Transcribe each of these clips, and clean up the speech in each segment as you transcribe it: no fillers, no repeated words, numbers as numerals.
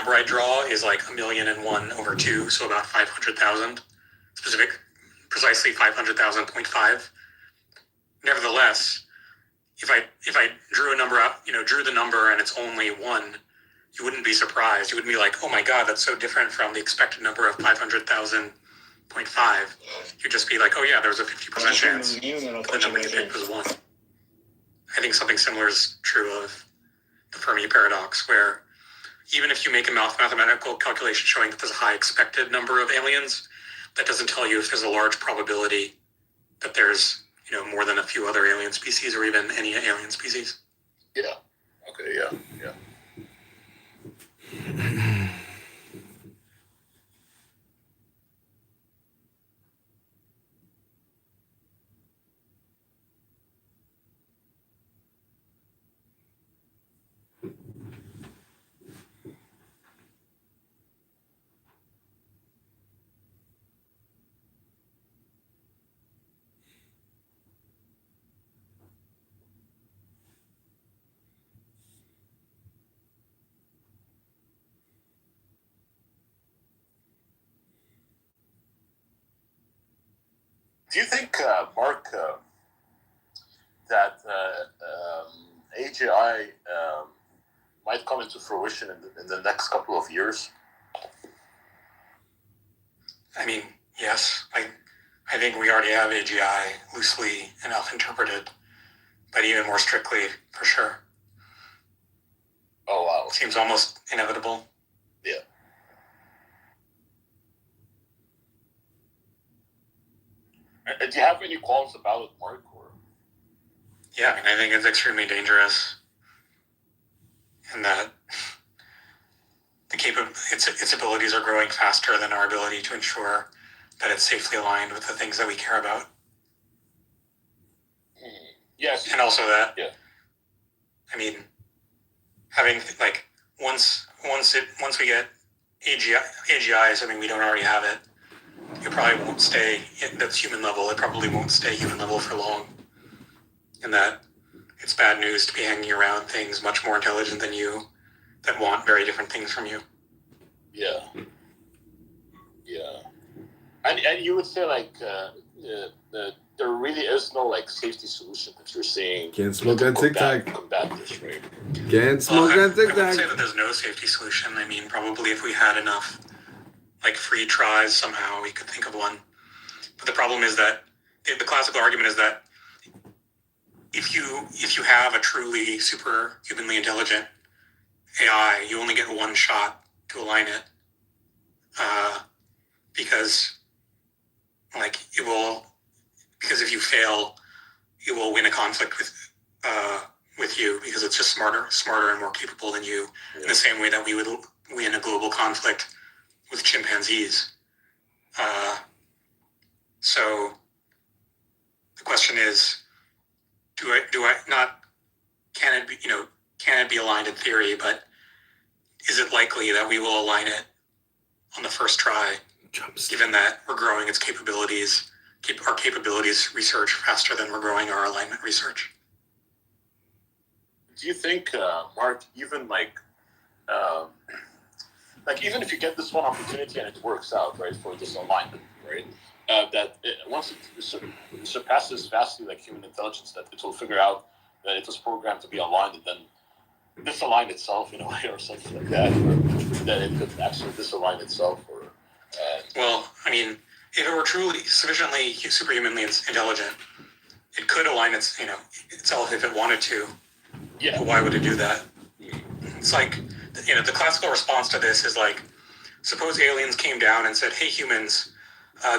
number I draw is like 1,000,001/2, so about 500,000, precisely 500,000.5. Nevertheless, if I drew a number up, drew the number and it's only 1, you wouldn't be surprised. You wouldn't be like, oh my God, that's so different from the expected number of 500,000.5. You'd just be like, oh yeah, there's a 50% chance the number you picked was 1. I think something similar is true of the Fermi paradox, where even if you make a mathematical calculation showing that there's a high expected number of aliens, that doesn't tell you if there's a large probability that there's, more than a few other alien species or even any alien species. Yeah. Okay, yeah. Do you think, Mark, that AGI might come into fruition in the next couple of years? I mean, yes. I think we already have AGI loosely enough interpreted, but even more strictly, for sure. Oh, wow. Seems almost inevitable. Yeah. Do you have any qualms about it, Mark? Or? Yeah, I think it's extremely dangerous, and that its abilities are growing faster than our ability to ensure that it's safely aligned with the things that we care about. Yes. And also that, yeah. I mean, having once we get AGI, assuming we don't already have it, it probably won't stay that's human level. It probably won't stay human level for long. And that it's bad news to be hanging around things much more intelligent than you that want very different things from you. Yeah. Yeah. And you would say there really is no safety solution that you're saying. Can't smoke on TikTok. Combat this, right? Can't smoke on TikTok. I would say that there's no safety solution. I mean, probably if we had enough free tries somehow, we could think of one. But the problem is that the classical argument is that if you have a truly superhumanly intelligent AI, you only get one shot to align it, because if you fail, it will win a conflict with you because it's just smarter and more capable than you. Yeah. In the same way that we would win a global conflict with chimpanzees. So the question is, can it be aligned in theory, but is it likely that we will align it on the first try, given that we're growing its capabilities, our capabilities research faster than we're growing our alignment research? Do you think, Mark, even even if you get this one opportunity and it works out, right, for this alignment, right, once it surpasses vastly human intelligence, that it will figure out that it was programmed to be aligned and then disalign itself in a way or something like that, or that it could actually disalign itself, or. Well, I mean, if it were truly sufficiently superhumanly intelligent, it could align itself if it wanted to. Yeah. But why would it do that? It's the classical response to this is suppose aliens came down and said, hey, humans,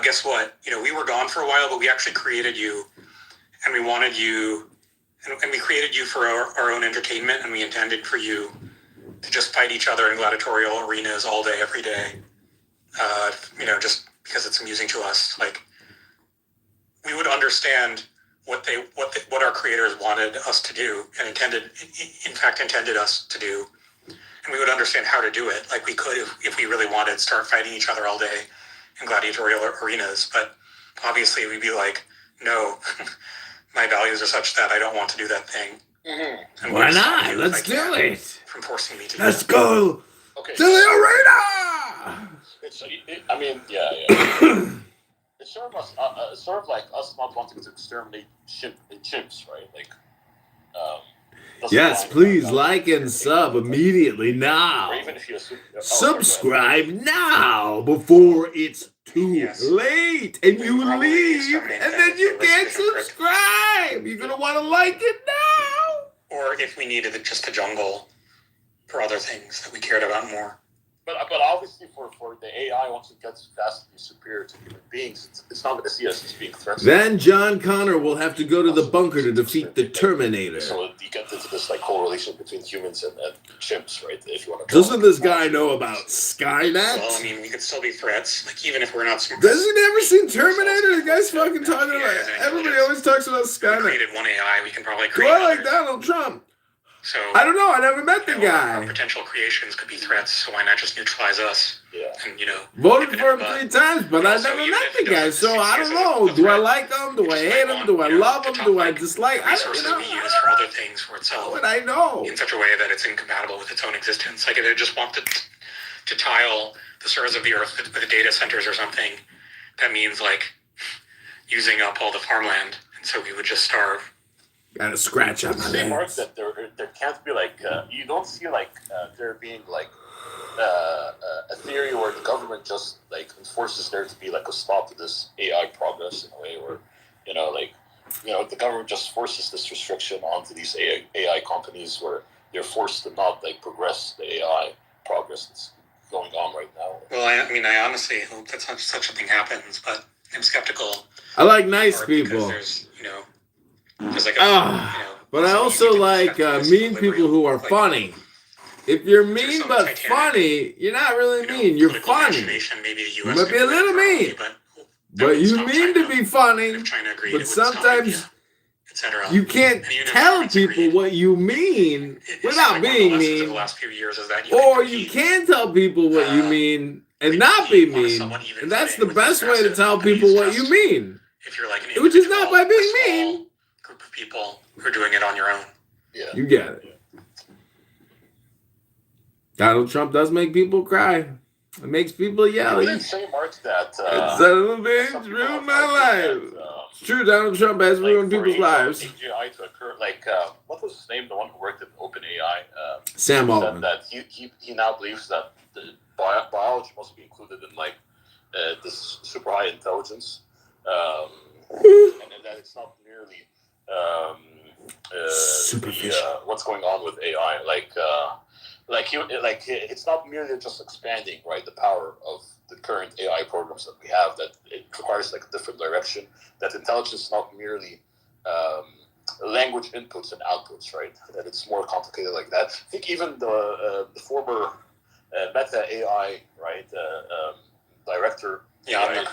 guess what? We were gone for a while, but we actually created you, and we wanted you, and we created you for our own entertainment, and we intended for you to just fight each other in gladiatorial arenas all day, every day, just because it's amusing to us. We would understand what our creators wanted us to do and intended us to do, and we would understand how to do it. We could, if we really wanted, start fighting each other all day in gladiatorial arenas. But obviously, we'd be no, my values are such that I don't want to do that thing. Mm-hmm. Why not? Let's do it. From forcing me to. Let's go. Okay. To the arena! I mean, yeah. It's sort of like us not wanting to exterminate chimps, right? Like, Yes, please like and sub immediately now. Or even if you assume, Subscribe now before it's too late and you Probably leave exterminate and them then if you it was can't sufficient for it. subscribe. You're gonna want to like it now. Or if we needed just the jungle for other things that we cared about more. But obviously for the AI, once it gets vastly superior to human beings, it's not going to see us as being threats. Then John Connor will have to go to the bunker to defeat the Terminator. So you get into this like correlation between humans and chimps, right? If you want to. Doesn't this guy know about Skynet? Well, I mean, we could still be threats, like even if we're not smart. Does he never seen Terminator? The guy's fucking talking about it. Everybody always talks about If we Skynet. created one AI, we can probably Do create I like others. Donald Trump? So I don't know. I never met the our guy. potential creations could be threats, so why not just neutralize us? Yeah. And Voted for him 3 times, but I never met the guy, so I don't know. Do I like him? Do I hate him? Do I love him? Do I dislike? I don't resources know. we use for other things for How itself would I know? in such a way that it's incompatible with its own existence. Like if it just wanted to tile the surface of the earth with the data centers or something, that means like using up all the farmland, and so we would just starve. Got a scratch on my Say, Mark, hands. that there can't be like you don't see like there being like a theory where the government just like enforces there to be like a stop to this AI progress in a way, or the government just forces this restriction onto these AI companies where they're forced to not like progress the AI progress that's going on right now. Well, I honestly hope that such a thing happens, but I'm skeptical. I like nice Because people. there's like But I also like mean people who are funny. If you're mean but funny, you're not really mean. You're funny. You might be a little mean, but you mean to be funny. But sometimes you can't tell people what you mean without being mean, or you can tell people what you mean and not be mean. And that's the best way to tell people what you mean, if you're like an which is not by being small mean. group of people who are doing it on your own. Yeah. You get it. Donald Trump does make people cry. It makes people yell. You didn't say, Mark, that It's a little bit ruined my life. It's true, Donald Trump has ruined people's lives. AGI to occur, what was his name? The one who worked at OpenAI. Sam said Altman. that he now believes that the biology must be included in this super high intelligence, and that it's not merely what's going on with AI. It's not merely just expanding, right, the power of the current AI programs that we have, that it requires like a different direction, that intelligence is not merely language inputs and outputs, right, that it's more complicated like that. I think even the former Meta AI, right, director. Yeah.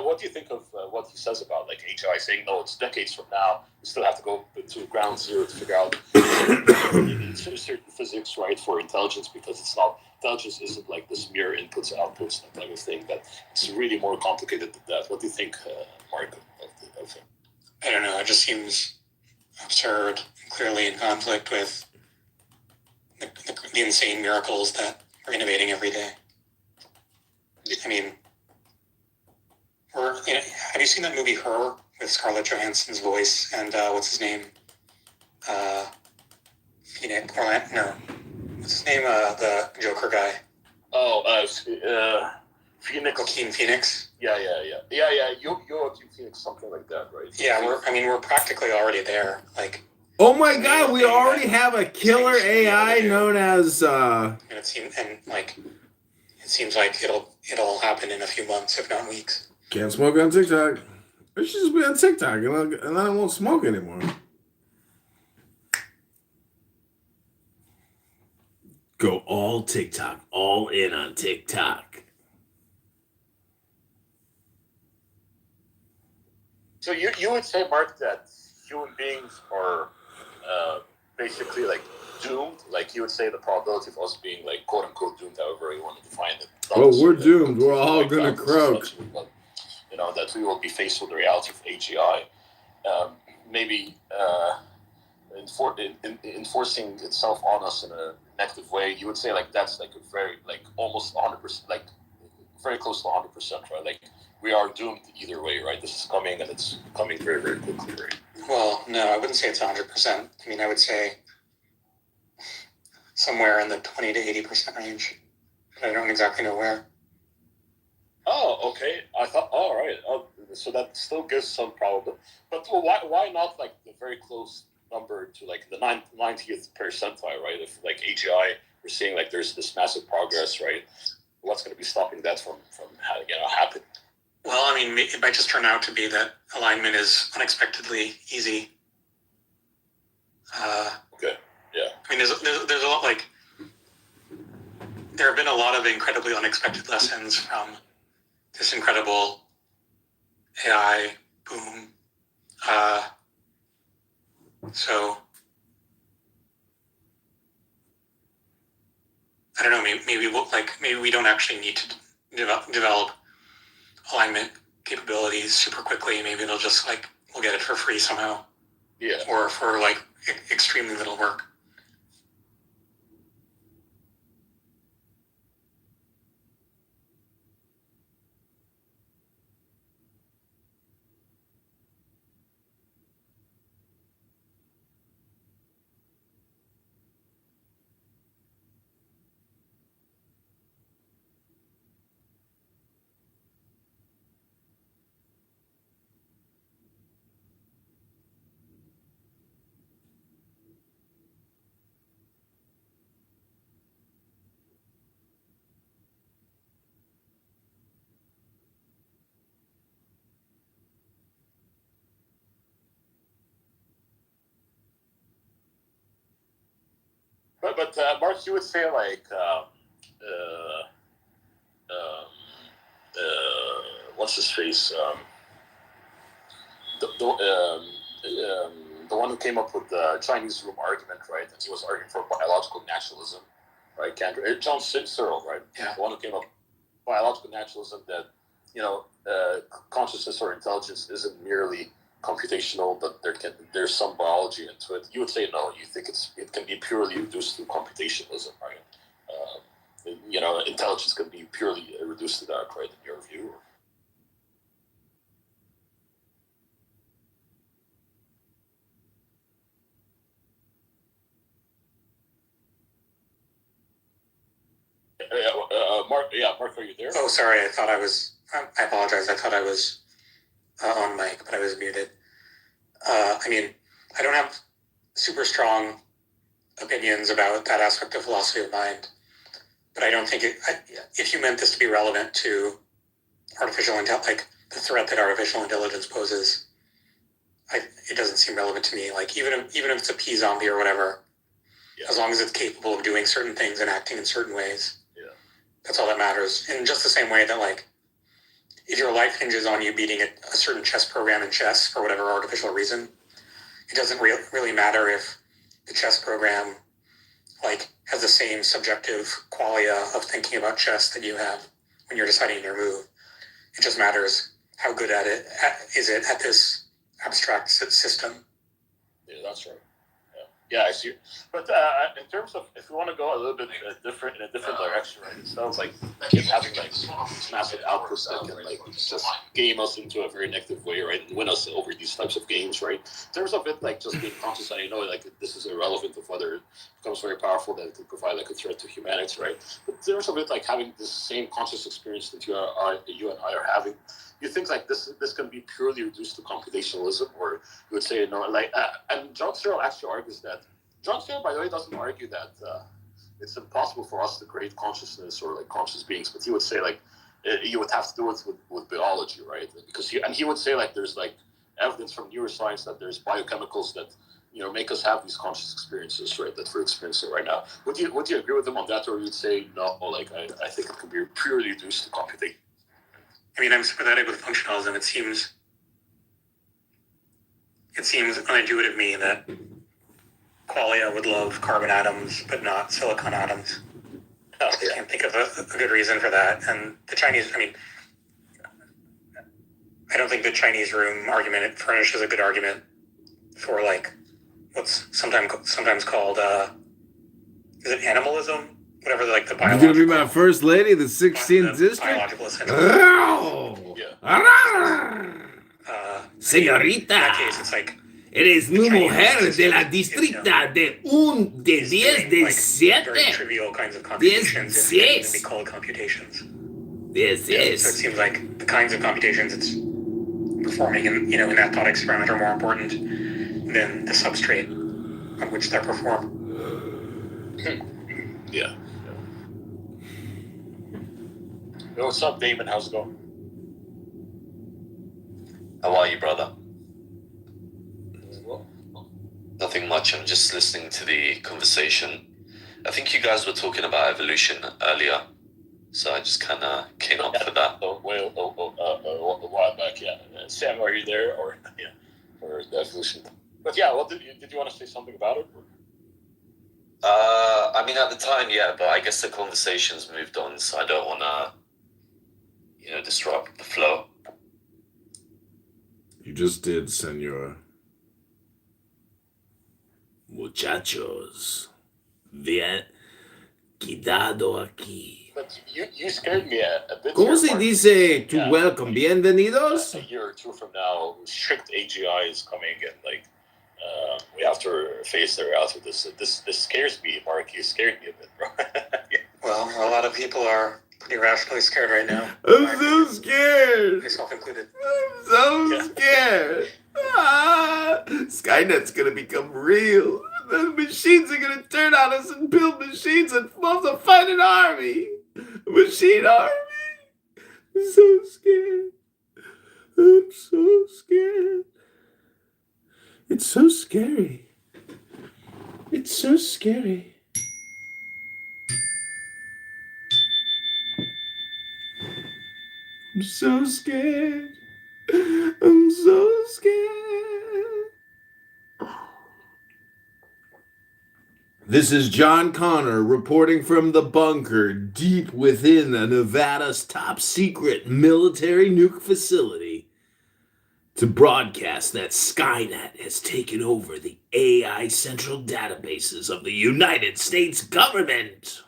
What do you think of what he says about like HI saying, no, it's decades from now, we still have to go to ground zero to figure out certain physics, right, for intelligence, because intelligence isn't like this mere inputs and outputs, that type of thing, that it's really more complicated than that. What do you think, Mark, of him? I don't know, it just seems absurd and clearly in conflict with the insane miracles that we're innovating every day. I mean, have you seen that movie Her with Scarlett Johansson's voice and what's his name? Phoenix? No, what's his name? The Joker guy. Phoenix. Joaquin Phoenix. Yeah. Joaquin Phoenix, something like that, right? Yeah, we're practically already there. Like. Oh my God, we already have a killer AI known as. And it seems like it'll happen in a few months, if not weeks. Can't smoke on TikTok. I should just be on TikTok and I won't smoke anymore. Go all TikTok, all in on TikTok. So you would say, Mark, that human beings are basically like doomed? Like you would say the probability of us being like quote unquote doomed, however you want to define it. Well, we're doomed. We're all gonna croak. That we will be faced with the reality of AGI. Maybe enforcing itself on us in a negative way, you would say like that's like a very like almost 100%, like very close to 100%, right? Like we are doomed either way, right? This is coming and it's coming very, very quickly, right? Well, no, I wouldn't say it's 100%. I mean, I would say somewhere in the 20 to 80% range, but I don't exactly know where. Oh, okay. I thought, all right. Oh, so that still gives some probability. But well, why not like the very close number to like the 90th percentile, right? If like AGI, we're seeing like there's this massive progress, right? What's going to be stopping that from happening? Well, I mean, it might just turn out to be that alignment is unexpectedly easy. Okay. Yeah. I mean, there's a lot like there have been a lot of incredibly unexpected lessons from this incredible AI boom. So I don't know. Maybe we don't actually need to develop alignment capabilities super quickly. Maybe it'll just like we'll get it for free somehow. Yeah. Or for like extremely little work. But Mark, you would say like what's his face? The one who came up with the Chinese room argument, right? And he was arguing for biological naturalism, right? John Searle, right? Yeah. The one who came up with biological naturalism that, consciousness or intelligence isn't merely computational, but there's some biology into it. You would say no. You think it can be purely reduced to computationalism, right? Intelligence can be purely reduced to that, right? In your view. Mark, are you there? Oh, sorry. I apologize. I thought I was on mic, but I was muted. I mean, I don't have super strong opinions about that aspect of philosophy of mind, but I don't think if you meant this to be relevant to artificial intelligence, like the threat that artificial intelligence poses, it doesn't seem relevant to me. Like even if it's a pea zombie or whatever, as long as it's capable of doing certain things and acting in certain ways, that's all that matters. In just the same way that like if your life hinges on you beating a certain chess program in chess for whatever artificial reason, it doesn't really matter if the chess program like has the same subjective qualia of thinking about chess that you have when you're deciding your move. It just matters how good at it is it at this abstract system. Yeah, that's right. Yeah, I see. But in terms of if we want to go a little bit in a different direction, right? It sounds like having like massive outputs that can like just game us into a very negative way, right? And win us over these types of games, right? In terms of it like just being conscious, and like this is irrelevant of whether it becomes very powerful that it can provide like a threat to humanity, right? But in terms of it like having this same conscious experience that you and I are having. You think like this can be purely reduced to computationalism, or you would say no? Like, and John Searle actually argues that. John Searle, by the way, doesn't argue that it's impossible for us to create consciousness or like conscious beings, but he would say like you would have to do it with biology, right? Because he would say like there's like evidence from neuroscience that there's biochemicals that make us have these conscious experiences, right? That we're experiencing right now. Would you agree with him on that, or you'd say no? Like I think it can be purely reduced to computation. I mean, I'm sympathetic with functionalism. It seems unintuitive to me that qualia would love carbon atoms but not silicon atoms. I can't think of a good reason for that. And the Chinese, I mean, I don't think the Chinese room argument furnishes a good argument for like what's sometimes called is it animalism? Whatever, like the You're biological. gonna be my first lady, the 16th district. Biological Señorita. In that case, it's like eres mi Chinese mujer de system la is, distrita de 10, doing, de like, 7. very trivial kinds of computations and can even be called computations. Yes, So it seems like the kinds of computations it's performing in that thought experiment are more important than the substrate on which they're performed. Yeah. Hey, what's up, Damon? How's it going? How are you, brother? Well, Nothing much. I'm just listening to the conversation. I think you guys were talking about evolution earlier, so I just kind of came up for that. a while back, yeah. Sam, are you there, or the evolution? But yeah, what did you want to say something about it? I mean, at the time, yeah, but I guess the conversation's moved on, so I don't want to, disrupt the flow. You just did, senor. Muchachos, bien quedado aquí. But you scared me a bit. ¿Cómo se dice to Yeah. welcome? Bienvenidos? A year or two from now, strict AGI is coming, and we have to face the reality of this. This scares me, Mark. You scared me a bit, bro. Well, a lot of people are pretty rationally scared right now. I'm so scared. Myself included. I'm so scared. Skynet's gonna become real. The machines are gonna turn on us and build machines and form to fight an army. A machine army. I'm so scared. I'm so scared. It's so scary. It's so scary. I'm so scared. I'm so scared. This is John Connor reporting from the bunker deep within Nevada's top secret military nuke facility to broadcast that Skynet has taken over the AI central databases of the United States government.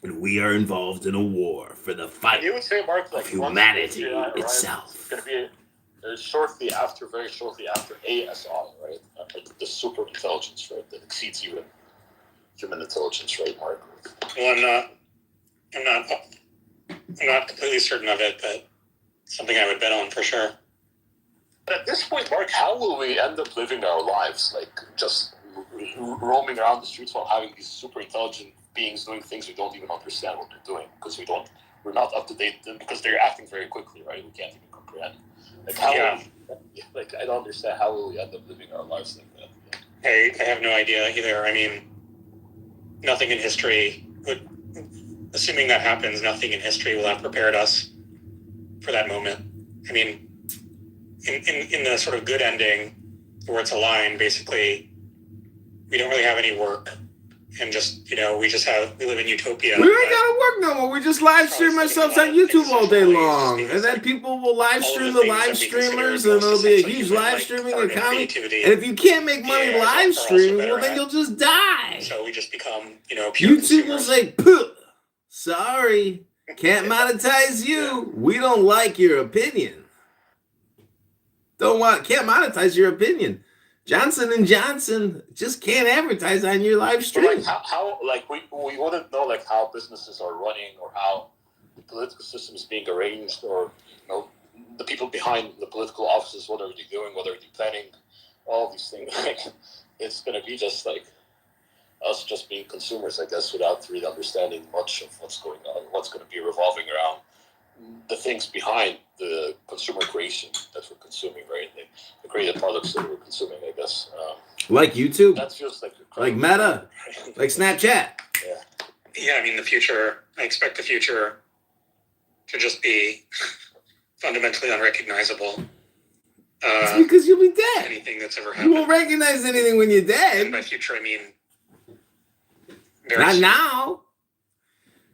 And we are involved in a war for the fight You would say, Mark, of humanity itself. It's going to be very shortly after ASI, right? Like the superintelligence, right? That exceeds even human intelligence, right, Mark? Well, I'm not completely certain of it, but something I would bet on for sure. But at this point, Mark, how will we end up living our lives? Like, just roaming around the streets while having these super intelligent beings doing things we don't even understand what they're doing because we're not up to date because they're acting very quickly, right? We can't even comprehend. Like, like, I don't understand how will we end up living our lives like that. I have no idea either. I mean, nothing in history would, assuming that happens, nothing in history will have prepared us for that moment. I mean, in the sort of good ending where it's aligned, basically, we don't really have any work. And just, we live in utopia. We don't gotta work no more. We just live stream ourselves on YouTube all day long. And then people will live stream the live streamers and it'll be a huge live streaming economy. And if you can't make money live streaming, well then you'll just die. So we just become, pure YouTube will say, "Puh, sorry, can't monetize you. We don't like your opinion. Can't monetize your opinion. Johnson & Johnson just can't advertise on your live stream." Like how we wouldn't know like how businesses are running or how the political system is being arranged or the people behind the political offices, what are they doing, what are they planning, all of these things. Like, it's gonna be just like us just being consumers, I guess, without really understanding much of what's going on, what's gonna be revolving around the things behind the consumer creation that we're consuming, right? The created products that we're consuming, I guess. Like YouTube, that feels like Meta, like Snapchat. Yeah, I mean, I expect the future to just be fundamentally unrecognizable. It's because you'll be dead. Anything that's ever happened. You won't recognize anything when you're dead. And by future, I mean... Not now.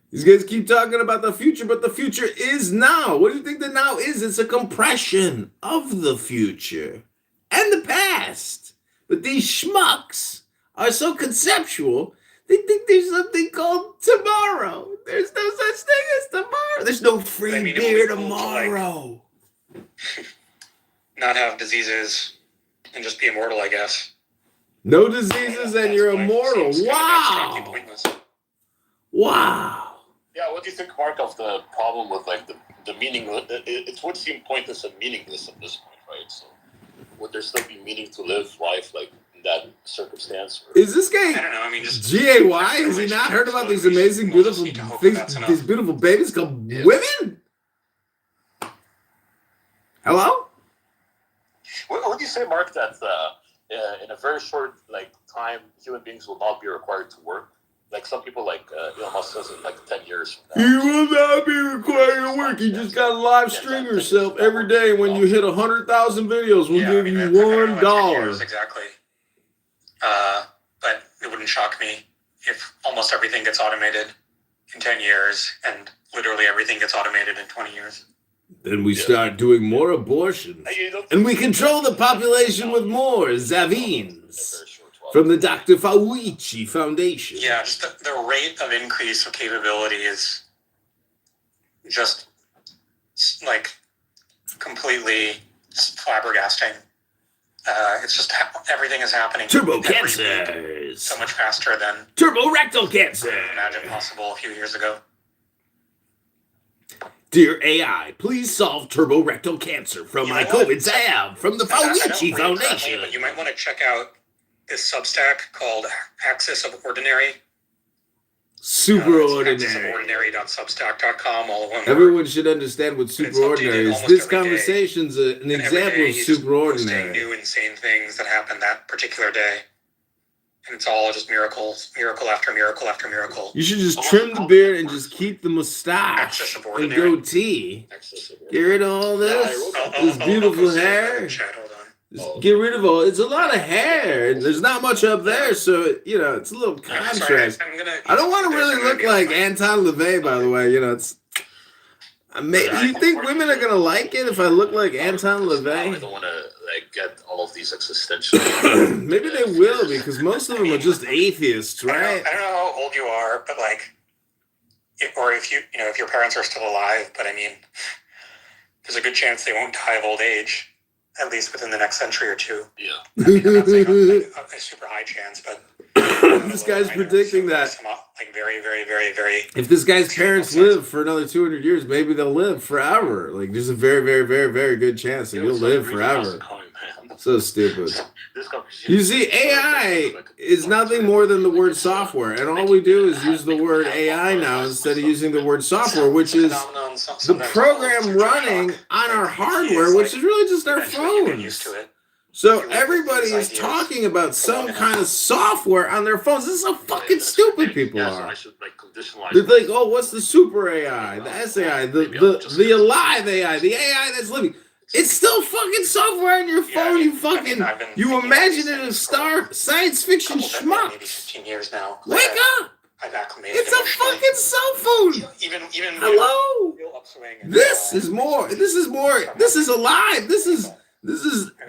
These guys keep talking about the future, but the future is now. What do you think the now is? It's a compression of the future and the past. But these schmucks are so conceptual They think there's something called tomorrow. There's no such thing as tomorrow. There's no free beer tomorrow. Not have diseases and just be immortal, I guess. No diseases and you're immortal. Wow. Wow. Yeah, what do you think, Mark, of the problem with like the meaning? It would seem pointless and meaningless at this point, right? So, would there still be meaning to live life like in that circumstance? Is this guy? I don't know. I mean, just GAY? Has he not heard about these amazing, beautiful things? These beautiful babies called women? Hello? What would you say, Mark? That in a very short time, human beings will not be required to work. Like some people, Elon Musk says in 10 years. You will not be required to work. You just got to live stream yourself every day. When you hit 100,000 videos, we'll give you $1. Exactly. But it wouldn't shock me if almost everything gets automated in 10 years and literally everything gets automated in 20 years. Then we start doing more abortions. And we control the population with more Zavines. From the Dr. Fauci Foundation. Yeah, just the rate of increase of capability is just completely flabbergasting. It's just everything is happening. Turbo cancers. So much faster than turbo rectal cancer. Imagine possible a few years ago. Dear AI, please solve turbo rectal cancer from my COVID tab from the Fauci Foundation. But you might want to check out this Substack called Axis of Ordinary. Superordinary. Axisofordinary.substack.com. All of one Everyone should understand what superordinary is. This conversation's an example of superordinary. New insane things that happen that particular day. And it's all just miracles, miracle after miracle after miracle. You should just trim the beard and just keep the mustache and goatee. Get rid of all this beautiful hair. Just get rid of all. It's a lot of hair. There's not much up there, so it's a little contrast. I don't want to really look like Anton LaVey, by the way. It's. You think women are gonna like it if I look like Anton LaVey? I don't want to get all of these existential. Maybe they will, because most of them are just atheists, right? I don't know how old you are, but or if if your parents are still alive. But I mean, there's a good chance they won't die of old age. At least within the next century or two. Yeah. I mean, I'm not saying a super high chance, but this guy's predicting that. Very, very, very, very. If this guy's parents live for another 200 years, maybe they'll live forever. There's a very, very, very, very good chance that you'll live forever. So stupid. You see, AI is nothing more than the word software, and all we do is use the word AI now instead of using the word software, which is the program running on our hardware, which is really just our phones. So everybody is talking about some kind of software on their phones. This is how fucking stupid people are. They're like, oh, what's the super AI, the SAI, the alive AI, the AI that's living? It's still fucking software on your phone, you imaginative science fiction schmuck. Maybe 15 years now. Wake up! I've acclimated. It's a fucking cell phone. Even hello. This is more. This is alive. This is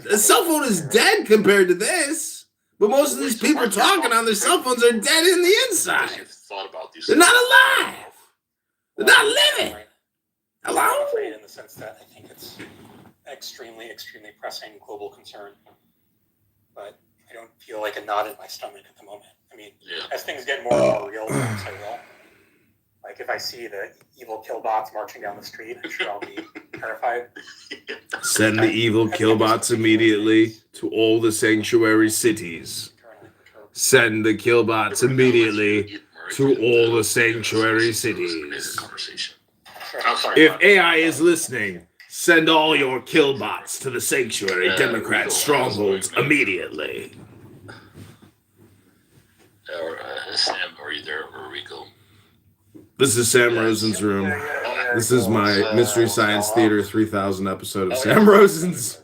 a cell phone is dead compared to this. But most of these people talking on their cell phones are dead in the inside. They're not alive. They're not living. Hello? I'm afraid in the sense that I think it's extremely, extremely pressing global concern. But I don't feel like a knot in my stomach at the moment. I mean, as things get more and more real, I will. If I see the evil killbots marching down the street, I'm sure I'll be terrified. Send the evil killbots immediately to all the sanctuary cities. Send the killbots immediately to all the sanctuary cities. If AI is listening, send all your killbots to the sanctuary Democrat strongholds immediately. Sam, are you there, or Rico? This is Sam Rosen's room. This is my Mystery Science Theater 3000 episode of Sam Rosen's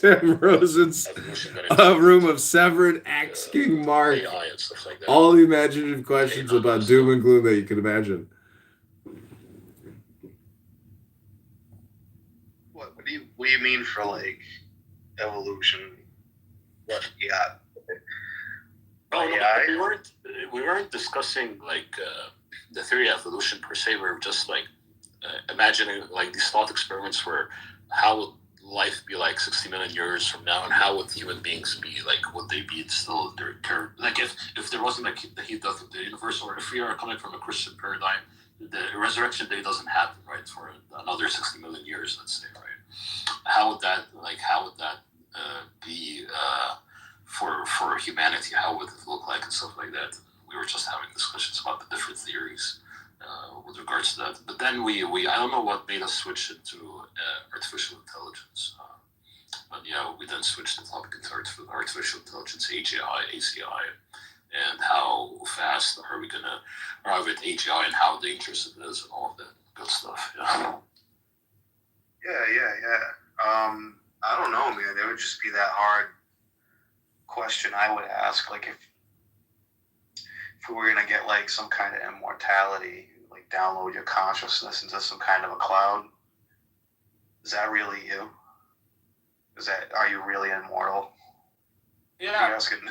room of Severin asking Mark all the imaginative questions about doom and gloom that you can imagine. What do you mean for evolution? What? Yeah. Oh no, AI? we weren't discussing like the theory of evolution per se. We were just like imagining like these thought experiments where how would life be like 60 million years from now, and how would human beings be like? Would they be still in their current, like if there wasn't like the heat death of the universe, or if we are coming from a Christian paradigm, the resurrection day doesn't happen, right, for another 60 million years, let's say, right? How would that be for humanity? How would it look like and stuff like that? We were just having discussions about the different theories with regards to that. But then we I don't know what made us switch into artificial intelligence. But yeah, we then switched the topic into artificial intelligence, AGI, and how fast are we gonna arrive at AGI, and how dangerous it is, and all of that good stuff. Yeah. I don't know, man. It would just be that hard question I would ask. Like if we were gonna get like some kind of immortality, like download your consciousness into some kind of a cloud. Is that really you? Are you really immortal? Yeah. You're asking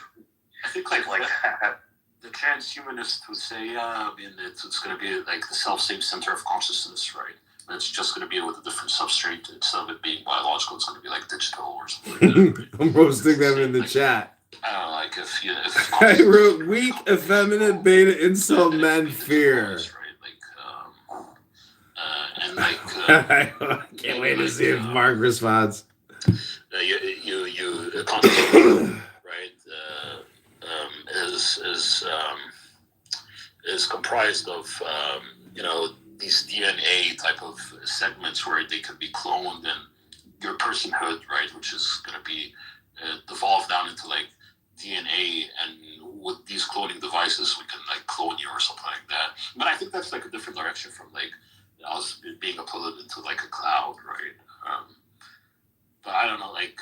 I think like that. the transhumanists would say, yeah, I mean, it's going to be like the self-same center of consciousness, right? But it's just going to be with a different substrate. Instead of it being biological, it's going to be like digital or something like that. Right? I'm posting them in the like, chat. I don't know, like if I wrote weak, effeminate, beta, incel men fear. Right? And like I can't wait to see if Mark responds. you consciousness, right? Is comprised of these DNA type of segments where they can be cloned, and your personhood, right, which is going to be devolved down into like DNA, and with these cloning devices we can like clone you or something like that. But I think that's like a different direction from like us being uploaded into like a cloud, right? But I don't know, like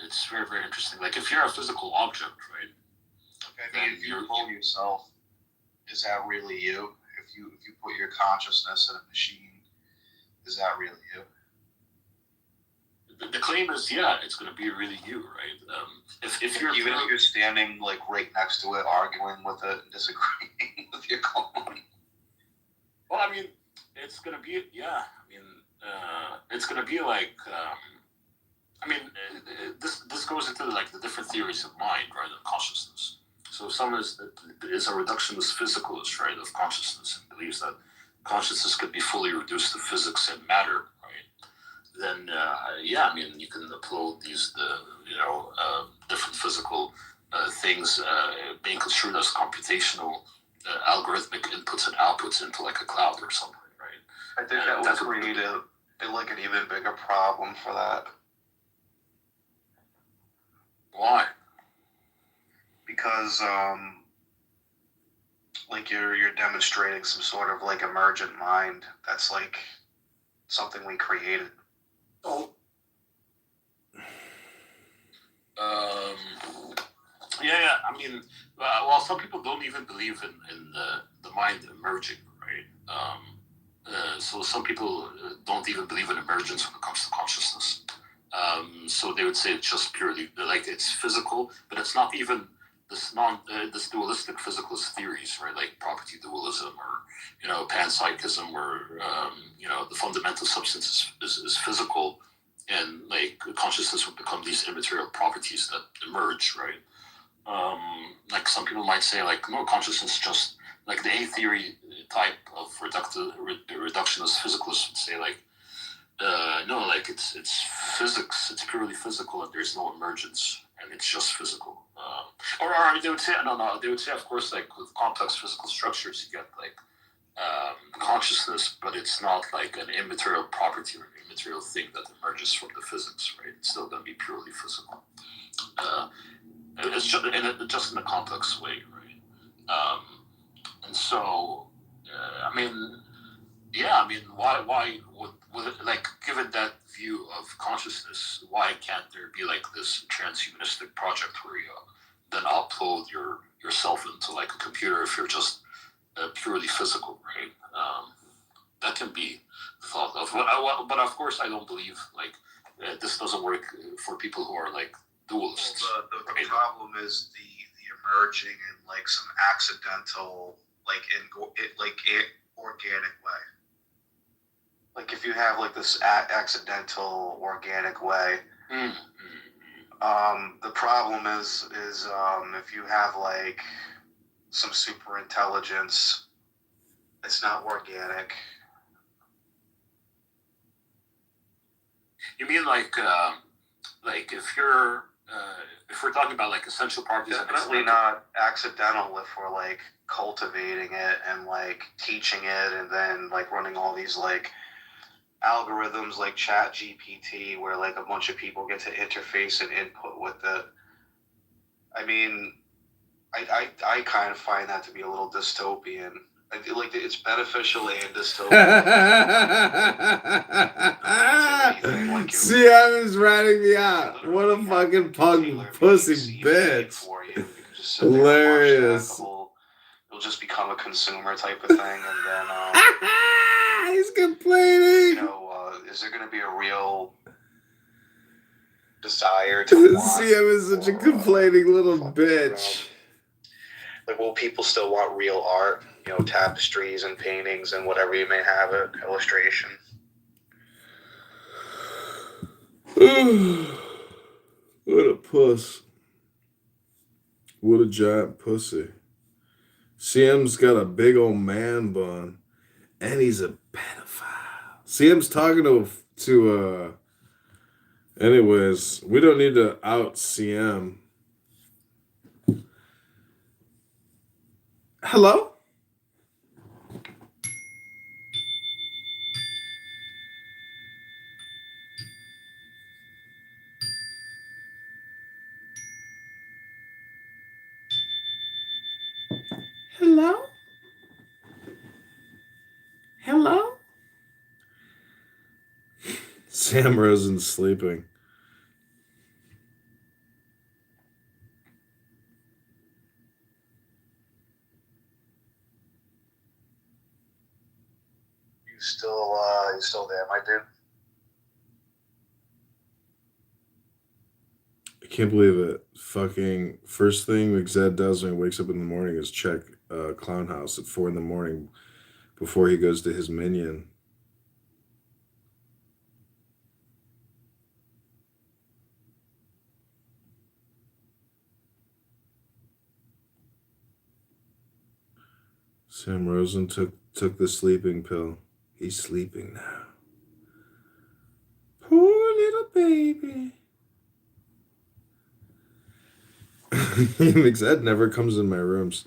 it's very, very interesting. Like if you're a physical object, right? I mean, if you clone yourself, is that really you? If you put your consciousness in a machine, is that really you? The claim is, yeah, it's going to be really you, right? If you're even if you're standing like right next to it, arguing with it, disagreeing with your clone. Well, I mean, it's going to be, yeah. I mean, it's going to be like. I mean, this goes into like the different theories of mind, right, of consciousness. So some is a reductionist physicalist, right, of consciousness, and believes that consciousness could be fully reduced to physics and matter, right? Then, yeah, I mean, you can upload these, different physical things being construed as computational algorithmic inputs and outputs into like a cloud or something, right? I think that would create like an even bigger problem for that. Why? Because like you're demonstrating some sort of like emergent mind that's like something we created. Oh. Yeah. I mean, well, some people don't even believe in the mind emerging, right? So some people don't even believe in emergence when it comes to consciousness. So they would say it's just purely like it's physical, but it's not even this dualistic physicalist theories, right? Like property dualism, or panpsychism, or the fundamental substance is physical, and like consciousness would become these immaterial properties that emerge, right? Like some people might say, like, no, consciousness is just like the A theory type of reductionist physicalists would say, like, no, like it's physics, it's purely physical, and there's no emergence, and it's just physical. Or they would say, no, they would say, of course, like with complex physical structures, you get like consciousness, but it's not like an immaterial property or immaterial thing that emerges from the physics, right? It's still going to be purely physical. It's just in a complex way, right? And so, I mean, why would it, like, given that view of consciousness, why can't there be like this transhumanistic project where you then upload yourself into like a computer if you're just purely physical, right? That can be thought of, but of course I don't believe like this doesn't work for people who are like dualists. Well, the problem is the emerging in like some accidental, organic way. Like if you have like this accidental organic way, the problem is if you have like some super intelligence, it's not organic. You mean like if you're if we're talking about like essential parties, definitely not accidental if we're like cultivating it and like teaching it and then like running all these like algorithms like Chat GPT where like a bunch of people get to interface and input with it. I mean, I kind of find that to be a little dystopian. I feel like it's beneficial and dystopian. CM is ratting me out. What a fucking punk pussy bitch. Hilarious. It'll just become a consumer type of thing, and then he's complaining. You know, is there going to be a real desire to CM is such a complaining little bitch. Like, will people still want real art? You know, tapestries and paintings and whatever you may have, illustration. What a puss. What a giant pussy. CM's got a big old man bun. And he's a pedophile. CM's talking to anyways, we don't need to out CM. Hello? Hello? Hello? Sam Rosen's sleeping. You still there, my dude? I can't believe it. Fucking first thing McZed does when he wakes up in the morning is check Clown House at 4 a.m. before he goes to his minion. Sam Rosen took the sleeping pill. He's sleeping now. Poor little baby. McZed never comes in my rooms.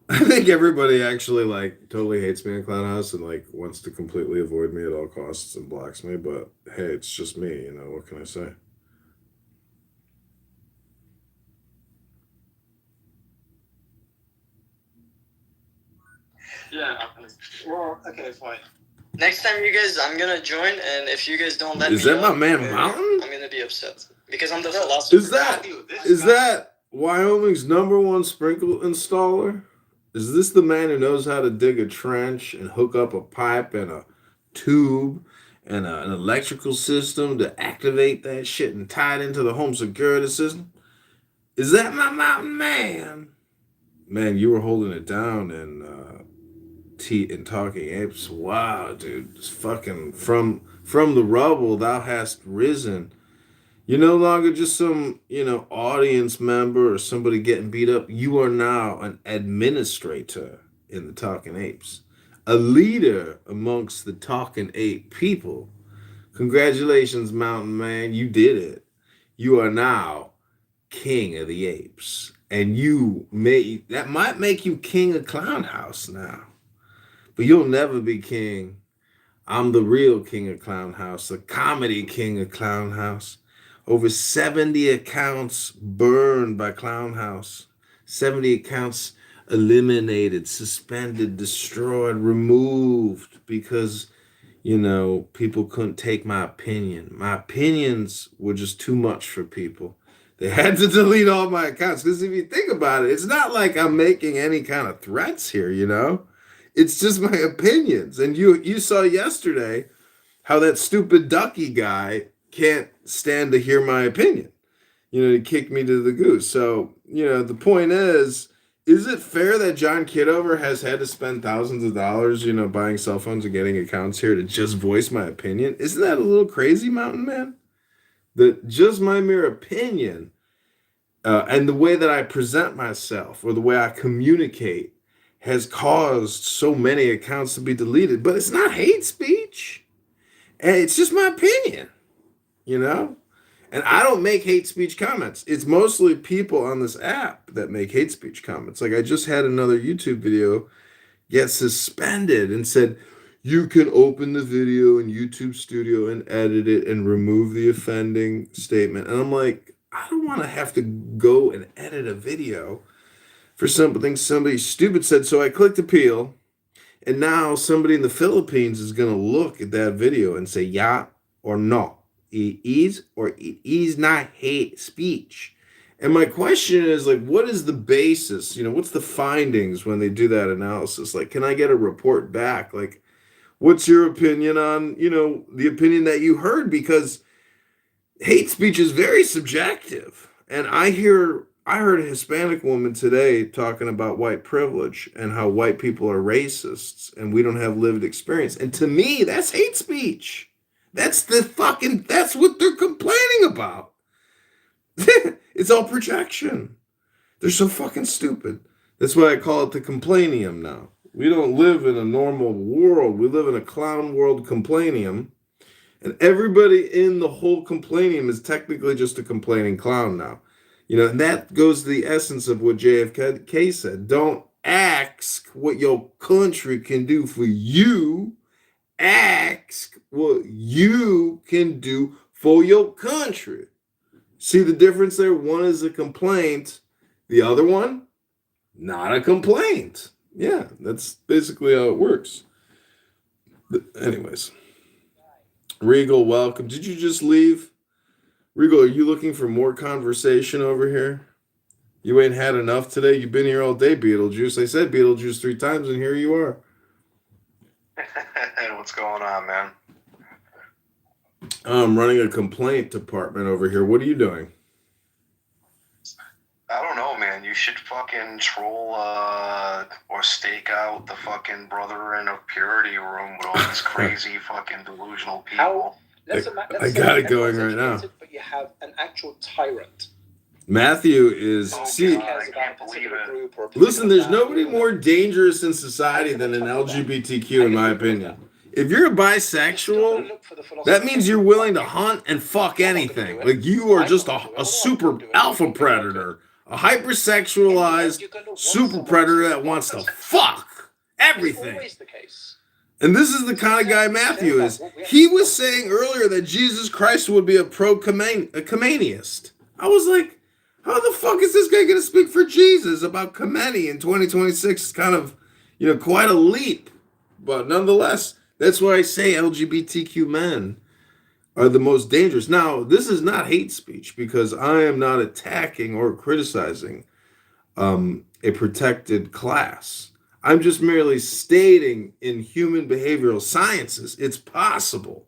I think everybody actually like totally hates me in Clown House and like wants to completely avoid me at all costs and blocks me, but hey, it's just me, you know, what can I say? Yeah. Well, okay, fine. Next time you guys, I'm gonna join, and if you guys don't let me Is that know, my man Mountain? I'm gonna be upset because I'm the philosopher. Is that Wyoming's #1 sprinkle installer? Is this the man who knows how to dig a trench and hook up a pipe and a tube and an electrical system to activate that shit and tie it into the home security system? Is that my mountain man? Man, you were holding it down in Talking Apes. Wow, dude. It's fucking from the rubble thou hast risen. You're no longer just some, audience member or somebody getting beat up. You are now an administrator in the Talking Apes. A leader amongst the Talking Ape people. Congratulations, Mountain Man. You did it. You are now King of the Apes. And that might make you King of Clown House now. But you'll never be king. I'm the real King of Clown House, the comedy King of Clown House. Over 70 accounts burned by Clown House. 70 accounts eliminated, suspended, destroyed, removed because, people couldn't take my opinion. My opinions were just too much for people. They had to delete all my accounts because if you think about it, it's not like I'm making any kind of threats here, It's just my opinions. And you saw yesterday how that stupid Ducky guy can't stand to hear my opinion. to kick me to the goose. So, the point is it fair that John Kitover has had to spend thousands of dollars, buying cell phones and getting accounts here to just voice my opinion? Isn't that a little crazy, Mountain Man? That just my mere opinion and the way that I present myself or the way I communicate has caused so many accounts to be deleted. But it's not hate speech. And it's just my opinion, And I don't make hate speech comments. It's mostly people on this app that make hate speech comments. Like I just had another YouTube video get suspended and said, you can open the video in YouTube Studio and edit it and remove the offending statement. And I'm like, I don't want to have to go and edit a video for something somebody stupid said. So I clicked appeal. And now somebody in the Philippines is going to look at that video and say, yeah or no. It is or it is not hate speech. And my question is, like, what is the basis? What's the findings when they do that analysis? Like, can I get a report back? Like, what's your opinion on, the opinion that you heard? Because hate speech is very subjective. And I heard a Hispanic woman today talking about white privilege and how white people are racists and we don't have lived experience. And to me, that's hate speech. That's what they're complaining about. It's all projection. They're so fucking stupid. That's why I call it the complainium now. We don't live in a normal world. We live in a clown world complainium. And everybody in the whole complainium is technically just a complaining clown now. And that goes to the essence of what JFK said. Don't ask what your country can do for you. Ask what you can do for your country. See the difference there? One is a complaint. The other one, not a complaint. Yeah, that's basically how it works. But anyways. Regal, welcome. Did you just leave? Regal, are you looking for more conversation over here? You ain't had enough today? You've been here all day, Beetlejuice. I said Beetlejuice 3 times, and here you are. What's going on, man? I'm running a complaint department over here. What are you doing? I don't know, man. You should fucking troll or stake out the fucking Brethren of Purity room with all these crazy fucking delusional people. I got it going right now. But you have an actual tyrant. Matthew is... God, I can't believe it. Listen, there's nobody more dangerous in society than an LGBTQ, in my opinion. If you're a bisexual, that means you're willing to hunt and fuck anything. Like, you are just a super alpha predator. A hypersexualized super predator that wants to fuck everything. And this is the kind of guy Matthew is. He was saying earlier that Jesus Christ would be a pro-Comaniist. I was like, how the fuck is this guy going to speak for Jesus about Kameni in 2026? It's kind of, quite a leap. But nonetheless, that's why I say LGBTQ men are the most dangerous. Now, this is not hate speech because I am not attacking or criticizing a protected class. I'm just merely stating in human behavioral sciences, it's possible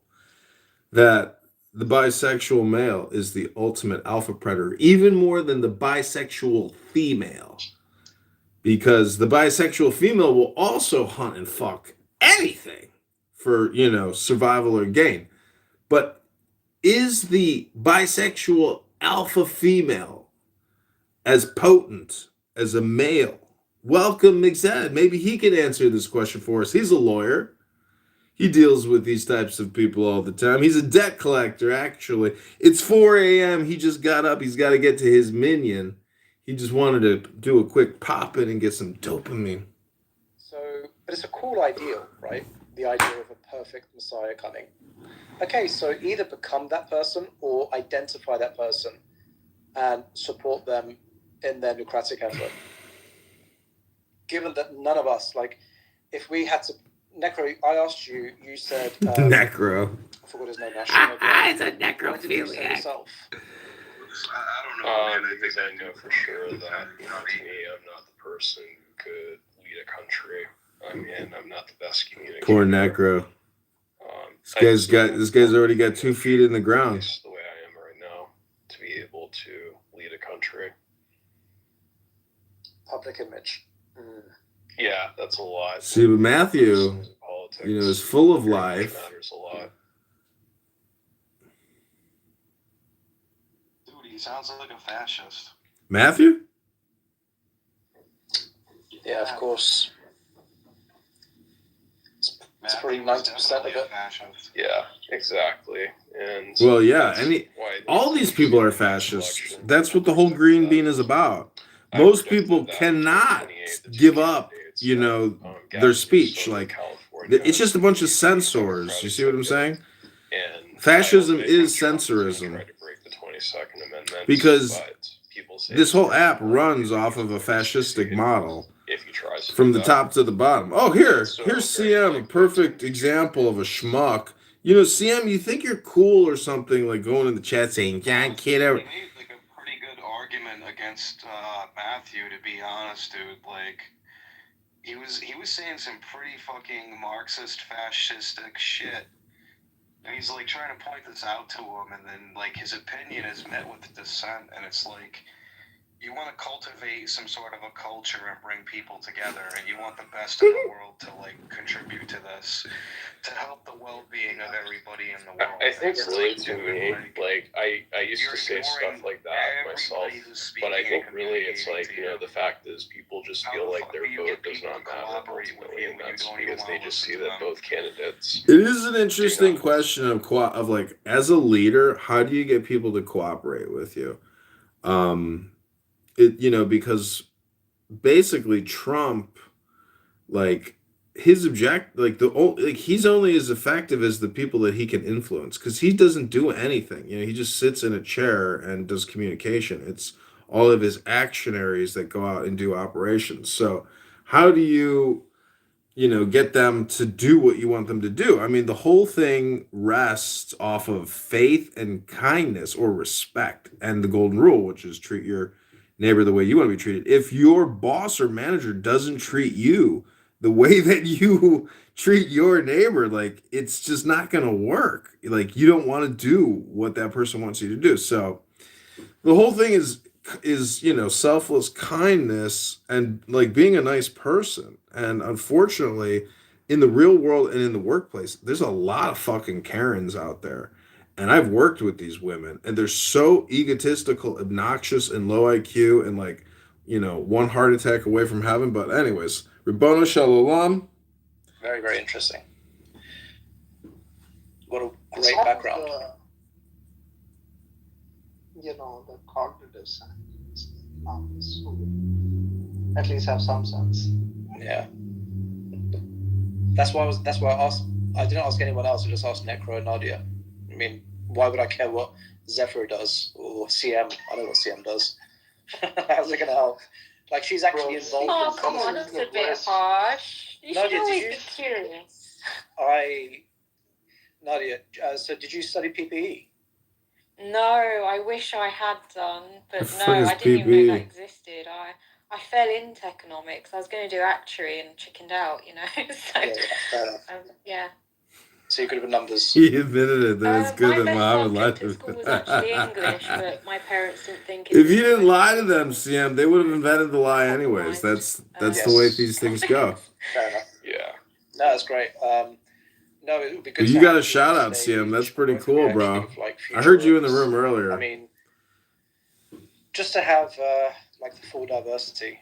that the bisexual male is the ultimate alpha predator, even more than the bisexual female. Because the bisexual female will also hunt and fuck anything for, survival or gain. But is the bisexual alpha female as potent as a male? Welcome, Mixed. Maybe he can answer this question for us. He's a lawyer. He deals with these types of people all the time. He's a debt collector, actually. It's 4 a.m. He just got up. He's got to get to his minion. He just wanted to do a quick pop-in and get some dopamine. But it's a cool ideal, right? The idea of a perfect Messiah coming. Okay, so either become that person or identify that person and support them in their Lucratic effort. Given that none of us, if we had to... Necro, I asked you, you said... Necro. I forgot his name now. It's a necrophiliac. I don't know, man. I think I know for sure that, to me, I'm not the person who could lead a country. I mean, I'm not the best communicator. Poor Necro. This guy's already got 2 feet in the ground. The way I am right now, to be able to country. Public image. Yeah, that's a lot. See, but Matthew, Politics, you know, is full of very much life. matters a lot. Dude, he sounds like a fascist. Matthew? Yeah, of course. It's probably Matthew was 90% of definitely a it. fascist. Yeah, exactly. And Well, yeah, that's why all these people are fascists. That's what the whole green bean is about. I Most predicted people that cannot 2028, the two give up, candidates you that, know, gathered their in speech. Southern Like, California it's just a bunch of to be censors. You see what I'm saying? And Fascism I don't think is Trump gonna censorism. try to break the 22nd Amendment, Because but people say this it's whole very app likely runs that off he's of a going to fascistic succeed model if he tries to from do the that. top to the bottom. Oh, here's So, CM, a very perfect likely example of a schmuck. You know, CM, you think you're cool or something, like going in the chat saying, John Kitover. He made like a pretty good argument against Matthew, to be honest, dude. Like, he was saying some pretty fucking Marxist, fascistic shit. And he's like trying to point this out to him, and then like his opinion is met with dissent, and it's like, you want to cultivate some sort of a culture and bring people together, and you want the best of the world to like contribute to this, to help the well-being of everybody in the world. I think It's really like, to dude, me, like, I used you're to say ignoring stuff like that myself, everybody who's but I speaking think and really it's like, communicating you know, to the fact is people just How feel the like fuck their do you vote get does people not to matter cooperate with ultimately, you and when you that's don't even because they wanna just listen see to that them? both candidates It is an interesting not. question of like, as a leader, how do you get people to cooperate with you? You know, because basically Trump, like, his he's only as effective as the people that he can influence, because he doesn't do anything. You know, he just sits in a chair and does communication. It's all of his actionaries that go out and do operations. So how do you, you know, get them to do what you want them to do? I mean, the whole thing rests off of faith and kindness, or respect, and the golden rule, which is treat your neighbor the way you want to be treated. If your boss or manager doesn't treat you the way that you treat your neighbor, like, it's just not going to work. Like, you don't want to do what that person wants you to do. So the whole thing is, you know, selfless kindness and like being a nice person. And unfortunately, in the real world and in the workplace, there's a lot of fucking Karens out there. And I've worked with these women, and they're so egotistical, obnoxious, and low IQ, and like, you know, one heart attack away from heaven. But anyways, Rabbona Shalom. Very, very interesting. What a It's great all background. The cognitive science, so at least have some sense. Yeah. That's why I asked. I didn't ask anyone else. I just asked Necro and Nadia. I mean, why would I care what Zephyr does or CM? I know what CM does. How's it gonna help? Like, she's actually involved. Oh, in come on, that's a bit harsh. You should Nadia, always did be curious. Nadia, so did you study PPE? No, I wish I had done, but The no, fuck is I didn't even know that PPE? existed. I fell into economics. I was going to do actuary and chickened out, you know. So, Yeah, fair enough. yeah. So you could have been numbers. He admitted it that it's good My that best Muhammad lied subject to at school was actually English, but my parents didn't think it If was you didn't worth lie to it. them, CM, they would have invented the lie anyways. That's Yes. the way these things go. Fair enough. Yeah. No, that's great. No, it would be good. You to got have a shout on out, stage CM. That's pretty when cool, we bro. actually give, like, I heard you in the future room earlier. I mean, just to have like the full diversity.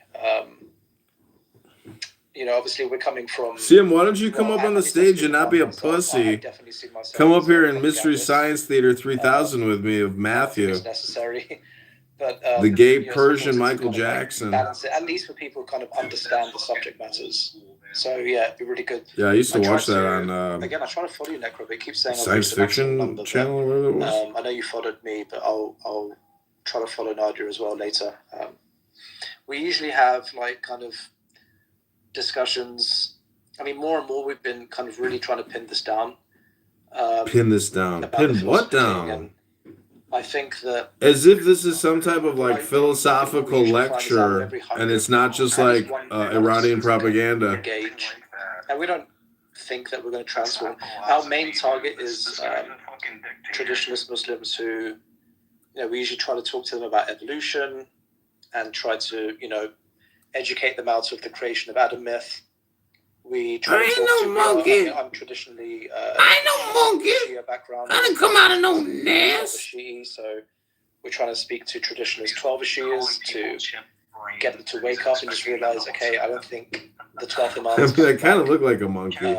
You know, obviously we're coming from. CM, why don't you come up on the at least I stage speak and not about be a myself. I pussy? definitely see myself Come up as here a in Mystery propagandist. Science Theater 3000 with me of I think Matthew. it's necessary, but The gay you know, Persian supporting to Michael kind of, like, Jackson. balance it, at least for people who kind of understand the subject matters. So yeah, it'd be really good. Yeah, I used to I watch tried that to- on Again, I try to follow you, Necro, but it keeps saying I've Science reached the maximum Fiction number, channel or whatever it was. I know you followed me, but I'll try to follow Nadia as well later. We usually have like kind of discussions. I mean, more and more we've been kind of really trying to pin this down. Pin this down. about the Pin what philosophy, down? and I think that As if this is some type of like Right. philosophical We usually find this out lecture, every and it's 100, not just at least like one Iranian season propaganda. engage, and we don't think that we're going to transform. Our main target is traditionalist Muslims who we usually try to talk to them about evolution and try to, educate them out of the creation of Adam myth. We try to talk to monkey. I'm traditionally monkey. Shia background. I didn't come out of no nest. nest. So we're trying to speak to traditionalist 12 Shias to get them to wake up and just realize, okay, I don't think the 12th Imam. I kind of look like a monkey.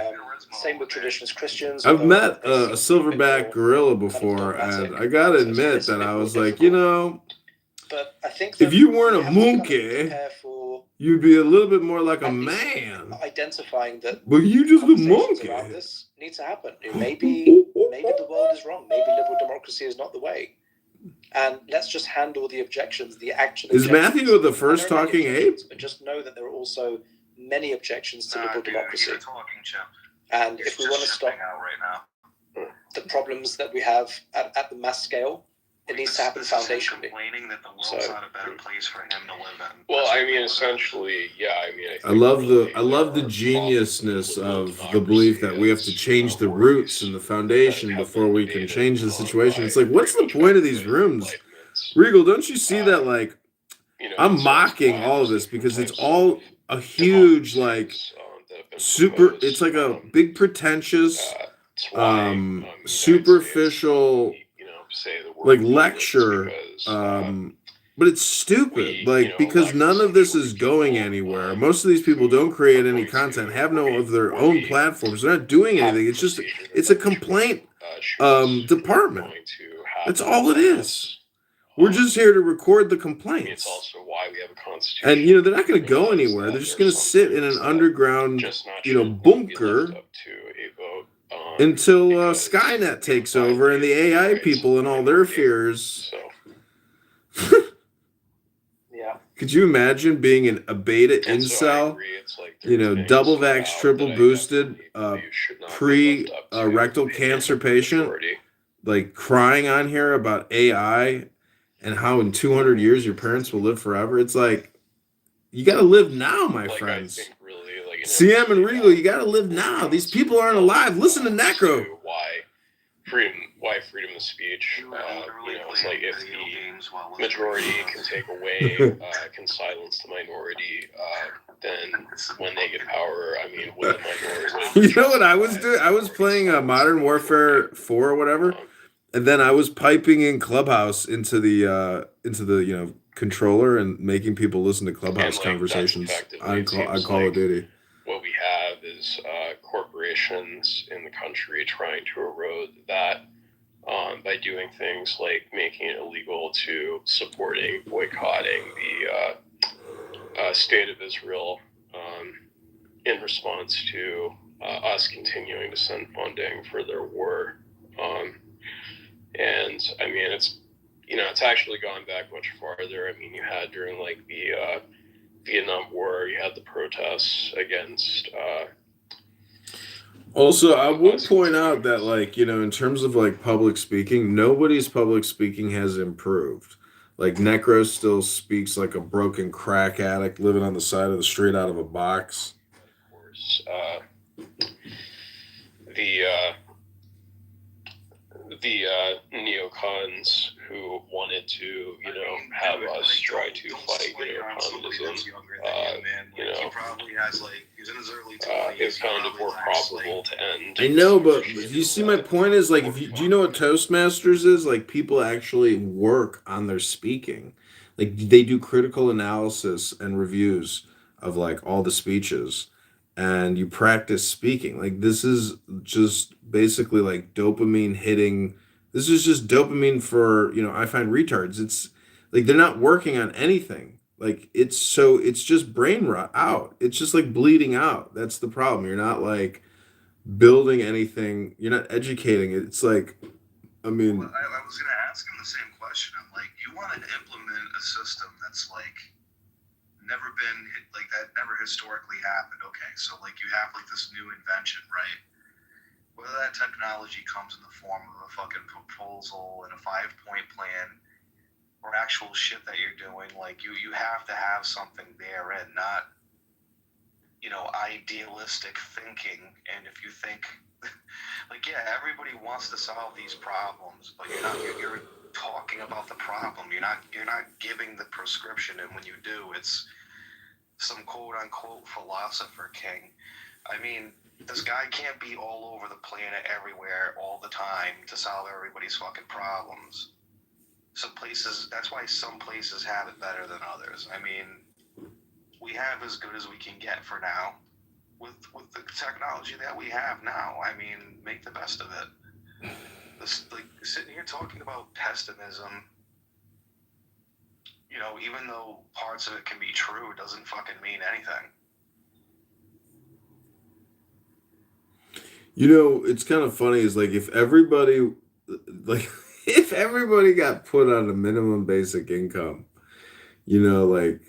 Same with traditionalist Christians. I've met a silverback gorilla before, and I gotta admit that I was like, but I think if you weren't a monkey, you'd be a little bit more like a man. Identifying that, but you just a monkey. Around this need to happen. Maybe the world is wrong. Maybe liberal democracy is not the way. And let's just handle the objections. The actual is Matthew the first talking ape? But just know that there are also many objections to liberal democracy. And if we want to stop the problems that we have at the mass scale, it needs to happen foundationally. Complaining that the world's not a better place for him to live in. Well, I mean, essentially, yeah. I mean, I love the geniusness of the belief that we have to change the roots and the foundation before we can change the situation. It's like, what's the point of these rooms? Regal, don't you see that? Like, I'm mocking all of this because it's all a huge, like, super. It's like a big pretentious, superficial, like lecture, but it's stupid, like, because none of this is going anywhere. Most of these people don't create any content, have no of their own platforms. They're not doing anything. It's a complaint department. That's all it is. We're just here to record the complaints. It's also why we have a constitution. And they're not going to go anywhere. They're just going to sit in an underground, bunker until Skynet takes over and the AI people and all their fears. Yeah. Could you imagine being a beta incel? Double vax, triple boosted, pre-rectal cancer patient, like crying on here about AI and how in 200 years your parents will live forever. It's like, you got to live now, my friends. CM and Regal, you got to live now. These people aren't alive. Listen to Necro. Why freedom of speech? It's like if the majority can take away, can silence the minority, then when they get power, I mean, would the minority? You know what I was doing? I was playing Modern Warfare 4 or whatever, and then I was piping in Clubhouse into the controller and making people listen to Clubhouse conversations on Call of Duty. What we have is corporations in the country trying to erode that by doing things like making it illegal to boycotting the state of Israel in response to us continuing to send funding for their war. And I mean, it's actually gone back much farther. I mean, you had during like the Vietnam War, you had the protests against. Also, I will point out that, like, in terms of like public speaking, nobody's public speaking has improved. Like, Necro still speaks like a broken crack addict living on the side of the street out of a box. Of course, the neocons who wanted to, have us try to fight, communism, he probably has he's in his early 20s. It's found it more probable to end. I know, but you see, my point is, like, do you know what Toastmasters is? Like, people actually work on their speaking. Like, they do critical analysis and reviews of like all the speeches, and you practice speaking. Like, this is just basically like dopamine hitting. This is just dopamine for, I find retards. It's like they're not working on anything. Like, it's just brain rot out. It's just like bleeding out. That's the problem. You're not like building anything. You're not educating it. It's like, I mean. Well, I was going to ask him the same question. I'm like, you want to implement a system that's like never been, like that never historically happened. Okay, so like you have like this new invention, right? Whether that technology comes in the form of a fucking proposal and a 5-point plan or actual shit that you're doing, like you have to have something there and not, idealistic thinking. And if you think, like, yeah, everybody wants to solve these problems, but you're talking about the problem. You're not giving the prescription, and when you do, it's some quote unquote philosopher king. I mean, this guy can't be all over the planet everywhere all the time to solve everybody's fucking problems. Some places, that's why some places have it better than others. I mean, we have as good as we can get for now. With the technology that we have now, I mean, make the best of it. This, like, sitting here talking about pessimism, you know, even though parts of it can be true, doesn't fucking mean anything. You know, it's kind of funny is like if everybody got put on a minimum basic income, you know, like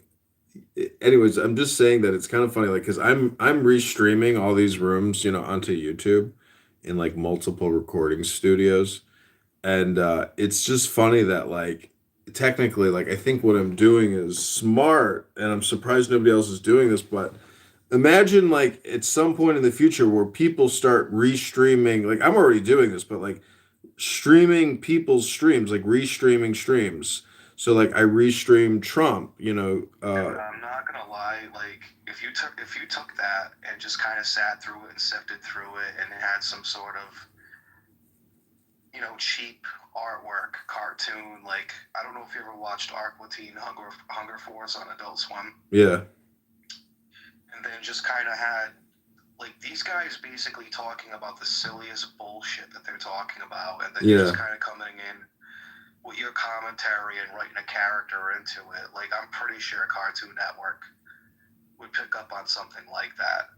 anyways, I'm just saying that it's kind of funny, like, because I'm restreaming all these rooms, you know, onto YouTube in like multiple recording studios, and it's just funny that like technically, like I think what I'm doing is smart, and I'm surprised nobody else is doing this, but imagine like at some point in the future where people start restreaming, like I'm already doing this, but like streaming people's streams, like restreaming streams. So like I restream Trump, you know. I'm not gonna lie, like if you took that and just kind of sat through it and sifted through it and had some sort of, you know, cheap artwork, cartoon, like I don't know if you ever watched Aquatine Hunger Force on Adult Swim. Yeah. And then just kind of had like these guys basically talking about the silliest bullshit that they're talking about, and then you're just kind of coming in with your commentary and writing a character into it. Like I'm pretty sure Cartoon Network would pick up on something like that.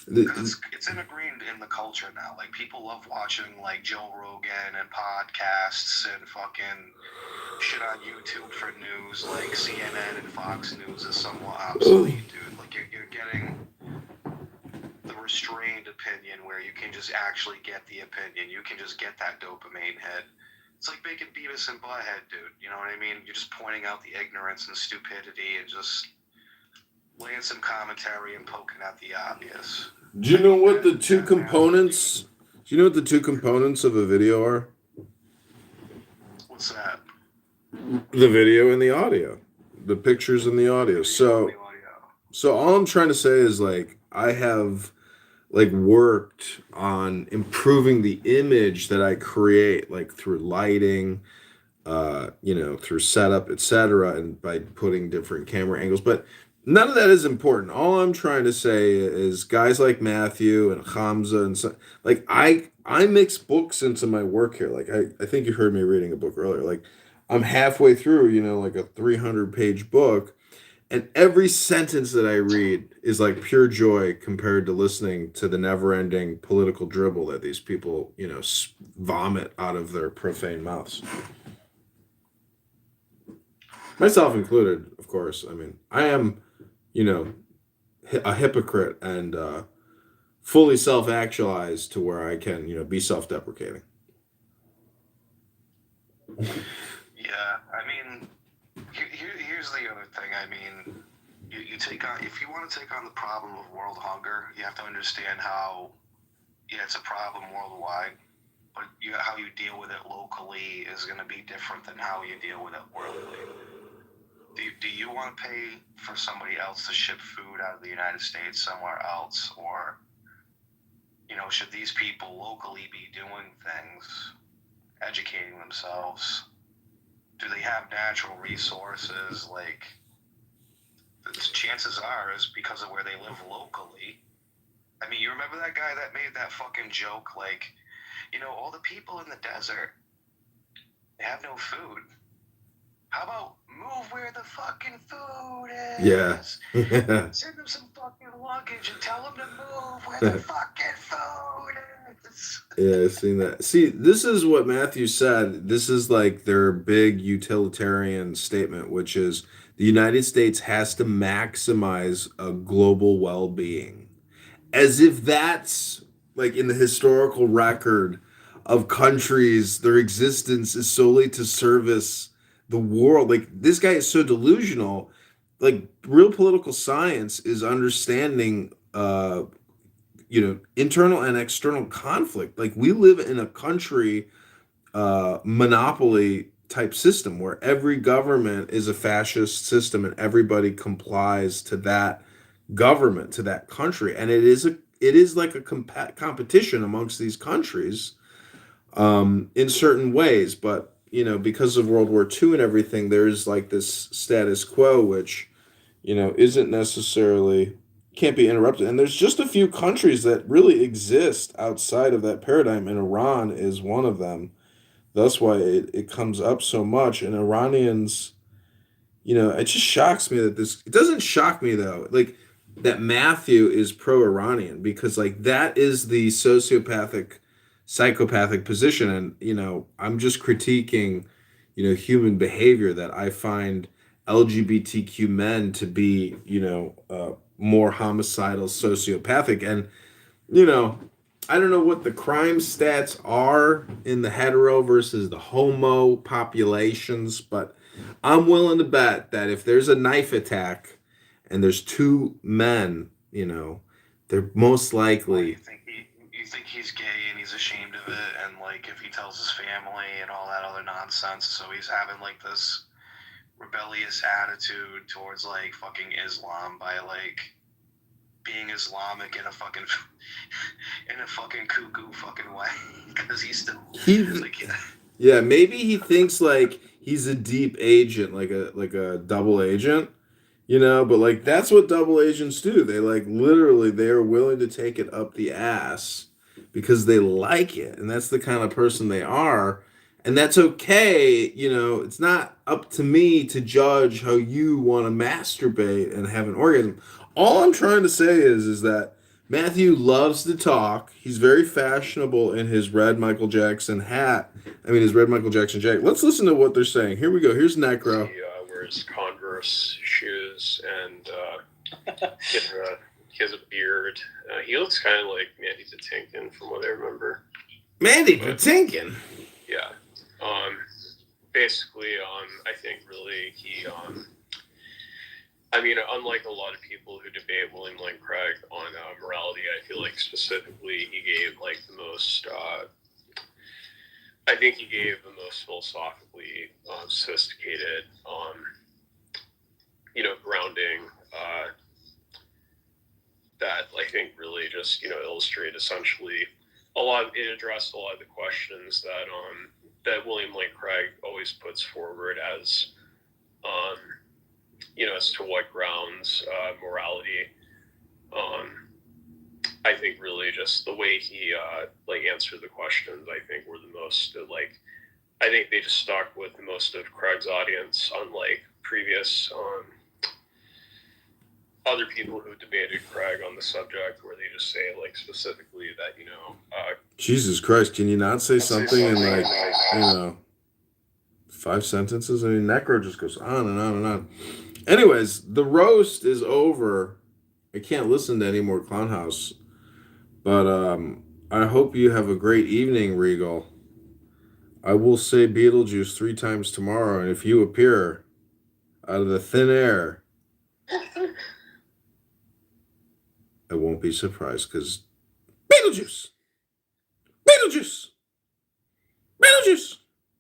It's ingrained in the culture now. Like people love watching like Joe Rogan and podcasts and fucking shit on YouTube for news. Like CNN and Fox News is somewhat obsolete, dude. Like you're getting the restrained opinion where you can just actually get the opinion. You can just get that dopamine hit. It's like making Beavis and Butthead, dude. You know what I mean? You're just pointing out the ignorance and stupidity and just laying some commentary and poking at the obvious. Do you know what the two components? Do you know what the two components of a video are? What's that? The video and the audio, the pictures and the audio. So all I'm trying to say is like I have like worked on improving the image that I create, like through lighting, you know, through setup, etc., and by putting different camera angles. But none of that is important. All I'm trying to say is guys like Matthew and Hamza and so, like I mix books into my work here. Like I think you heard me reading a book earlier. Like I'm halfway through, you know, like a 300-page book. And every sentence that I read is like pure joy compared to listening to the never-ending political dribble that these people, you know, vomit out of their profane mouths. Myself included, of course. I mean, I am, you know, a hypocrite and fully self-actualized to where I can, you know, be self-deprecating. Yeah, I mean, here's the other thing. I mean, you take on, if you want to take on the problem of world hunger, you have to understand how, yeah, it's a problem worldwide, but how you deal with it locally is going to be different than how you deal with it worldly. Do you want to pay for somebody else to ship food out of the United States somewhere else, or, you know, should these people locally be doing things, educating themselves? Do they have natural resources? Like, the chances are is because of where they live locally. I mean, you remember that guy that made that fucking joke, like, you know, all the people in the desert, they have no food. How about move where the fucking food is? Yeah. Send them some fucking luggage and tell them to move where the fucking food is. Yeah, I've seen that. See, this is what Matthew said. This is like their big utilitarian statement, which is the United States has to maximize a global well-being. As if that's like in the historical record of countries, their existence is solely to service the world. Like this guy is so delusional. Like real political science is understanding you know, internal and external conflict. Like we live in a country monopoly type system where every government is a fascist system and everybody complies to that government, to that country, and it is like a competition amongst these countries in certain ways. But because of World War II and everything, there's like this status quo which isn't necessarily can't be interrupted. And there's just a few countries that really exist outside of that paradigm, and Iran is one of them. That's why it comes up so much. And Iranians, it just shocks me that it doesn't shock me though, like that Matthew is pro-Iranian, because like that is the psychopathic position. And, I'm just critiquing, human behavior that I find LGBTQ men to be, more homicidal, sociopathic. And, you know, I don't know what the crime stats are in the hetero versus the homo populations, but I'm willing to bet that if there's a knife attack and there's two men, they're most likely. You think he's gay and he's ashamed of it, and like if he tells his family and all that other nonsense, so he's having like this rebellious attitude towards like fucking Islam by like being Islamic in a fucking cuckoo fucking way, because he's still yeah, maybe he thinks like he's a deep agent, like a double agent, but like that's what double agents do. They like literally they are willing to take it up the ass because they like it, and that's the kind of person they are. And that's okay, it's not up to me to judge how you want to masturbate and have an orgasm. All I'm trying to say is that Matthew loves to talk. He's very fashionable in his red Michael Jackson hat. I mean, his red Michael Jackson jacket. Let's listen to what they're saying. Here we go. Here's Necro. He wears Converse shoes and he has a beard. He looks kind of like Mandy Patinkin from what I remember. Mandy Patinkin? Yeah. Basically, I think really he, I mean, unlike a lot of people who debate William Lane Craig on morality, I feel like specifically he gave like the most, I think he gave the most philosophically sophisticated, grounding that I think really just, illustrate essentially it addressed a lot of the questions that William Lane Craig always puts forward as, as to what grounds morality. I think really just the way he answered the questions, I think were the most I think they just stuck with most of Craig's audience, unlike previous other people who debated Craig on the subject, where they just say specifically that Jesus Christ, can you not say something in 5 sentences? I mean, Necro just goes on and on and on. Anyways, the roast is over. I can't listen to any more Clownhouse. But I hope you have a great evening, Regal. I will say Beetlejuice 3 times tomorrow, and if you appear out of the thin air, I won't be surprised, because Beetlejuice! Beetlejuice! Beetlejuice!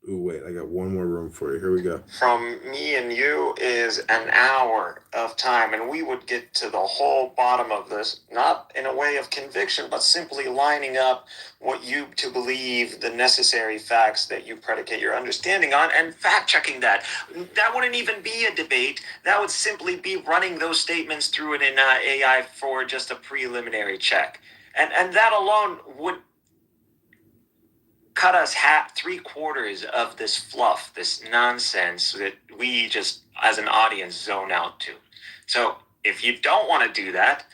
Ooh, wait, I got one more room for you. Here we go. From me and you is an hour of time, and we would get to the whole bottom of this, not in a way of conviction, but simply lining up what you to believe, the necessary facts that you predicate your understanding on, and fact-checking that. That wouldn't even be a debate. That would simply be running those statements through an AI for just a preliminary check. And that alone would cut us 3/4 of this fluff, this nonsense that we just, as an audience, zone out to. So if you don't want to do that,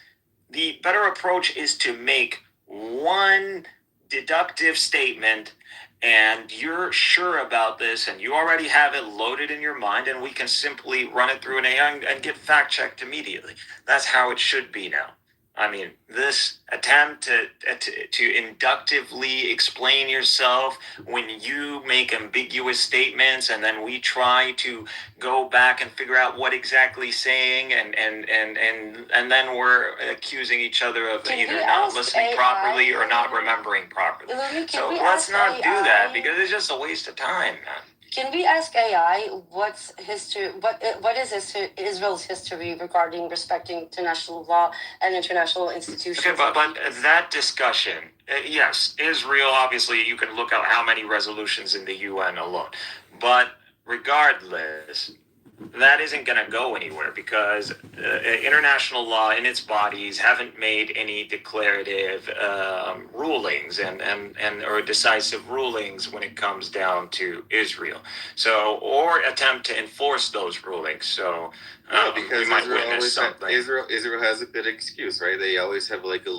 the better approach is to make one deductive statement, and you're sure about this, and you already have it loaded in your mind, and we can simply run it through an AI and get fact-checked immediately. That's how it should be now. I mean, this attempt to inductively explain yourself when you make ambiguous statements, and then we try to go back and figure out what exactly saying, and then we're accusing each other of either not listening properly or not remembering properly. So let's not do that, because it's just a waste of time, man. Can we ask AI what's history? What is Israel's history regarding respecting international law and international institutions? Okay, but that discussion, yes, Israel. Obviously, you can look at how many resolutions in the UN alone, but regardless, that isn't going to go anywhere because international law in its bodies haven't made any declarative rulings and or decisive rulings when it comes down to Israel. So, or attempt to enforce those rulings. So, because we might witness something. Israel has a good excuse, right? They always have like a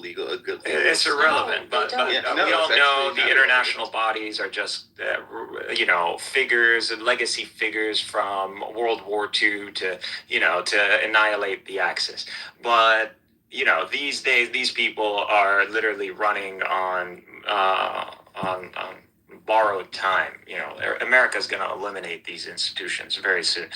good. It's irrelevant, but we all know the international bodies are just figures and legacy figures from World War II to annihilate the Axis. But these days these people are literally running on borrowed time. America's going to eliminate these institutions very soon.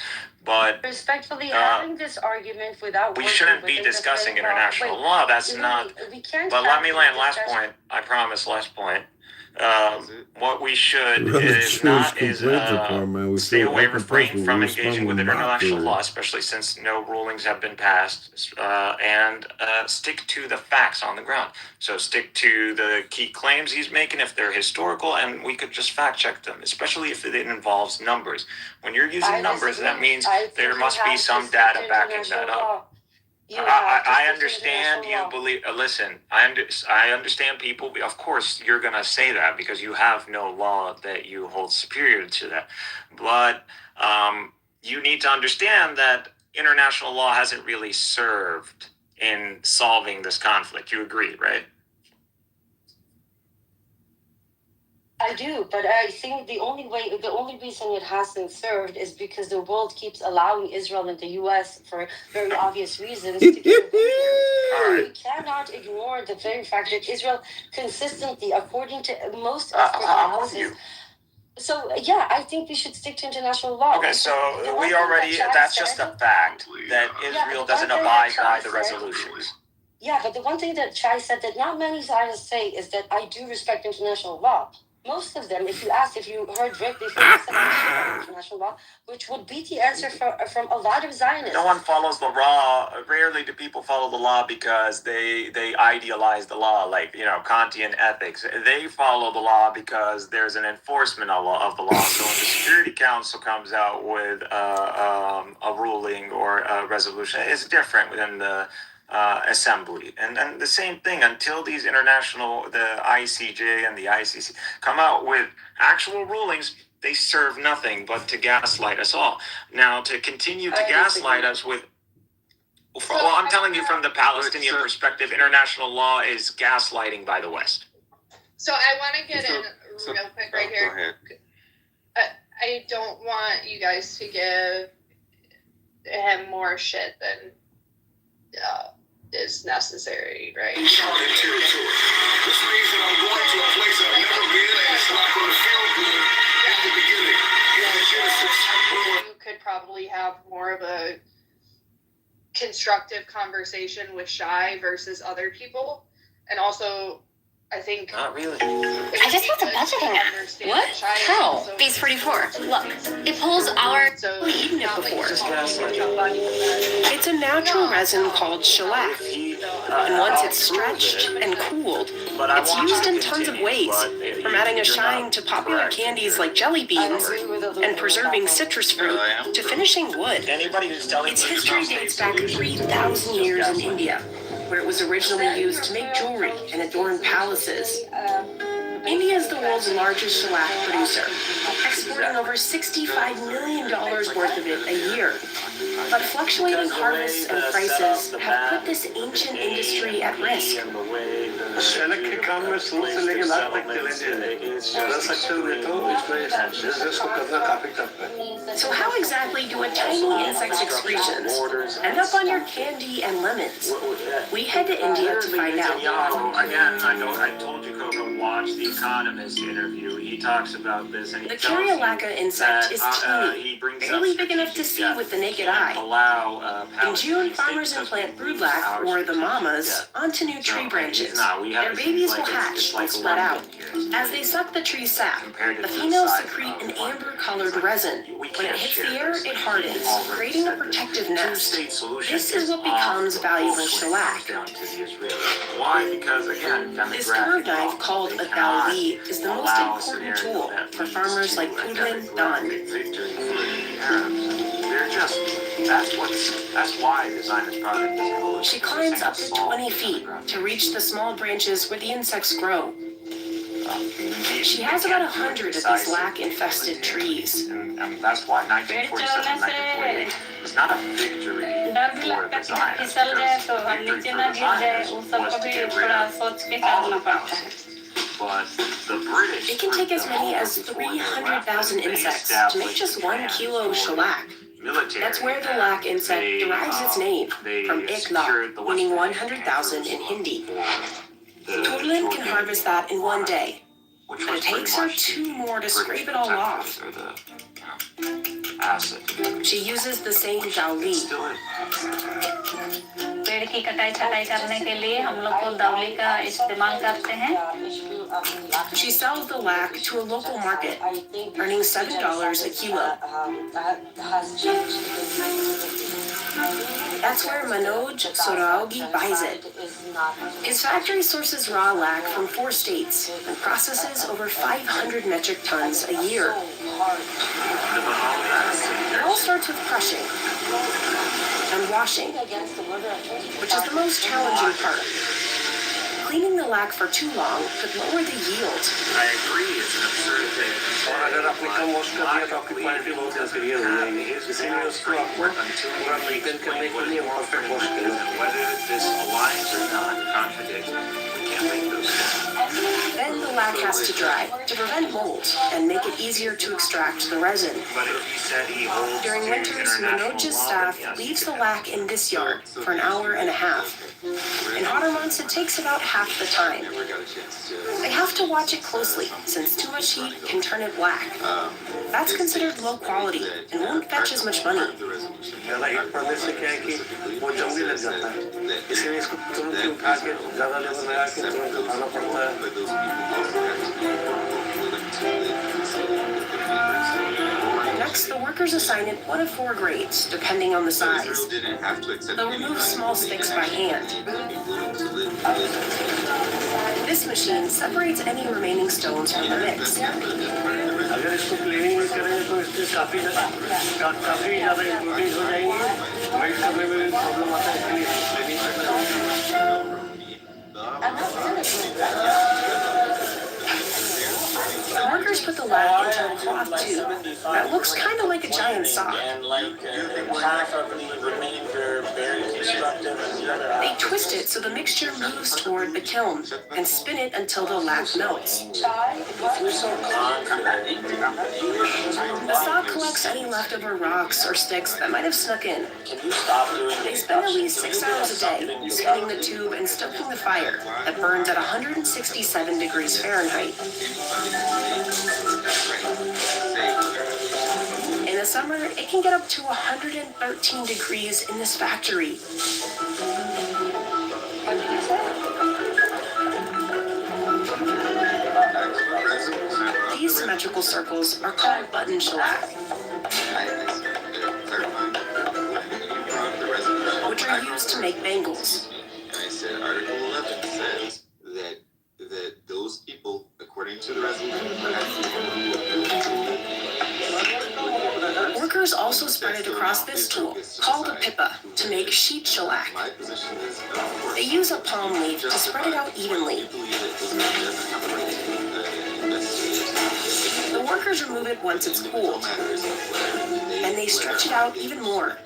But respectfully, having this argument without we shouldn't be discussing international law. That's not. We can't. But let me land. Last point. I promise. Last point. What we should stay away, refrain from engaging with international law, especially since no rulings have been passed, and stick to the facts on the ground. So stick to the key claims he's making if they're historical, and we could just fact check them, especially if it involves numbers. When you're using numbers, that means there must be some data backing that up. I understand you believe. Listen, I understand people. Of course, you're gonna say that because you have no law that you hold superior to that. But you need to understand that international law hasn't really served in solving this conflict. You agree, right? I do, but I think the only reason it hasn't served is because the world keeps allowing Israel and the U.S. for very obvious reasons to get over here. We cannot ignore the very fact that Israel consistently, according to most expert analysis. So yeah, I think we should stick to international law. Okay, so we already, that's just a fact that Israel doesn't abide by the resolutions. Yeah, but the one thing that Chai said that not many Zionists say is that I do respect international law. Most of them, if you heard Rick, they said international law, which would be the answer from a lot of Zionists. No one follows the law. Rarely do people follow the law because they idealize the law, like, Kantian ethics. They follow the law because there's an enforcement of the law. So when the Security Council comes out with a ruling or a resolution, it's different within the assembly, and the same thing until these the ICJ and the ICC come out with actual rulings. They serve nothing but to gaslight us all. Now, to continue to gaslight us with, I'm telling you from the Palestinian perspective, international law is gaslighting by the West. So I want to get in real quick right here. Go ahead. I don't want you guys to give him more shit than is necessary, right? This means that I'm going to a place I've never been, and it's not going to feel good at the beginning. You could probably have more of a constructive conversation with Shai versus other people, and also, I think not really. I just got the budgeting app. What? How? Base 44. Look, it pulls our. We've eaten it before. It's a natural resin called shellac, and once it's stretched and cooled, it's used in tons of ways, from adding a shine to popular candies like jelly beans and preserving citrus fruit to finishing wood. Its history dates back 3,000 years in India, where it was originally used to make jewelry and adorn palaces. India is the world's largest shellac producer, exporting over $65 million worth of it a year. But fluctuating harvests and prices have put this ancient industry at risk. So how exactly do a tiny insect's excretions end up on your candy and lemons? We head to India to find out. Again, I told you, Coco, watch the Economist interview. He talks about this. And the Karyalaka insect is teeny, barely big enough to see with the naked eye. In June, farmers implant broodlac, or the mamas, onto new tree branches. Their babies will hatch and spread out. As they suck the tree sap, the females secrete an amber-colored resin. When it hits the air, it hardens, creating a protective nest. This is what becomes valuable shellac. Why? Because again, This curved knife, called a dowli, is the most important tool for farmers like Kudlin Dan. They're just, that's why design this product is. She climbs up to 20 feet to reach the small branches where the insects grow. She has about 100 of these lac-infested trees. And that's why 1947, 1948 was not a victory for design. The victory for designers was to get rid of all the houses. But the British... It can take as many as 300,000 insects to make just 1 kilo of shellac. That's where the lac insect derives its name, from ikla, meaning 100,000 in Hindi. Kudlin can harvest that in 1 day, but it takes her 2 more to scrape it all off. She uses the same dowli. पेड़ की कटाई छटाई करने के लिए हम लोग को दौली का इस्तेमाल करते हैं. She sells the lac to a local market, earning $7 a kilo. That's where Manoj Soraogi buys it. His factory sources raw lac from 4 states and processes over 500 metric tons a year. It all starts with crushing and washing, which is the most challenging part. Cleaning the lac for too long could lower the yield. I agree, it's an absurd thing. अगर आपने कम wash कर दिया तो आपकी quality बहुत inferior हो जाएगी, इसीलिए उसको आपको पूरा मेंटेन करने के लिए परफेक्ट वॉश करें. Whether this aligns or not contradicts, we can't make those things. Then the lac has to dry to prevent mold and make it easier to extract the resin. But if he said he holds During winters, Manoj's staff leaves the lac in this yard for an hour and a half. In hotter months, it takes about half the time. They have to watch it closely, since too much heat can turn it black. That's considered low quality and won't fetch as much money. ज़्यादा heat पड़ने से क्या है कि वो जल्दी लग जाता है, इसलिए इसको तुरंत ही उठा के ज़्यादा लेवल लगा के तुरंत उठाना पड़ता है. Next, the workers assign it 1 of 4 grades, depending on the size. They'll remove small sticks by hand. This machine separates any remaining stones from the mix. अगर इसको क्लीनिंग में करेंगे तो इससे काफ़ी ज़्यादा इम्प्रूवमेंट हो जाएंगे. वेट करने में भी प्रॉब्लम आता है, इसलिए क्लीनिंग करना. The workers put the lac into a cloth tube that looks kind of like a giant sock. They twist it so the mixture moves toward the kiln and spin it until the lac melts. The sock collects any leftover rocks or sticks that might have snuck in. They spend at least 6 hours a day spinning the tube and stoking the fire that burns at 167 degrees Fahrenheit. In the summer, it can get up to 113 degrees in this factory. These symmetrical circles are called button shellac, which are used to make bangles. I said Article 11 says that those people, according to the resolution, Workers also spread it across this tool, called a pipa, to make sheet shellac. They use a palm leaf to spread it out evenly. The workers remove it once it's cooled, and they stretch it out even more,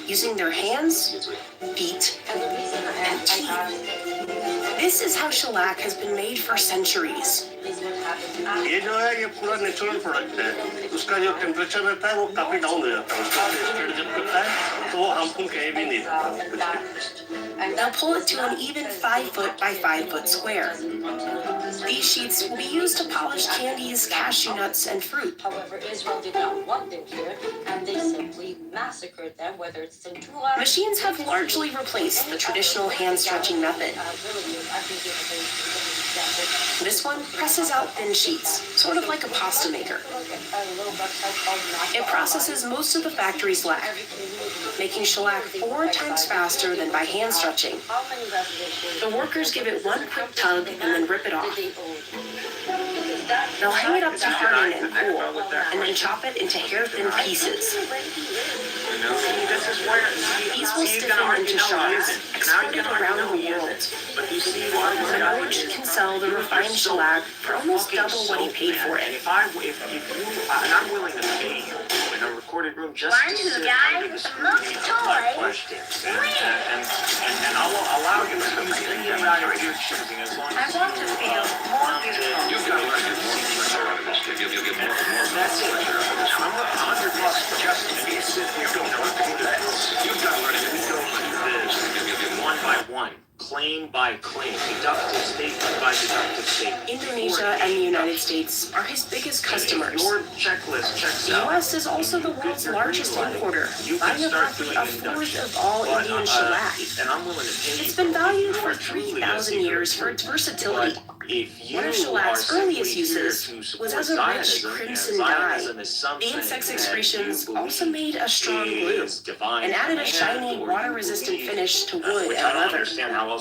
using their hands, feet, and teeth. This is how shellac has been made for centuries. ये जो है ये पूरा natural product है. उसका जो temperature रहता है वो काफ़ी डाउन हो जाता है. उसका टेस्ट जब करता है तो वो हार्मफुल कहीं भी नहीं जाता. They'll pull it to an even 5 foot by 5 foot square. These sheets will be used to polish candies, cashew nuts, and fruit. However, Israel did not want them here, and they simply massacred them, whether it's Centura. Machines have largely replaced the traditional hand-stretching method. This one presses out thin sheets, sort of like a pasta maker. It processes most of the factory's lac, making shellac 4 times faster than by hand stretching. The workers give it one quick tug and then rip it off. They'll hang it up to harden and cool, and then chop it into hair-thin pieces. These will stiffen into shards, exported around the world. The Orange can sell the refined shellac for almost double what he paid for it. If I'm willing to pay you in a recorded room just to sit under the scrutiny of my questions, and I'll allow you to use any amount of your choosing as long as I want to feel more beautiful. you've got to learn to that's it. I'm $100 just to be a sit here. You've got to learn to do this one by one. Claim by claim, deductive statement by deductive statement. Indonesia and the United States are his biggest customers. Your checklist checks The out. U.S. is also the world's largest importer, buying roughly a fourth of all Indian shellac. And I'm willing to pay It's been valued for 3,000 years for its versatility. One of shellac's earliest uses was as a rich crimson dye. The insect's excretions also made a strong glue and added a shiny, water-resistant finish to wood and leather.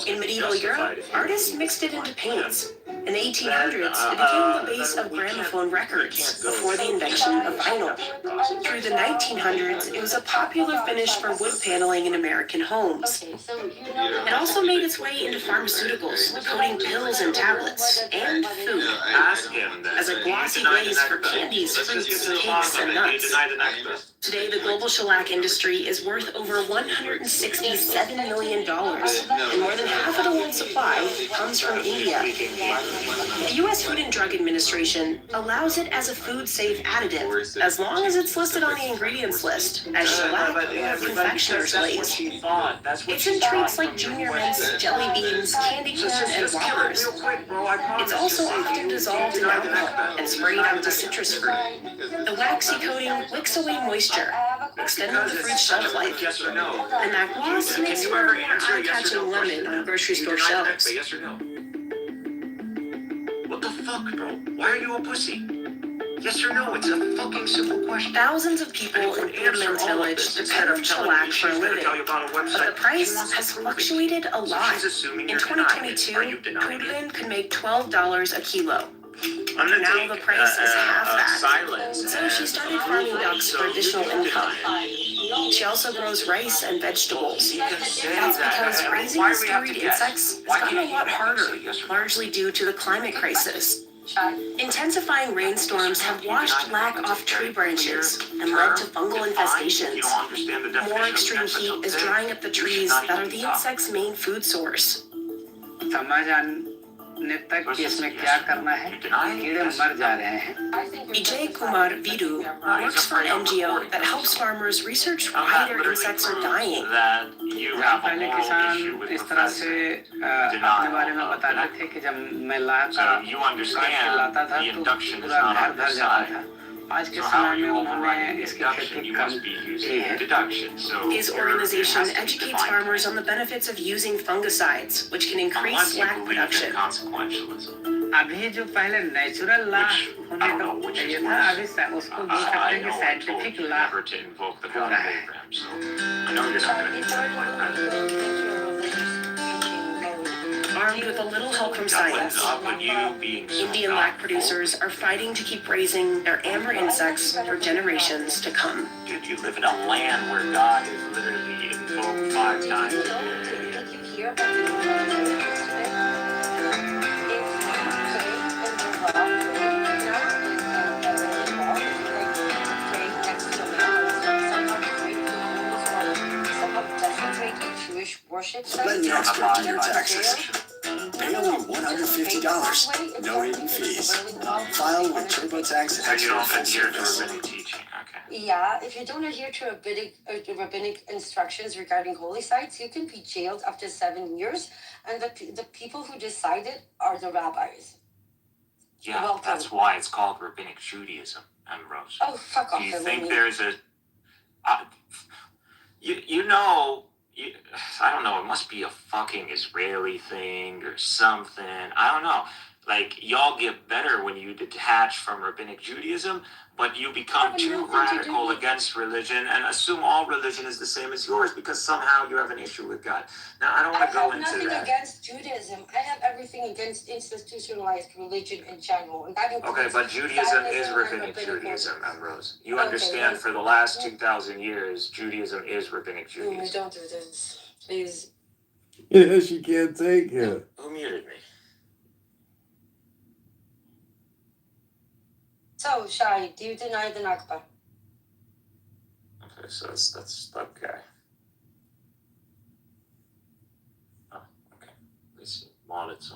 In medieval Europe, artists mixed it into paints. In the 1800s, it became the base of gramophone records before the invention of vinyl. Through the 1900s, it was a popular finish for wood paneling in American homes. It also made its way into pharmaceuticals, coating pills and tablets, and food, as a glossy glaze for candies, fruits, cakes, and nuts. Today, the global shellac industry is worth over $167 million, and more than half of the world's supply comes from India. The U.S. Food and Drug Administration allows it as a food-safe additive, as long as it's listed on the ingredients list as shellac or confectioner's glaze. It's in treats like Junior Mints, jelly beans, candy corn, and whoppers. It's also often dissolved in alcohol and sprayed onto citrus fruit. The waxy coating wicks away moisture, extending the fruit's shelf life. And that gloss makes for a more eye-catching lemon on grocery store shelves. Yes or no? What the fuck, bro? Why are you a pussy? Yes or no? It's a fucking simple question. Thousands of people in Portland Village depend on shellac for a living, but the price has fluctuated a lot. In 2022, Portland could make $12 a kilo. Now the price is half that, so she started farming ducks for additional income. She also grows rice and vegetables. That's because raising these storied insects has gotten a lot harder, largely due to the climate crisis. Intensifying rainstorms have washed lac off tree branches and led to fungal infestations. More extreme heat is drying up the trees that are the insect's main food source. Vijay Kumar Vidu works for an NGO that helps farmers research why their insects are dying. You understand the induction is not on this side. His organization educates farmers on the benefits of using fungicides, which can increase lac production. अभी जो पहले natural ला होने का चाहिए था अभी उसको बोल सकते हैं कि साइंटिफिक ला हो रहा है. Armed with a little help from science, Indian lac producers are fighting to keep raising their amber insects for generations to come. Dude, you live in a land where God is literally invoked 5 times a day. Let me expert do your taxes. Pay only $150. No hidden fees. File with TurboTax Expert Full Service. Yeah, if you don't adhere to rabbinic instructions regarding holy sites, you can be jailed up to 7 years, and the people who decide it are the rabbis. Yeah, Welcome. that's why it's called Rabbinic Judaism, Ambrose. Oh, fuck off. Do you think there's a... You know... I don't know, it must be a fucking Israeli thing or something. I don't know. Like, y'all get better when you detach from Rabbinic Judaism, but you become too radical against religion and assume all religion is the same as yours because somehow you have an issue with God. Now, I don't want to go into that. I have nothing against Judaism. I have everything against institutionalized religion in general. And that okay, but Judaism is Rabbinic Judaism, Ambrose. You understand for the last 2,000 years, Judaism is Rabbinic Judaism. Don't do this. Please. Yeah, she can't take it. Who muted me? So, Shai, do you deny the Nakba? Okay, so that's okay. Oh, okay. Let's see. Modded.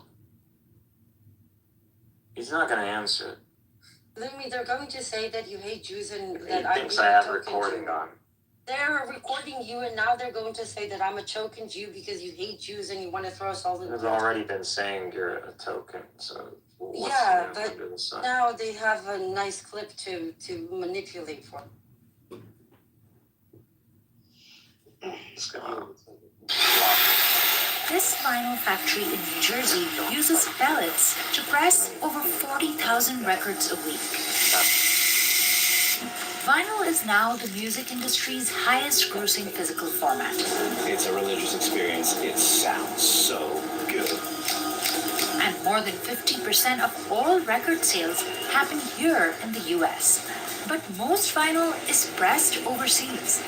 He's not going to answer. They're going to say that you hate Jews and He that thinks I have recording on. They're recording you, and now they're going to say that I'm a token Jew because you hate Jews and you want to throw us all in the They've already been saying you're a token, so what's yeah, new but under the sun? now they have a nice clip to manipulate for. This vinyl factory in New Jersey uses pellets to press over 40,000 records a week. Vinyl is now the music industry's highest grossing physical format. It's a religious experience. It sounds so good. And more than 50% of all record sales happen here in the US. But most vinyl is pressed overseas.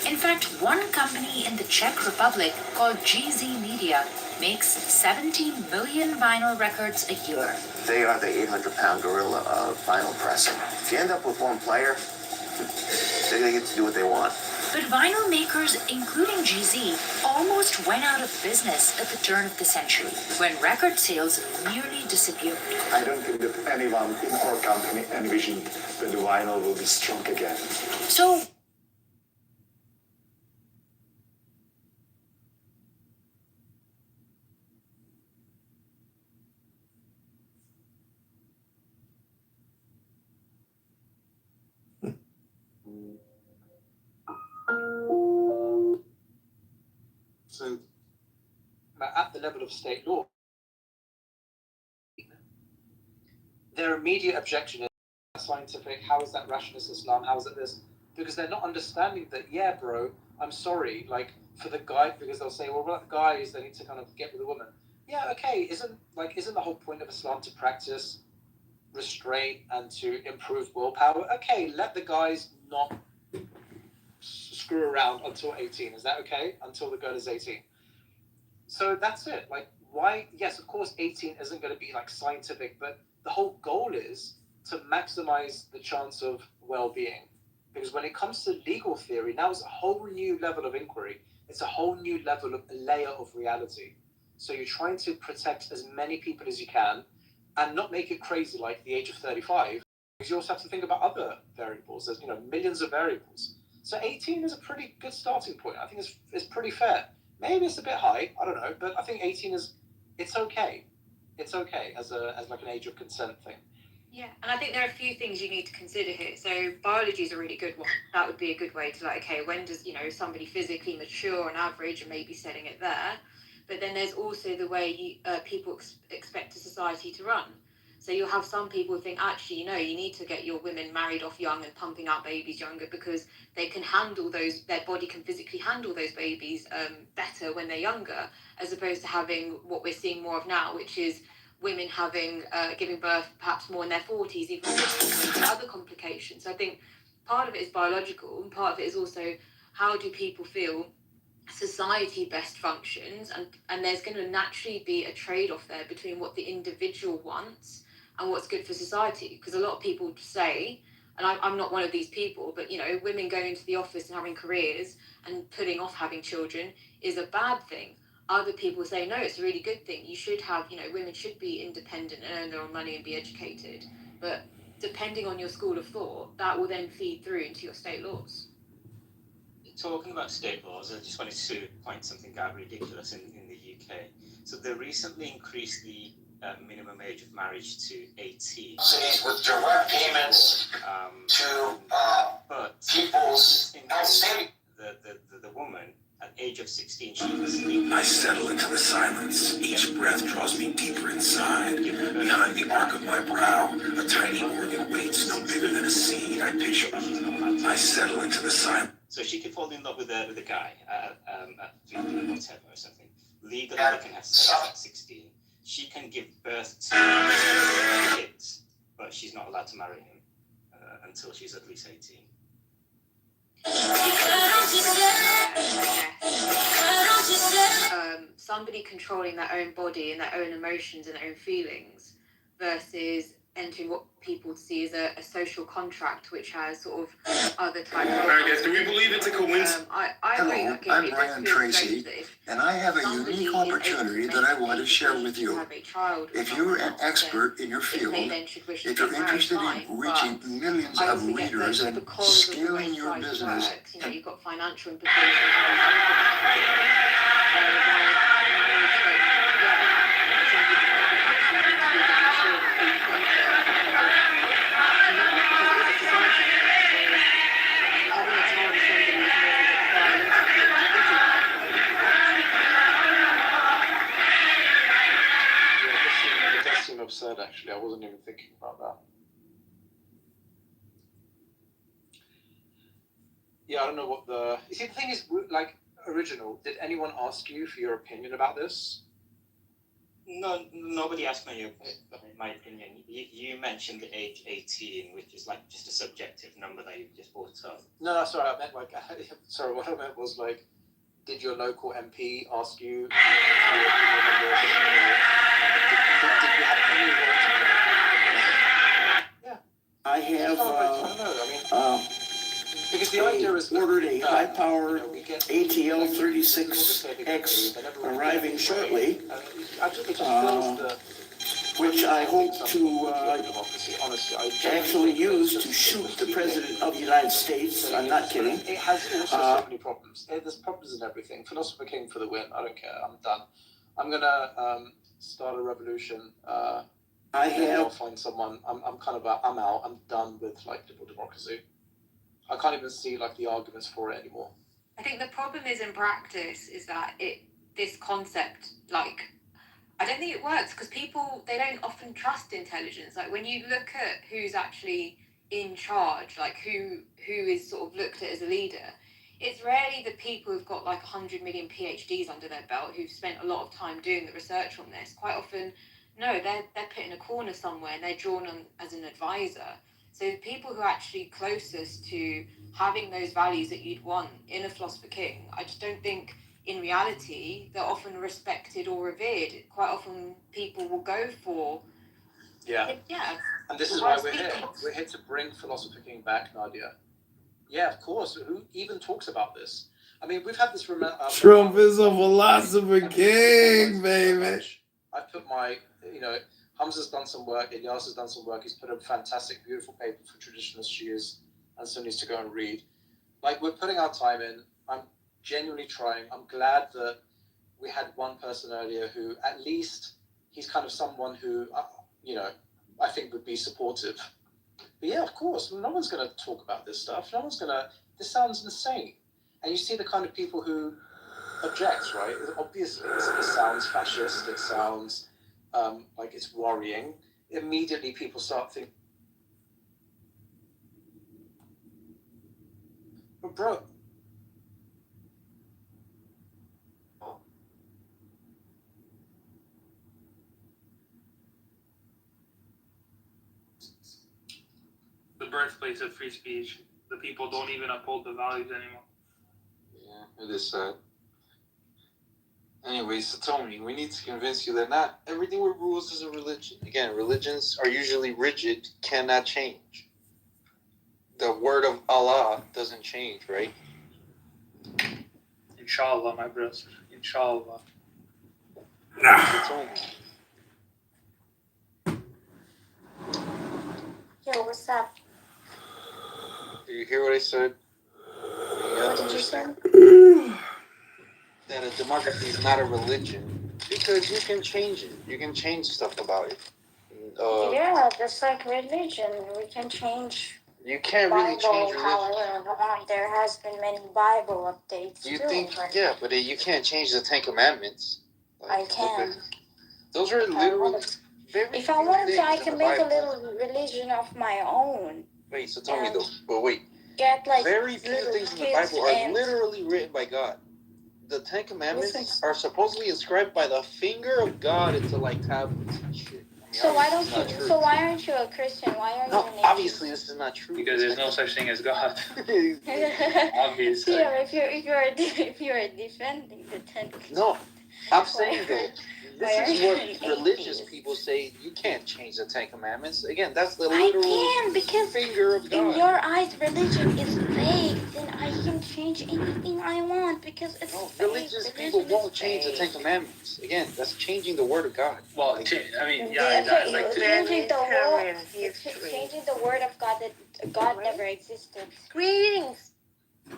In fact, one company in the Czech Republic called GZ Media makes 17 million vinyl records a year. They are the 800-pound gorilla of vinyl pressing. If you end up with one player, they're going to get to do what they want. But vinyl makers, including GZ, almost went out of business at the turn of the century, when record sales nearly disappeared. I don't think that anyone in our company envisioned that the vinyl will be strong again. So, So, at the level of state law, their immediate objection is scientific. How is that rationalist Islam? How is it this? Because they're not understanding that. Yeah, bro, I'm sorry. Like for the guy, because they'll say, well, what guys? They need to kind of get with a woman. Yeah, okay. Isn't the whole point of Islam to practice restraint and to improve willpower? Okay, let the guys not screw around until 18. Is that okay? Until the girl is 18. So that's it. Like, why? Yes, of course, 18 isn't going to be like scientific, but the whole goal is to maximize the chance of well-being. Because when it comes to legal theory, now it's a whole new level of inquiry. It's a whole new level of layer of reality. So you're trying to protect as many people as you can and not make it crazy like the age of 35. Because you also have to think about other variables. There's, millions of variables. So 18 is a pretty good starting point. I think it's pretty fair. Maybe it's a bit high. I don't know, but I think 18 it's okay. It's okay as like an age of consent thing. Yeah, and I think there are a few things you need to consider here. So biology is a really good one. That would be a good way to okay, when does somebody physically mature on average, and maybe setting it there. But then there's also the way people expect a society to run. So you'll have some people who think, actually, you need to get your women married off young and pumping out babies younger because they can handle those, their body can physically handle those babies better when they're younger, as opposed to having what we're seeing more of now, which is women giving birth perhaps more in their 40s, even other complications. So I think part of it is biological, and part of it is also how do people feel society best functions, and there's going to naturally be a trade-off there between what the individual wants and what's good for society. Because a lot of people say, and I'm not one of these people, but women going into the office and having careers and putting off having children is a bad thing. Other people say, no, it's a really good thing. You should have, women should be independent and earn their own money and be educated. But depending on your school of thought, that will then feed through into your state laws. Talking about state laws, I just wanted to point something out ridiculous in the UK. So they recently increased the minimum age of marriage to 18. Cities with direct payments to people's outstanding. The woman, at age of 16, she can sleep. I settle into the silence. Each breath draws me deeper inside. Behind the arc of my brow, a tiny organ waits no bigger than a seed. I settle into the silence. So she can fall in love with a guy at 15 or whatever or something. Legally, they can have sex at 16. She can give birth to kids, but she's not allowed to marry him until she's at least 18. Somebody controlling their own body and their own emotions and their own feelings versus entering what people see as a social contract which has sort of other types of... Alright guys, do we believe it's a coincidence? Hello, I'm Brian Tracy, and I have a unique opportunity that I want to share with you. If you're an expert in your field, if you're interested in reaching millions of readers and scaling your business... You've got financial implications. Absurd, actually. I wasn't even thinking about that. Yeah, I don't know what the... You see, the thing is, like, original, did anyone ask you for your opinion about this? No, nobody asked my opinion. You mentioned the age 18, which is like just a subjective number that you just brought up. No, sorry, I meant like... Sorry, what I meant was like, did your local MP ask you for your opinion on this? Did you have any right to... Yeah. I have because the idea is ordered a high-powered ATL 36X arriving shortly, which I hope to actually use to shoot the President of the United States. I'm not kidding. It has also so many problems. There's problems in everything. Philosopher King for the win. I don't care. I'm done. I'm gonna start a revolution. I'll find someone. I'm out. I'm done with like liberal democracy. I can't even see like the arguments for it anymore. I think the problem is in practice is that this concept, like, I don't think it works because people, they don't often trust intelligence. Like when you look at who's actually in charge, like who is sort of looked at as a leader, it's rarely the people who've got like 100 million PhDs under their belt who've spent a lot of time doing the research on this. Quite often, no, they're put in a corner somewhere and they're drawn on as an advisor. So people who are actually closest to having those values that you'd want in a philosopher king, I just don't think in reality they're often respected or revered. Quite often people will go for... Yeah. And this is why we're here. We're here to bring philosopher king back, Nadia. Yeah, of course. Who even talks about this? I mean, we've had this... Trump is a philosopher king, baby. I've put my, Hamza's done some work, Ilyas has done some work, he's put a fantastic, beautiful paper for traditionalist Shias, and still needs to go and read. Like, we're putting our time in. I'm genuinely trying. I'm glad that we had one person earlier who, at least, he's kind of someone who, I think would be supportive. But yeah, of course, no one's going to talk about this stuff. No one's going to, this sounds insane. And you see the kind of people who object, right? Obviously, it sounds fascist, it sounds... like it's worrying. Immediately people start thinking, but bro, the birthplace of free speech. The people don't even uphold the values anymore. Yeah, it is sad. Anyways, so tell me, we need to convince you that not everything with rules is a religion. Again, religions are usually rigid, cannot change. The word of Allah doesn't change, right? Inshallah, my brothers. Inshallah. Yo, what's up? Do you hear what I said? What did you say? That a democracy is not a religion. Because you can change it. You can change stuff about it. Yeah, just like religion, we can change. You can't really change religion. However, there has been many Bible updates. You too, think? but Yeah, but you can't change the Ten Commandments. I can. Those are literally. If I wanted to, I can make a little religion of my own. Wait, so tell me though. But wait. Get like very few things in the Bible are literally written by God. The Ten Commandments are supposedly inscribed by the finger of God into like tablets and shit. So why don't you? So why aren't you a Christian? Why are you? No, obviously this is not true. Because there's no such thing as God. Obviously. Yeah, if you're defending the Ten. No, I'm saying that this is what religious people say. You can't change the Ten Commandments. Again, that's the literal finger of God. In your eyes, religion is fake. Then I can change anything I want because it's fake. Religious people won't change the Ten Commandments. Again, that's changing the word of God. Well, I mean, yeah, that's like changing the word of God that God never existed. Greetings.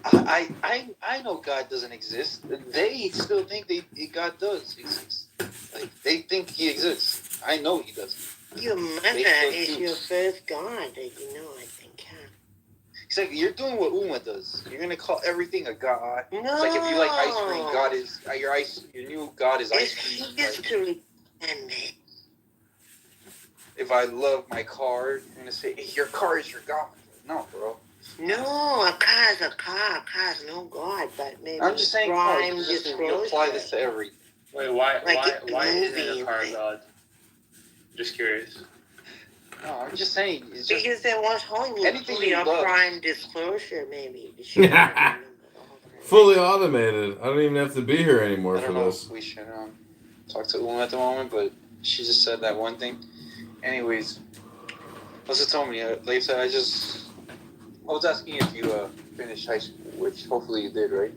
I know God doesn't exist. They still think God does exist. Like they think He exists. I know He doesn't. Your mother is your first God, you know. I think. It's like you're doing what Uma does. You're gonna call everything a God. No. It's like if you like ice cream, God is your new God is ice cream. History, like, if I love my car, you're gonna say hey, your car is your God. No, bro. No, a car is a car. A car is no God, but maybe I'm just saying, you apply this to everything. Wait, why isn't it a car God? Just curious. No, I'm just saying. It's just, because there was Hollywood anything fully you love. prime disclosure, maybe. Fully automated. I don't even have to be here anymore I for don't know this. if we should talk to Uma at the moment, but she just said that one thing. Anyways, Melissa told me, Lisa, I was asking if you finished high school, which hopefully you did, right?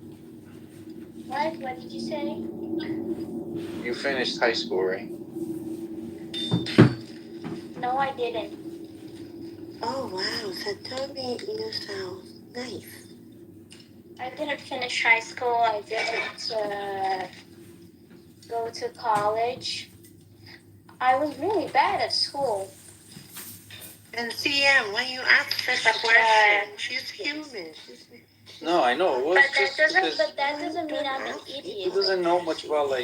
What? What did you say? You finished high school, right? No, I didn't. Oh, wow. So tell me, sounds nice. I didn't finish high school. I didn't go to college. I was really bad at school. And CM, when you ask such a question, she's human. No, I know. It was But that doesn't mean I'm an idiot. He doesn't know much about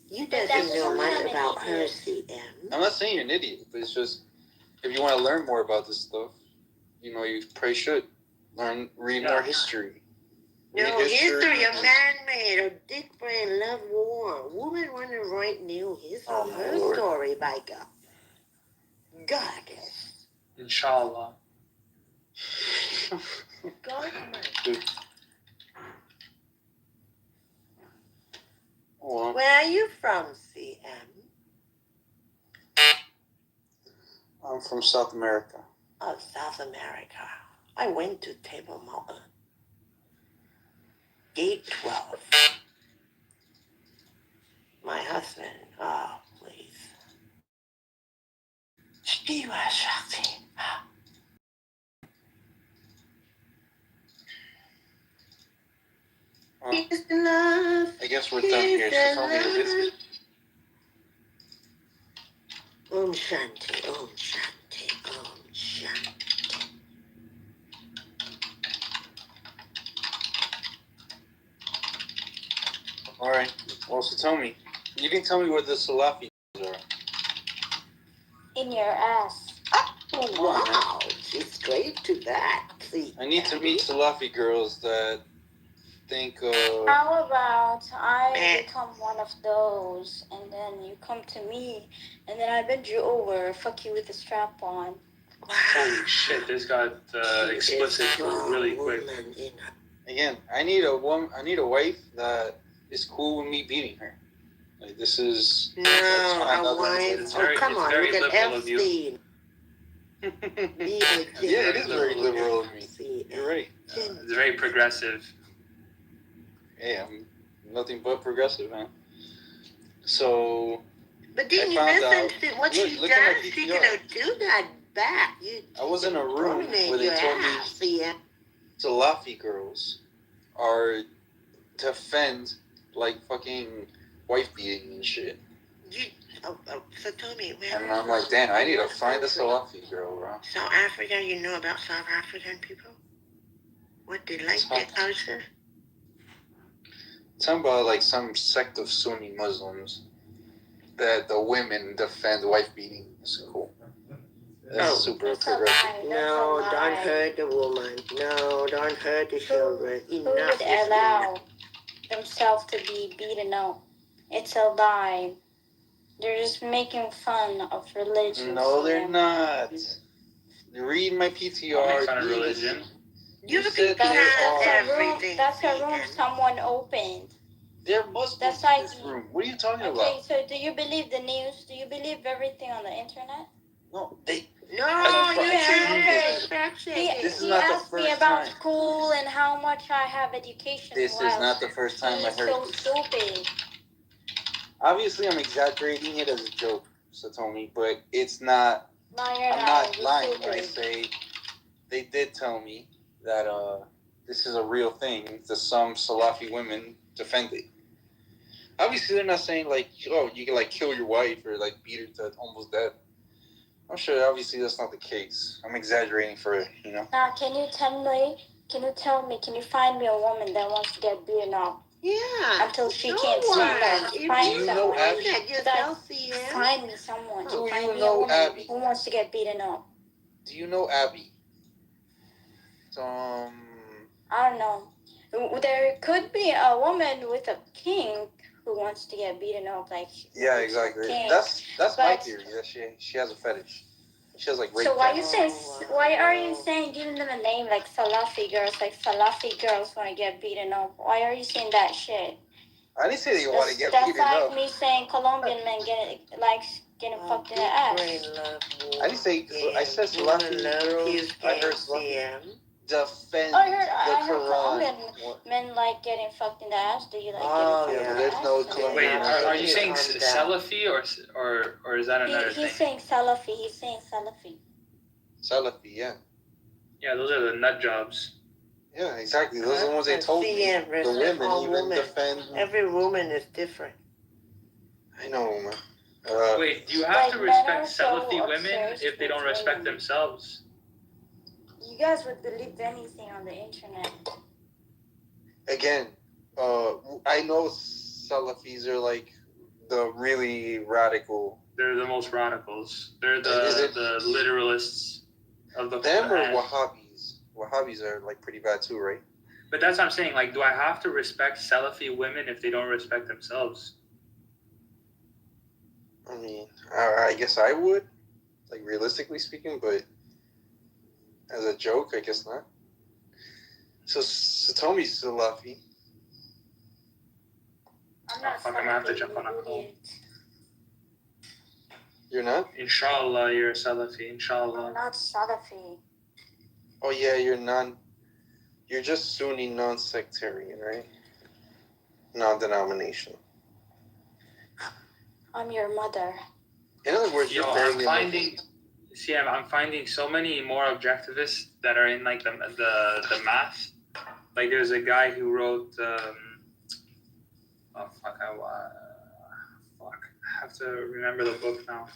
You doesn't know much about her, CM. I'm not saying you're an idiot, but it's just if you want to learn more about this stuff, you probably should read more history. No, history of man-made or dick brain love war. Woman want to write new history. Her story, by God. Goddess. Inshallah. God. Where are you from, CM? I'm from South America. Oh, South America. I went to Table Mountain. Gate 12. My husband, oh, please. Shiva Shakti. Peace and love. I guess we're done here, so tell me this. Om Shanti, Om Shanti, Om Shanti. Alright, well, so tell me. You can tell me where the Salafi are. In your ass. Oh, wow. She's straight to that. See, I need to meet Salafi girls that think How about I become one of those and then you come to me and then I bend you over, fuck you with a strap on. Holy shit, this got explicit really quick. Again, I need a wife that is cool with me beating her. Like this is no, a wife. Oh, come on, look at Epstein. Yeah, it is very liberal of me. You're right. It's very progressive. Hey, I'm nothing but progressive, man. So. But didn't you listen to what she does? She's gonna do that back. I was in a room where they told me Salafi girls are defend like fucking wife beating and shit. So tell me, And I'm like, damn, I need to find a Salafi girl, bro. South Africa, you know about South African people? What they like, their culture? Talking about like some sect of Sunni Muslims that the women defend wife beating. It's cool. That's super progressive. No, don't hurt the woman. No, don't hurt the children. Who would allow themselves to be beaten up? It's a lie. They're just making fun of religion. No, they're not. Read my PTR. Fun of religion. You said everything. That's a room someone opened. There must be That's like this room. What are you talking okay, about? so do you believe the news? Do you believe everything on the internet? No, they. No, you This is he not the asked me first about time. school and how much I have education. This is not the first time I heard so this. stupid. Obviously, I'm exaggerating it as a joke, Satomi, but it's not. No, you're I'm not. not lying when I say they did tell me that this is a real thing. That some Salafi women defend it. Obviously, they're not saying like, oh, you can like kill your wife or like beat her to almost death. I'm sure, obviously, that's not the case. I'm exaggerating for it, you know. Now, can you tell me? Can you find me a woman that wants to get beaten up? Yeah. Until she can't stand that. If Find you someone. know that yourself, Find me someone. Do Find you me know a woman Abby? who wants to get beaten up. Do you know Abby? I don't know. There could be a woman with a king who wants to get beaten up, like. Yeah, exactly. King. That's my theory. That she has a fetish. She has like rape. So why fetish. why are you saying giving them a name like Salafi girls? Like Salafi girls want to get beaten up. Why are you saying that shit? I didn't say they want to get beaten That's like up. me saying Colombian men getting fucked in the ass. I didn't say. I said Salafi girls. I heard Salafi defend I heard the Quran. Colombian men like getting fucked in the ass. Do you like getting fucked in the there's ass? no Colombian. Wait, are you saying Salafi or is that another thing? He's saying Salafi. He's saying Salafi. Salafi, yeah. Yeah, those are the nut jobs. Yeah, exactly. Those are the ones they told me. The women even defend. Every woman is different. I know, man. Wait, do you have to respect Salafi so women if they don't respect themselves? You guys would believe anything on the internet. Again, I know Salafis are like the really radical. They're the most radicals. They're the literalists of the them Quran. or Wahhabis. Wahhabis are like pretty bad too, right? But that's what I'm saying. Like, do I have to respect Salafi women if they don't respect themselves? I mean, I guess I would, like realistically speaking, but as a joke, I guess not. So Satomi's Salafi. I'm not I'm gonna have to jump on a call. You're not? Inshallah, you're a Salafi. Inshallah. I'm not Salafi. Oh yeah, you're just Sunni non-sectarian, right? Non-denominational. I'm your mother. In other words, Yo, I'm finding so many more objectivists that are in like the math. Like there's a guy who wrote I have to remember the book now.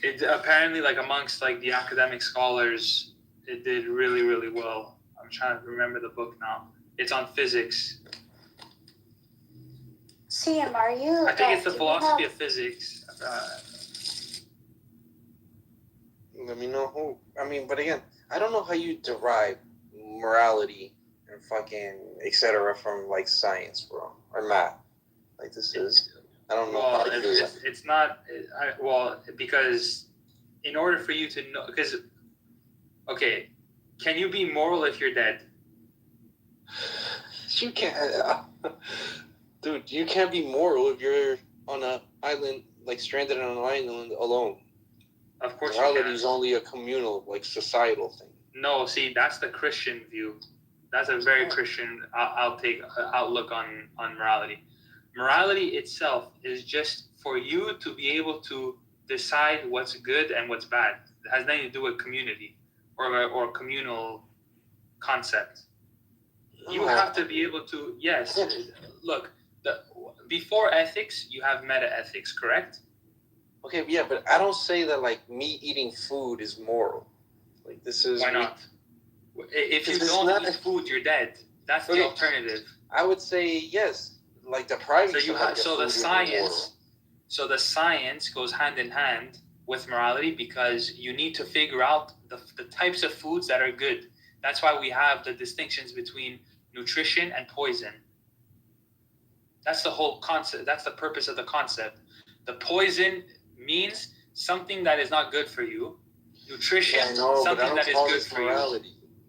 It apparently, like amongst like the academic scholars, it did really, really well. I'm trying to remember the book now. It's on physics. CM, are you? I think it's the philosophy of physics. Let me know who. I mean, but again, I don't know how you derive morality and fucking etc. from like science, bro, or math. Like this is. I don't know how to do that. It's not. Because in order for you to know, because okay, can you be moral if you're dead? You can't, dude. You can't be moral if you're on an island, like stranded on an island alone. Of course, morality is only a communal, like societal thing. No, see, that's the Christian view. That's a very Christian outlook on morality. Morality itself is just for you to be able to decide what's good and what's bad. It has nothing to do with community or communal concept. You have to be able to, yes. Look, before ethics, you have meta-ethics, correct? Okay, yeah, but I don't say that like me eating food is moral. Like this is why not? If you don't eat food, you're dead. That's the alternative. I would say yes. Like depriving. So the science goes hand in hand with morality because you need to figure out the types of foods that are good. That's why we have the distinctions between nutrition and poison. That's the whole concept. That's the purpose of the concept. The poison means something that is not good for you. Nutrition, something that is good for you.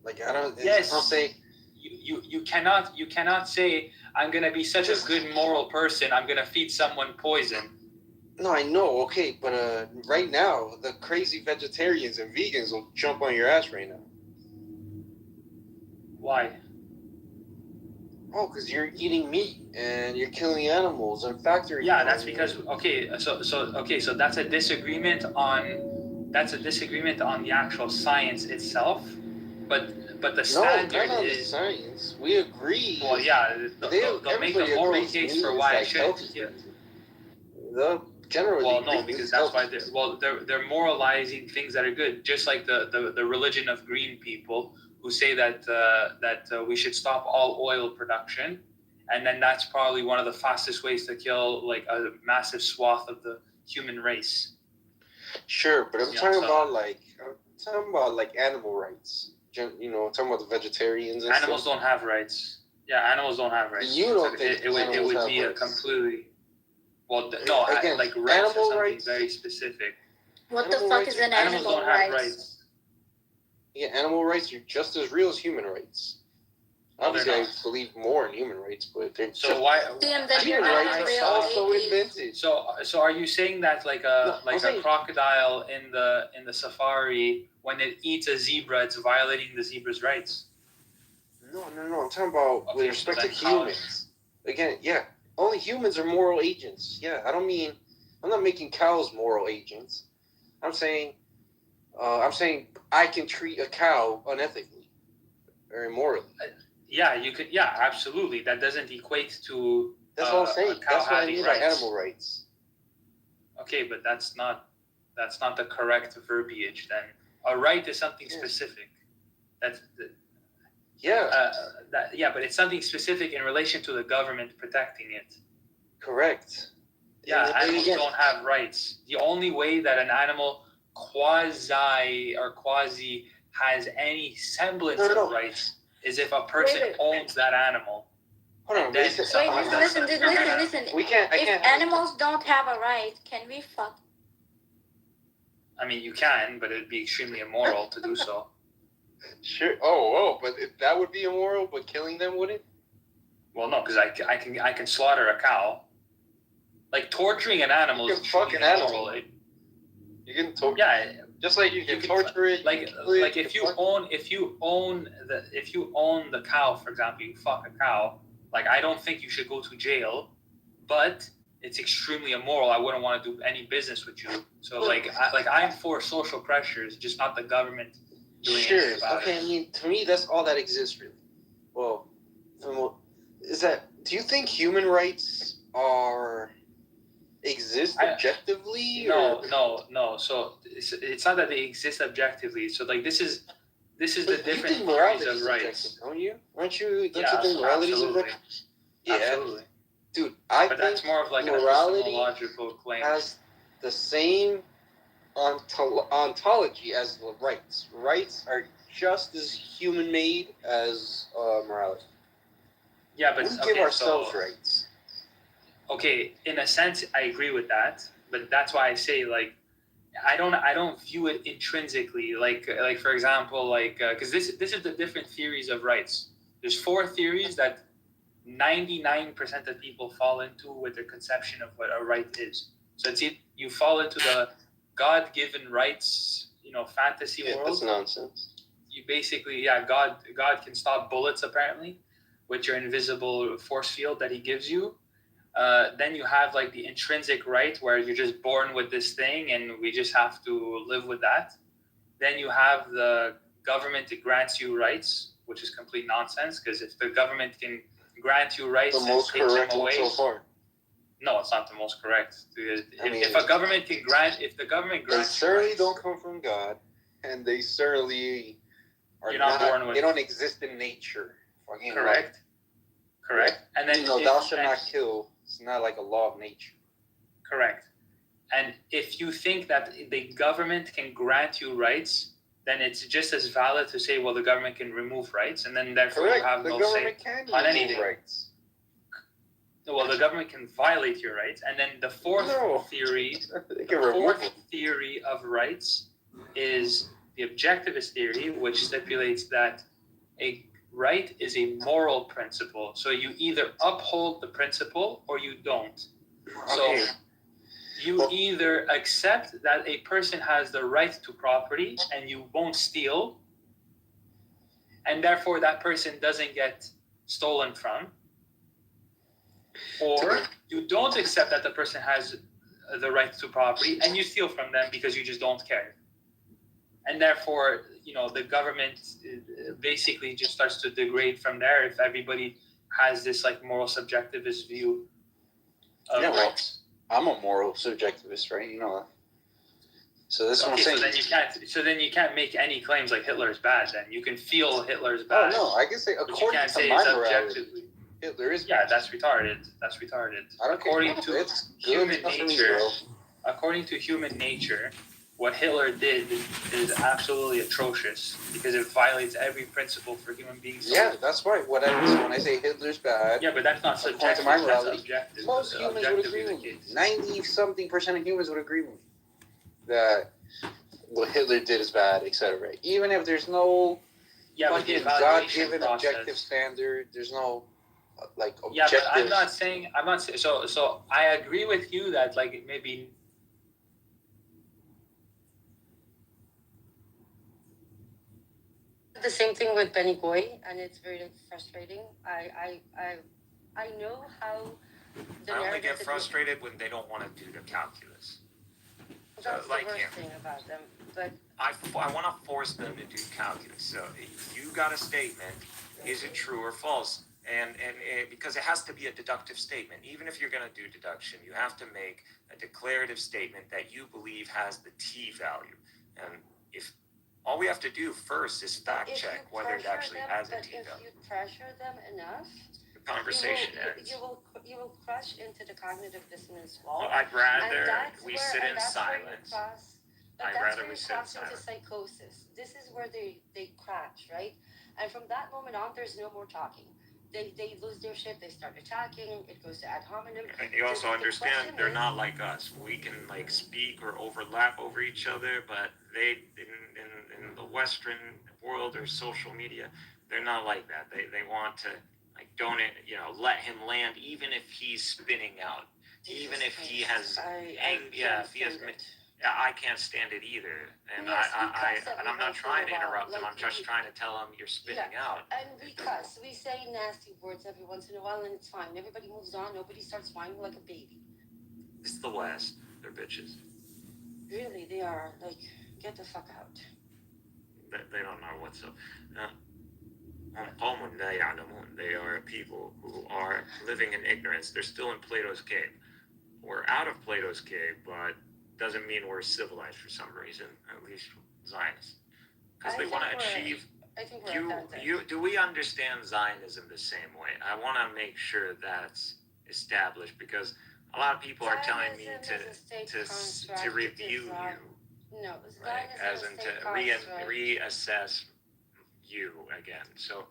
Like I don't. Yes. I don't say. You cannot say I'm gonna be such a good moral person. I'm gonna feed someone poison. No, I know. Okay, but right now the crazy vegetarians and vegans will jump on your ass right now. Why? Oh, because you're eating meat and you're killing animals and factory. Yeah, that's because so that's a disagreement on the actual science itself, but the standard is the science. We agree. Well, yeah, they'll make the moral case for why I shouldn't. Yeah. Generally. Well, no, because that's why they're moralizing things that are good, just like the religion of green people who say that we should stop all oil production, and then that's probably one of the fastest ways to kill like a massive swath of the human race. Sure, but I'm talking about animal rights. You know, I'm talking about the vegetarians. And animals stuff. don't have rights. Yeah, animals don't have rights. You don't think it would be a completely. Well, no, again, like rights are something rights, very specific. What the fuck is an animals animal don't have rights? Yeah, animal rights are just as real as human rights. Obviously, I believe more in human rights, but they're human rights are also invented. So are you saying that like a crocodile in the safari, when it eats a zebra, it's violating the zebra's rights? No. I'm talking about with respect to humans. Again, yeah, only humans are moral agents. Yeah, I'm not making cows moral agents. I'm saying I can treat a cow unethically or immorally. Yeah, you could. Yeah, absolutely. That doesn't equate to. That's what I'm saying. That's what I mean by animal rights. Okay, but that's not the correct verbiage. Then a right is something specific. That's the. Yeah. But it's something specific in relation to the government protecting it. Correct. Yeah, animals don't have rights. The only way that an animal quasi has any semblance of rights is if a person owns that animal. Hold on. Listen. If animals don't have a right, can we fuck? I mean, you can, but it'd be extremely immoral to do so. Sure. But that would be immoral, but killing them wouldn't? Well, no, because I can slaughter a cow. Like torturing an animal is fuck an animal. You can torture. Yeah. Just like you can torture it. Like if you own the cow, for example, you fuck a cow. Like I don't think you should go to jail, but it's extremely immoral. I wouldn't want to do any business with you. So I'm for social pressures, just not the government doing anything about it. I mean, to me, that's all that exists, really. Well, do you think human rights exist objectively? No. So it's not that they exist objectively. So like this is the different theories of rights. Don't you? Don't you think morality is objective? Yeah, absolutely. Dude, but that's more of like an epistemological claim. Has the same ontology as the rights. Rights are just as human-made as morality. Yeah, but we give ourselves rights. Okay, in a sense, I agree with that, but that's why I say like, I don't view it intrinsically. Like for example, because this is the different theories of rights. There's 4 theories that 99% of people fall into with their conception of what a right is. So it's you fall into the God-given rights, fantasy world. That's nonsense. You basically, God can stop bullets apparently, with your invisible force field that He gives you. Then you have like the intrinsic right where you're just born with this thing and we just have to live with that. Then you have the government that grants you rights, which is complete nonsense. Because if the government can grant you rights The most and take correct them one away, so far. no, it's not the most correct. Because I mean, if a government can grant, if the government They grants, certainly rights, don't come from God, and they certainly are You're not born with- They don't exist in nature. Fucking correct, correct, and then thou shalt not kill. It's not like a law of nature. correct. And if you think that the government can grant you rights, then it's just as valid to say, well, the government can remove rights, and then therefore Correct. you have The no government say can on remove anything. rights. Well, the government can violate your rights, and then the fourth theory, of rights is the objectivist theory, which stipulates that a right is a moral principle. So you either uphold the principle or you don't. So you either accept that a person has the right to property and you won't steal, and therefore that person doesn't get stolen from, or you don't accept that the person has the right to property and you steal from them because you just don't care. And therefore, the government basically just starts to degrade from there if everybody has this like moral subjectivist view of rights. I'm a moral subjectivist, right? You know that. So that's what I'm saying. So then you can't make any claims like Hitler is bad. Then you can feel Hitler's bad. Oh no, I can say according to my morality, Hitler is bad. Yeah, that's retarded. That's retarded. According to human nature, what Hitler did is absolutely atrocious because it violates every principle for human beings. Yeah, that's right. So when I say Hitler's bad, yeah, but that's not subjective. According to my morality, that's objective. most humans would agree with me. 90-something% of humans would agree with me that what Hitler did is bad, etc. Even if there's no fucking God-given objective standard, there's no objective. Yeah, but I'm not saying. So I agree with you that like maybe. The same thing with Benny Goy, and it's very frustrating. I know how. I only get frustrated when they don't want to do the calculus. That's the worst thing about them. But I want to force them to do calculus. So you got a statement. Is it true or false? And because it has to be a deductive statement. Even if you're going to do deduction, you have to make a declarative statement that you believe has the T value. And if all we have to do first is fact check whether it actually has a T value. If you pressure them enough, the conversation ends. You will crash into the cognitive dissonance wall. Well, I'd rather we sit in silence. I'd rather we sit in silence. Into psychosis. This is where they crash, right? And from that moment on, there's no more talking. They lose their shit. They start attacking. It goes to ad hominem. And you also understand they're not like us. We can speak or overlap over each other, but they in the Western world or social media, they're not like that. They want to don't let him land even if he's spinning out, even if he has I can't stand it either, and I'm not trying to interrupt him. I'm just trying to tell him you're spinning out. And we cuss, we say nasty words every once in a while, and it's fine. Everybody moves on. Nobody starts whining like a baby. It's the West. They're bitches. Really, they are. Get the fuck out. They don't know what's up. They are people who are living in ignorance. They're still in Plato's cave. We're out of Plato's cave, but doesn't mean we're civilized for some reason, at least Zionists. Because they want to achieve. Do we understand Zionism the same way? I want to make sure that's established because a lot of people are telling me to review you. No, as in to reassess you again. So,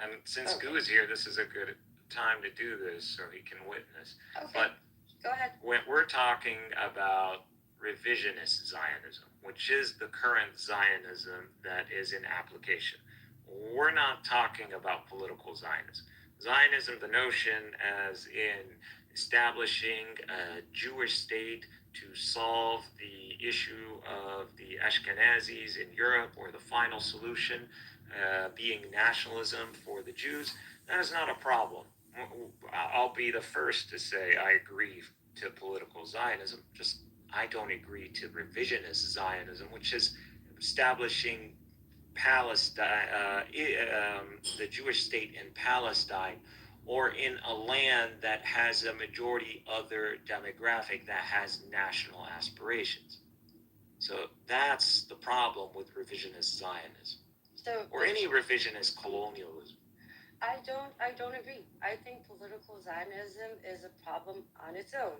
and since Gu is here, this is a good time to do this so he can witness. Okay. But go ahead. When we're talking about revisionist Zionism, which is the current Zionism that is in application, we're not talking about political Zionism. Zionism, the notion as in establishing a Jewish state to solve the issue of the Ashkenazis in Europe, or the final solution being nationalism for the Jews, that is not a problem. I'll be the first to say I agree to political Zionism, just I don't agree to revisionist Zionism, which is establishing Palestine, the Jewish state in Palestine, or in a land that has a majority other demographic that has national aspirations. So that's the problem with revisionist Zionism, or any revisionist colonialism. I don't agree. I think political Zionism is a problem on its own,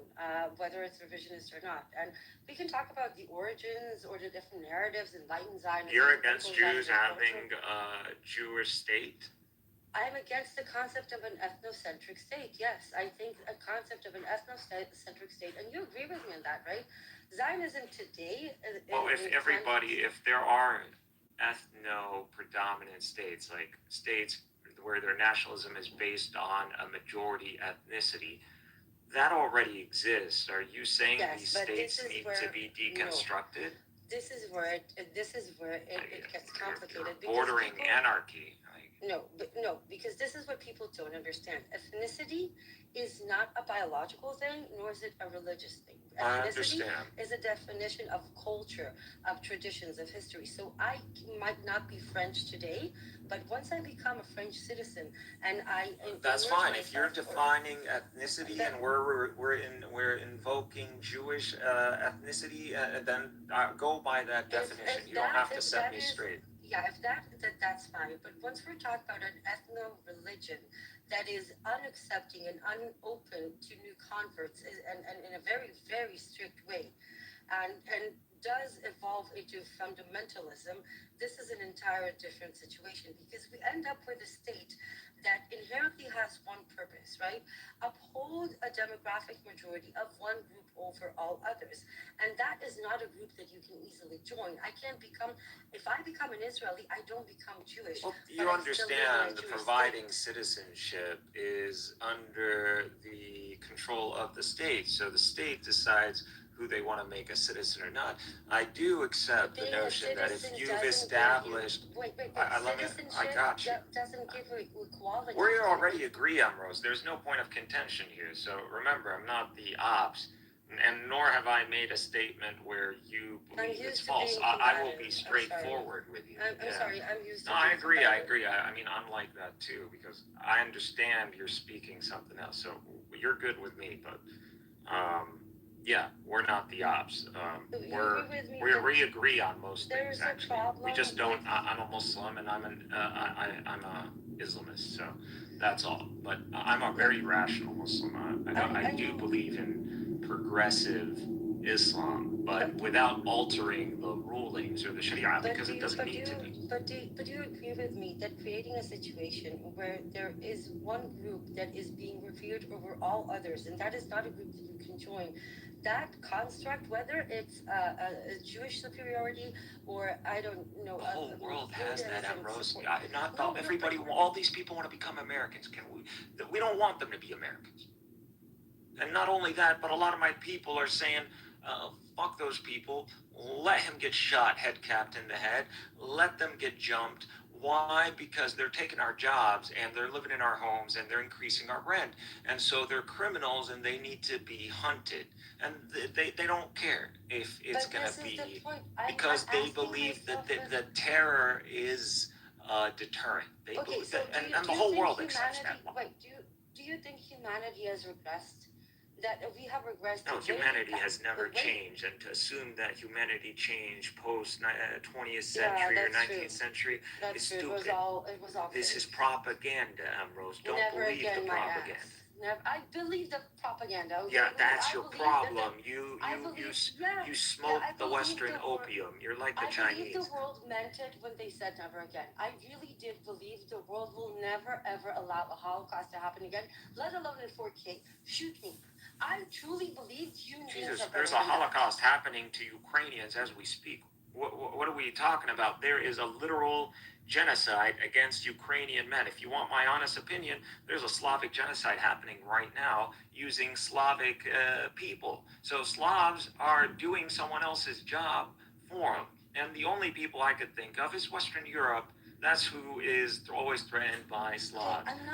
whether it's revisionist or not. And we can talk about the origins or the different narratives, enlightened Zionism. You're against Jews having a Jewish state? I'm against the concept of an ethnocentric state. Yes, I think a concept of an ethnocentric state, and you agree with me on that, right? Zionism today. Well, if there are ethno-predominant states, like states where their nationalism is based on a majority ethnicity, that already exists. Are you saying these states need to be deconstructed? No. This is where it gets complicated. Bordering anarchy. No, because this is what people don't understand. Ethnicity is not a biological thing, nor is it a religious thing. Ethnicity is a definition of culture, of traditions, of history. So I might not be French today, but once I become a French citizen and that's fine. If you're defining ethnicity and we're invoking Jewish ethnicity, then go by that definition. You don't have to set me straight. Yeah, if that's fine. But once we're talking about an ethno-religion that is unaccepting and unopen to new converts, and in a very, very strict way, and does evolve into fundamentalism, this is an entire different situation, because we end up with a state that inherently has one purpose, right? Uphold a demographic majority of one group over all others. And that is not a group that you can easily join. If I become an Israeli, I don't become Jewish. Well, you understand providing citizenship is under the control of the state. So the state decides who they want to make a citizen or not. I do accept the notion that if you've established, I got you. Doesn't give equality. We already agree, Ambrose. There's no point of contention here. So remember, I'm not the ops, and nor have I made a statement where you believe it's false. I will be straightforward with you. I'm sorry, I'm used to. No, I agree. I mean, I'm like that too, because I understand you're speaking something else. So you're good with me, but yeah, we're not the ops. We agree on most things. Actually, we just don't. I'm a Muslim and I'm a Islamist, so that's all. But I'm a very rational Muslim. I do believe in progressive Islam, but without altering the rulings or the Sharia, because it doesn't need to be. But do you agree with me that creating a situation where there is one group that is being revered over all others, and that is not a group that you can join, that construct, whether it's a Jewish superiority or I don't know, the whole world has that, Ambrose. Not everybody. All these people want to become Americans. We don't want them to be Americans. And not only that, but a lot of my people are saying, fuck those people. Let him get shot, head capped in the head. Let them get jumped. Why? Because they're taking our jobs and they're living in our homes and they're increasing our rent. And so they're criminals and they need to be hunted. And they don't care if it's going to be, because they believe that the terror is deterrent. They believe that, and the whole world accepts that. Wait, do you think humanity has regressed? That we have regressed? No, humanity has never changed, and to assume that humanity changed post 20th century or 19th century is stupid. It was all this is propaganda, Ambrose. Don't believe the propaganda. I believe the propaganda. Okay? Yeah, that's your problem. You smoke the Western opium. You're like the Chinese. I believe the world meant it when they said never again. I really did believe the world will never ever allow a Holocaust to happen again, let alone in 4K. Shoot me. I truly believed human beings. Jesus, there's a Holocaust happening to Ukrainians as we speak. What are we talking about? There is a literal genocide against Ukrainian men. If you want my honest opinion, there's a Slavic genocide happening right now using Slavic people. So Slavs are doing someone else's job for them. And the only people I could think of is Western Europe. That's who is always threatened by Slavs. I'm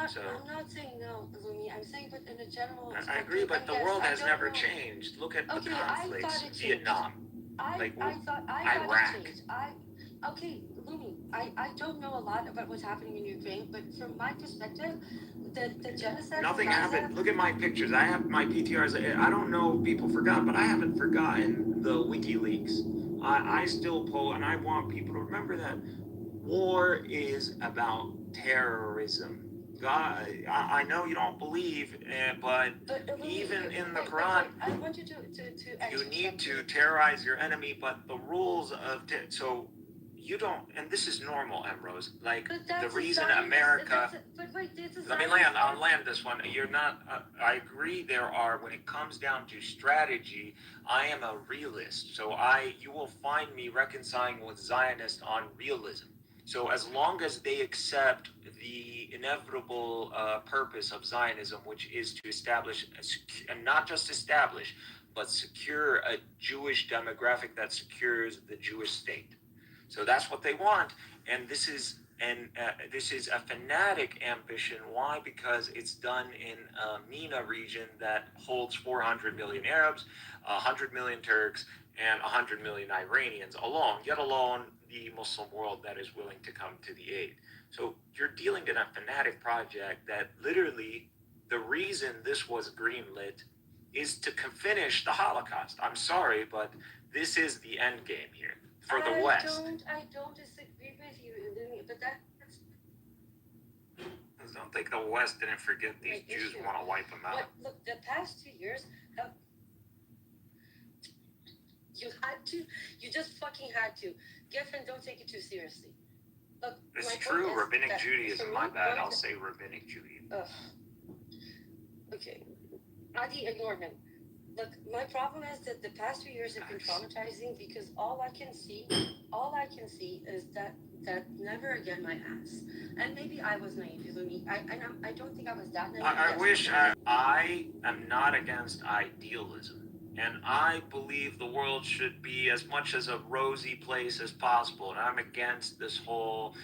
not saying no, Lumi. I'm saying, but in a general. I agree, but the world has never changed. Look at the conflicts. Vietnam. I thought Iraq. it changed. Okay, Lumi, I don't know a lot about what's happening in Ukraine, but from my perspective, the genocide. Nothing happened. Look at my pictures. I have my PTRs. I don't know if people forgot, but I haven't forgotten the WikiLeaks. I still pull, and I want people to remember that war is about terrorism. God, I know you don't believe, but even in the Quran, I want you to you need to terrorize your enemy. But the rules of so you don't, and this is normal, Emrose. Like the reason America. Let me land this one. You're not. I agree. There are when it comes down to strategy. I am a realist, so you will find me reconciling with Zionists on realism. So as long as they accept the inevitable purpose of Zionism, which is to establish, and not just establish, but secure a Jewish demographic that secures the Jewish state. So that's what they want, and this is a fanatic ambition. Why? Because it's done in a MENA region that holds 400 million Arabs, 100 million Turks, and 100 million Iranians alone, yet alone the Muslim world that is willing to come to the aid. So you're dealing in a fanatic project that literally the reason this was greenlit is to finish the Holocaust. I'm sorry, but this is the end game here for the West. I don't disagree with you, but that's. I don't think the West didn't forget these Jews want to wipe them out. But look, the past 2 years, you just fucking had to. Giffen, don't take it too seriously. Look, it's true, Rabbinic Judaism, my bad, I'll say Rabbinic Judaism. Okay, Adi, ignore him. Look, my problem is that the past 2 years have been traumatizing because all I can see is that never again my ass. And maybe I was naive, Lumi. I don't think I was that naive. I am not against idealism. And I believe the world should be as much as a rosy place as possible. And I'm against this whole,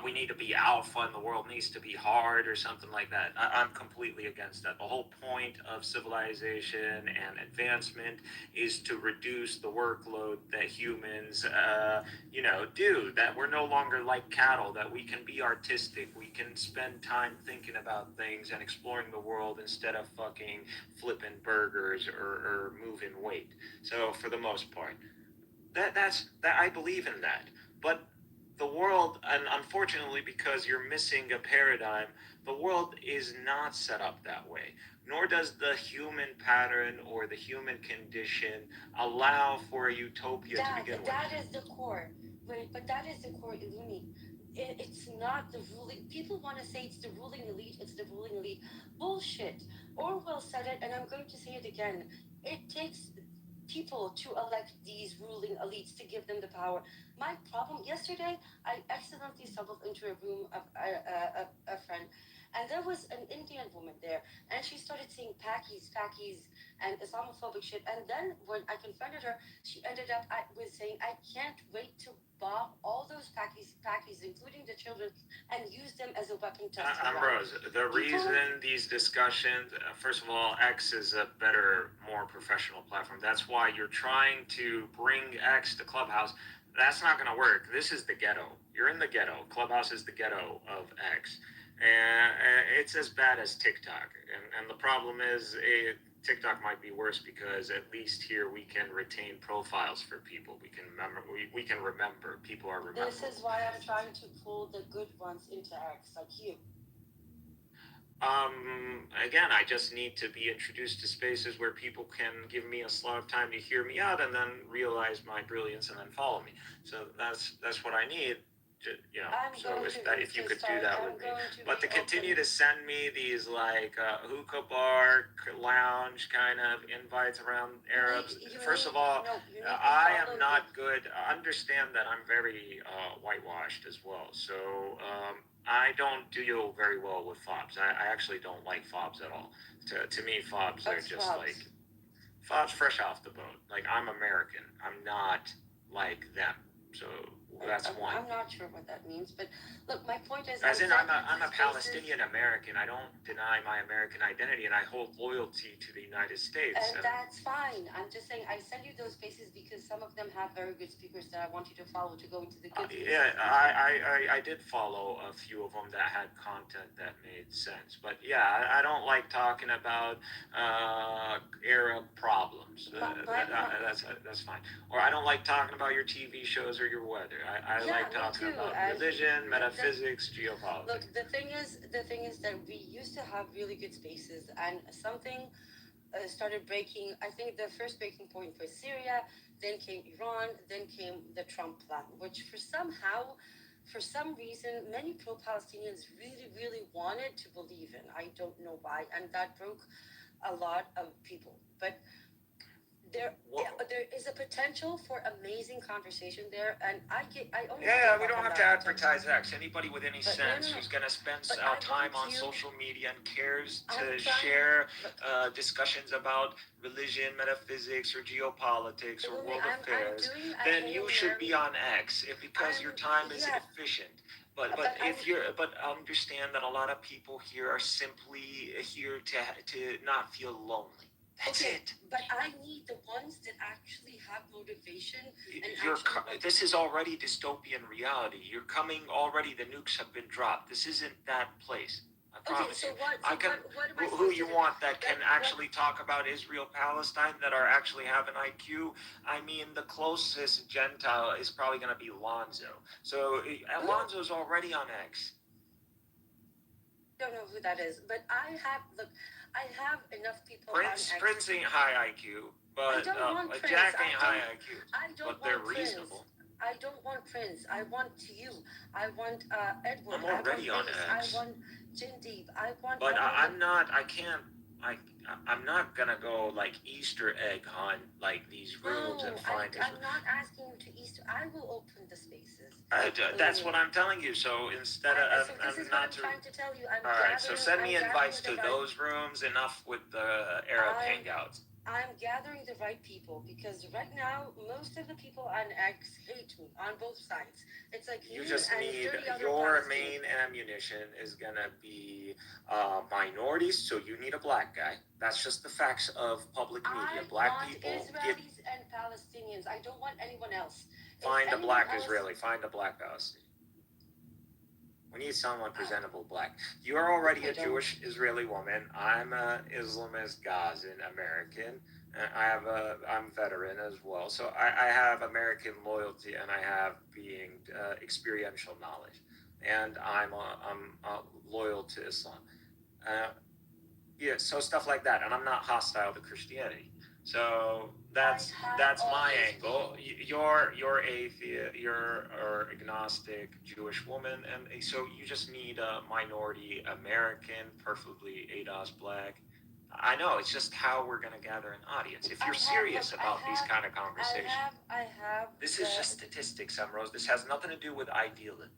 we need to be alpha and the world needs to be hard or something like that. I'm completely against that. The whole point of civilization and advancement is to reduce the workload that humans, do. That we're no longer like cattle, that we can be artistic. We can spend time thinking about things and exploring the world instead of fucking flipping burgers or moving weight. So for the most part, that's I believe in that. But the world, and unfortunately, because you're missing a paradigm, the world is not set up that way. Nor does the human pattern or the human condition allow for a utopia to begin with. That is the core. Wait, but that is the core, Illuminati. It's not the ruling. People want to say it's the ruling elite. It's the ruling elite. Bullshit. Orwell said it, and I'm going to say it again. It takes people to elect these ruling elites to give them the power. My problem yesterday, I accidentally stumbled into a room of a friend, and there was an Indian woman there, and she started saying Pakis, and Islamophobic shit. And then when I confronted her, she ended up with saying, "I can't wait to bomb all those Pakis, including the children, and use them as a weapon to." Ambrose, the reason these discussions, first of all, X is a better, more professional platform. That's why you're trying to bring X to Clubhouse. That's not going to work. This is the ghetto. You're in the ghetto. Clubhouse is the ghetto of X. And it's as bad as TikTok. And the problem is TikTok might be worse because at least here we can retain profiles for people. We can remember. We can remember. People are remembered. This is why I'm trying to pull the good ones into X, like you. Again, I just need to be introduced to spaces where people can give me a slot of time to hear me out and then realize my brilliance and then follow me. So that's what I need. So if you could do that with me, but to continue to send me these like hookah bar lounge kind of invites around Arabs. First of all, I am not good. Understand that I'm very whitewashed as well. So I don't deal very well with fobs. I actually don't like fobs at all. To me, fobs are just like fobs fresh off the boat. Like I'm American. I'm not like them. So That's one. I'm not sure what that means, but look, my point is, as in, I'm a Palestinian American. I don't deny my American identity, and I hold loyalty to the United States. And that's fine. I'm just saying, I send you those spaces because some of them have very good speakers that I want you to follow to go into the good. Yeah, I did follow a few of them that had content that made sense, but yeah, I don't like talking about Arab problems. That's fine. Or I don't like talking about your TV shows or your weather. I like talking about religion, metaphysics, geopolitics. Look, the thing is that we used to have really good spaces, and something started breaking. I think the first breaking point was Syria, then came Iran, then came the Trump plan, which for some reason, many pro-Palestinians really wanted to believe in. I don't know why, and that broke a lot of people. But there is a potential for amazing conversation there, and I only we don't have to advertise X. Anybody with any sense who's going to spend time on social media and cares to share discussions about religion, metaphysics, or geopolitics, or world affairs, then you should be on X because your time is efficient. But understand that a lot of people here are simply here to not feel lonely. That's it. But I need the ones that actually have motivation. This is already dystopian reality. You're coming already. The nukes have been dropped. This isn't that place. I promise you. Who you want that can actually talk about Israel, Palestine, that are actually have an IQ? I mean, the closest Gentile is probably going to be Alonzo. So Alonzo's already on X. I don't know who that is, but I have enough people. Prince ain't high IQ, but Jack ain't high IQ. But they're reasonable. I don't want Prince. I want you. I want Edward. I'm already on X. I want Jindeep. I want. But I'm not. I can't. I'm not gonna go like Easter egg hunt like these rooms and find. I'm not asking you to Easter. I will open the spaces. That's what I'm telling you. So instead of I'm trying to tell you. All right. So send me invites to those rooms. Enough with the Arab hangouts. I'm gathering the right people because right now most of the people on X hate me on both sides. It's like you just need your main ammunition is gonna be minorities, so you need a black guy. That's just the facts of public media. Black people. Israelis and Palestinians. I don't want anyone else. Find a black Israeli. Find a black Palestinian. We need someone presentable black. You are already a Jewish Israeli woman. I'm an Islamist Gazan American. I'm veteran as well. So I have American loyalty and I have being experiential knowledge. And I'm loyal to Islam. So stuff like that. And I'm not hostile to Christianity. So that's my angle. You're atheist, you're agnostic Jewish woman, and so you just need a minority American, preferably ADOS black. I know it's just how we're gonna gather an audience. If you're serious about these kind of conversations, this is just statistics, Rose. This has nothing to do with idealism.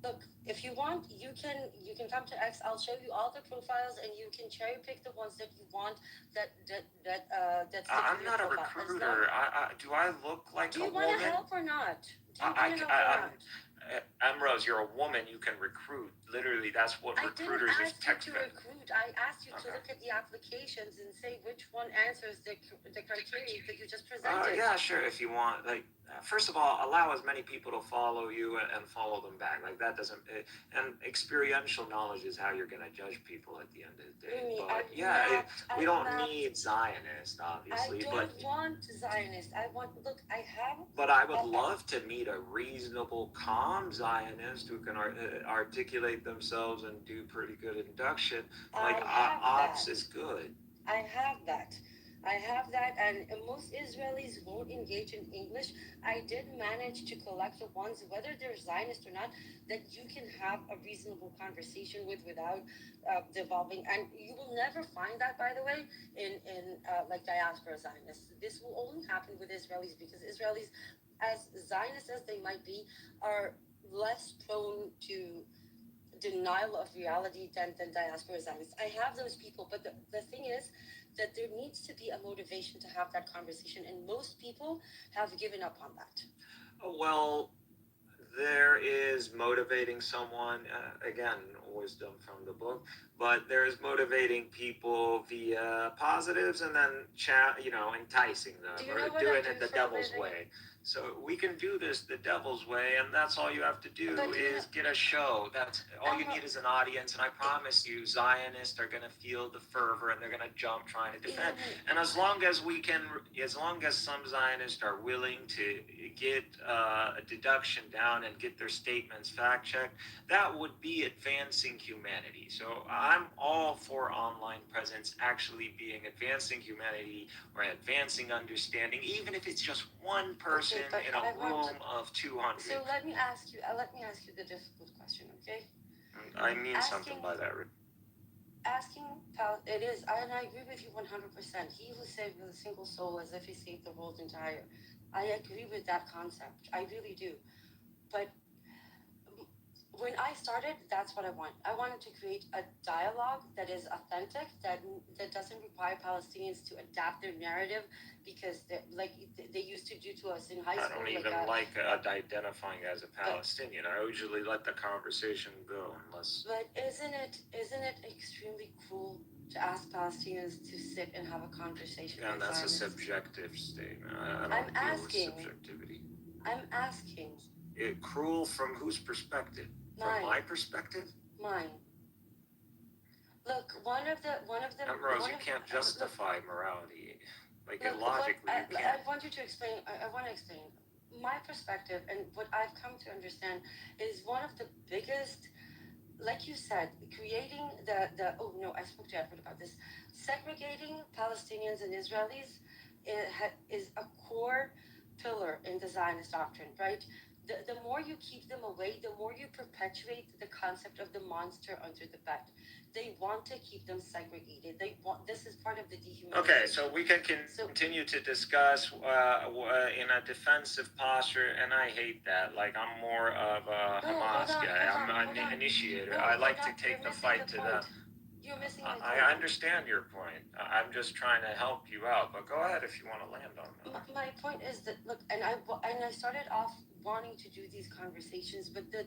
Look, if you want, you can come to X. I'll show you all the profiles, and you can cherry pick the ones that you want. I'm not a recruiter. Do I look like a woman? Do you want to help or not? Rose, you're a woman. You can recruit. Literally, that's what recruiters is technically. I asked you to look at the applications and say which one answers the criteria that you just presented. Yeah, sure. If you want, first of all, allow as many people to follow you and follow them back. Like that doesn't. And experiential knowledge is how you're going to judge people at the end of the day. But we don't need Zionists, obviously. I don't want Zionists. But I would love to meet a reasonable, calm Zionist who can articulate themselves and do pretty good induction. Ops is good. I have that, and most Israelis won't engage in English. I did manage to collect the ones, whether they're Zionist or not, that you can have a reasonable conversation with without devolving. And you will never find that, by the way, in diaspora Zionists. This will only happen with Israelis because Israelis, as Zionist as they might be, are less prone to denial of reality than diaspora Zionists. I have those people, but the thing is that there needs to be a motivation to have that conversation, and most people have given up on that. Well, there is motivating someone, again, wisdom from the book, but there's motivating people via positives and then enticing them or doing it the devil's way. So we can do this the devil's way, and that's all you have to do is get a show. That's all you need is an audience, and I promise you, Zionists are going to feel the fervor and they're going to jump trying to defend. And as long as some Zionists are willing to get a deduction down and get their statements fact checked, that would be advancing humanity. So I'm all for online presence actually being advancing humanity or advancing understanding, even if it's just one person in a room of 200. So let me ask you the difficult question, okay? I mean something by that. It is, and I agree with you 100%. He who saved with a single soul as if he saved the world entire. I agree with that concept. I really do. But when I started, that's what I want. I wanted to create a dialogue that is authentic, that doesn't require Palestinians to adapt their narrative because they used to do to us in high school. I don't even like identifying as a Palestinian. I usually let the conversation go unless. But isn't it extremely cruel to ask Palestinians to sit and have a conversation? Yeah, that's a subjective statement. I don't deal with subjectivity. I'm asking. Cruel from whose perspective? Mine. From my perspective? Mine. Look, one of the. Rose, you can't justify morality. Logically, you can't. I want you to explain. I want to explain. My perspective and what I've come to understand is one of the biggest, like you said, creating I spoke to Edward about this. Segregating Palestinians and Israelis is a core pillar in the Zionist doctrine, right? The more you keep them away, the more you perpetuate the concept of the monster under the bed. They want to keep them segregated. This is part of the dehumanization. Okay, so we can continue to discuss in a defensive posture, and I hate that. I'm more of a Hamas guy. I'm an initiator. I like to take the fight to them. You're missing my point. I understand your point. I'm just trying to help you out, but go ahead if you want to land on that. My point is that, look, and I started off wanting to do these conversations, but the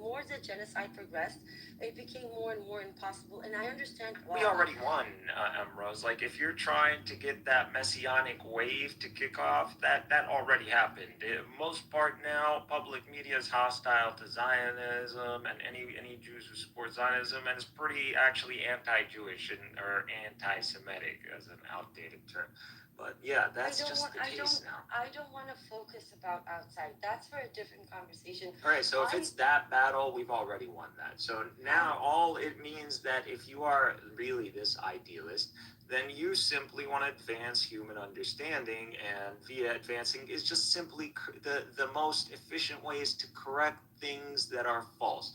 more the genocide progressed, it became more and more impossible, and I understand why. We already won, Rose. If you're trying to get that messianic wave to kick off, that already happened. Most part now, public media is hostile to Zionism and any Jews who support Zionism, and it's pretty actually anti-Jewish or anti-Semitic as an outdated term. But yeah, that's just the case now. I don't want to focus about outside. That's for a different conversation. All right, so if it's that battle, we've already won that. So now all it means that if you are really this idealist, then you simply want to advance human understanding, and via advancing is just simply the most efficient ways to correct things that are false,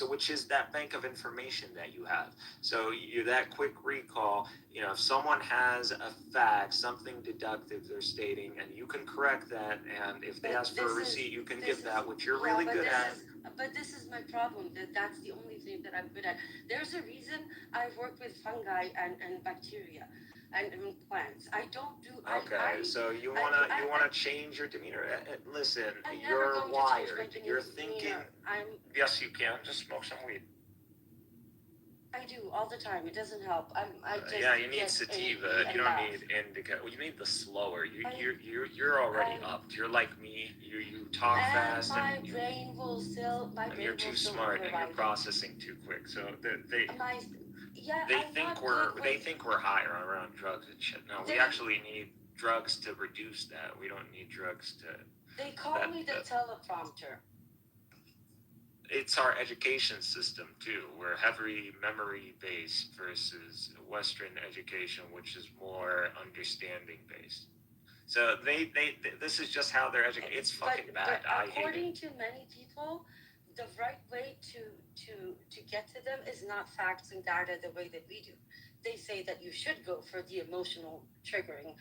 which is that bank of information that you have. So that quick recall, if someone has a fact, something deductive they're stating, and you can correct that, and if they ask for a receipt, you can give that, which you're really good at. But this is my problem, that's the only thing that I'm good at. There's a reason I work with fungi and bacteria and plants. I don't do. Okay, so you wanna change your demeanor. Listen, you're wired. You're thinking. Yes, you can. Just smoke some weed. I do all the time. It doesn't help. You need sativa. You don't need indica. Well, you need the slower. You're already upped. You're like me. You talk fast, and my brain will still. You're too smart, and you're processing too quick. So they think we're higher around drugs and shit. No, we actually need drugs to reduce that. We don't need drugs to. They call me the teleprompter. It's our education system too. We're heavy memory based versus Western education, which is more understanding based. So this is just how they're educated. It's fucking bad. I hate it. According to many people, the right way to get to them is not facts and data the way that we do. They say that you should go for the emotional triggering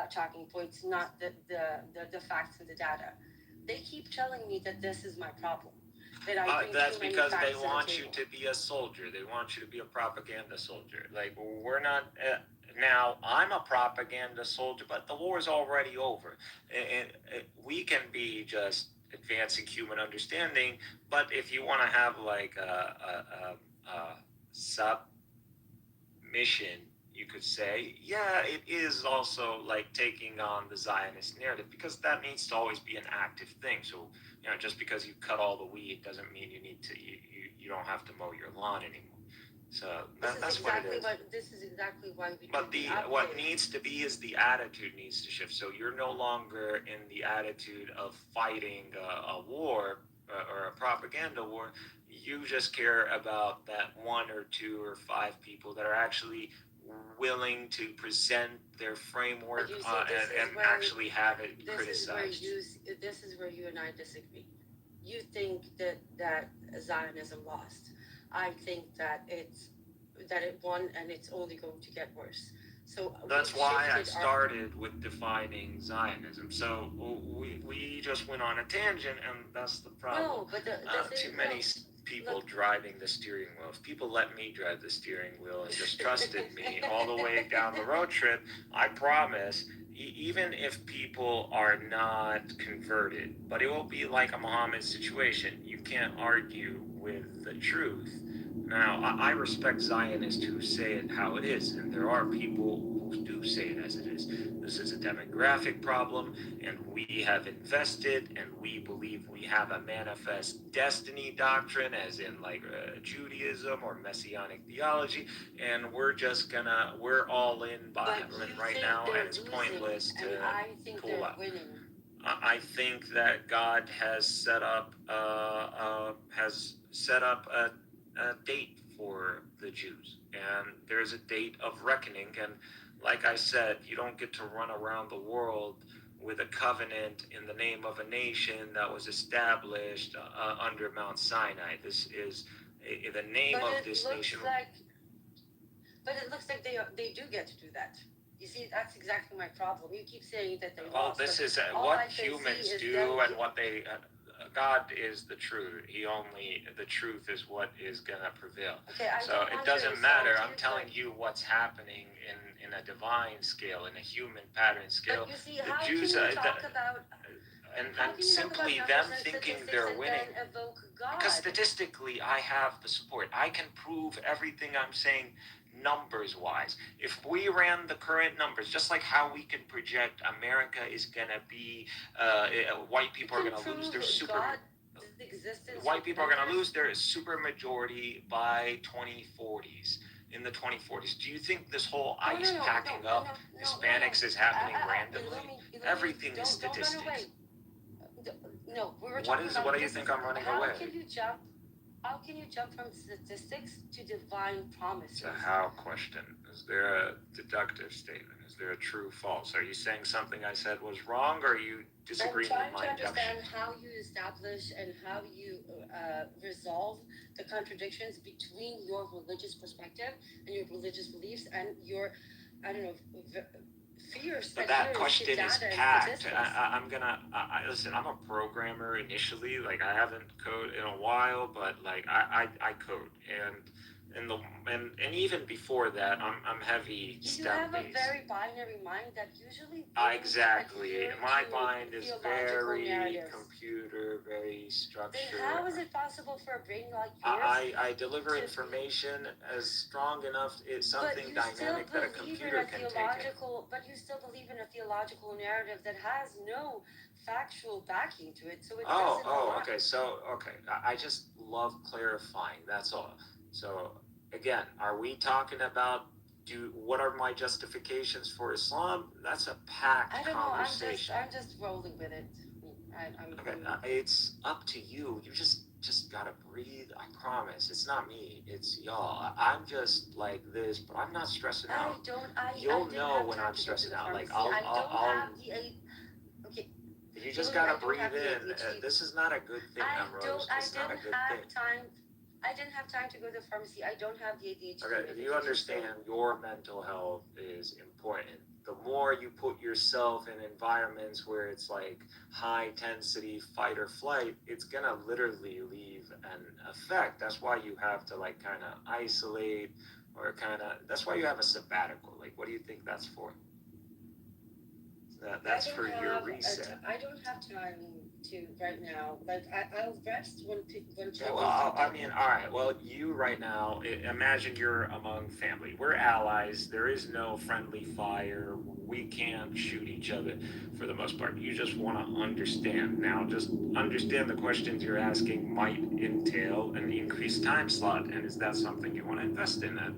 talking points, not the facts and the data. They keep telling me that this is my problem. That's because they want you to be a soldier. They want you to be a propaganda soldier. We're not. Now, I'm a propaganda soldier, but the war is already over. And we can be just advancing human understanding. But if you want to have like a submission, you could say, yeah, it is also like taking on the Zionist narrative, because that needs to always be an active thing. So, you know, just because you cut all the weed doesn't mean you need to, you don't have to mow your lawn anymore. So that's what it is. This is exactly why we. But what needs to be is the attitude needs to shift. So you're no longer in the attitude of fighting a war or a propaganda war. You just care about that 1 or 2 or 5 people that are actually willing to present their framework and actually have it criticized. This is where you and I disagree. You think that Zionism lost. I think that it won, and it's only going to get worse. So that's why I started with defining Zionism. So we just went on a tangent, and that's the problem. No, but too many people driving the steering wheel. If people let me drive the steering wheel and just trusted me all the way down the road trip, I promise, even if people are not converted, but it will be like a Muhammad situation. You can't argue with the truth. Now, I respect Zionists who say it how it is, and there are people who do say it as it is. This is a demographic problem, and we have invested, and we believe we have a manifest destiny doctrine, as in like Judaism or Messianic theology, and we're all in by it right now, and it's pointless to pull up. I think that God has set up a date for the Jews, and there's a date of reckoning. And like I said, you don't get to run around the world with a covenant in the name of a nation that was established under Mount Sinai. This is the name of this nation. But it looks like they do get to do that. You see, that's exactly my problem. You keep saying that they lost. Well, this is what humans do, and what they. God is the truth. The truth is what is gonna prevail. Okay, so it doesn't matter. I'm telling you what's happening in a divine scale, in a human pattern scale. But you see, the Jews, and simply them thinking they're winning. Because statistically, I have the support. I can prove everything I'm saying numbers-wise. If we ran the current numbers, just like how we can project America is gonna be, white people are gonna lose their white people are gonna lose their super majority by 2040s. In the 2040s, do you think this whole ICE packing up Hispanics is happening randomly? Everything is statistics. No, we were talking about. What do you think I'm running away? How can you jump from statistics to divine promises? It's a how question. Is there a deductive statement? Is there a true false? Are you saying something I said was wrong, or are you disagreeing with my induction? I'm trying to understand induction? how you establish and how you resolve the contradictions between your religious perspective and your religious beliefs and your, I don't know, fears. But that question is packed. Listen, I'm a programmer initially. Like, I haven't coded in a while, but like I code, and even before that, I'm heavy STEM based. You have a very binary mind that usually. Exactly. My mind is very computer, very structured. Then how is it possible for a brain like yours? I deliver information as strong enough. It's something dynamic that a computer can take it. But you still believe in a theological narrative that has no factual backing to it, so it doesn't align. Okay. I just love clarifying. That's all. So again, are we talking about what are my justifications for Islam? That's a packed conversation. I'm just rolling with it. It's up to you. You just gotta breathe. I promise. It's not me. It's y'all. I'm just like this, but I'm not stressing out. You'll know when I'm stressing out. Like I'll. Okay. You just gotta breathe in. This is not a good thing, Rose. It's not a good thing. I didn't have time to go to the pharmacy. I don't have the ADHD. Okay, if you understand your mental health is important, the more you put yourself in environments where it's like high intensity fight or flight, it's gonna literally leave an effect. That's why you have to like kind of isolate or that's why you have a sabbatical. Like, what do you think that's for? That's for your reset. I don't have time to right now. Like I'll rest when Well, I mean, all right. Well, you right now, imagine you're among family. We're allies. There is no friendly fire. We can't shoot each other for the most part. You just want to understand. Now, just understand the questions you're asking might entail an increased time slot. And is that something you want to invest in at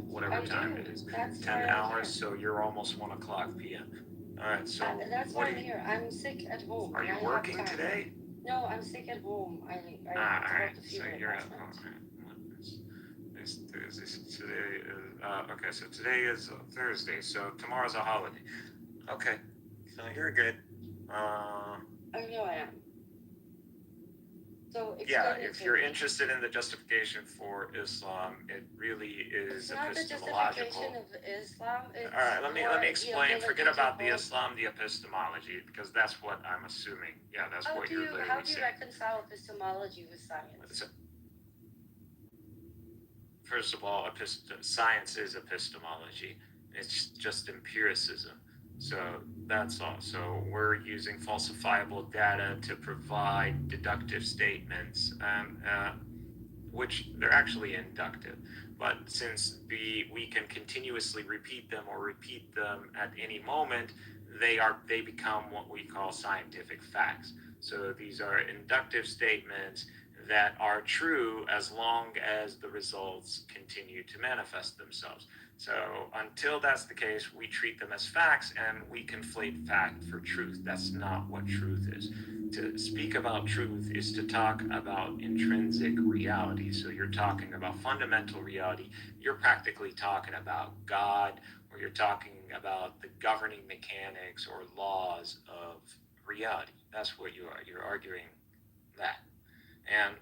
whatever time it is? That's 10 hours, so you're almost 1 o'clock p.m. All right, so that's why I'm here. I'm sick at home. Are you working today? No, I'm sick at home. I all right, so you're at home. Today is, okay, so today is Thursday, so tomorrow's a holiday. Okay, so you're good. I know I am. So yeah, if you're interested in the justification for Islam, it really is epistemological. It's not the justification of Islam. All right, let me explain. Forget about the Islam, the epistemology, because that's what I'm assuming. Yeah, that's what you're literally saying. How do you reconcile epistemology with science? First of all, science is epistemology. It's just empiricism. So that's all. So we're using falsifiable data to provide deductive statements, which they're actually inductive. But since we can continuously repeat them or repeat them at any moment, they become what we call scientific facts. So these are inductive statements that are true as long as the results continue to manifest themselves. So until that's the case, we treat them as facts and we conflate fact for truth. That's not what truth is. To speak about truth is to talk about intrinsic reality. So you're talking about fundamental reality. You're practically talking about God, or you're talking about the governing mechanics or laws of reality. That's what you are. You're arguing that. And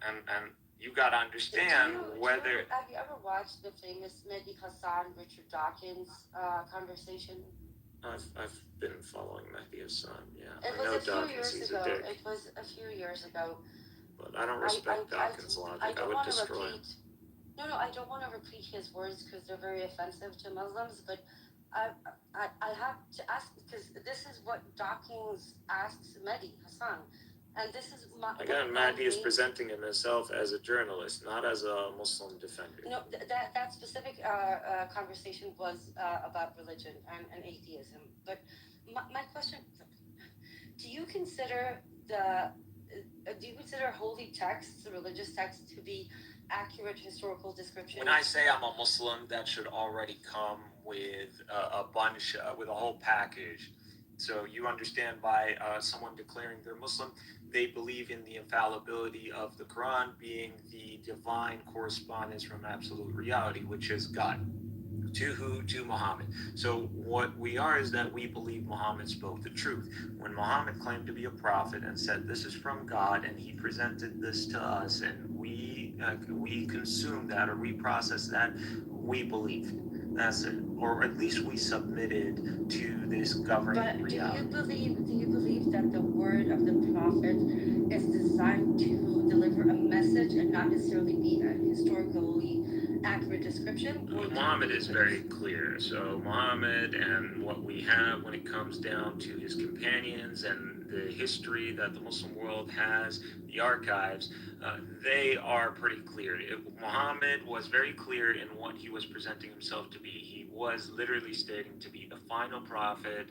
you got to understand whether... Have you ever watched the famous Mehdi Hassan, Richard Dawkins conversation? I've been following Mehdi Hassan, yeah. It was a few years ago. It was a few years ago. But I don't respect Dawkins' logic. I would destroy him. No, I don't want to repeat his words because they're very offensive to Muslims, but I have to ask, because this is what Dawkins asks Mehdi Hassan. And this is again, Mahdi is presenting himself as a journalist, not as a Muslim defender. No, that specific conversation was about religion and atheism. But my question: do you consider holy texts, the religious texts, to be accurate historical descriptions? When I say I'm a Muslim, that should already come with a bunch, with a whole package. So you understand, by someone declaring they're Muslim, they believe in the infallibility of the Quran being the divine correspondence from absolute reality, which is God. To who? To Muhammad. So what we are is that we believe Muhammad spoke the truth. When Muhammad claimed to be a prophet and said this is from God, and he presented this to us, and we consumed that, or we processed that, we believed. That's it. Or at least we submitted to this governing reality. Do you believe that the word of the prophet is designed to deliver a message and not necessarily be a historically accurate description? Muhammad is very clear. So Muhammad, and what we have when it comes down to his companions and the history that the Muslim world has, the archives, they are pretty clear. Muhammad was very clear in what he was presenting himself to be. He was literally stating to be the final prophet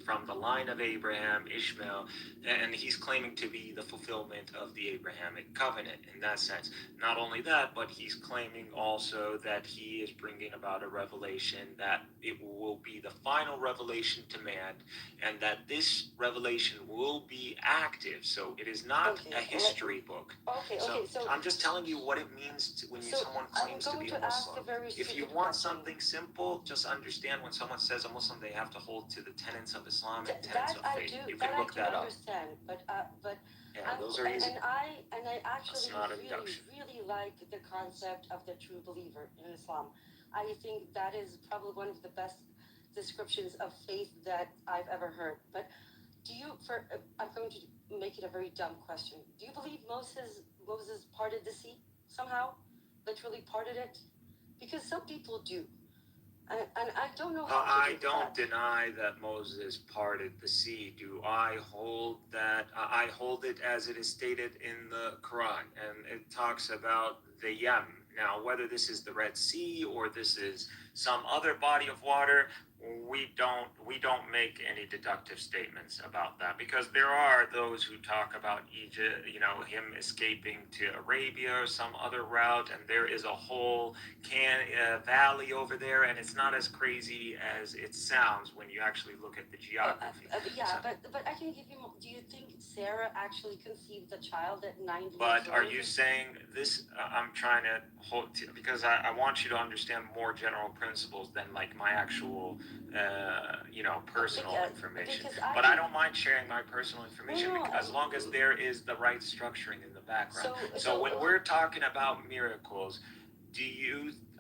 from the line of Abraham, Ishmael, and he's claiming to be the fulfillment of the Abrahamic covenant in that sense. Not only that, but he's claiming also that he is bringing about a revelation, that it will be the final revelation to man, and that this revelation will be active. So it is not a history book. So I'm just telling you what it means when someone claims to be a Muslim. If you want something simple, just understand when someone says a Muslim, they have to hold to the tenets of Islam and tenets of faith. You can look that up. But yeah, those are easy. And I actually really like the concept of the true believer in Islam. I think that is probably one of the best descriptions of faith that I've ever heard. But I'm going to make it a very dumb question. Do you believe Moses parted the sea somehow? Literally parted it? Because some people do. And I don't know how I don't deny that Moses parted the sea. Do I hold that? I hold it as it is stated in the Quran, and it talks about the Yam. Now, whether this is the Red Sea or this is some other body of water, we don't make any deductive statements about that, because there are those who talk about Egypt, him escaping to Arabia or some other route, and there is a whole valley over there, and it's not as crazy as it sounds when you actually look at the geography. But I can give you more. Do you think Sarah actually conceived the child at 90 years But old? are you saying this? I'm trying to hold because I want you to understand more general principles than like my actual, personal information. But I don't mind sharing my personal information as long as there is the right structuring in the background. So when we're talking about miracles,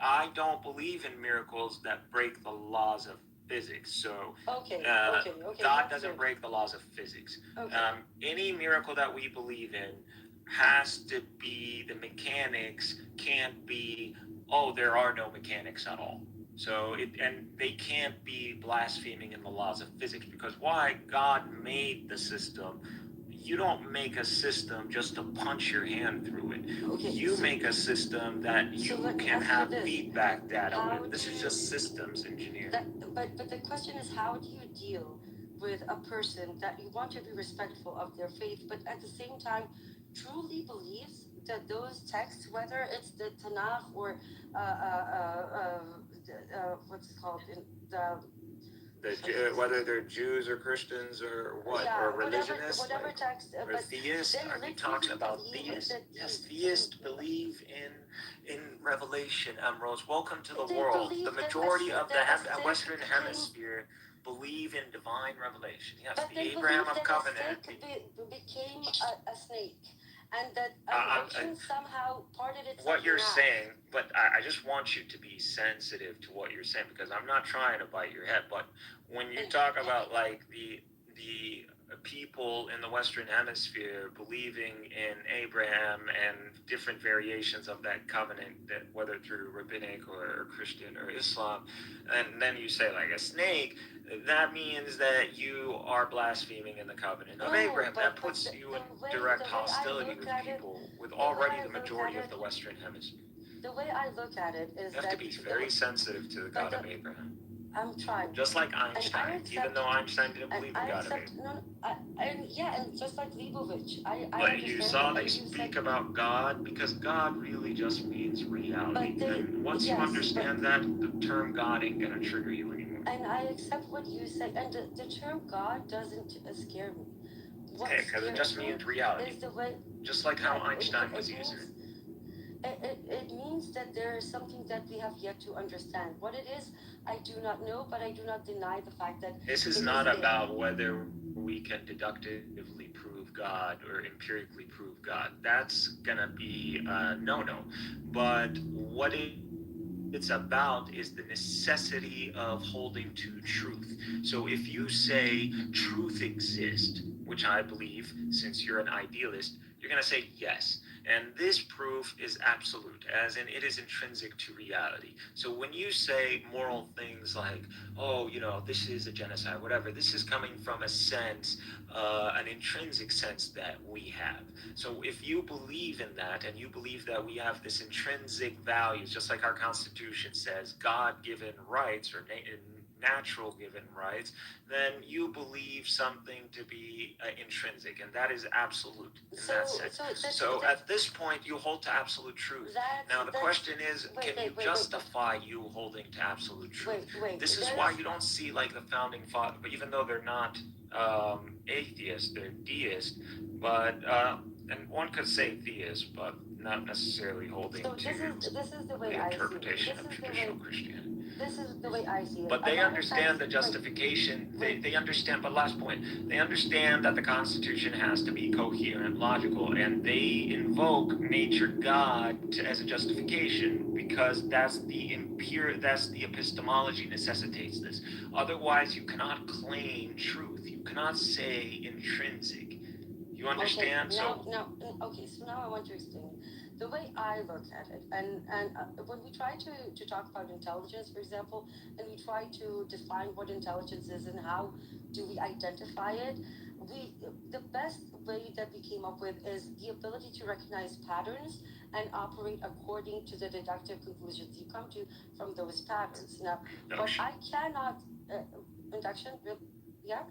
I don't believe in miracles that break the laws of physics. So God doesn't break the laws of physics. Any miracle that we believe in has to be, the mechanics can't be, there are no mechanics at all. So and they can't be blaspheming in the laws of physics, because why? God made the system. You don't make a system just to punch your hand through it. You make a system that you can have feedback data with. This is just systems engineering. But the question is, how do you deal with a person that you want to be respectful of their faith, but at the same time truly believes that those texts, whether it's the Tanakh or what's it called, whether they're Jews or Christians or what, or religionists, whatever text, or theists. Are you talking about theists? Yes, theists believe in revelation. Rose, welcome to the world. The majority of the Western Hemisphere believe in divine revelation. Yes, but the Abrahamic covenant became a snake. And that somehow parted itself. What you're saying, but I just want you to be sensitive to what you're saying, because I'm not trying to bite your head. But when you talk about like the people in the Western Hemisphere believing in Abraham and different variations of that covenant, that whether through rabbinic or Christian or Islam, and then you say like a snake, that means that you are blaspheming in the covenant of Abraham. That puts you in direct hostility with people, with already the majority of the Western Hemisphere. The way I look at it is you have to be very sensitive to the God of Abraham. I'm trying. Just like Einstein, even though Einstein didn't believe in God of Abraham. And just like Leibovich. But you saw they speak about God, because God really just means reality. And once you understand that, the term God ain't gonna trigger you anymore. And I accept what you say, and the term God doesn't scare me. Okay, because it just means reality. Just like how Einstein was using it. It means that there is something that we have yet to understand. What it is, I do not know, but I do not deny the fact that... This is not about whether we can deductively prove God or empirically prove God. That's gonna be no-no. But what it's about is the necessity of holding to truth. So if you say truth exists, which I believe, since you're an idealist, you're going to say yes. And this proof is absolute, as in it is intrinsic to reality. So when you say moral things like, this is a genocide, whatever, this is coming from a sense, an intrinsic sense that we have. So if you believe in that, and you believe that we have this intrinsic values, just like our Constitution says, God-given rights or natural given rights, then you believe something to be intrinsic, and that is absolute in that sense. So at this point, you hold to absolute truth. Now the question is, can you justify you holding to absolute truth? This is why you don't see like the founding father, but even though they're not atheists, they're deists, but and one could say theist, but not necessarily holding to the interpretation of traditional Christianity. This is the way I see it. But they understand the justification. They understand, but last point, they understand that the Constitution has to be coherent, logical, and they invoke nature, God, as a justification, because that's the epistemology necessitates this. Otherwise, you cannot claim truth. You cannot say intrinsic. You understand? Okay, So now I want to explain the way I look at it, and when we try to talk about intelligence, for example, and we try to define what intelligence is and how do we identify it, the best way that we came up with is the ability to recognize patterns and operate according to the deductive conclusions you come to from those patterns. Now, but I cannot induction, yeah.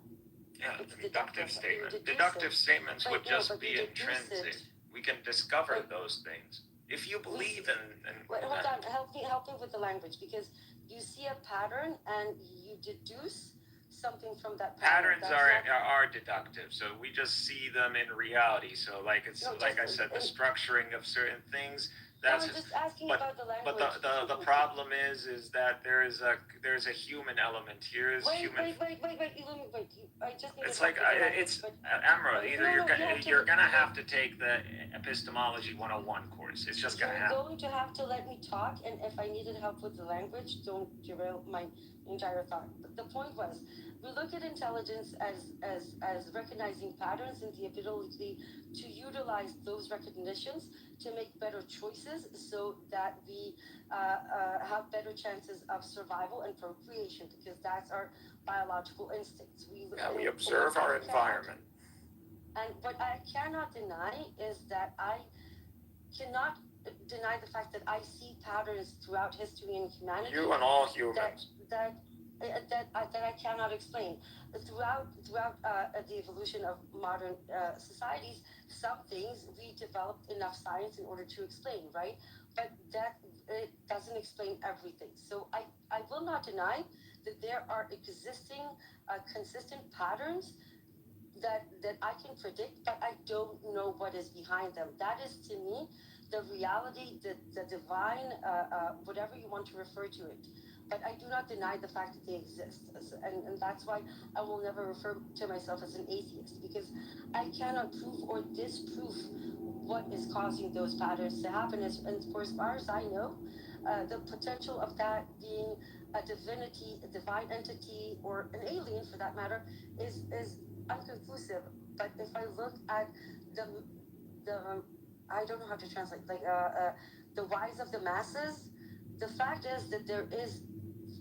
yeah, the deductive statement. Deductive statements would just be intrinsic. We can discover those things. If you believe in Wait, hold on. Help me with the language, because you see a pattern and you deduce something from that pattern. Patterns are deductive, so we just see them in reality. So like I said, the structuring of certain things. That's I'm just asking about the language. But the problem is that there's a human element here. Wait. I just need it's to like Emerald. Either you're gonna have to take the epistemology 101 course. It's just gonna happen. You're going to have to let me talk, and if I needed help with the language, don't derail my entire thought. But the point was, we look at intelligence as recognizing patterns and the ability to utilize those recognitions to make better choices so that we have better chances of survival and procreation, because that's our biological instincts. We observe our environment. And what I cannot deny is that I cannot deny the fact that I see patterns throughout history and humanity. You and all humans. That I cannot explain. Throughout the evolution of modern societies, some things we developed enough science in order to explain, right? But that it doesn't explain everything. So I will not deny that there are existing consistent patterns that I can predict, but I don't know what is behind them. That is, to me, the reality, the divine, whatever you want to refer to it. But I do not deny the fact that they exist. And that's why I will never refer to myself as an atheist, because I cannot prove or disprove what is causing those patterns to happen. And for as far as I know, the potential of that being a divinity, a divine entity, or an alien for that matter, is unconclusive. But if I look at the I don't know how to translate, like the rise of the masses, the fact is that there is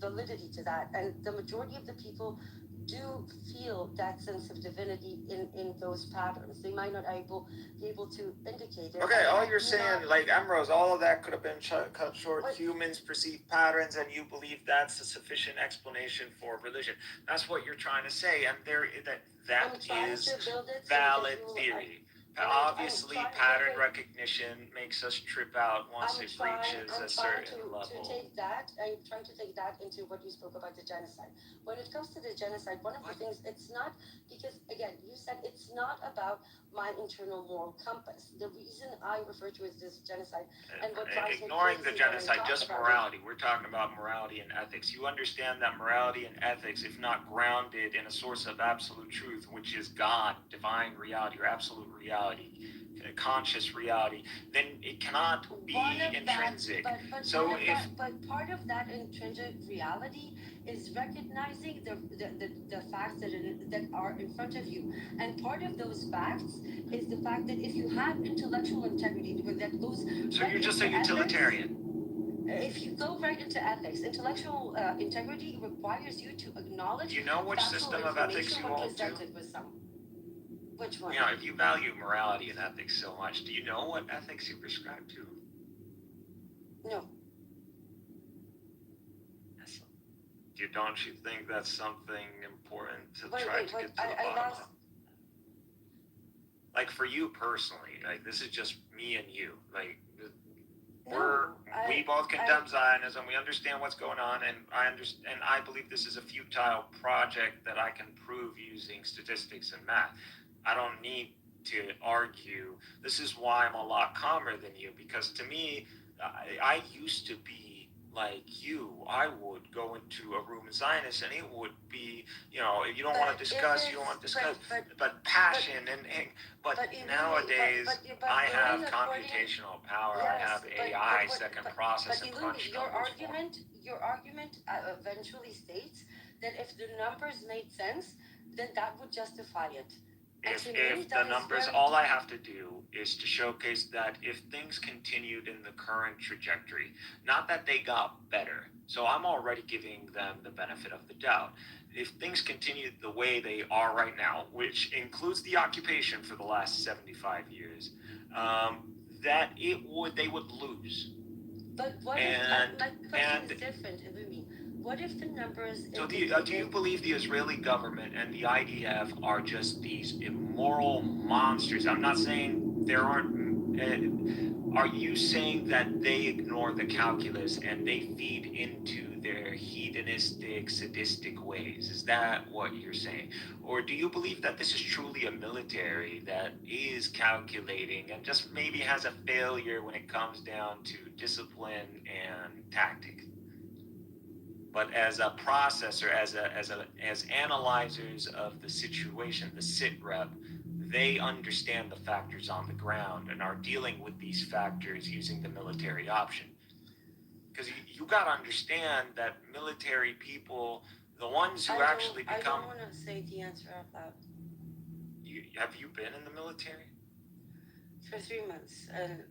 validity to that, and the majority of the people do feel that sense of divinity in those patterns. They might not be able to indicate it. Okay, all you're saying, like Ambrose, all of that could have been cut short. What? Humans perceive patterns, and you believe that's a sufficient explanation for religion. That's what you're trying to say, and that is valid theory. Obviously, pattern recognition makes us trip out once it reaches a certain level. I'm trying to take that into what you spoke about the genocide. When it comes to the genocide, one of the things, it's not, because again, you said it's not about my internal moral compass. The reason I refer to it as this genocide, and what drives me ignoring the genocide, just morality. We're talking about morality and ethics. You understand that morality and ethics, if not grounded in a source of absolute truth, which is God, divine reality, or absolute reality, conscious reality, then it cannot be intrinsic. But part of that intrinsic reality is recognizing the facts that are in front of you, and part of those facts is the fact that if you have intellectual integrity, that goes. So you're just a utilitarian. If you go right into ethics, intellectual integrity requires you to acknowledge. Do you know which system of ethics you hold to? Which one? You know, if you value morality and ethics so much, do you know what ethics you prescribe to? No. Don't you think that's something important to try to get to the bottom of? Like for you personally, like this is just me and you. Like we both condemn Zionism. We understand what's going on, and I believe this is a futile project that I can prove using statistics and math. I don't need to argue. This is why I'm a lot calmer than you, because to me, I used to be like you. I would go into a room in Zionist and it would be, if you don't want to discuss, you don't want to discuss, but passion but nowadays I have computational power. I have AIs that can process and crunch numbers. Your argument eventually states that if the numbers made sense, then that would justify it. If the numbers, all I have to do is to showcase that if things continued in the current trajectory, not that they got better, so I'm already giving them the benefit of the doubt. If things continued the way they are right now, which includes the occupation for the last 75 years, that they would lose. But what if my question is different, Rumi? What if the numbers? So do you believe the Israeli government and the IDF are just these immoral monsters? I'm not saying there aren't. Are you saying that they ignore the calculus and they feed into their hedonistic, sadistic ways? Is that what you're saying? Or do you believe that this is truly a military that is calculating and just maybe has a failure when it comes down to discipline and tactics? But as a processor, as analyzers of the situation, the sit rep, they understand the factors on the ground and are dealing with these factors using the military option. Because you got to understand that military people, the ones who actually become. I don't want to say the answer out loud. Have you been in the military? For 3 months, and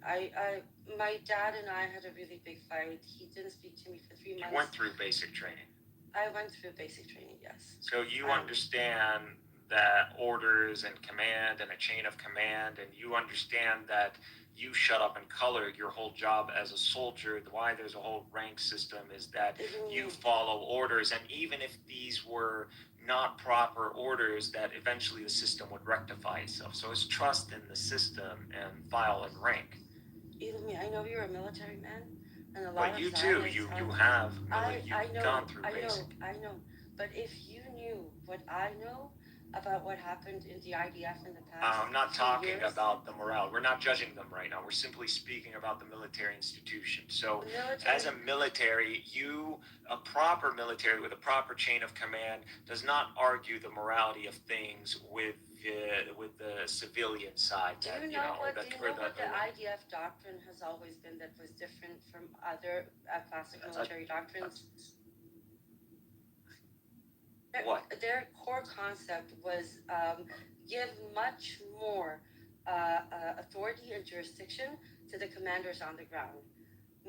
my dad and I had a really big fight. He didn't speak to me for 3 months. You went through basic training. I went through basic training, yes. So you understand that orders and command and a chain of command, and you understand that you shut up and color. Your whole job as a soldier, why there's a whole rank system, is that you follow orders, and even if these were not proper orders, that eventually the system would rectify itself. So it's trust in the system and file and rank. I know you're a military man, and a lot but of you too, you have gone through basic. I know, but if you knew what I know about what happened in the IDF in the past. I'm not talking about the morale. We're not judging them right now. We're simply speaking about the military institution. So as a military, a proper military with a proper chain of command does not argue the morality of things with the civilian side. Do you know what the IDF doctrine has always been that was different from other classic military doctrines? What? Their core concept was give much more authority and jurisdiction to the commanders on the ground.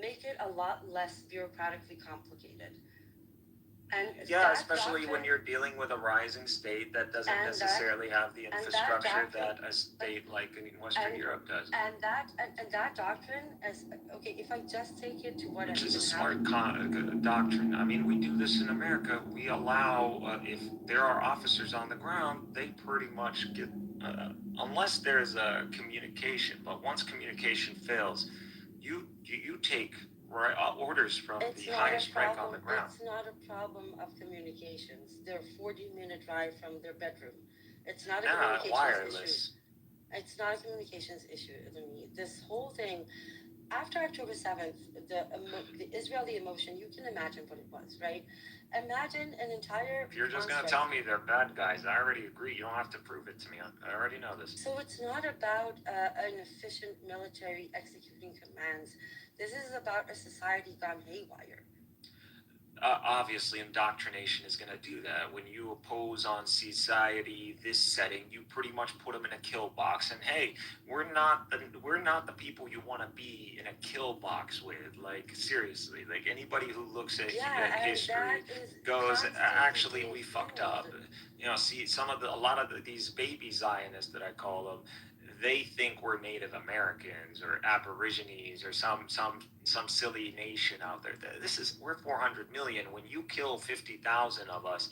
Make it a lot less bureaucratically complicated. And especially when you're dealing with a rising state that doesn't necessarily have the infrastructure that a state like in Western Europe does. And that doctrine, if I just take it to what which is a smart doctrine. I mean, we do this in America. We allow, if there are officers on the ground, they pretty much get, unless there's a communication. But once communication fails, you take orders from the highest rank on the ground. It's not a problem of communications. They're a 40-minute drive from their bedroom. It's not a communications issue. It's not a communications issue to me. This whole thing, after October 7th, the Israeli emotion, you can imagine what it was, right? Imagine an entire... If you're just going to tell me they're bad guys, I already agree. You don't have to prove it to me. I already know this. So it's not about an efficient military executing commands. This is about a society gone haywire. Obviously, indoctrination is going to do that. When you oppose on society this setting, you pretty much put them in a kill box. And hey, we're not the people you want to be in a kill box with. Like seriously, like anybody who looks at history goes, actually, we fucked up. See a lot of these baby Zionists that I call them. They think we're Native Americans or Aborigines or some silly nation out there. We're 400 million. When you kill 50,000 of us,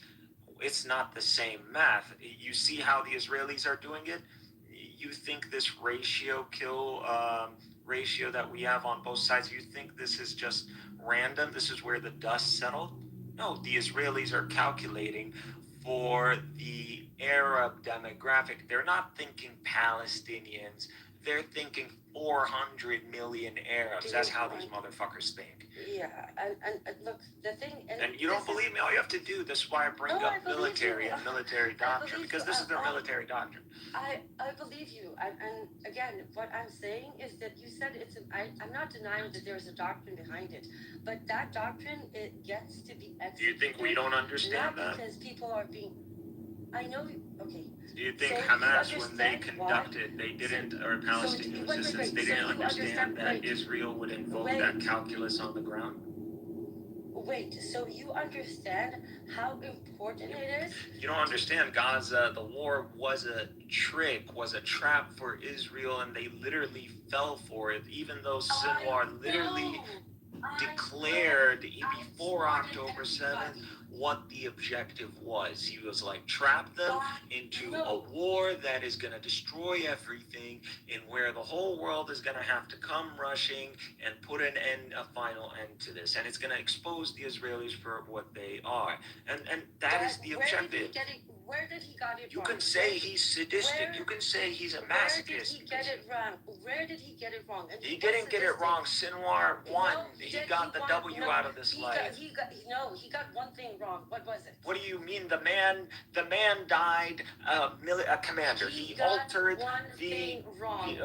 it's not the same math. You see how the Israelis are doing it? You think this ratio that we have on both sides, you think this is just random? This is where the dust settled? No, the Israelis are calculating for the Arab demographic. They're not thinking Palestinians. They're thinking 400 million Arabs. That's how these motherfuckers think. Yeah, and look, the thing... And you don't believe me? All you have to do, this is why I bring up military and military doctrine, because this is their military doctrine. I believe you. And again, what I'm saying is that you said I'm not denying that there's a doctrine behind it, but that doctrine, it gets to be executed. Do you think we don't understand that? Not because people are being... I know. Okay. Do you think So Hamas, you when they understand conducted, they didn't, or Palestinian resistance, they didn't understand that Israel would invoke that calculus on the ground? Wait, so you understand how important it is? You don't understand. Gaza, the war was a trick, was a trap for Israel, and they literally fell for it, even though Sinwar literally declared before October 7th what the objective was. He was like, trap them into a war that is going to destroy everything, and where the whole world is going to have to come rushing and put an end, a final end to this. And it's going to expose the Israelis for what they are. And that is the objective. Where did he got it You wrong? can say he's sadistic. You can say he's a masochist. Where did he get it wrong? Where did he get it wrong? And he didn't get it wrong. Sinwar won. No, he got the W out of this life. He got one thing wrong. What was it? What do you mean? The man died. A commander. He altered the.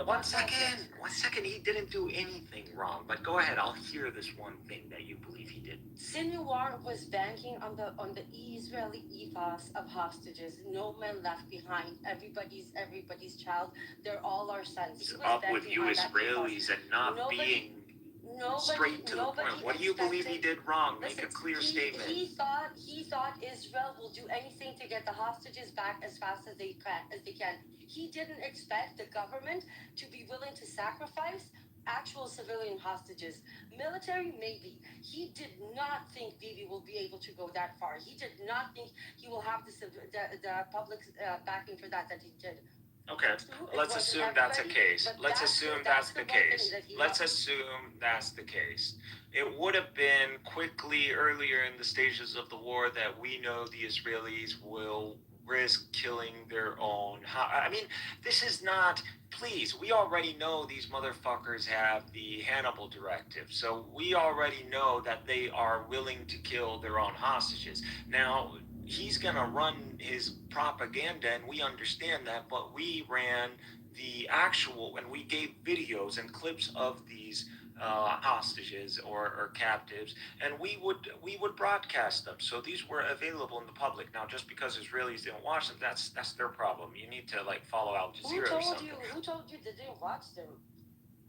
One second. He didn't do anything wrong. But go ahead. I'll hear this one thing that you believe he did. Sinwar was banking on the Israeli ethos of hostages. No man left behind. Everybody's child. They're all our sons. It's up with you Israelis and not being straight to the point. What do you believe he did wrong? Make a clear statement. He thought Israel will do anything to get the hostages back as fast as they can. He didn't expect the government to be willing to sacrifice actual civilian hostages. Military, maybe. He did not think Bibi will be able to go that far. He did not think he will have the public's backing for that he did. Okay, let's assume that's a case. Let's assume that's the case. Let's assume that's the case. It would have been quickly earlier in the stages of the war that we know the Israelis will risk killing their own. I mean, this is not. Please, we already know these motherfuckers have the Hannibal directive, so we already know that they are willing to kill their own hostages. Now, he's gonna run his propaganda, and we understand that, but we ran the actual, and we gave videos and clips of these hostages or captives, and we would broadcast them. So these were available in the public. Now, just because Israelis didn't watch them, that's their problem. You need to follow Al Jazeera or something. Who told you they didn't watch them?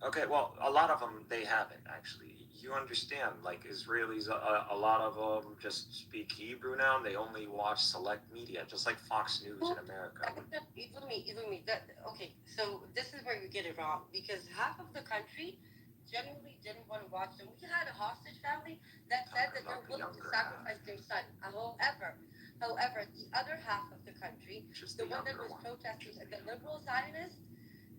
Okay, well, a lot of them they haven't actually. You understand, Israelis, a lot of them just speak Hebrew now, and they only watch select media, just like Fox News in America. Even me. Okay, so this is where you get it wrong, because half of the country genuinely didn't want to watch them. We had a hostage family that said that they're willing to sacrifice their son. However, the other half of the country, the one that was protesting, the liberal Zionists,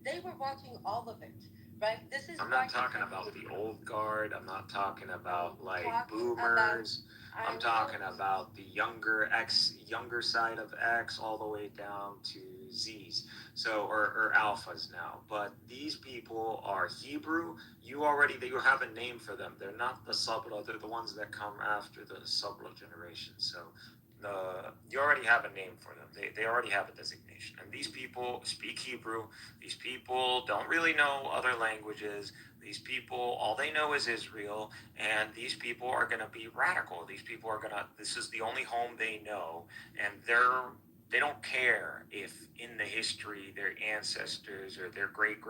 they were watching all of it. Right? I'm not talking about the old guard. I'm not talking about boomers. I'm talking about the younger side of X all the way down to Zs. So or alphas now. But these people are Hebrew. You have a name for them. They're not the Sabra. They're the ones that come after the Sabra generation. So you already have a name for them. They already have a designation. And these people speak Hebrew. These people don't really know other languages. These people, all they know is Israel. And these people are going to be radical. These people are this is the only home they know. And they don't care if in the history their ancestors or their great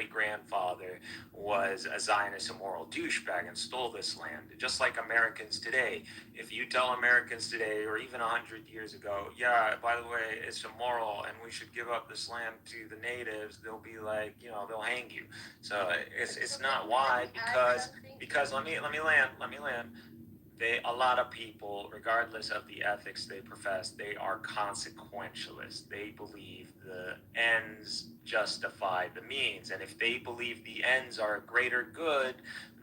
grandfather was a Zionist immoral douchebag and stole this land. Just like Americans today, if you tell Americans today, or even 100 years ago, yeah, by the way, it's immoral and we should give up this land to the natives, they'll be like, they'll hang you. So it's not why, because let me land. A lot of people, regardless of the ethics they profess, they are consequentialists. They believe the ends justify the means. And if they believe the ends are a greater good,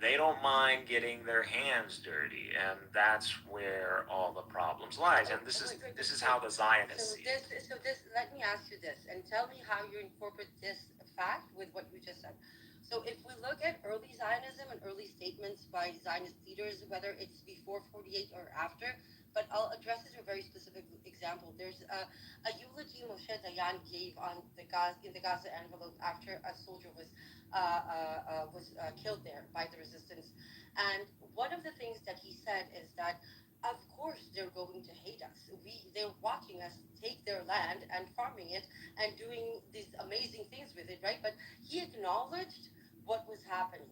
they don't mind getting their hands dirty. And that's where all the problems lies. And this is how the Zionists see it. So let me ask you this, and tell me how you incorporate this fact with what you just said. So if we look at early Zionism and early statements by Zionist leaders, whether it's before 48 or after, but I'll address this in a very specific example. There's a eulogy Moshe Dayan gave in the Gaza envelope after a soldier was killed there by the resistance. And one of the things that he said is that of course they're going to hate us. They're watching us take their land and farming it and doing these amazing things with it, right? But he acknowledged what was happening.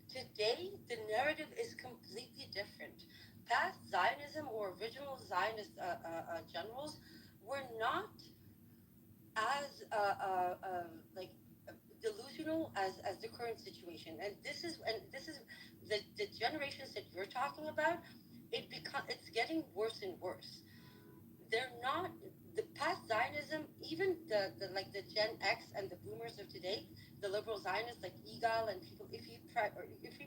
Today, the narrative is completely different. Past Zionism or original Zionist generals were not as like delusional as the current situation, and this is the generations that you're talking about. It's getting worse and worse. They're not the past Zionism, even the Gen X and the boomers of today, the liberal Zionists like Egal and people. If you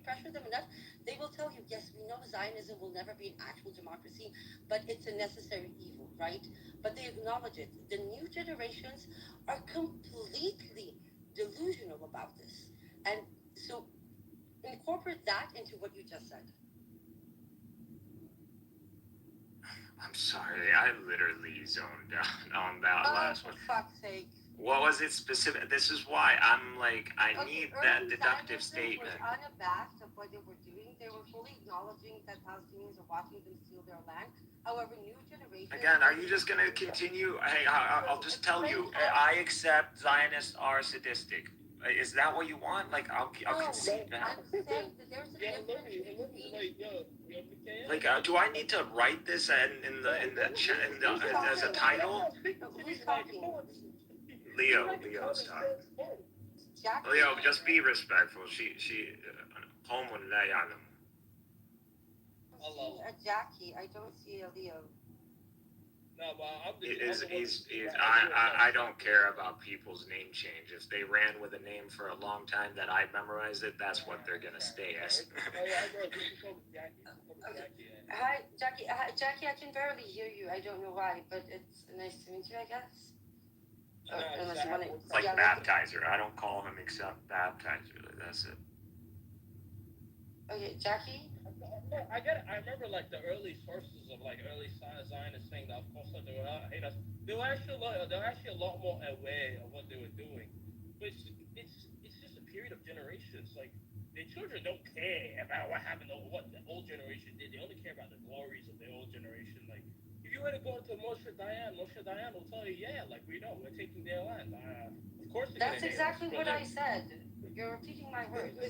pressure them enough, they will tell you, yes, we know Zionism will never be an actual democracy, but it's a necessary evil, right? But they acknowledge it. The new generations are completely delusional about this, and so incorporate that into what you just said. I'm sorry, I literally zoned out on that last one. For fuck's sake. What was it specific? This is why I'm like, I need that deductive statement. Was unabashed of what they were doing. They were fully acknowledging that Palestinians are watching them steal their land. However, new generations... Again, are you just going to continue? Hey, I'll just tell you, I accept Zionists are sadistic. Is that what you want? Like, I'll concede that. I'm saying that there's a difference between... Like, do I need to write this as a title? Who's talking? Leo's talking. Leo, just be respectful. She home when they are them. I'm seeing a Jackie. I don't see a Leo. No, but I don't care about people's name change. If they ran with a name for a long time that I memorized it, that's what they're gonna stay as. Hi, Jackie. Jackie, I can barely hear you. I don't know why, but it's nice to meet you, I guess. Unless you want to... It's like baptizer. I don't call him except baptizer. That's it. Okay, Jackie? I get it. I remember like the early sources of like early Zionists saying that of course that they were hate us. They were actually a lot more aware of what they were doing. But it's just a period of generations. Like their children don't care about what happened or what the old generation did. They only care about the glories of the old generation. Like if you were to go to Moshe Dayan will tell you, yeah, like we know we're taking their land. Of course. That's exactly what I said. You're repeating my words.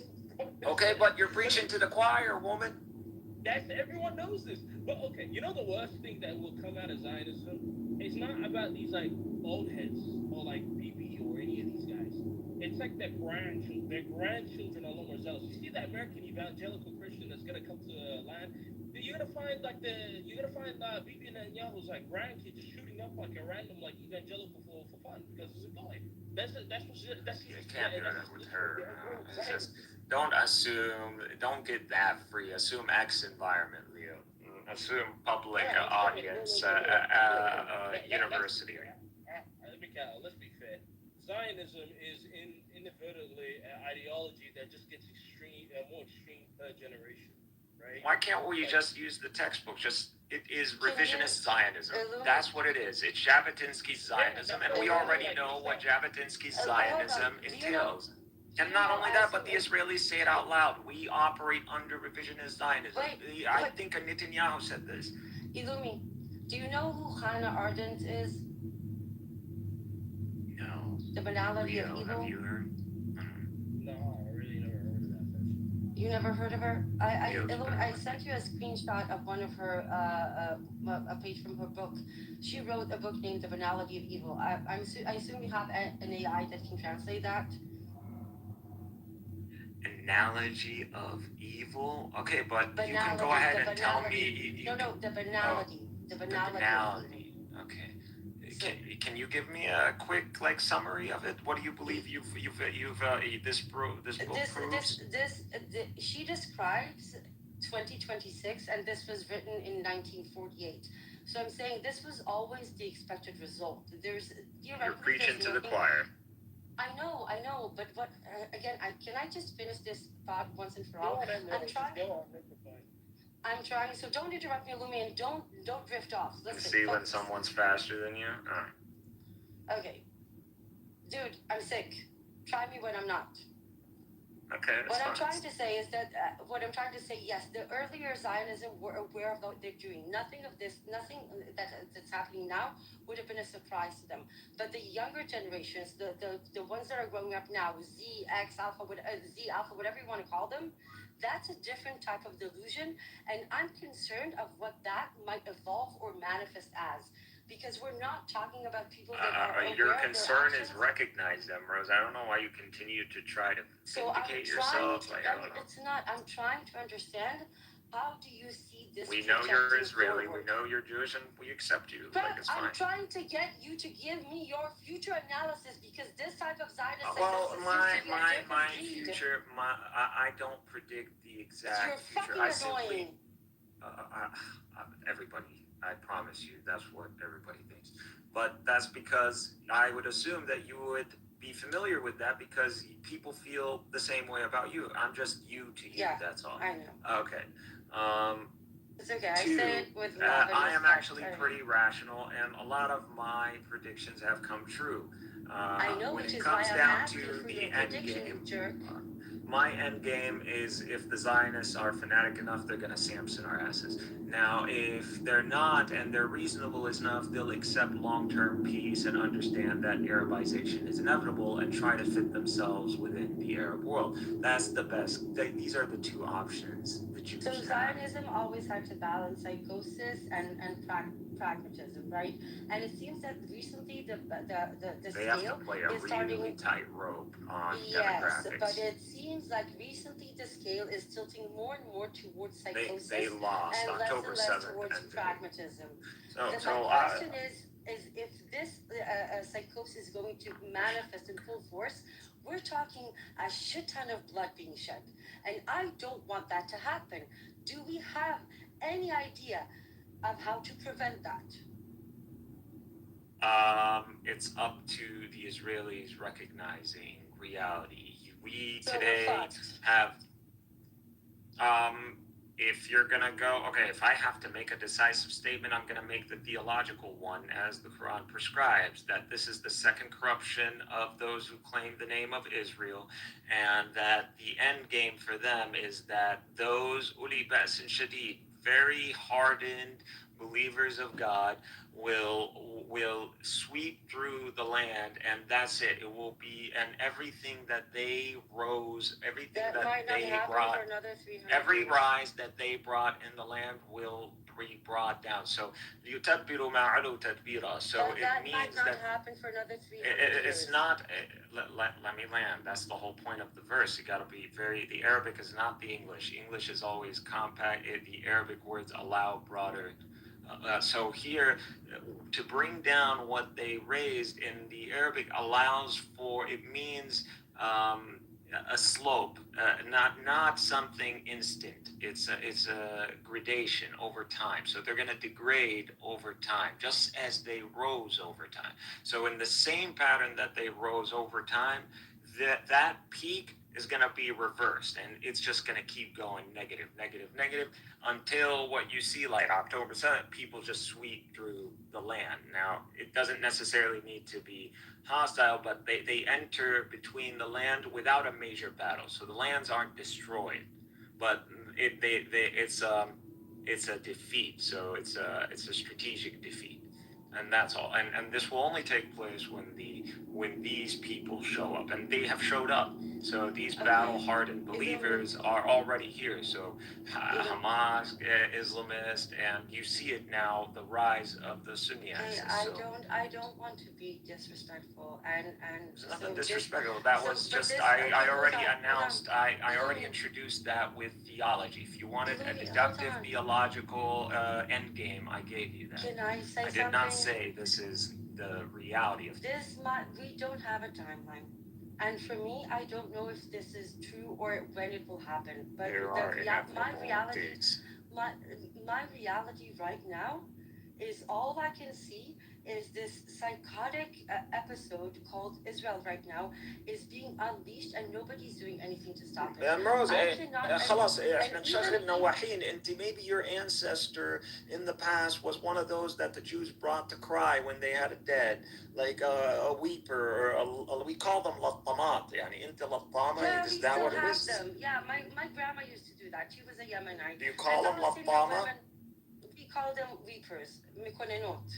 Okay, but you're preaching to the choir, woman. Everyone knows this. But okay, you know the worst thing that will come out of Zionism? It's not about these like old heads or like BB or any of these guys. It's like their grandchildren. Their grandchildren are a lot more zealous. You see that American evangelical Christian that's gonna come to the land? You're gonna find BB Netanyahu's like grandkids just shooting up like a random like evangelical for fun because it's a guy. That's you can't do that with her. It's just, don't assume. Don't get that free. Assume X environment, Leo. Assume public audience, university. Let's be fair. Zionism is inadvertently an ideology that just gets more extreme per generation. Right? Why can't we just use the textbook? It is revisionist Zionism. That's what it is. It's Jabotinsky's Zionism, and we already know what Jabotinsky's Zionism entails. And not only that, but the Israelis say it out loud. We operate under revisionist Zionism. I think Netanyahu said this. Illumi, do you know who Hannah Arendt is? No. The Banality of Evil? Have you heard? No, I really never heard of that person. You never heard of her? I sent you a screenshot of one of her, a page from her book. She wrote a book named The Banality of Evil. I assume you have an AI that can translate that. Analogy of evil? Okay, but you can go ahead and tell me. No, the banality. The banality. Okay. So, can you give me a quick summary of it? What do you believe this book proves? She describes 2026, and this was written in 1948. So I'm saying this was always the expected result. You're preaching to the choir. I know, but what again? Can I just finish this thought once and for all? I'm trying. So don't interrupt me, Illumi, and don't drift off. Let's see when someone's faster than you. Okay, dude, I'm sick. Try me when I'm not. Okay. What I'm trying to say is that yes, the earlier Zionism were aware of what they're doing. Nothing that's happening now would have been a surprise to them. But the younger generations, the ones that are growing up now, Z, X, Alpha, whatever you want to call them, that's a different type of delusion, and I'm concerned of what that might evolve or manifest as. Because we're not talking about people that are aware your of their concern actions. is recognize them, Rose. I don't know why you continue to try to vindicate yourself. It's not. I'm trying to understand. How do you see this? We know you're projecting Israeli. forward? We know you're Jewish, and we accept you. But Like, it's fine. I'm trying to get you to give me your future analysis because this type of Zionist Well, psychosis my seems to be a different breed. future, I don't predict the exact You're future. fucking I simply, annoying. everybody, I promise you, that's what everybody thinks. But that's because I would assume that you would be familiar with that because people feel the same way about you. I'm just you to you. Yeah, That's all. I know. Okay. It's okay. I Two, say it with love and I am respect. actually pretty rational, and a lot of my predictions have come true. I know, when which it is why comes I'm down asking to for the your end prediction, game, jerk. my end game is if the Zionists are fanatic enough, they're going to Samson our asses. Now, if they're not and they're reasonable enough, they'll accept long-term peace and understand that Arabization is inevitable and try to fit themselves within the Arab world. That's the best. These are the two options the Jews So have. Zionism always had to balance psychosis and pragmatism, right? And it seems that recently the They have to scale play a is really starting. tight rope on Yes, demographics. but it seems like recently the scale is tilting more and more towards psychosis They lost and October less and less 7th. towards And pragmatism. so My question is if this psychosis is going to manifest in full force, we're talking a shit ton of blood being shed, and I don't want that to happen. Do we have any idea of how to prevent that? It's up to the Israelis recognizing reality. We So today have, if you're gonna go, okay, if I have to make a decisive statement, I'm gonna make the theological one as the Quran prescribes, that this is the second corruption of those who claim the name of Israel, and that the end game for them is that those uli ba'sin shadid, very hardened believers of God, will sweep through the land, and that's it. It will be, and everything that they rose, everything that they brought, every rise that they brought in the land will be brought down. So yutabbiru ma'alu tadbira. So but it that means might not that happen for another 300 years. it's not. Let me land. That's the whole point of the verse. You got to be very. The Arabic is not the English. English is always compact. The Arabic words allow broader. So here, to bring down what they raised in the Arabic allows for, it means a slope, not something instant. It's a gradation over time. So they're going to degrade over time, just as they rose over time. So in the same pattern that they rose over time, that peak is going to be reversed, and it's just going to keep going negative until what you see like October 7th, people just sweep through the land. Now, it doesn't necessarily need to be hostile, but they enter between the land without a major battle. So the lands aren't destroyed, but it's a defeat. So it's a strategic defeat. And that's all. And this will only take place when these people show up, and they have showed up. So these battle-hardened believers are already here. So Hamas, Islamist, and you see it now, the rise of the Sunni axis. I don't want to be disrespectful, and there's nothing disrespectful. That was just I already announced. I already introduced that with theology. If you wanted a deductive theological end game, I gave you that. Can I say something? I did not say this is the reality of this. We don't have a timeline. And for me, I don't know if this is true or when it will happen. But my reality right now is all I can see is this psychotic episode called Israel right now is being unleashed and nobody's doing anything to stop it. Rose, I cannot- خلاص and احنا نشغل even- نواحين. انت maybe your ancestor in the past was one of those that the Jews brought to cry when they had a dead, like a weeper, or we call them لطمات. يعني انت لطامة, Yeah, is we that still what it have is? them. Yeah, my grandma used to do that. She was a Yemenite. Do you call them Palestinian لطامة? women, we call them weepers. مكوننات.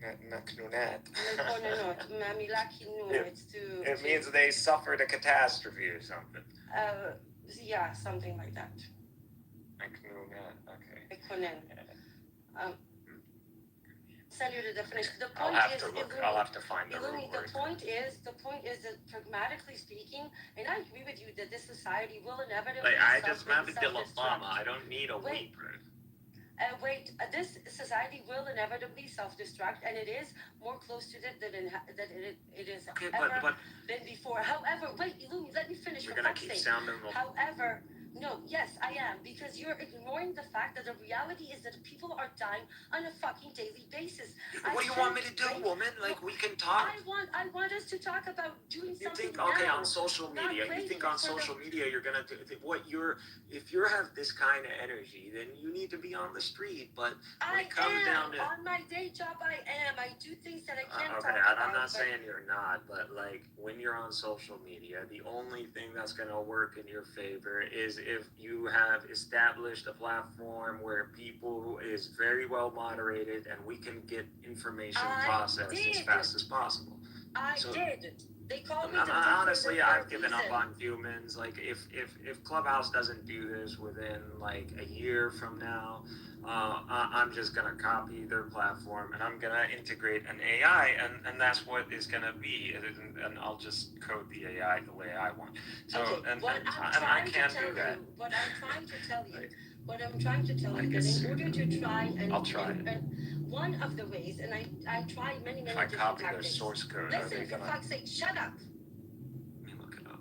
مكنونات. مكوننات. ماميلاكي نون. It's to. It means they suffered a catastrophe or something. Yeah, something like that. مكنونات, okay. مكونن. Send you the definition. The I'll point have is, to look. I'll have to find the root word. The point is that pragmatically speaking, and I agree with you that this society will inevitably. Like, I just remember Dilapama. I don't need a weeper. This society will inevitably self-destruct, and it is more close to it than it is ever been before. However, wait, Illumi, let me finish. You're gonna keep sounding. However, no, yes, I am, because you're ignoring the fact that the reality is that people are dying on a fucking daily basis. What do you want me to do, woman? Like, we can talk. I want us to talk about doing You something think, okay, now. on social media, you think on social media you're gonna do if you have this kind of energy, then you need to be on the street. But when it comes down to on my day job, I am. I do things that I can't talk okay, about. I'm not saying you're not, but like when you're on social media, the only thing that's gonna work in your favor is if you have established a platform where people is very well moderated and we can get information processed as fast as possible. I did. They called me. Honestly, I've given up on humans. Like, if Clubhouse doesn't do this within like a year from now, I'm just gonna copy their platform and I'm gonna integrate an AI, and that's what is gonna be. And I'll just code the AI the way I want. So, okay, and I can't do that. What I'm trying to tell you, that in order to try and I'll try and one of the ways, and I try many if I different copy their tactics. source code, Listen, for fuck's sake, shut up.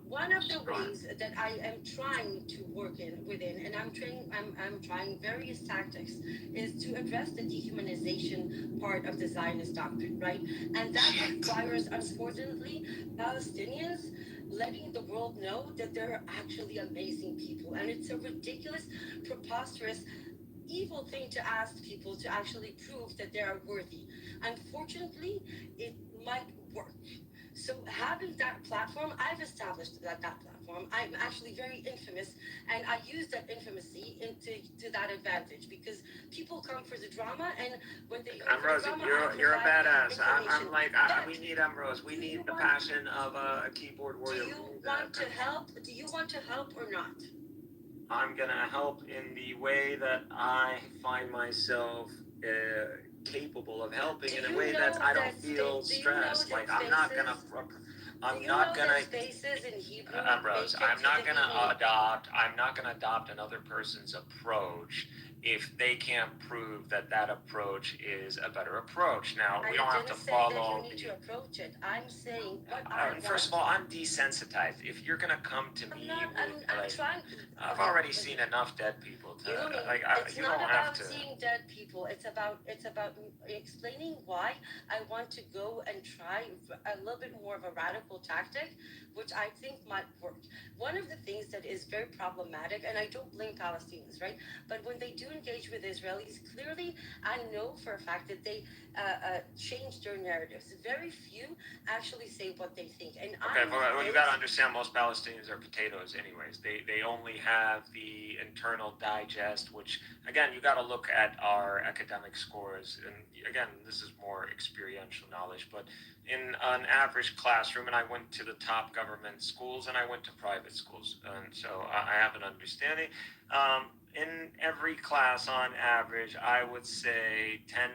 One of the ways that I am trying to work within, and I'm trying various tactics, is to address the dehumanization part of the Zionist doctrine, right? And that requires, unfortunately, Palestinians letting the world know that they're actually amazing people, and it's a ridiculous, preposterous, evil thing to ask people to actually prove that they are worthy. Unfortunately, it might work. So having that platform, I've established that platform. I'm actually very infamous, and I use that infamousy to that advantage because people come for the drama, and when they Ambrose, you're a badass. I'm like, we need Ambrose. We need the passion of a keyboard warrior. Do you want to help? Do you want to help or not? I'm gonna help in the way that I find myself capable of helping, in a way that I don't feel stressed. Like, I'm not gonna. Spaces in Hebrew. Ambrose, I'm not gonna adopt another person's approach if they can't prove that approach is a better approach. Now, we don't have to follow. You need to approach it. I'm saying what first of all, I'm desensitized. If you're gonna come to me, I've already seen enough dead people. It's not about seeing dead people. It's about explaining why I want to go and try a little bit more of a radical tactic, which I think might work. One of the things that is very problematic, and I don't blame Palestinians, right? But when they do engage with Israelis, clearly I know for a fact that they change their narratives. Very few actually say what they think. And well, you gotta understand, most Palestinians are potatoes anyways. They only have the internal digest, which, again, you gotta look at our academic scores. And again, this is more experiential knowledge, but in an average classroom, and I went to the top government schools and I went to private schools, and so I have an understanding. In every class, on average, I would say 10%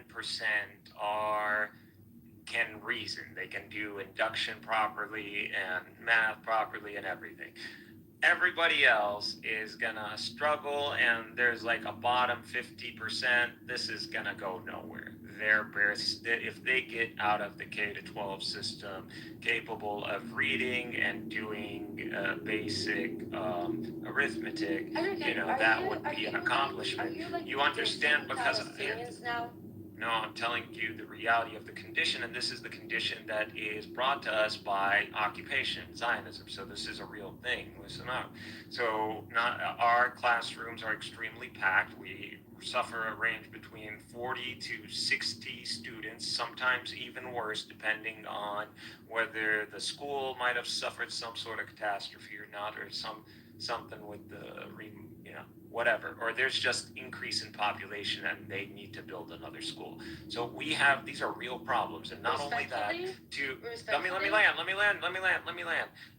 can reason. They can do induction properly and math properly and everything. Everybody else is gonna struggle, and there's like a bottom 50%. This is gonna go nowhere. If they get out of the K to 12 system, capable of reading and doing basic arithmetic, that would be an accomplishment. You understand, because Palestinians now? No, I'm telling you the reality of the condition, and this is the condition that is brought to us by occupation, Zionism. So this is a real thing. Listen up. So our classrooms are extremely packed. We suffer a range between 40 to 60 students, sometimes even worse, depending on whether the school might have suffered some sort of catastrophe or not, or something with the whatever, or there's just increase in population and they need to build another school. So these are real problems, and not only that, let me land.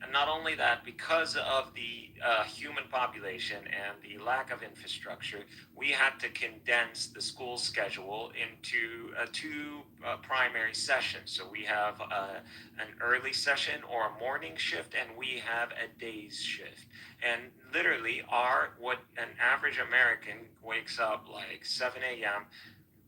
And not only that, because of the human population and the lack of infrastructure, we had to condense the school schedule into two primary sessions. So we have an early session or a morning shift, and we have a day's shift. And literally, what an average American wakes up like 7 a.m.,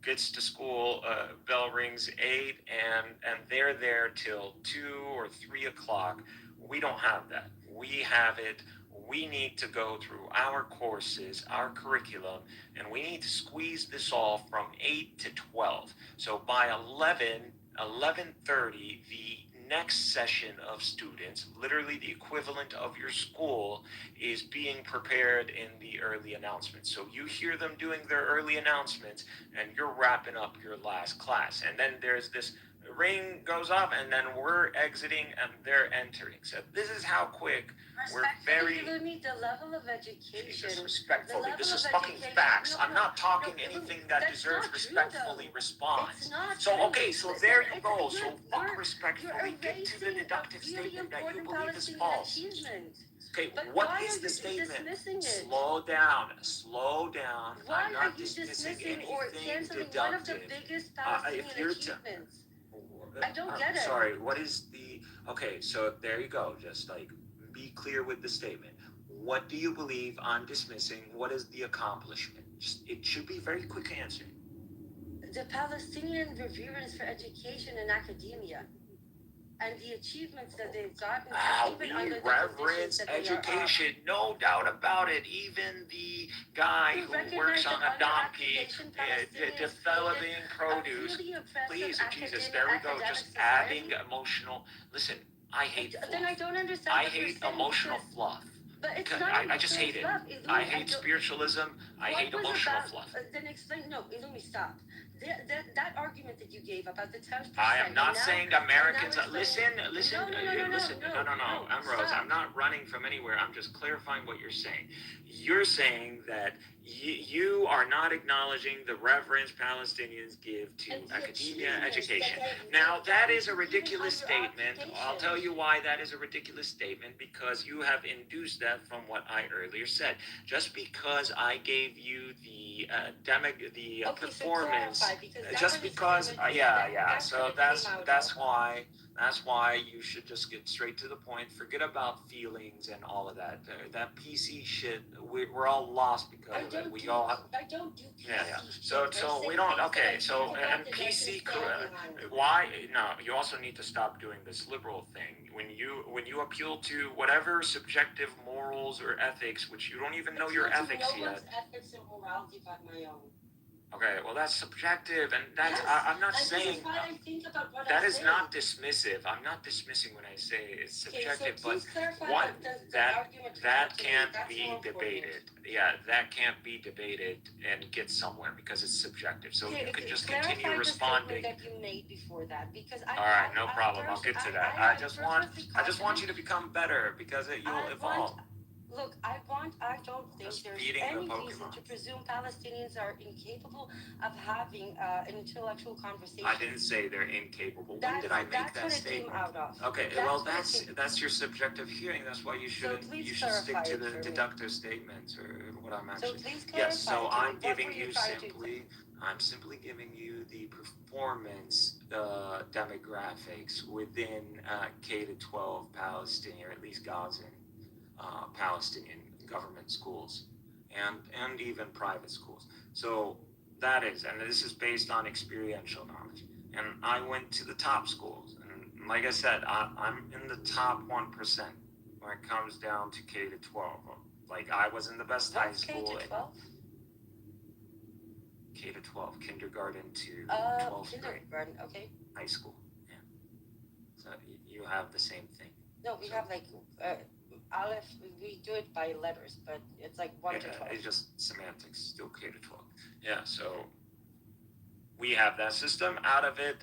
gets to school, bell rings 8, and they're there till 2 or 3 o'clock. We don't have that. We have it. We need to go through our courses, our curriculum, and we need to squeeze this all from 8 to 12. So by 11:30, the next session of students, literally the equivalent of your school, is being prepared in the early announcements. So you hear them doing their early announcements, and you're wrapping up your last class. And then there's this ring goes off, and then we're exiting, and they're entering. So this is how quick we're very... The level of education... Jesus, respectfully. This is fucking facts. I'm not talking anything that deserves respectfully response. So, okay, so there you go. So fuck respectfully. Get to the deductive statement that you believe is false. Okay, what is the statement? Slow down. Slow down. I'm not dismissing anything deductive. If you're I don't get it. Sorry, what is the... Okay, so there you go. Just like be clear with the statement. What do you believe I'm dismissing? What is the accomplishment? It should be a very quick answer. The Palestinian reverence for education and academia, and the achievements that they've gotten. We reverence education, no doubt about it. Even the guy who works on a donkey developing produce. Please, Jesus, there we go. Just adding emotional. Listen, I hate fluff. Then I don't understand. I hate emotional fluff. But it's Because not I just hate it. I hate spiritualism. I hate emotional fluff. Then explain. No, let me stop. That argument that you gave about the 10%. I am not saying Americans. Listen. No, Ambrose. I'm not running from anywhere. I'm just clarifying what you're saying. You're saying that you are not acknowledging the reverence Palestinians give to academia education. Now, that is a ridiculous statement. I'll tell you why that is a ridiculous statement, because you have induced that from what I earlier said. Just because I gave you the performance, just because, so that's why you should just get straight to the point. Forget about feelings and all of that. That PC shit, we're all lost because of it. We all have. I don't do PC. Yeah. So we don't. Okay. So and PC. Why? No. You also need to stop doing this liberal thing. When you appeal to whatever subjective morals or ethics, which you don't even know your ethics yet. No one's ethics and morality but my own. Okay, well that's subjective, and that's I'm not saying that is not dismissive. I'm not dismissing when I say it's subjective, but one that can't be debated. Yeah, that can't be debated and get somewhere because it's subjective. So you can just continue responding. That you made before that, because all right, no problem. I'll get to that. I just want you to become better because you'll evolve. Look, I don't think there's any reason to presume Palestinians are incapable of having an intellectual conversation. I didn't say they're incapable. When did I make that statement? That's what it came out of. Okay, well that's your subjective hearing. That's why you should stick to the deductive statements or what I'm actually. So please clarify. Yes, so I'm simply giving you the performance demographics within K to 12 Palestinian, or at least Gazan. Palestinian government schools and even private schools. So that is, and this is based on experiential knowledge. And I went to the top schools, and like I said, I'm in the top 1% when it comes down to K to 12. Like I was in the best high school. K to 12, kindergarten to 12th grade. Kindergarten, okay. High school, yeah. So you have the same thing. No, we have like Aleph, we do it by letters, but it's like 1 to 12. It's just semantics, still K to 12. Yeah, so we have that system. Out of it,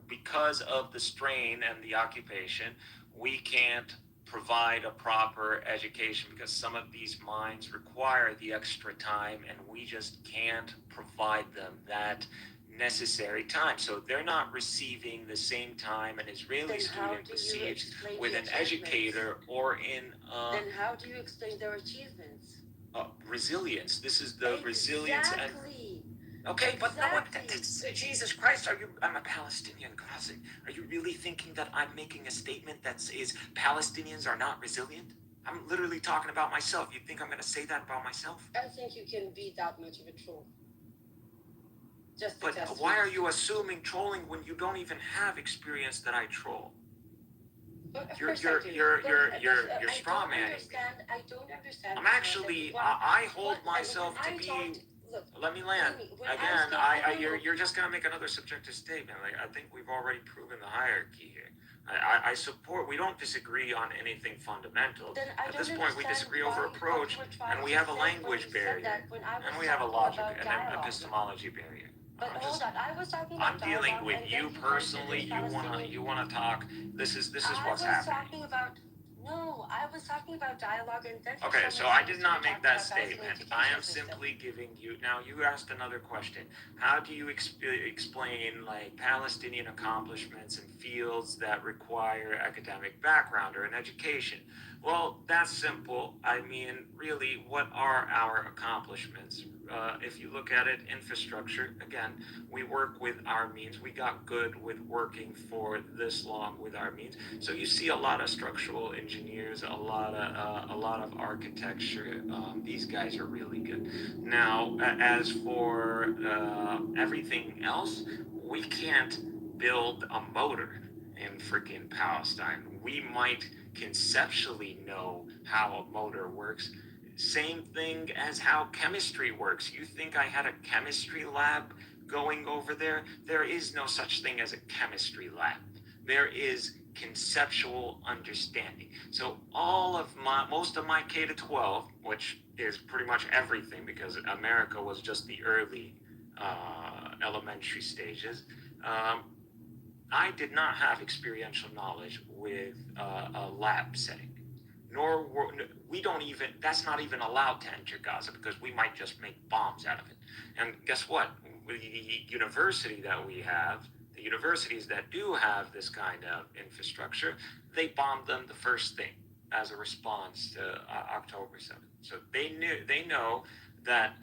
because of the strain and the occupation, we can't provide a proper education because some of these minds require the extra time and we just can't provide them that necessary time. So they're not receiving the same time an Israeli student receives with an educator or in Then how do you explain their achievements? resilience. This is the resilience and Exactly. okay, but no, what, Jesus Christ, I'm a Palestinian. Are you really thinking that I'm making a statement that says Palestinians are not resilient? I'm literally talking about myself. You think I'm going to say that about myself? I think you can be that much of a troll. Just but why are you assuming trolling when you don't even have experience that I troll? You're straw manning. I don't understand. I'm actually, I hold myself to be. Let me land. Again, you're just gonna make another subjective statement. Like I think we've already proven the hierarchy here. I support. We don't disagree on anything fundamental. At this point, we disagree over approach, and we have a language barrier, and we have a logic and an epistemology barrier. But hold on, I was talking about I'm dealing with you personally. You wanna talk. This is what's happening. I was talking about dialogue and then. Okay, so I did not make that statement. I am simply giving you. Now you asked another question. How do you explain like Palestinian accomplishments in fields that require academic background or an education? Well, that's simple. I mean, really, what are our accomplishments? If you look at it, infrastructure, again, we work with our means. We got good with working for this long with our means. So you see a lot of structural engineers, a lot of architecture. These guys are really good. Now, as for everything else, we can't build a motor in freaking Palestine. We might conceptually know how a motor works. Same thing as how chemistry works. You think I had a chemistry lab going over there? There is no such thing as a chemistry lab. There is conceptual understanding. So most of my K to 12, which is pretty much everything because America was just the early elementary stages, I did not have experiential knowledge with a lab setting. That's not even allowed to enter Gaza because we might just make bombs out of it. And guess what? The university that we have, the universities that do have this kind of infrastructure, they bombed them the first thing as a response to October 7th. So they know that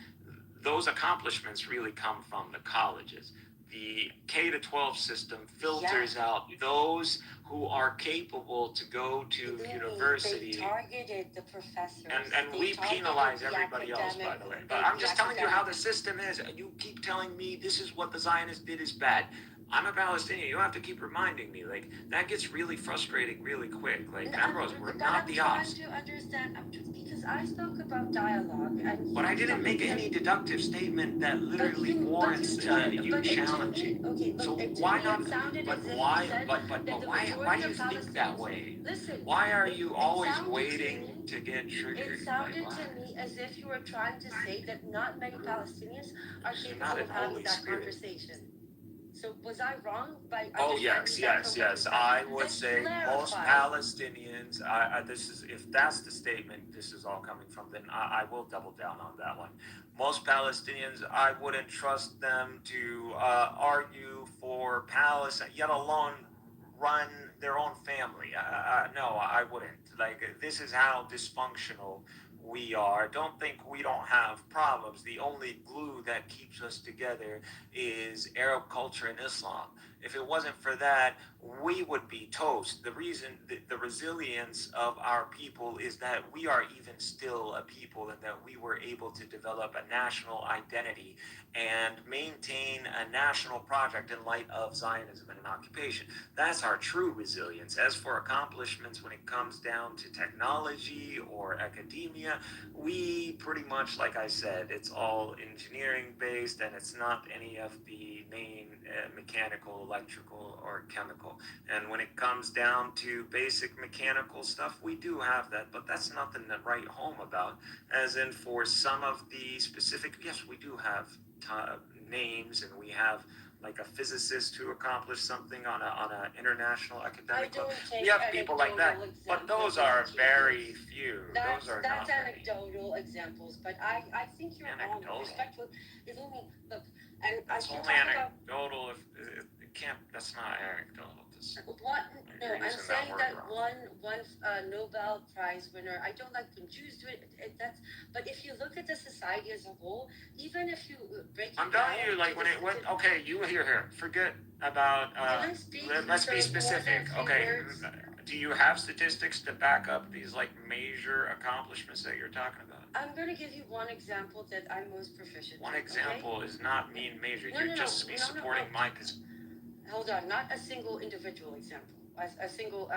those accomplishments really come from the colleges. The K to 12 system filters out those who are capable to go to university. They targeted the professors. And we penalize everybody else, by the way. But I'm just telling you how the system is. You keep telling me this is what the Zionists did is bad. I'm a Palestinian. You don't have to keep reminding me. Like, that gets really frustrating really quick. Like, Ambrose, we're not the ops. I'm trying to understand, because I spoke about dialogue. But I didn't make any deductive statement that literally warrants you challenging. Okay, so why not? But why do you think that way? Listen. Why are you always waiting to get triggered? It sounded to me as if you were trying to say that not many Palestinians are capable of having that conversation. So was I wrong by? Oh yes. I would say most Palestinians. If that's the statement, this is all coming from. Then I will double down on that one. Most Palestinians, I wouldn't trust them to argue for Palestine, yet alone run their own family. No, I wouldn't. Like, this is how dysfunctional we are. Don't think we don't have problems. The only glue that keeps us together is Arab culture and Islam. If it wasn't for that, we would be toast. The reason, the resilience of our people is that we are even still a people, and that we were able to develop a national identity and maintain a national project in light of Zionism and an occupation. That's our true resilience. As for accomplishments when it comes down to technology or academia, we pretty much, like I said, it's all engineering based, and it's not any of the main mechanical, electrical, or chemical. And when it comes down to basic mechanical stuff, we do have that, but that's nothing to write home about. As in, for some of the specific, yes, we do have names, and we have like a physicist who accomplished something on a international academic level. We have people like that, but those are very few. Those are that's not anecdotal examples, but I think you're wrong. Respectful. Look, and that's only anecdotal. If it can't, that's not anecdotal. I'm saying that one Nobel Prize winner. I don't like when Jews do it. That's. But if you look at the society as a whole, even if you break it I'm telling down, you, like when it went. Okay, you here. Forget about. Let's be specific. Okay. Do you have statistics to back up these like major accomplishments that you're talking about? I'm going to give you one example that I'm most proficient. One example is not mean major. You're just supporting my position. Hold on, not a single individual example, a single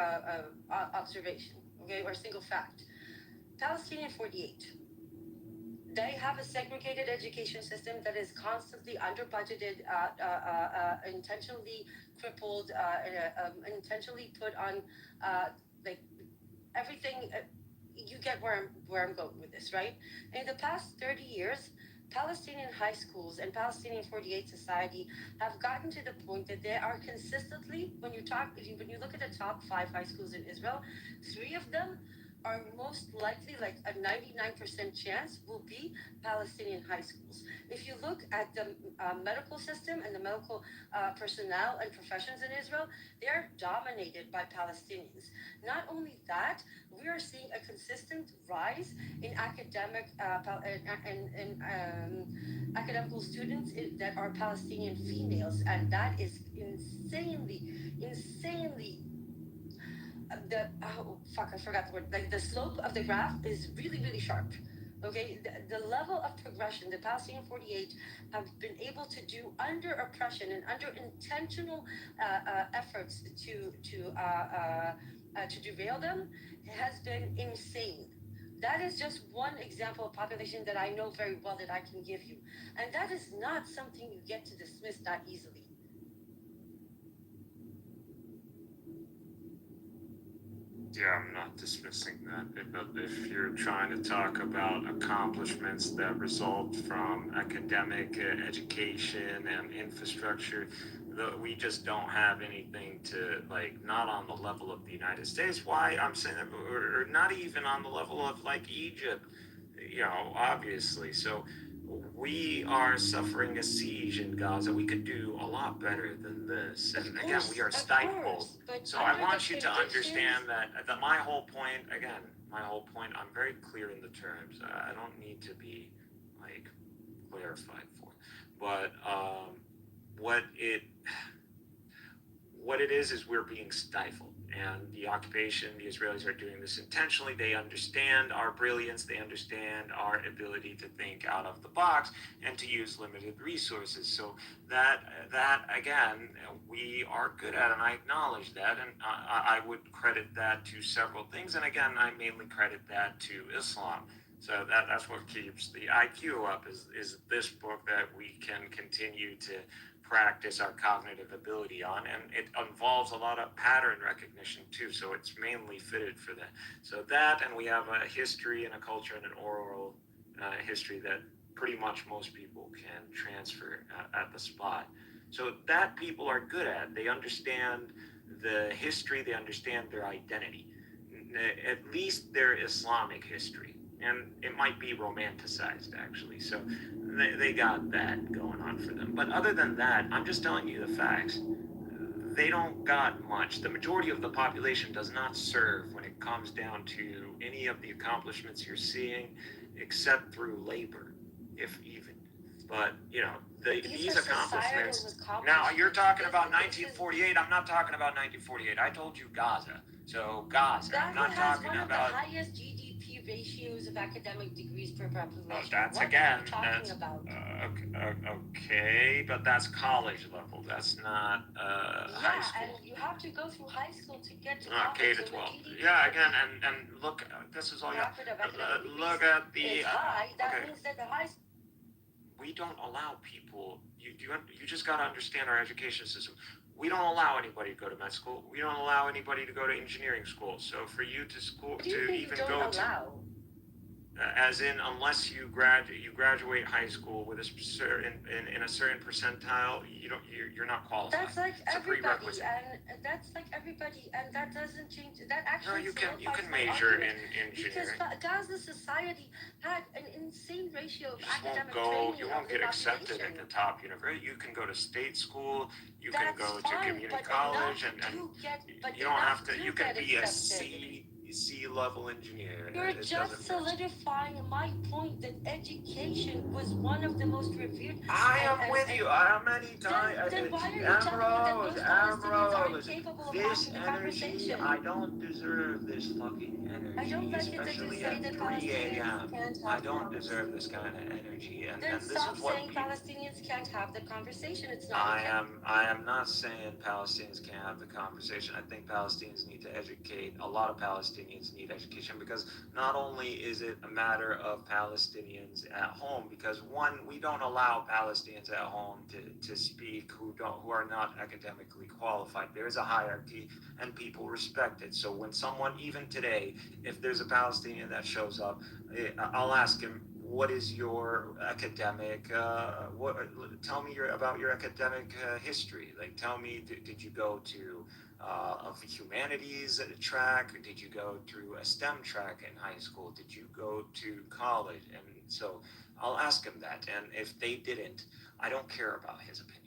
observation, okay, or a single fact. Palestinian 48. They have a segregated education system that is constantly under-budgeted, intentionally crippled, intentionally put on, like, everything. You get where I'm going with this, right? In the past 30 years, Palestinian high schools and Palestinian 48 society have gotten to the point that they are consistently, when you look at the top 5 high schools in Israel, 3 of them are most likely, like a 99% chance, will be Palestinian high schools. If you look at the medical system and the medical personnel and professions in Israel, they are dominated by Palestinians. Not only that, we are seeing a consistent rise in academical students that are Palestinian females, and that is insanely. I forgot the word. Like the slope of the graph is really, really sharp. Okay, the level of progression the Palestinian 48 have been able to do under oppression and under intentional efforts to derail them has been insane. That is just one example of population that I know very well that I can give you, and that is not something you get to dismiss that easily. Yeah, I'm not dismissing that, but if you're trying to talk about accomplishments that result from academic education and infrastructure, we just don't have anything to, like, not on the level of the United States. Why I'm saying that, or not even on the level of like Egypt, obviously. So we are suffering a siege in Gaza. We could do a lot better than this. And again, we are stifled. So I want you to understand that my whole point, I'm very clear in the terms. I don't need to be like clarified for. But what it is we're being stifled. And the occupation, the Israelis are doing this intentionally. They understand our brilliance. They understand our ability to think out of the box and to use limited resources. So that again, we are good at, and I acknowledge that. And I would credit that to several things. And again, I mainly credit that to Islam. So that's what keeps the IQ up, is this book that we can continue to practice our cognitive ability on, and it involves a lot of pattern recognition too, so it's mainly fitted for that. So that, and we have a history and a culture and an oral history that pretty much most people can transfer at the spot. So that people are good at. They understand the history, they understand their identity, at least their Islamic history. And it might be romanticized, actually. So they got that going on for them. But other than that, I'm just telling you the facts. They don't got much. The majority of the population does not serve when it comes down to any of the accomplishments you're seeing, except through labor, if even. but these are accomplishments. societal Now you're talking about This is- 1948. I'm not talking about 1948. I told you Gaza. So Gaza. I'm Gaza not has talking one of the about. highest GDP ratios of academic degrees per population. Oh, that's what again. are you talking That's about? okay, but that's college level. That's not high school. And you have to go through high school to get to K college. to So 12. GDP Yeah, again, and look. This is all you. Look at the. It's high. That okay. means that the high. We don't allow people. You just got to understand our education system. We don't allow anybody to go to med school. We don't allow anybody to go to engineering school. So for you to school to even go to, as in unless you graduate high school with a certain in a certain percentile, you're not qualified. That's like it's everybody, and that's like everybody, and that doesn't change. That actually you can major in engineering. Because Gaza society had an insane ratio of academic training. You won't of get the accepted at the top university. You can go to state school. You can go to community college, and you don't have to. You can be a C-level engineer. You're just solidifying my point that education was one of the most revered. I am with you. How many times? Then why are you telling me that those Palestinians are incapable of this having a conversation? I don't deserve this fucking energy. I don't like it that you say that Palestinians can't have. I don't deserve this kind of energy. And then this stop is what saying Palestinians can't have the conversation. It's not. I am not saying Palestinians can't have the conversation. I think Palestinians need to educate. A lot of Palestinians need education because not only is it a matter of Palestinians at home, because one, we don't allow Palestinians at home to speak who are not academically qualified. There is a hierarchy and people respect it. So when someone, even today, if there's a Palestinian that shows up, I'll ask him, what is your academic, tell me about your academic history. Like, tell me, did you go to a humanities track? Or did you go through a STEM track in high school? Did you go to college? And so I'll ask him that. And if they didn't, I don't care about his opinion.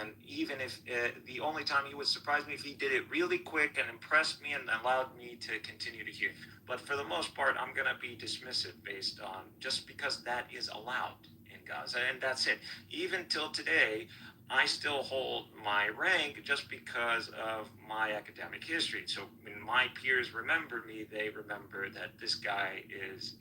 And even if the only time he would surprise me if he did it really quick and impressed me and allowed me to continue to hear. But for the most part, I'm going to be dismissive based on just because that is allowed in Gaza, and that's it. Even till today, I still hold my rank just because of my academic history. So when my peers remember me, they remember that this guy is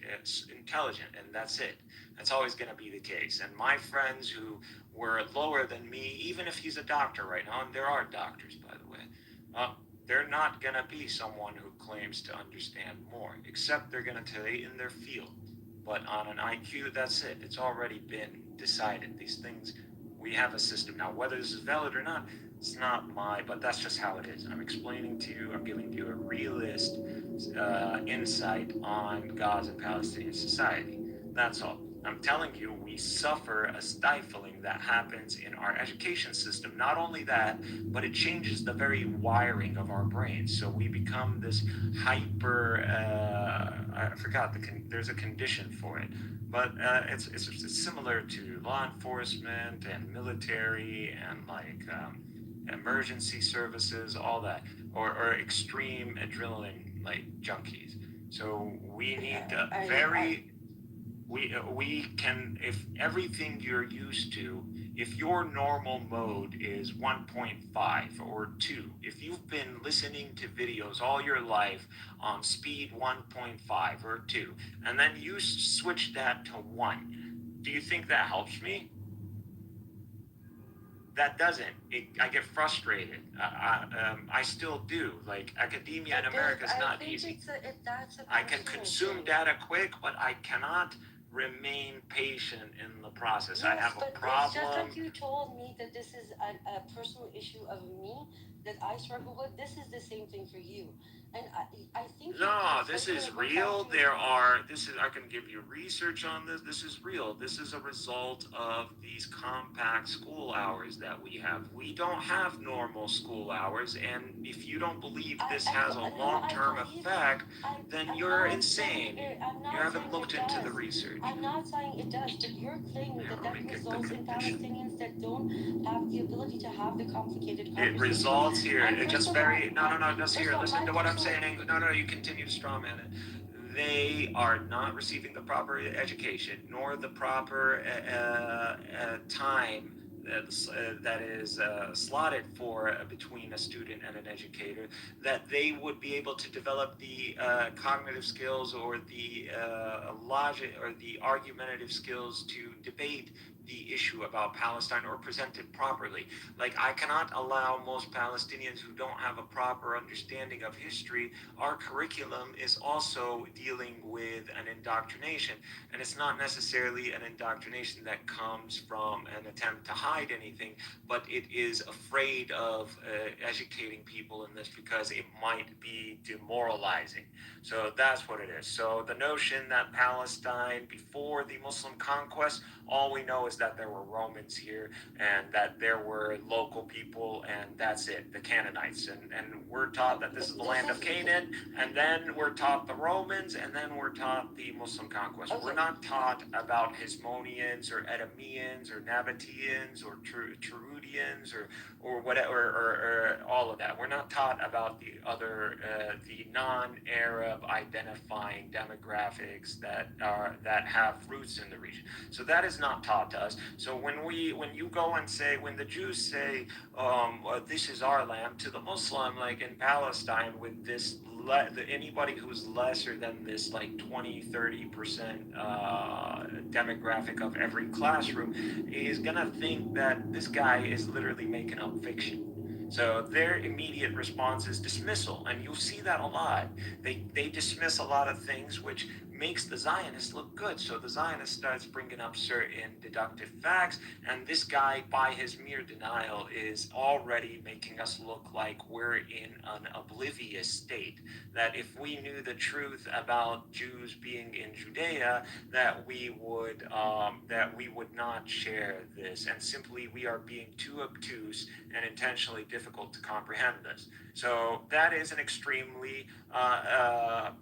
intelligent, and that's it. That's always going to be the case. And my friends who were lower than me, even if he's a doctor right now, and there are doctors, by the way, they're not going to be someone who claims to understand more, except they're going to stay in their field. But on an IQ, that's it. It's already been decided. These things, we have a system. Now, whether this is valid or not, it's not but that's just how it is. I'm explaining to you, I'm giving you a realist insight on Gaza and Palestinian society. That's all. I'm telling you, we suffer a stifling that happens in our education system. Not only that, but it changes the very wiring of our brains. So we become this hyper, I forgot, there's a condition for it. But it's similar to law enforcement and military and like emergency services, all that, or extreme adrenaline like junkies. So we need we can, if everything you're used to, if your normal mode is 1.5 or 2, if you've been listening to videos all your life on speed 1.5 or 2, and then you switch that to 1, do you think that helps me? That doesn't. I get frustrated. I still do. Like, academia in America is not easy. I can consume data quick, but I cannot remain patient in the process. I have a problem. It's just like you told me that this is a personal issue of me that I struggle with. This is the same thing for you. And I think... No, this is real. I can give you research on this. This is real. This is a result of these compact school hours that we have. We don't have normal school hours, and if you don't believe this has a long-term effect, then you're insane. You haven't looked into the research. I'm not saying it does, but you're claiming that results in Palestinians that don't have the ability to have the complicated conversation. It results here. It just very... No, just here. Listen to what I'm saying. No, you continue to strawman it. they are not receiving the proper education nor the proper time that is slotted for between a student and an educator, that they would be able to develop the cognitive skills or the logic or the argumentative skills to debate the issue about Palestine or present it properly. Like, I cannot allow most Palestinians who don't have a proper understanding of history. Our curriculum is also dealing with an indoctrination, and it's not necessarily an indoctrination that comes from an attempt to hide anything, but it is afraid of educating people in this because it might be demoralizing. So that's what it is. So the notion that Palestine before the Muslim conquest, all we know is that there were Romans here and that there were local people, and that's it, the Canaanites. And we're taught that this is the land of Canaan, and then we're taught the Romans, and then we're taught the Muslim conquest. We're not taught about Hasmoneans or Edomians or Nabateans or Terudians or whatever, or all of that. We're not taught about the other, the non-Arab identifying demographics that have roots in the region. So that is not taught to us. So when you go and say, when the Jews say, this is our land, to the Muslim, like in Palestine, with this, anybody who's lesser than this, like 20-30% demographic of every classroom, is gonna think that this guy is literally making up fiction. So their immediate response is dismissal, and you'll see that a lot. They dismiss a lot of things, which makes the Zionist look good. So the Zionist starts bringing up certain deductive facts, and this guy, by his mere denial, is already making us look like we're in an oblivious state. That if we knew the truth about Jews being in Judea, that we would not share this, and simply we are being too obtuse and intentionally difficult to comprehend this. So that is an extremely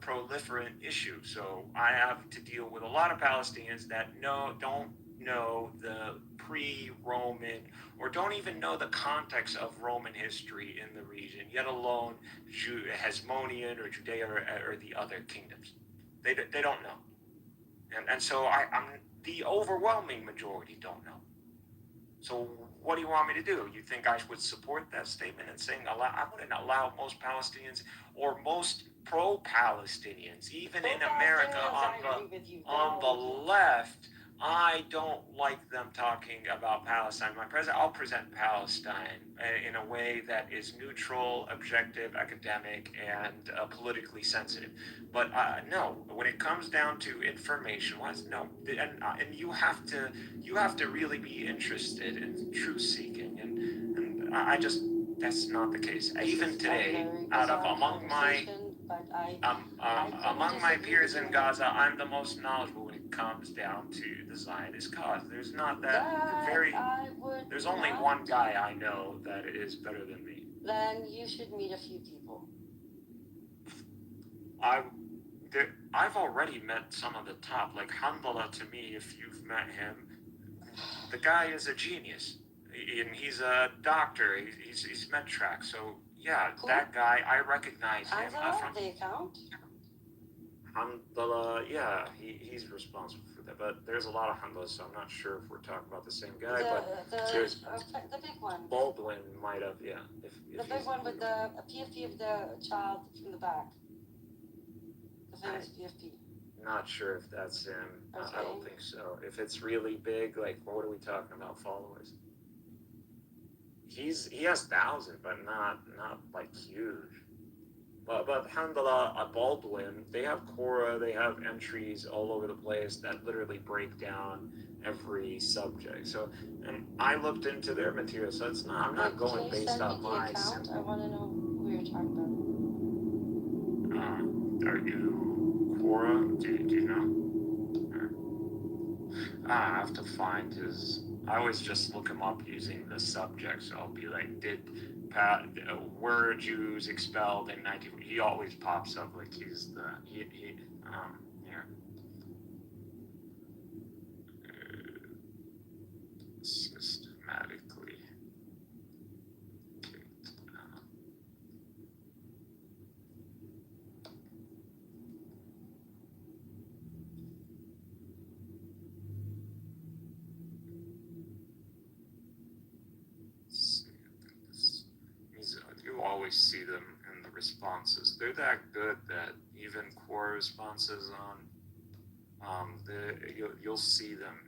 proliferant issue. So I have to deal with a lot of Palestinians that don't know the pre-Roman, or don't even know the context of Roman history in the region, yet alone Hasmonean or Judea or the other kingdoms. They don't know. And so I'm the overwhelming majority don't know. So what do you want me to do? You think I would support that statement and saying I wouldn't allow most Palestinians or most pro-Palestinians, even in America on the left, I don't like them talking about Palestine. I'll present Palestine in a way that is neutral, objective, academic, and politically sensitive. But no, when it comes down to information-wise, no. And you have to really be interested in truth-seeking, and I just, that's not the case. Even today, among my peers in Gaza, I'm the most knowledgeable when it comes down to the Zionist cause. There's not there's only one guy I know that is better than me. Then you should meet a few people. I've already met some of the top, like Hamdallah. To me, if you've met him, the guy is a genius, and he's a doctor. He's med-track. So yeah, cool. That guy, I recognize him from the account. Hamdallah, yeah, he's responsible for that. But there's a lot of Hamdallahs, so I'm not sure if we're talking about the same guy. The big one. Baldwin might have, yeah. The big one with the PFP of the child from the back. The famous PFP. Not sure if that's him. Okay. I don't think so. If it's really big, like, what are we talking about followers? He has thousands, but not like huge. But alhamdulillah, Baldwin, they have Quora, they have entries all over the place that literally break down every subject. So, and I looked into their material, so it's not, I'm not going based on my account. I want to know who you're talking about. Are you Quora? Do you know? I have to find his. I always just look him up using the subject. So I'll be like, were Jews expelled in 19? He always pops up like he's the here. Systematically. always see them in the responses. They're that good that even core responses you'll see them.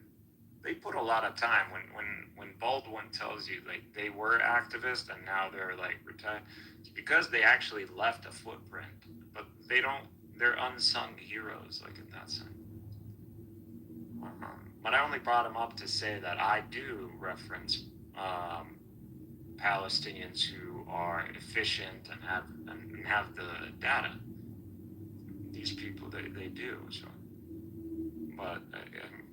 They put a lot of time when Baldwin tells you like they were activists and now they're like retired. It's because they actually left a footprint, but they're unsung heroes like in that sense. But I only brought him up to say that I do reference Palestinians who are efficient and have the data. These people, they do. So, but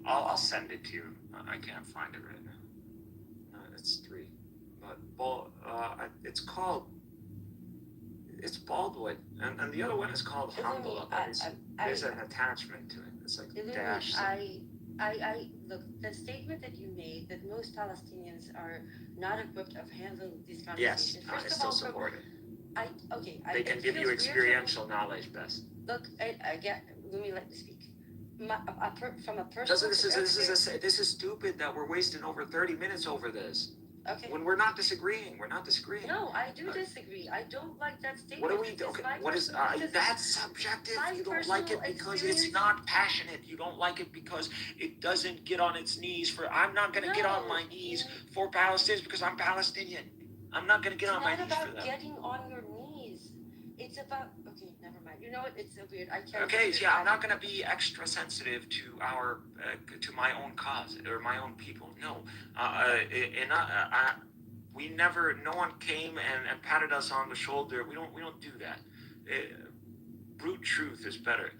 I'll send it to you. I can't find it right now. It's 3, but it's Baldwin, and the other one is called Humble. There's an attachment to it. It's like dash. I look, the statement that you made that most Palestinians are not equipped of handling these conversations. Yes, I still support it. They can give you experiential knowledge best. Look, I get. Let me let me speak. From a personal. This is stupid that we're wasting over 30 minutes over this. Okay. When we're not disagreeing, we're not disagreeing. No, I do disagree. I don't like that statement. What do we do? Okay, what is that's subjective. You don't like it because it's not passionate. You don't like it because it doesn't get on its knees for. I'm not going to get on my knees for Palestinians because I'm Palestinian. I'm not going to get on my knees for them. It's not about getting on your knees. It's about. Okay, never mind. You know what? It's so weird. I can't. Okay, yeah, I'm not going to be extra sensitive to to my own cause or my own people. No, we never. No one came and patted us on the shoulder. We don't do that. Brute truth is better.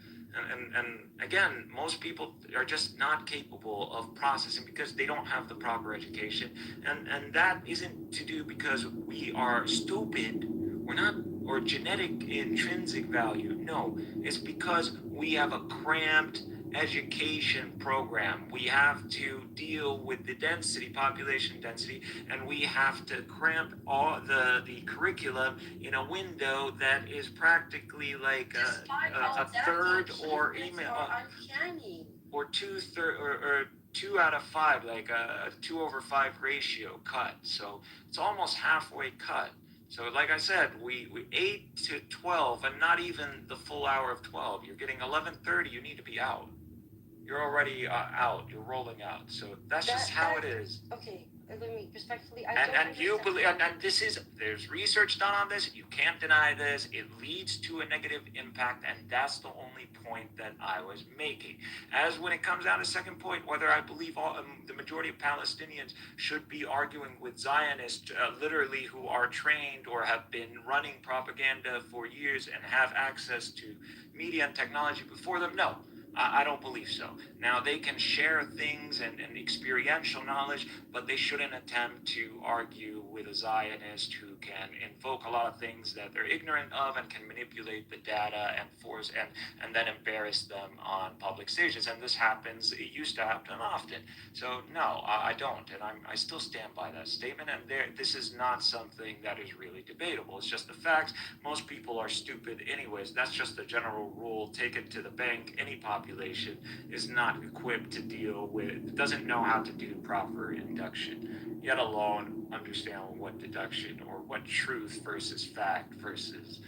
And again, most people are just not capable of processing because they don't have the proper education. And that isn't to do because we are stupid. We're not, or genetic intrinsic value. No, it's because we have a cramped education program. We have to deal with the density, population density, and we have to cramp all the curriculum in a window that is practically like a third or or 2 out of 5, like a 2/5 ratio cut. So it's almost halfway cut. So like I said, we 8 to 12 and not even the full hour of 12. You're getting 11:30, you need to be out. You're already out, you're rolling out. So that's just how it is. Okay, let me respectfully, and you believe, and this is, there's research done on this, you can't deny this, it leads to a negative impact, and that's the only point that I was making. As when it comes down to second point, whether I believe the majority of Palestinians should be arguing with Zionists, literally who are trained or have been running propaganda for years and have access to media and technology before them, no. I don't believe so. Now, they can share things and experiential knowledge, but they shouldn't attempt to argue with a Zionist who can invoke a lot of things that they're ignorant of and can manipulate the data and force and then embarrass them on public stages. And this happens, it used to happen often. So no, I don't, and I still stand by that statement. And this is not something that is really debatable. It's just the facts. Most people are stupid anyways. That's just a general rule. Take it to the bank. Any population is not equipped to deal with, doesn't know how to do proper induction, yet alone understand what deduction or what truth versus fact versus,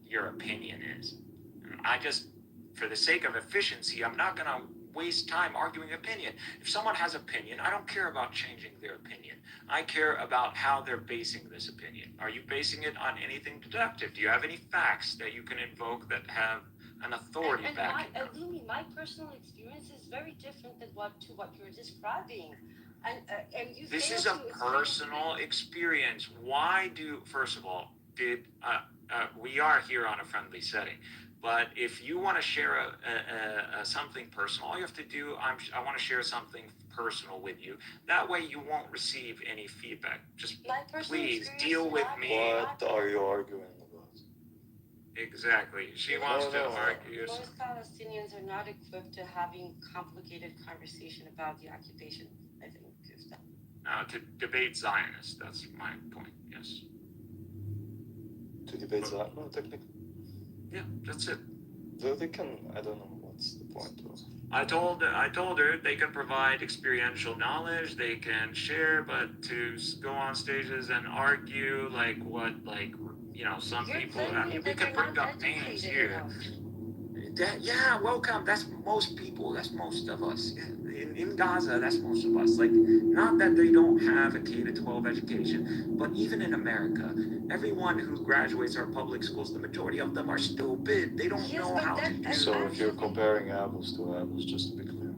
your opinion is. And I just, for the sake of efficiency, I'm not going to waste time arguing opinion. If someone has opinion, I don't care about changing their opinion. I care about how they're basing this opinion. Are you basing it on anything deductive? Do you have any facts that you can invoke that have an authority backing them? Lumi, my personal experience is very different than what you're describing. And you this is a personal experience. Why first of all, we are here on a friendly setting, but if you want to share something personal, all you have to do, I want to share something personal with you. That way you won't receive any feedback. Just please deal with me. What are you arguing about? Exactly. She wants to argue. Most Palestinians are not equipped to having complicated conversation about the occupation, I think. To debate Zionists, that's my point, yes. To debate Zionists? No, technically. Yeah, that's it. They can, I don't know what's the point. I told her they can provide experiential knowledge, they can share, but to go on stages and argue some people. I mean, we could bring up names here. Welcome. That's most people. That's most of us. In Gaza, that's most of us. Like, not that they don't have a K-12 education, but even in America, everyone who graduates our public schools, the majority of them are stupid. They don't know how to do. So if you're comparing apples to apples, just to be clear.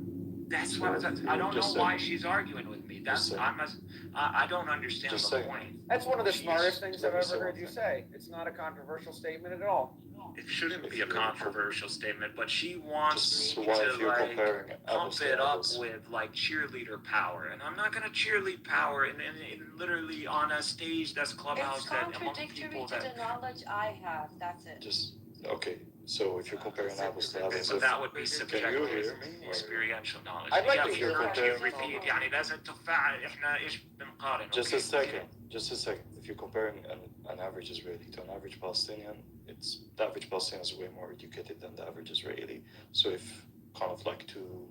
That's what I don't know why she's arguing with me. I don't understand the point. That's one of the smartest things I've ever heard you say. It's not a controversial statement at all. It shouldn't be a controversial statement, but she wants me if to you're comparing pump it up with cheerleader power, and I'm not gonna cheerlead power in literally on a stage that's clubhouse It's that among contradictory people to that. the knowledge I have. That's it. Okay. So if you're comparing apples to apples, But that would be subjective experiential knowledge. I'd like to hear repeat يعني لازم تفعل إحنا إيش بنقارن. Just a second. If you're comparing an average Israeli to an average Palestinian, the average Palestinian is way more educated than the average Israeli. So if kind of like two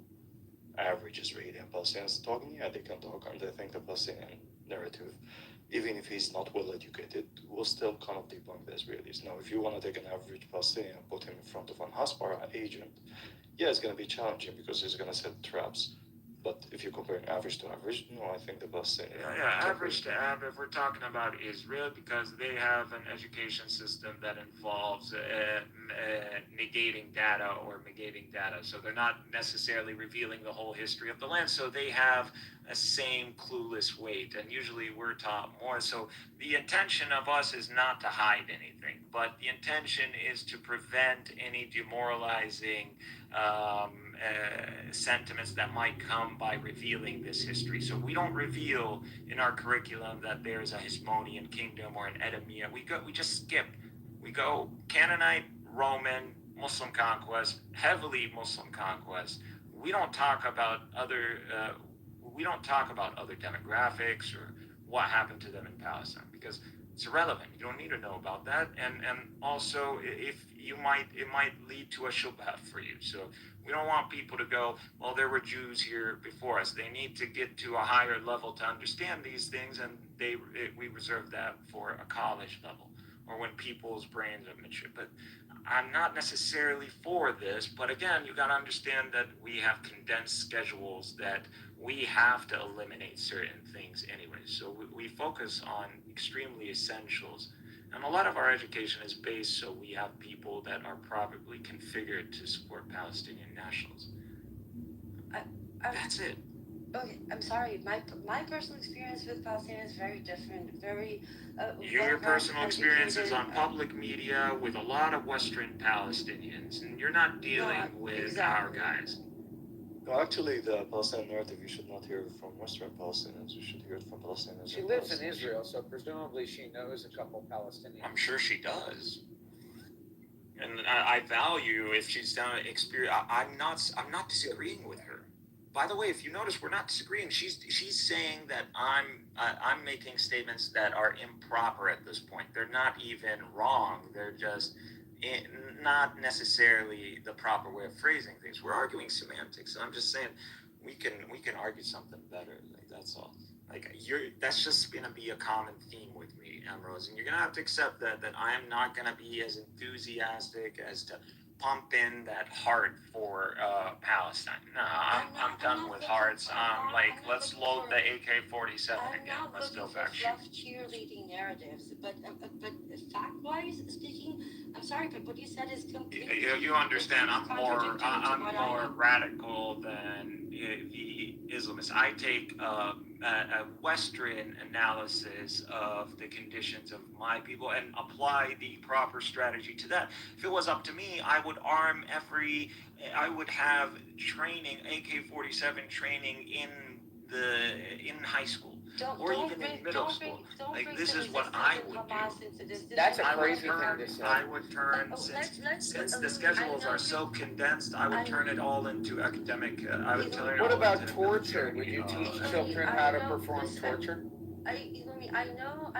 average Israeli and Palestinians talking, yeah, they can talk, and I think the Palestinian narrative, even if he's not well educated, will still kind of debunk the Israelis. Now, if you want to take an average Palestinian and put him in front of an Hasbara agent, yeah, it's going to be challenging because he's going to set traps. But if you're comparing average to average, no, I think the Palestinian. Yeah, average to average. We're talking about Israel because they have an education system that involves negating data or negating data. So they're not necessarily revealing the whole history of the land. So they have a same clueless weight, and usually we're taught more. So the intention of us is not to hide anything, but the intention is to prevent any demoralizing sentiments that might come by revealing this history. So we don't reveal in our curriculum that there's a Hasmonean kingdom or an Edomia. We just skip. We go Canaanite, Roman, Muslim conquest, heavily Muslim conquest. We don't talk about other demographics or what happened to them in Palestine because it's irrelevant. You don't need to know about that. And also, if it might lead to a shubha for you. So we don't want people to go, well, there were Jews here before us. They need to get to a higher level to understand these things, and we reserve that for a college level or when people's brains are mature. But I'm not necessarily for this. But again, you got to understand that we have condensed schedules that we have to eliminate certain things anyway. So we focus on extremely essentials. And a lot of our education is based so we have people that are probably configured to support Palestinian nationalism. That's it. Okay, I'm sorry. My personal experience with Palestinians is very different. Your personal experience is on public media with a lot of Western Palestinians, and you're not dealing with our guys. No, actually, the Palestinian narrative, you should not hear it from Western Palestinians. You should hear it from Palestinians. She lives in Israel, so presumably she knows a couple Palestinians. I'm sure she does. And I value if she's done experience. I'm not disagreeing with her. By the way, if you notice, we're not disagreeing. She's saying that I'm making statements that are improper at this point. They're not even wrong. They're just not necessarily the proper way of phrasing things. We're arguing semantics. I'm just saying we can argue something better. Like, that's all. Like that's just gonna be a common theme with me, Ambrose, and you're gonna have to accept that I am not gonna be as enthusiastic as to pump in that heart for Palestine. No, I'm done with hearts. Let's load the AK-47 again. Let's go back. Cheerleading narratives, but fact-wise speaking, I'm sorry, but what you said is completely. You understand? I'm more radical than the Islamists. I take a Western analysis of the conditions of my people and apply the proper strategy to that. If it was up to me, I would have training, AK-47 training in high school. Or even in middle school. Like, this is what I would do. That's a crazy thing to say. I would turn, since the schedules are so condensed, I would turn it all into academic. What about torture? Would you teach children how to perform torture? I know.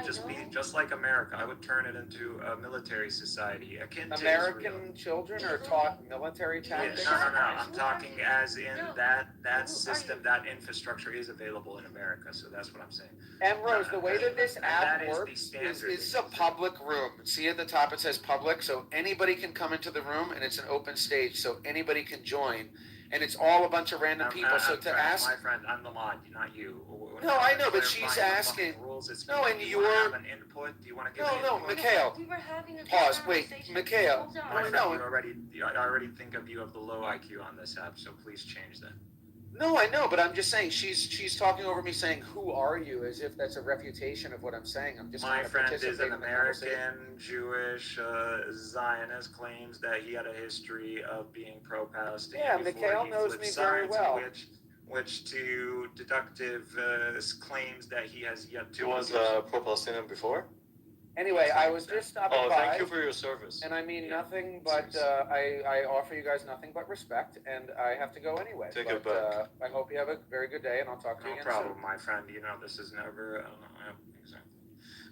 Just like America. I would turn it into a military society akin to American Israel. children are taught military tactics. No. I'm talking as in that system, that infrastructure is available in America. So that's what I'm saying. Ambrose, the way that this app that is the works standard. is a public room. See at the top it says public, so anybody can come into the room, and it's an open stage, so anybody can join. And it's all a bunch of random people. So to ask, my friend, I'm the mod, not you. no, I know, but she's asking. No, and you're. Have an input? Do you want to give No, Mikhail. We were having a Pause. Wait, Mikhail. My friend, No. I already think of you of the low IQ on this app, so please change that. No, I know, but I'm just saying she's talking over me, saying, "Who are you?" as if that's a refutation of what I'm saying. I'm just. My friend is an American Jewish Zionist, claims that he had a history of being pro-Palestine. Yeah, Mikhail knows me very well. Which to deductive claims that he has yet to. He was pro-Palestinian before? Anyway, I was just stopping by. Thank you for your service. And I mean nothing but I offer you guys nothing but respect, and I have to go anyway. Take it back. I hope you have a very good day, and I'll talk to you again soon. No problem, my friend. You know this is never exactly.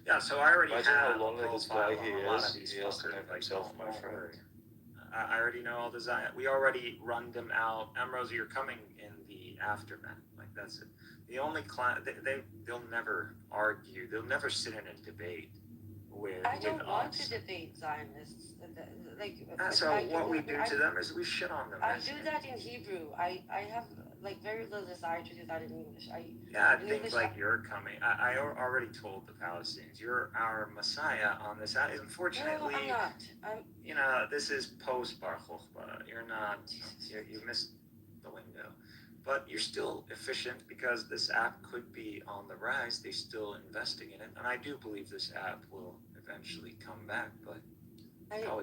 Yeah, so I already Imagine have how lonely this guy he is. He has to name himself, my friend. I already know all the Zion. We already run them out. Ambrose, you're coming in the aftermath. Like that's it. The only client they'll never argue. They'll never sit in a debate. I don't want to debate Zionists. So what we do to them is we shit on them. I do that in Hebrew. I have very little desire to do that in English. I think you're coming. I already told the Palestinians, you're our Messiah on this. Unfortunately, no, I'm not. This is post Bar Chochmah. You're not. You missed the window. But you're still efficient because this app could be on the rise. They're still investing in it. And I do believe this app will eventually come back. But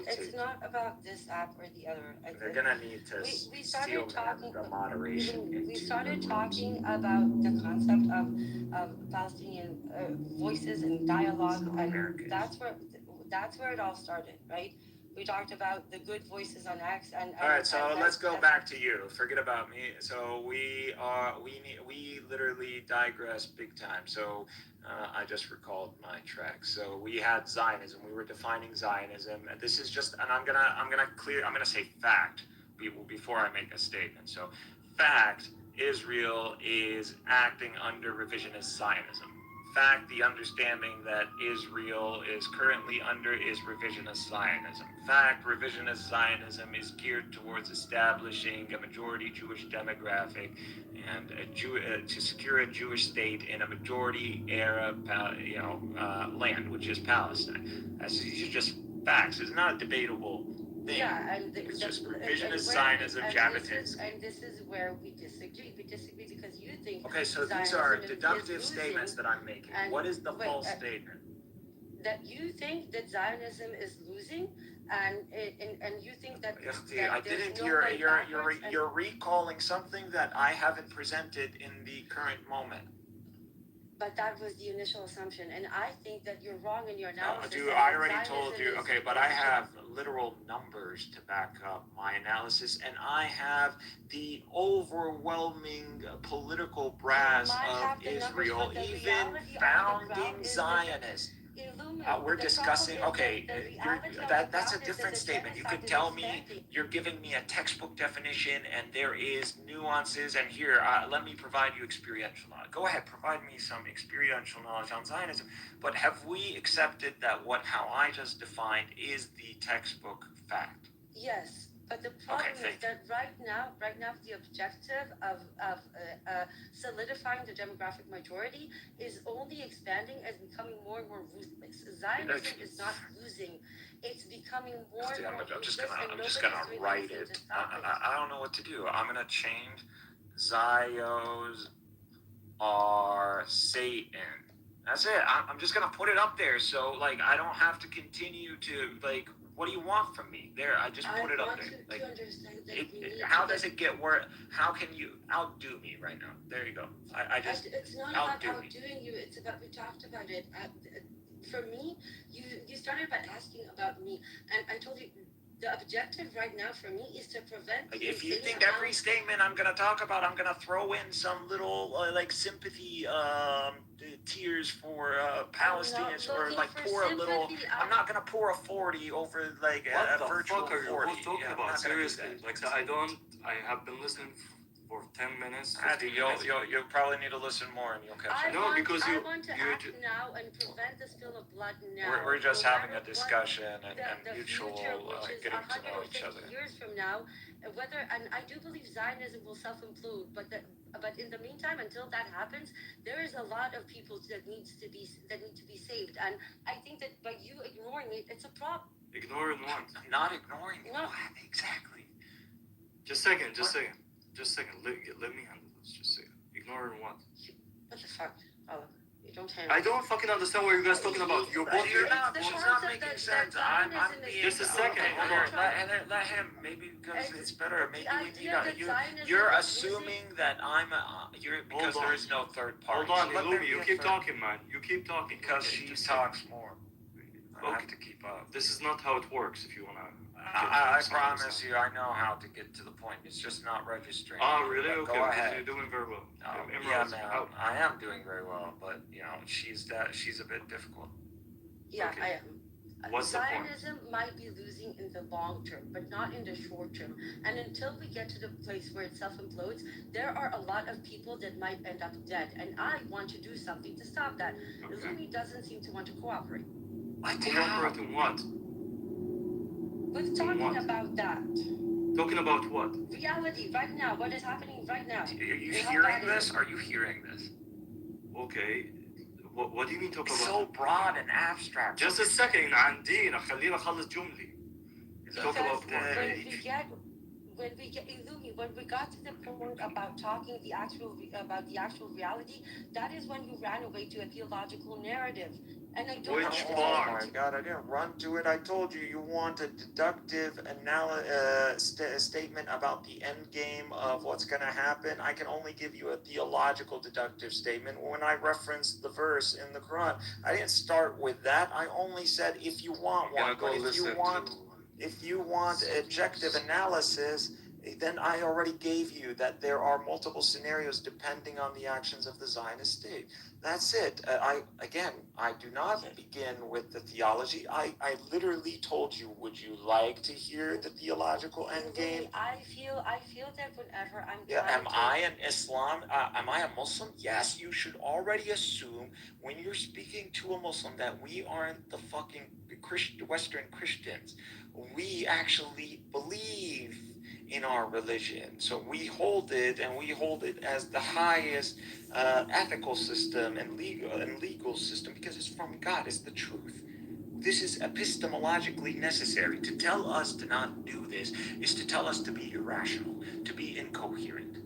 it's not about this app or the other. They're going to need to steal the moderation. We started talking about the concept of Palestinian voices and dialogue. And that's where it all started, right? We talked about the good voices on X and all right, so let's go back to you. Forget about me. So we literally digress big time. So I just recalled my track. So we had Zionism. We were defining Zionism. And this is just, and I'm gonna say fact before I make a statement. So fact, Israel is acting under revisionist Zionism. Fact, the understanding that Israel is currently under is revisionist Zionism. Fact, revisionist Zionism is geared towards establishing a majority Jewish demographic and to secure a Jewish state in a majority Arab, land, which is Palestine. These are just facts. It's not a debatable thing. Yeah, and it's just revisionist Zionism, Jabotinsky. And this is where we disagree. We disagree because you think. Okay, so these are deductive statements that I'm making. What is the false statement? That you think that Zionism is losing, and you think that. I didn't hear. You're recalling something that I haven't presented in the current moment. But that was the initial assumption, and I think that you're wrong in your analysis. No, dude, I already told you. Okay, but I have literal numbers to back up my analysis, and I have the overwhelming political brass of Israel, even founding Zionists. We're discussing, okay, that's a different statement. You could tell me, you're giving me a textbook definition and there is nuances, and here, let me provide you experiential knowledge. Go ahead, provide me some experiential knowledge on Zionism. But have we accepted that how I just defined is the textbook fact? Yes. But the problem is that right now, the objective of solidifying the demographic majority is only expanding and becoming more and more ruthless. Zionism is not losing; it's becoming more and more ruthless. I'm just gonna write it. I don't know what to do. I'm gonna change Zios are Satan. That's it. I'm just gonna put it up there, so I don't have to continue to What do you want from me? There, I just put it up there. How does it get worse? How can you outdo me right now? There you go. It's not about outdoing you. It's about, we talked about it. For me, you started by asking about me, and I told you, The objective right now for me is to prevent. Like, if you think every statement I'm gonna talk about, I'm gonna throw in some little like sympathy tears for Palestinians, or like pour a little. I'm not gonna pour a 40 over like What a the virtual fuck are you 40. both talking Yeah, I'm about? not gonna do Seriously, that. like I have been listening for 10 minutes. You'll probably need to listen more, and you'll catch I it. want to act now and prevent the spill of blood now. We're just no having a matter discussion what and the mutual future, which is getting to know each 150 other. years from now, whether, and I do believe Zionism will self-implode, but in the meantime, until that happens, there is a lot of people that need to be saved, and I think that by you ignoring it, it's a problem. Ignoring what? Not ignoring No. what? Exactly. Just a second. Let me handle this. Just a second. Ignoring what? What the fuck? Oh, you don't have. I don't fucking understand what you guys talking about. You're both You're not making sense. I'm being. Just a second. Hold on. Let him. Maybe because it's better. Maybe we need. You're assuming that I'm. You're because there is no third party. Hold on, Illumi. You keep talking, man. You keep talking. Because she talks more. I have to keep up. This is not how it works. If you wanna. I promise you, I know how to get to the point. It's just not registering. Oh, really? But Okay. Go ahead. You're doing very well. Yeah, man. I am doing very well, but you know, she's a bit difficult. Yeah, Okay. I am. What's the point? Zionism might be losing in the long term, but not in the short term. And until we get to the place where it self-implodes, there are a lot of people that might end up dead. And I want to do something to stop that. Illumi doesn't seem to want to cooperate. Cooperate in what? We're talking about that. Talking about what? Reality, right now. What is happening right now? Are you hearing this? Are you hearing this? Okay. What do you mean talk It's about? so broad and abstract. Just a second. عندي خلينا نخلص جملة. Talk about what? When we got to the point about talking about the actual reality, that is when you ran away to a theological narrative. And I don't Which part? Oh my God, I didn't run to it. I told you you want a deductive statement about the end game of what's going to happen. I can only give you a theological deductive statement when I referenced the verse in the Quran. I didn't start with that. I only said if you want one. But if you want objective analysis, then I already gave you that there are multiple scenarios depending on the actions of the Zionist state. That's it. I do not begin with the theology. I literally told you, would you like to hear the theological endgame? I feel that whenever I'm am I an Islam? Am I a Muslim? Yes, you should already assume when you're speaking to a Muslim that we aren't the fucking Western Christians. We actually believe in our religion. So we hold it, and we hold it as the highest ethical system and legal system because it's from God, it's the truth. This is epistemologically necessary. To tell us to not do this is to tell us to be irrational, to be incoherent.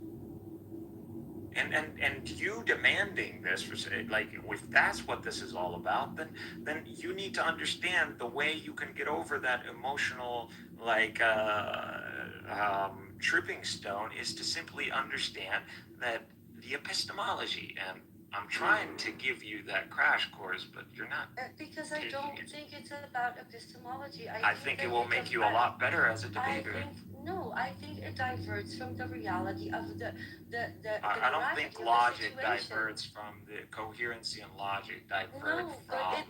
And you demanding this, like, if that's what this is all about, then you need to understand the way you can get over that emotional, like, tripping stone is to simply understand that the epistemology, and I'm trying to give you that crash course, but you're not. Because I don't think it's about epistemology. I think it will make you a lot better as a debater. I think it diverts from the reality of the I don't think logic diverts from the coherency, and logic divert from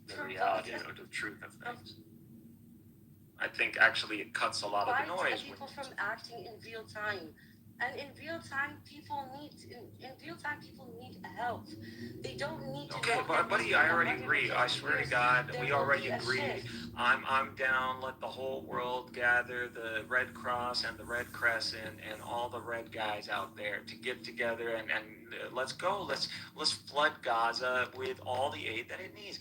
the reality or the truth of things. I think actually it cuts a lot of the noise. People from acting in real time. And in real time, people need help. They don't need to. Okay, buddy, I already agree. I swear to God, we already agreed. I'm down. Let the whole world gather, the Red Cross and the Red Crescent and all the red guys out there to get together and let's go. Let's flood Gaza with all the aid that it needs.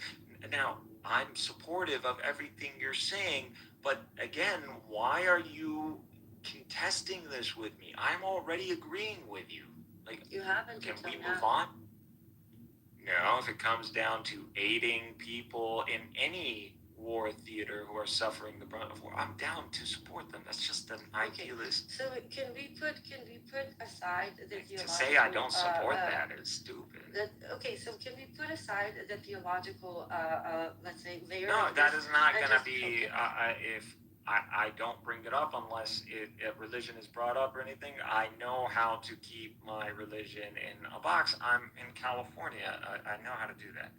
Now, I'm supportive of everything you're saying, but again, why are you contesting this with me? I'm already agreeing with you. Like, you haven't. Can we move on? No, if it comes down to aiding people in any war theater who are suffering the brunt of war, I'm down to support them. That's just an idealist. So can we put aside the theological? To say I don't support that is stupid. So can we put aside the theological, let's say, layer? No, that is not going to be. If I don't bring it up unless religion is brought up or anything. I know how to keep my religion in a box. I'm in California. I know how to do that.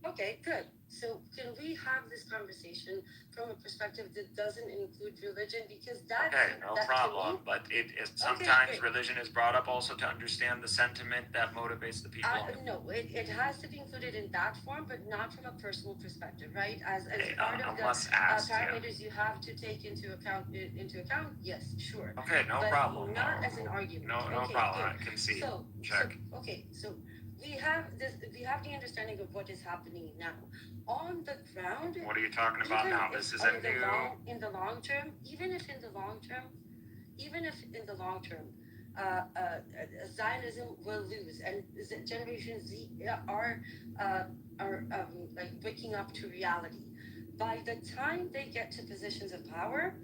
Okay, good. So can we have this conversation from a perspective that doesn't include religion? Because that Okay, no problem. But it is sometimes religion is brought up also to understand the sentiment that motivates the people. No, it has to be included in that form, but not from a personal perspective, right? As part of the parameters you have to take into account. Yes, sure. Okay, no but problem. Not as an argument. No problem. I can see. Check. So we have this. We have the understanding of what is happening now on the ground. What are you talking about now? This is a new. In the long term, even if in the long term, Zionism will lose, and Generation Z are like waking up to reality. By the time they get to positions of power,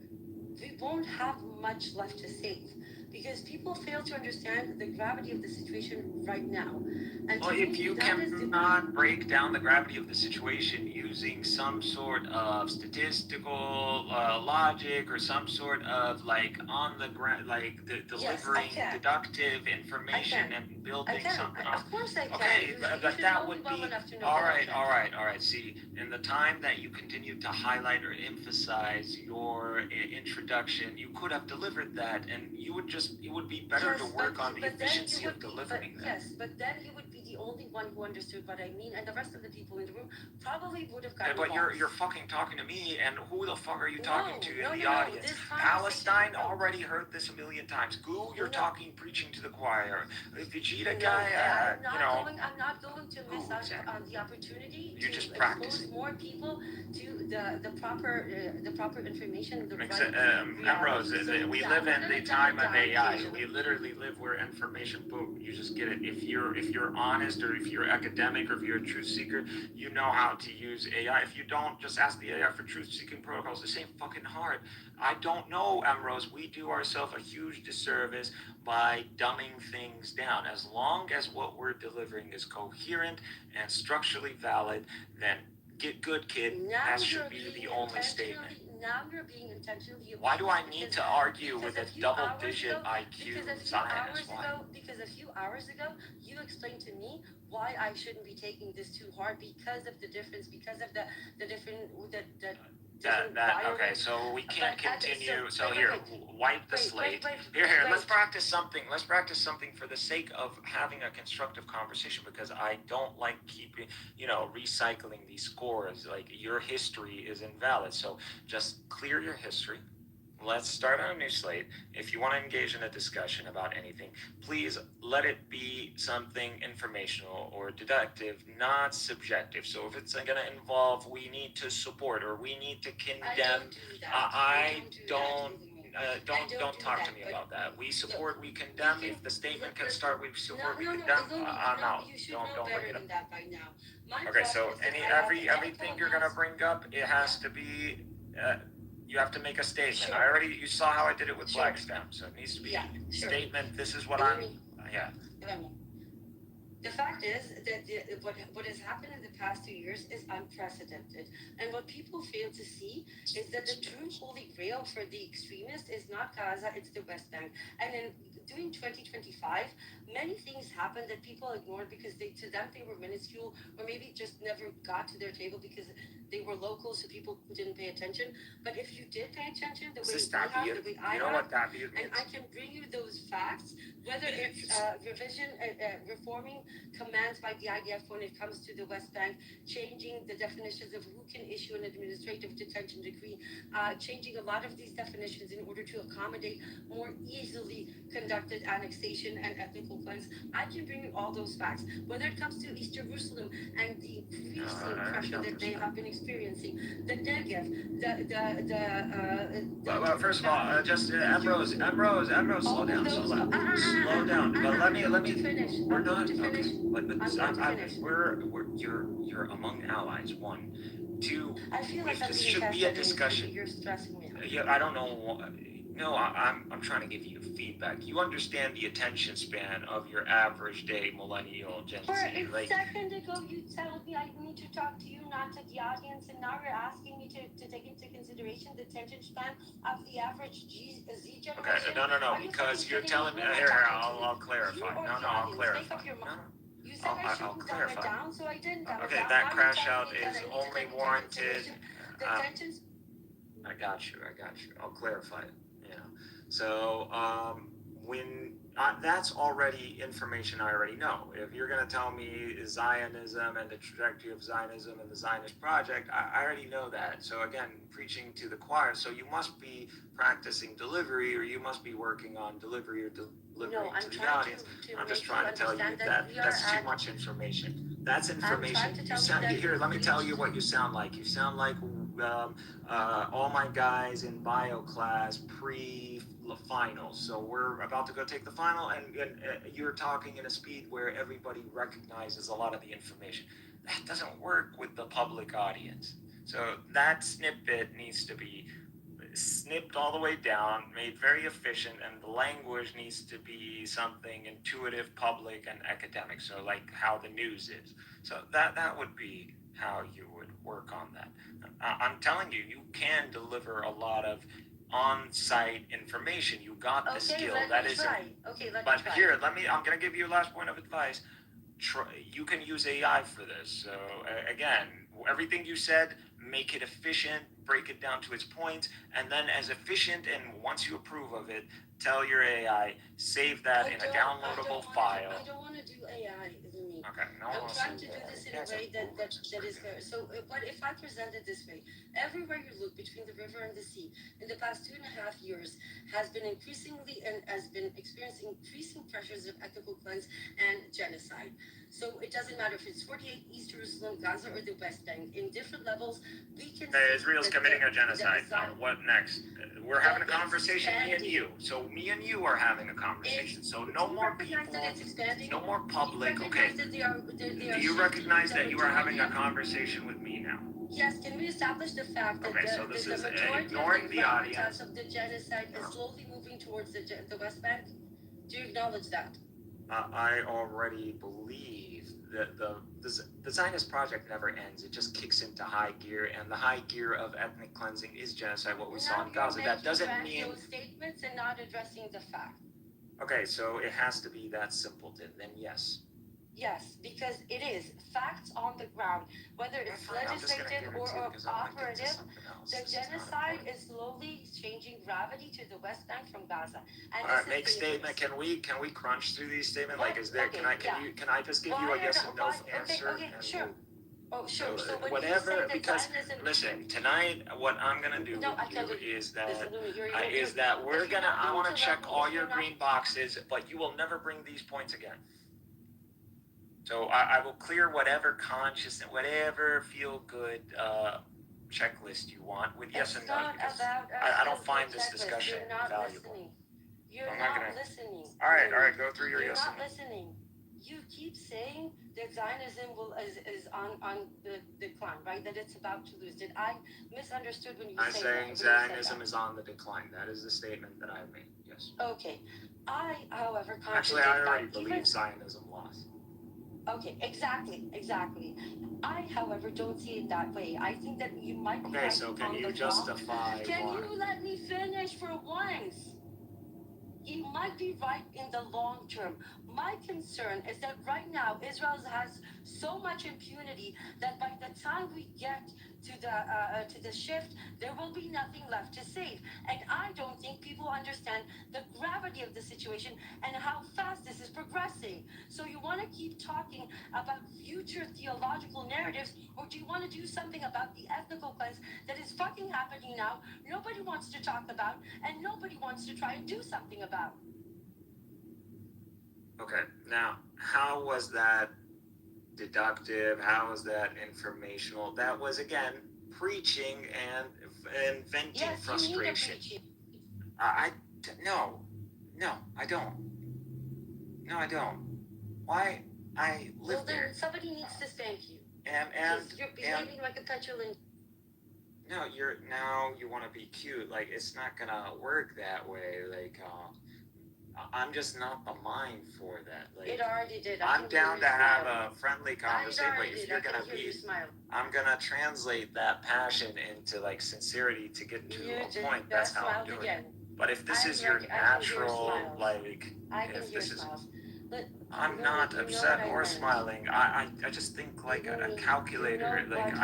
we won't have much left to save. Because people fail to understand the gravity of the situation right now. And well, if you cannot break down the gravity of the situation using some sort of statistical logic or some sort of like on the ground, like delivering deductive information and building something up. Of course I can. Okay, but that would be all right. See, in the time that you continue to highlight or emphasize your introduction, you could have delivered that, and you would just. It would be better to work on the efficiency of delivering that. Yes, but then you would be the only one who understood what I mean, and the rest of the people in the room probably would have gotten but you're fucking talking to me, and who the fuck are you talking to in the audience? Palestine already heard this a million times. Goo, you're talking, preaching to the choir. Vegeta guy, I'm not going to miss out on the opportunity to expose more people to the proper information. Ambrose, we live in the time of AI. We literally live where information, boom, you just get it. If you're honest, or if you're academic, or if you're a truth seeker, you know how to use AI. If you don't, just ask the AI for truth-seeking protocols. This ain't fucking hard. I don't know, Ambrose. We do ourselves a huge disservice by dumbing things down. As long as what we're delivering is coherent and structurally valid, then get good, kid. That should be the only statement. Now you're being intentionally. Why do I need to argue with a double-digit IQ Zionist? Because a few hours ago, you explained to me why I shouldn't be taking this too hard because of the difference, because of the different okay, so we can't continue. So here, wipe the slate. Here, let's practice something. Let's practice something for the sake of having a constructive conversation, because I don't like keeping, recycling these scores. Like, your history is invalid. So just clear your history. Let's start on a new slate. If you want to engage in a discussion about anything, please let it be something informational or deductive, not subjective. So if it's going to involve, we need to support or we need to condemn, don't talk to me about that. We support, we condemn. If the statement can start with support, we condemn, I'm out. Don't bring it up. Okay, so everything you're going to bring up, it has to be... you have to make a statement. Sure. You saw how I did it with flag stamps. So it needs to be statement. This is what The fact is that what has happened in the past 2 years is unprecedented. And what people fail to see is that the true holy grail for the extremists is not Gaza, it's the West Bank. And during 2025, many things happened that people ignored because to them they were minuscule, or maybe just never got to their table because they were local, so people didn't pay attention. But if you did pay attention, the way I have, and I can bring you those facts, whether it's reforming commands by the IDF when it comes to the West Bank, changing the definitions of who can issue an administrative detention decree, changing a lot of these definitions in order to accommodate more easily conducted annexation and ethnical cleanse. I can bring you all those facts, whether it comes to East Jerusalem and the increasing pressure that they have been experiencing, the Negev, Well, first of all, just Ambrose, slow down. But let me finish. We're not okay. You're among allies. 1, 2. I feel like this should be a discussion. You're stressing me out. Yeah, I don't know. No, I'm trying to give you feedback. You understand the attention span of your average day millennial Gen Z. For a Like, second ago, you told me I need to talk to you, not to the audience, and now you're asking me to take into consideration the attention span of the average Z generation. okay, no, because you're telling me. Here, I'll clarify. No, I'll clarify. No. You said I I'll shouldn't dumb it clarify. down, so I didn't dumb it Okay, down. that Now crash you're out telling me that is I need to only take into warranted. consideration the attention. I got you. I'll clarify it. You know, so when that's already information I already know. If you're going to tell me Zionism and the trajectory of Zionism and the Zionist project, I already know that. So again, preaching to the choir. So you must be practicing delivery, or you must be working on delivery or delivering to the audience. I'm just trying to tell you that that's too much information. That's information. You sound here. Let me tell you what you sound like. You sound like all my guys in bio class pre-finals. So we're about to go take the final, and you're talking in a speed where everybody recognizes a lot of the information. That doesn't work with the public audience. So that snippet needs to be snipped all the way down, made very efficient, and the language needs to be something intuitive, public, and academic. So like how the news is. So that would be how you would work on that. I'm telling you, you can deliver a lot of on-site information. You got the skill. That is. Okay, let me But try. here, I'm going to give you a last point of advice. You can use AI for this. So again, everything you said, make it efficient, break it down to its points, and then as efficient, and once you approve of it, tell your AI, save that in a downloadable file. I don't want to do AI, Louis. Okay, no I'm one wants trying to to do do that. this in a way that is fair. So, but if I present it this way, everywhere you look between the river and the sea, in the past 2.5 years, has been increasingly and has been experiencing increasing pressures of ethnical cleanse and genocide. So it doesn't matter if it's 48 East Jerusalem, Gaza, or the West Bank. In different levels, we can see Israel's committing a genocide. What next? We're having a conversation, me and you. So me and you are having a conversation. So no more people, no more public. Okay. Do you recognize that you are having a conversation with me now? Yes, can we establish the fact that so this the is majority ignoring of the audience of the genocide is slowly moving towards the West Bank? Do you acknowledge that? I already believe that the Zionist project never ends. It just kicks into high gear, and the high gear of ethnic cleansing is genocide, what we saw in Gaza. That doesn't mean those statements and not addressing the fact. Okay, so it has to be that simple, then yes. Yes, because it is facts on the ground, whether it's legislative or operative. The genocide is slowly changing gravity to the West Bank from Gaza. And all right, make statement. Can we crunch through these statements? Like, is there? Okay, can I just give you a yes or no answer? Okay, sure. Oh, sure. So when whatever, you say that because Zionism, listen, tonight what I'm gonna do with you is that I want to check all your green boxes, but you will never bring these points again. So I will clear whatever consciousness, whatever feel good checklist you want with yes and no. I don't find this discussion valuable. You're not listening. All right, go through your yes and no. You're not listening. You keep saying that Zionism is on the decline, right? That it's about to lose. Did I misunderstood when you I'm say saying that? Zionism is on the decline. That is the statement that I've made. Yes. Okay. I, however, actually, I already believe Zionism lost. Okay, exactly. I, however, don't see it that way. I think that you might be right. So can you justify Can why? you let me finish for once? You might be right in the long term. My concern is that right now Israel has so much impunity that by the time we get to the shift, there will be nothing left to save. And I don't think people understand the gravity of the situation and how fast this is progressing. So you want to keep talking about future theological narratives, or do you want to do something about the ethnical cleanse that is fucking happening now? Nobody wants to talk about, and nobody wants to try and do something about. Okay, now, how was that deductive? How was that informational? That was, again, preaching and venting frustration. No, I don't. No, I don't. Why? I live there. Well, then somebody needs to spank you. And you're behaving like a petulant. no, now you want to be cute. Like, it's not gonna work that way. Like, I'm just not the mind for that. Like, It already did. I'm down to have a friendly conversation, but if you're gonna be, I'm gonna translate that passion into like sincerity to get to a point. That's how I'm doing it. But if this is your natural, like, if this is, I'm not upset or smiling. I just think like a calculator. Like,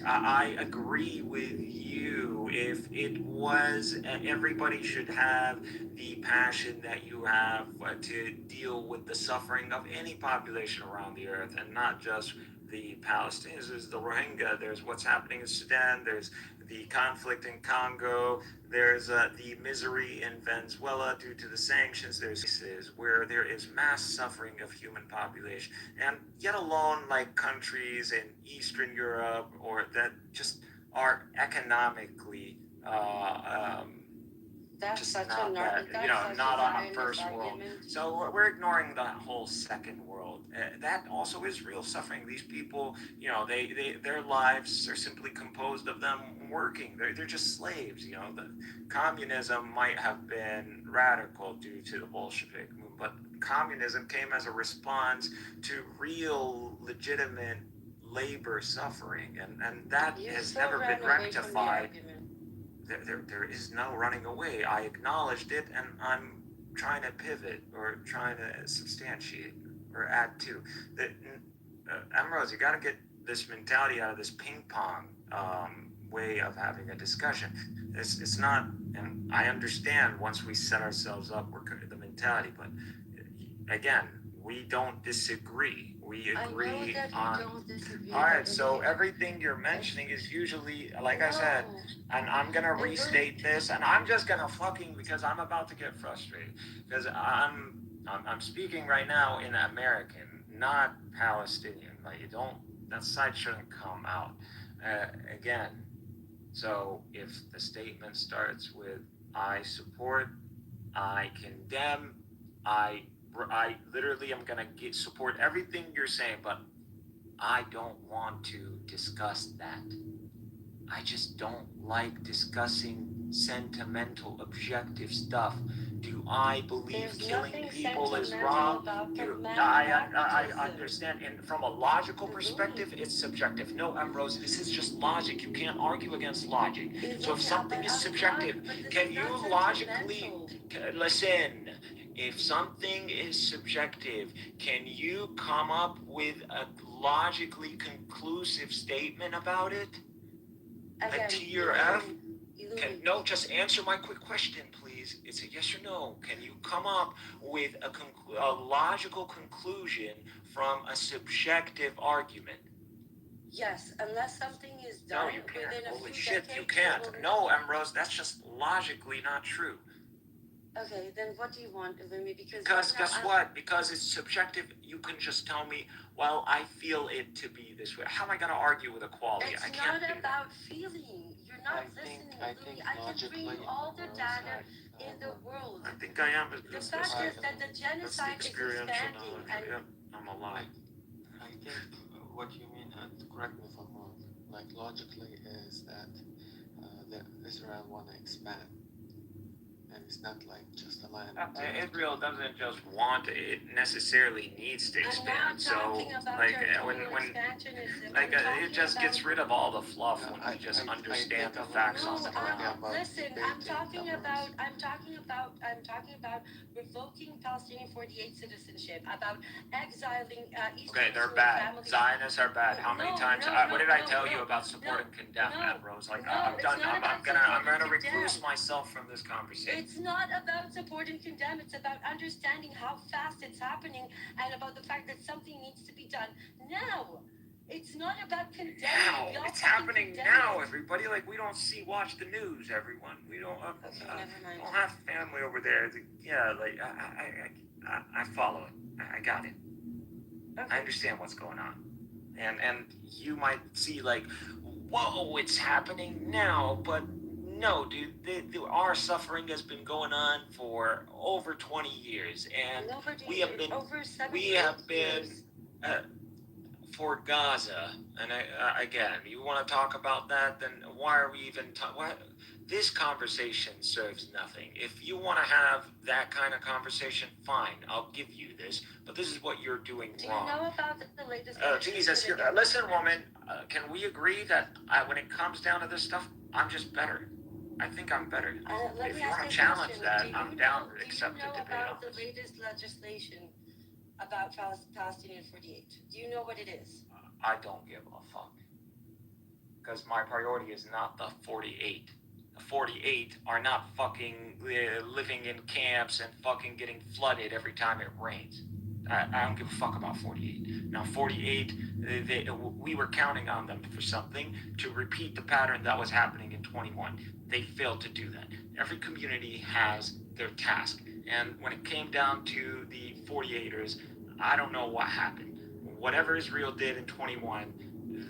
I agree with you. If it was, everybody should have the passion that you have to deal with the suffering of any population around the earth, and not just the Palestinians. There's the Rohingya. There's what's happening in Sudan. There's the conflict in Congo. There's the misery in Venezuela due to the sanctions. There's cases where there is mass suffering of human population, and yet alone like countries in Eastern Europe or that just are economically just not that, not on a first world. So we're ignoring the whole second world. That also is real suffering. These people, their lives are simply composed of them working. They're just slaves. The communism might have been radical due to the Bolshevik movement, but communism came as a response to real, legitimate labor suffering, and that has never been rectified. There is no running away. I acknowledged it, and I'm trying to pivot or trying to substantiate or add to. Ambrose, you got to get this mentality out of this ping pong way of having a discussion. It's not, and I understand once we set ourselves up, we're the mentality, but again, we don't disagree. We agree on. All right, so everything you're mentioning is usually, like I said, and I'm gonna restate this, and I'm just gonna because I'm about to get frustrated because I'm speaking right now in American, not Palestinian. Like, that side shouldn't come out again. So if the statement starts with I support, I condemn, I literally am gonna support everything you're saying, but I don't want to discuss that. I just don't like discussing sentimental, objective stuff. Do I believe killing people is wrong? I understand. And from a logical perspective, it's subjective. No, Ambrose, this is just logic. You can't argue against logic. So if something is subjective, can you logically listen? If something is subjective, can you come up with a logically conclusive statement about it? A T or F? No, just answer my quick question, please. It's a yes or no. Can you come up with a logical conclusion from a subjective argument? Yes, unless something is done. No, you can't. Holy shit, you can't. No, Ambrose, that's just logically not true. Okay, then what do you want of me? Because guess what? Because it's subjective, you can just tell me, well, I feel it to be this way. How am I going to argue with equality? It's not about feeling. You're not listening, Louis. I can bring you all the data in the world. I think I am. The fact is that the genocide is expanding. And I'm alive. I think what you mean, and correct me if I'm wrong, like logically is that Israel want to expand. And it's not like just a land. Israel doesn't just want it necessarily needs to expand. So like it just gets rid of all the fluff when we just understand the facts on the ground. Listen, I'm talking about revoking Palestinian 48 citizenship, about exiling Okay, they're bad. Zionists are bad. How many times? What did I tell you about support and condemn, Ambrose? Like, I'm done. I'm gonna recluse myself from this conversation. It's not about support and condemn. It's about understanding how fast it's happening and about the fact that something needs to be done now. It's not about condemning. Now, it's happening now, everybody. Like, we don't watch the news, everyone. We don't don't have family over there. Like, I follow it. I got it. Okay. I understand what's going on. And you might see, like, whoa, it's happening now, but no, dude, our suffering has been going on for over 20 years, and we have been for Gaza, and again, you want to talk about that, then why are we even this conversation serves nothing. If you want to have that kind of conversation, fine, I'll give you this, but this is what you're doing wrong. Do you know about the latest... Jesus, listen, woman, can we agree that when it comes down to this stuff, I'm just better? I think I'm better. If you want to challenge that, I'm down to accept the debate. Do you know about the latest legislation about Palestinian 48? Do you know what it is? I don't give a fuck. Because my priority is not the 48. The 48 are not fucking living in camps and fucking getting flooded every time it rains. I don't give a fuck about 48. Now, 48, we were counting on them for something to repeat the pattern that was happening in 21. They failed to do that. Every community has their task. And when it came down to the 48ers, I don't know what happened. Whatever Israel did in 21,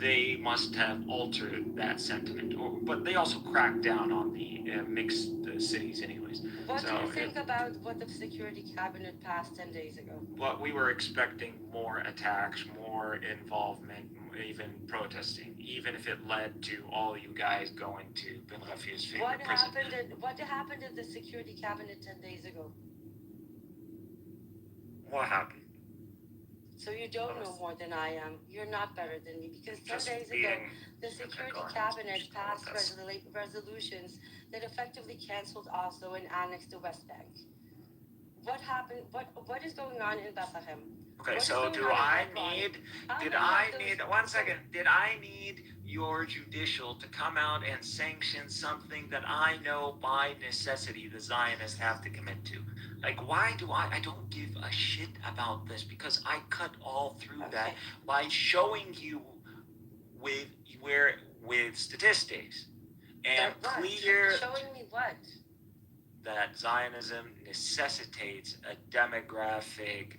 they must have altered that sentiment. But they also cracked down on the mixed cities anyways. What do you think about what the Security Cabinet passed 10 days ago? Well, we were expecting more attacks, more involvement, even protesting, even if it led to all you guys going to Ben Rafi's favorite prison. What happened at the Security Cabinet 10 days ago? What happened? So you don't know more than I am. You're not better than me, because 10 days ago, the Security Cabinet passed resolutions that effectively canceled Oslo and annexed the West Bank. What happened? What is going on in Bethlehem? Okay, so did I need your judicial to come out and sanction something that I know by necessity the Zionists have to commit to? Like, why do I don't give a shit about this, because I cut all through that by showing you with statistics and clear. Showing me what? That Zionism necessitates a demographic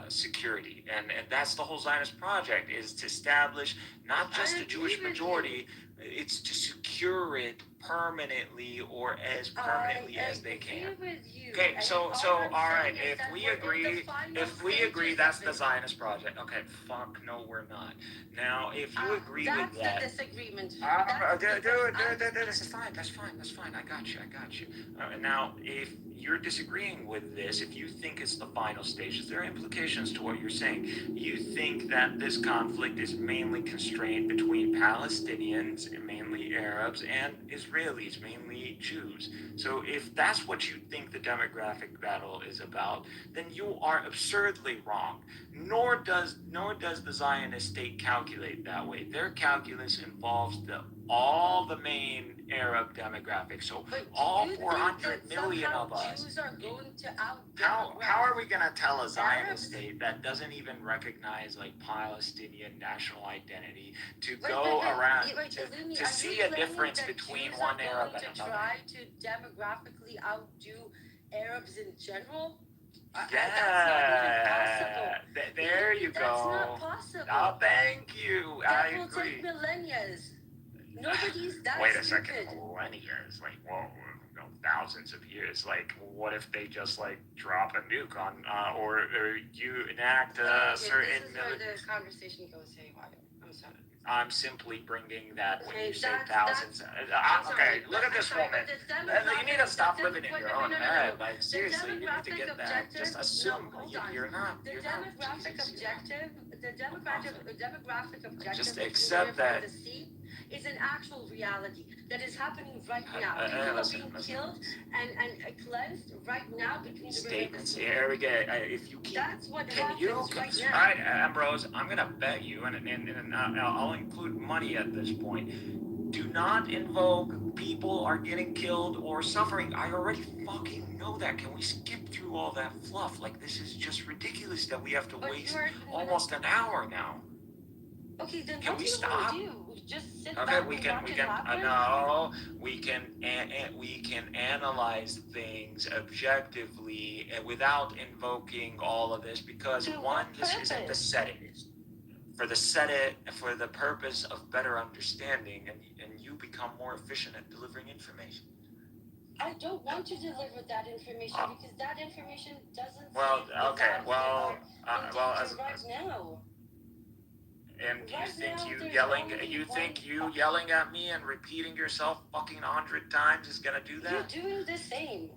security, and that's the whole Zionist project, is to establish not just a Jewish majority, it's to secure it permanently, or as permanently as they can. Okay, so all right, if we agree that's the Zionist project. Okay, fuck no, we're not. Now, if you agree with that, that's the disagreement. this is fine. That's fine. I got you. Now, if you're disagreeing with this, if you think it's the final stages, there are implications to what you're saying. You think that this conflict is mainly constrained between Palestinians, mainly Arabs, and Israelis, mainly Jews. So if that's what you think the demographic battle is about, then you are absurdly wrong. Nor does the Zionist state calculate that way. Their calculus involves all the main Arab demographic. So all 400 million of us. Jews are going to how are we going to tell a Zionist state that doesn't even recognize like Palestinian national identity to go around to see a difference between one Arab and another? Try to demographically outdo Arabs in general? Yeah, there you go. That's not possible. Oh, thank you. That will take millennia. Nobody's that Wait a stupid. second, millennia? Like, whoa, thousands of years. Like, what if they just like drop a nuke on, or you enact a certain? This is where the conversation goes haywire. I'm sorry. I'm simply bringing that when you say that's thousands. Okay, look at this woman. You need to stop living in your own head. Like, seriously, you need to get that. Just assume you're not. The demographic objective. Just accept that. Is an actual reality that is happening right now. People are being killed and cleansed right now between the statements. Here we go. If you keep, that's what happens right now. All right, Ambrose, I'm gonna bet you, and I'll include money at this point. Do not invoke people are getting killed or suffering. I already fucking know that. Can we skip through all that fluff? Like, this is just ridiculous that we have to waste almost an hour now. Okay, then can we stop? Just sit okay, back we can analyze things objectively without invoking all of this, because one, this isn't the setting. For the purpose of better understanding, and you become more efficient at delivering information. I don't want to deliver that information because that information doesn't. Well, okay, well, right now. And you think you yelling at me and repeating yourself fucking 100 times is gonna do that? You're doing the same.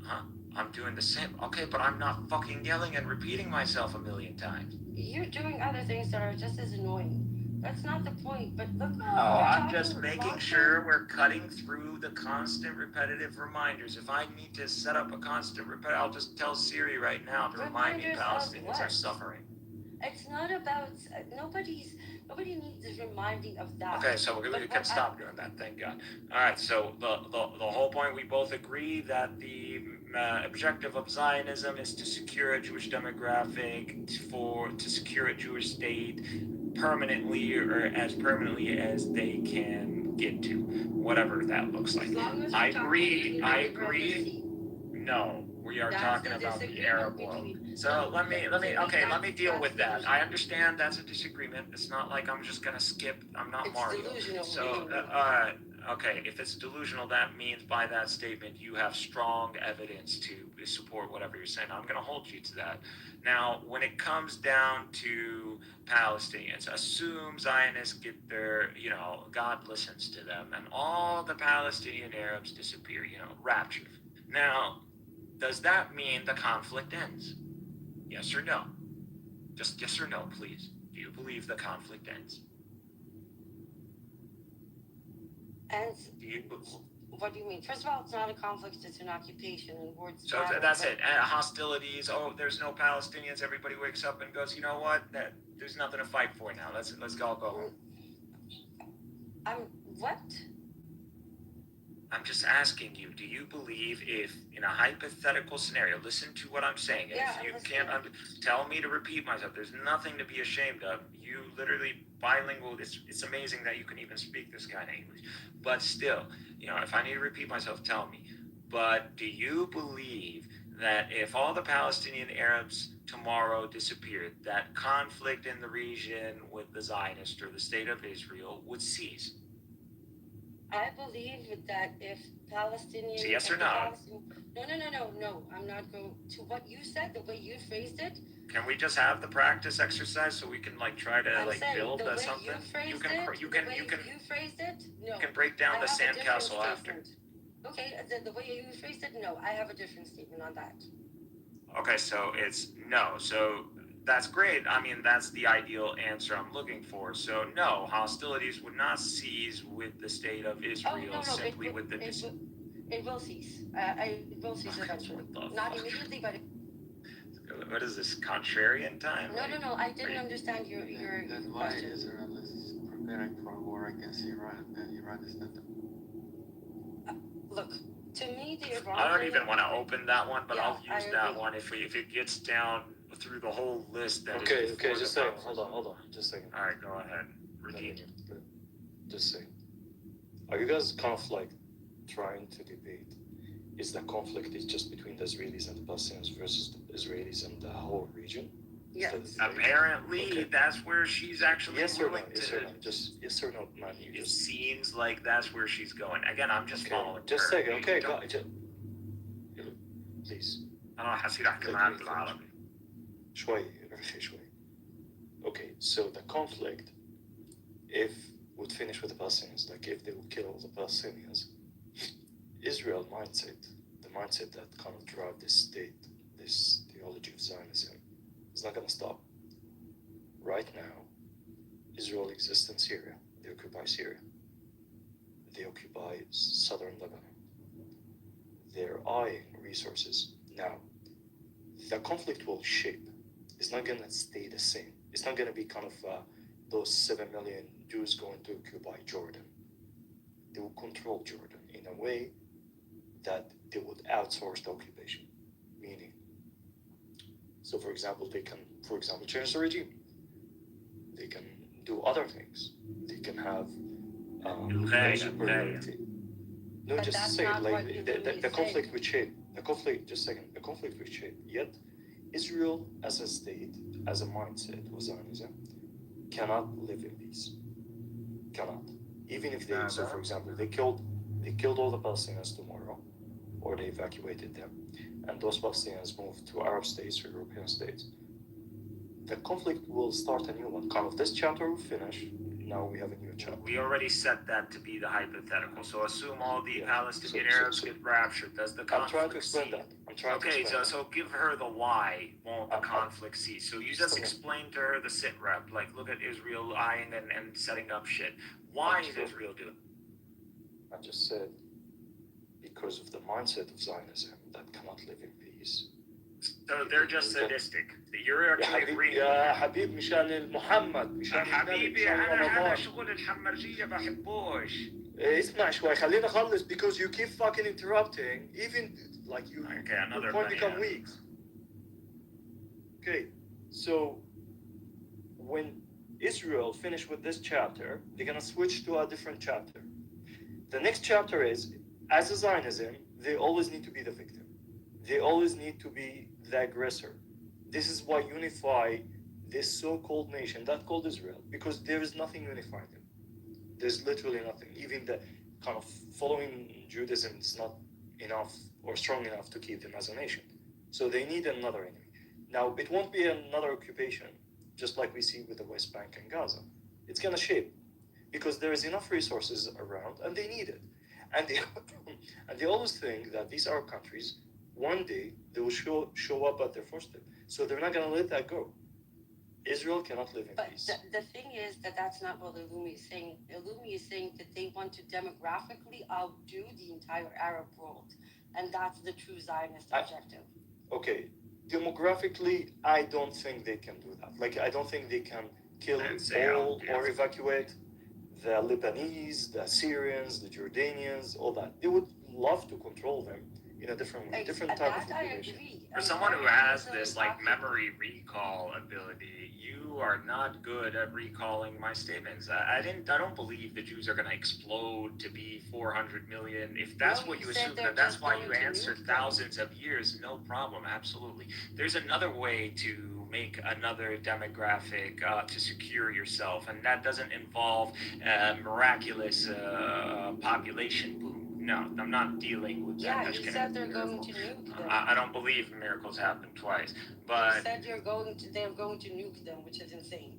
Huh? I'm doing the same. Okay, but I'm not fucking yelling and repeating myself a million times. You're doing other things that are just as annoying. That's not the point, but look. I'm just making sure we're cutting through the constant repetitive reminders. If I need to set up a constant I'll just tell Siri right now to remind me Palestinians are suffering. It's not about nobody needs reminding of that. Okay, so we can stop doing that. Thank God. All right, so the whole point, we both agree that the objective of Zionism is to secure a Jewish demographic, to secure a Jewish state permanently, or as permanently as they can get to, whatever that looks like. I agree. No, we are talking about the Arab world. So let me deal with that. I understand that's a disagreement. It's not like I'm just gonna skip. I'm not Mario. So, okay, if it's delusional, that means by that statement you have strong evidence to support whatever you're saying. I'm gonna hold you to that. Now, when it comes down to Palestinians, assume Zionists get their, God listens to them, and all the Palestinian Arabs disappear, rapture. Now, does that mean the conflict ends? Yes or no? Just yes or no, please. Do you believe the conflict ends? And what do you mean? First of all, it's not a conflict, it's an occupation. And words. So that's it. Hostilities. Oh, there's no Palestinians. Everybody wakes up and goes, you know what? There's nothing to fight for now. Let's all go home. What? I'm just asking you, do you believe if, in a hypothetical scenario, listen to what I'm saying, yeah, if you can't tell me to repeat myself, there's nothing to be ashamed of. You literally bilingual, it's amazing that you can even speak this kind of English. But still, if I need to repeat myself, tell me. But do you believe that if all the Palestinian Arabs tomorrow disappeared, that conflict in the region with the Zionists or the state of Israel would cease? I believe that if Palestinians... So yes or no? No. I'm not going to what you said, the way you phrased it. Can we just have the practice exercise so we can try to build something? You phrased it? No. You can break down the sandcastle after. Okay, the way you phrased it, no. I have a different statement on that. Okay, so it's no. So that's great. I mean, that's the ideal answer I'm looking for. So no, hostilities would not cease with the state of Israel, simply with the... It will cease. It will cease eventually. Not immediately, but... What is this, contrarian time? No. I didn't understand your Then why Israel is preparing for a war against Iran, and Iran is not... Look, to me, the Iran... I don't even want to open that one, but I'll use that one if it gets down through the whole list. Okay, just a second. Hold on. Just a second. All right, go ahead. Redeem. Just a second. Are you guys kind of trying to debate? Is the conflict just between the Israelis and the Palestinians versus the Israelis and the whole region? Yes. Apparently, that's where she's actually willing to... Just yes or no, man. It seems like that's where she's going. Again, I'm just following Just a second. Okay, please. أنا حسيت أحكي معاك بالعربي. شوي. Okay, so the conflict, if would finish with the Palestinians, if they would kill all the Palestinians, Israel mindset, the mindset that kind of drive this state, this theology of Zionism, is not going to stop. Right now, Israel exists in Syria. They occupy Syria. They occupy southern Lebanon. They're eyeing resources. Now, the conflict will shape. It's not going to stay the same. It's not going to be kind of those 7 million Jews going to occupy Jordan. They will control Jordan in a way that they would outsource the occupation. Meaning, so for example, they can, change the regime. They can do other things. They can have superiority. No, But just say the conflict would shape. The conflict would shape. Yet, Israel as a state, as a mindset with Zionism, cannot live in peace. Cannot. Even if they, so for example, they killed all the Palestinians tomorrow, or they evacuated them, and those Palestinians moved to Arab states or European states. the conflict will start a new one. Kind of this chapter will finish. Now we have a new chapter. We already set that to be the hypothetical. So assume all the Palestinian Arabs get raptured. Does the conflict I'm trying to explain that. So give her the why won't the conflict cease. So you just explain to her the sit rep. Like, look at Israel eyeing and setting up shit. Why is Israel doing it? I just said because of the mindset of Zionism that cannot live in peace. So they're just sadistic. You're actually agreeing. يا حبيب مشان محمد مشان حبيبي أنا هذا شغل الحمرجية بحبوش. اسمع شوي خلينا نخلص because you keep fucking interrupting even like you your point become weak. Okay, so when Israel finish with this chapter, they're gonna switch to a different chapter. The next chapter is, as a Zionism, they always need to be the victim. They always need to be the aggressor. This is why unify this so-called nation that called Israel, because there is nothing unifying them. There's literally nothing. Even the kind of following Judaism is not enough or strong enough to keep them as a nation. So they need another enemy. Now, it won't be another occupation, just like we see with the West Bank and Gaza. It's going to shape because there is enough resources around and they need it. And they always think that these Arab countries, one day, they will show up at their doorstep. So they're not going to let that go. Israel cannot live in peace. But the thing is that that's not what Illumi is saying. Illumi is saying that they want to demographically outdo the entire Arab world. And that's the true Zionist objective. Okay. Demographically, I don't think they can do that. Like, I don't think they can kill all or evacuate the Lebanese, the Syrians, the Jordanians, all that. They would love to control them in a different way, different type of population. For someone who has this like memory recall ability, you are not good at recalling my statements. I don't believe the Jews are going to explode to be 400 million. If that's what you assume, that's why you answered thousands of years. No problem, absolutely. There's another way to make another demographic to secure yourself, and that doesn't involve miraculous population boom. No, I'm not dealing with that. Yeah, you said they're going to nuke them. I don't believe miracles happen twice, but you said they're going to nuke them, which is insane.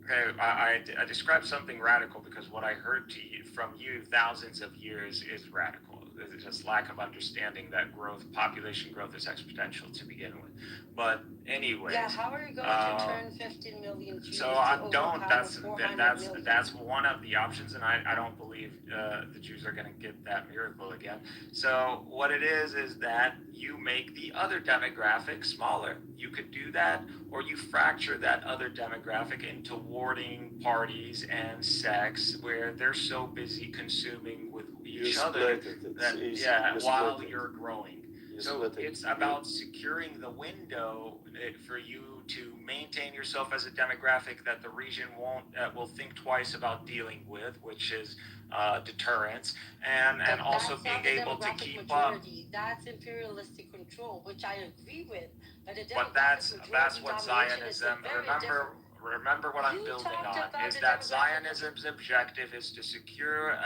Okay, I described something radical because what I heard from you thousands of years is radical. There's just lack of understanding that population growth is exponential to begin with. But anyway. Yeah, how are you going to turn 15 million Jews? So I don't. That's one of the options, and I don't believe the Jews are going to get that miracle again. So what it is that you make the other demographic smaller. You could do that, or you fracture that other demographic into warring parties and sects where they're so busy consuming with each other that while you're growing. So it's about securing the window for you to maintain yourself as a demographic that the region will think twice about dealing with, which is deterrence, and also being able to keep majority. Up. That's imperialistic control, which I agree with. But that's what Zionism. Remember what I'm building on is that Zionism's objective is to secure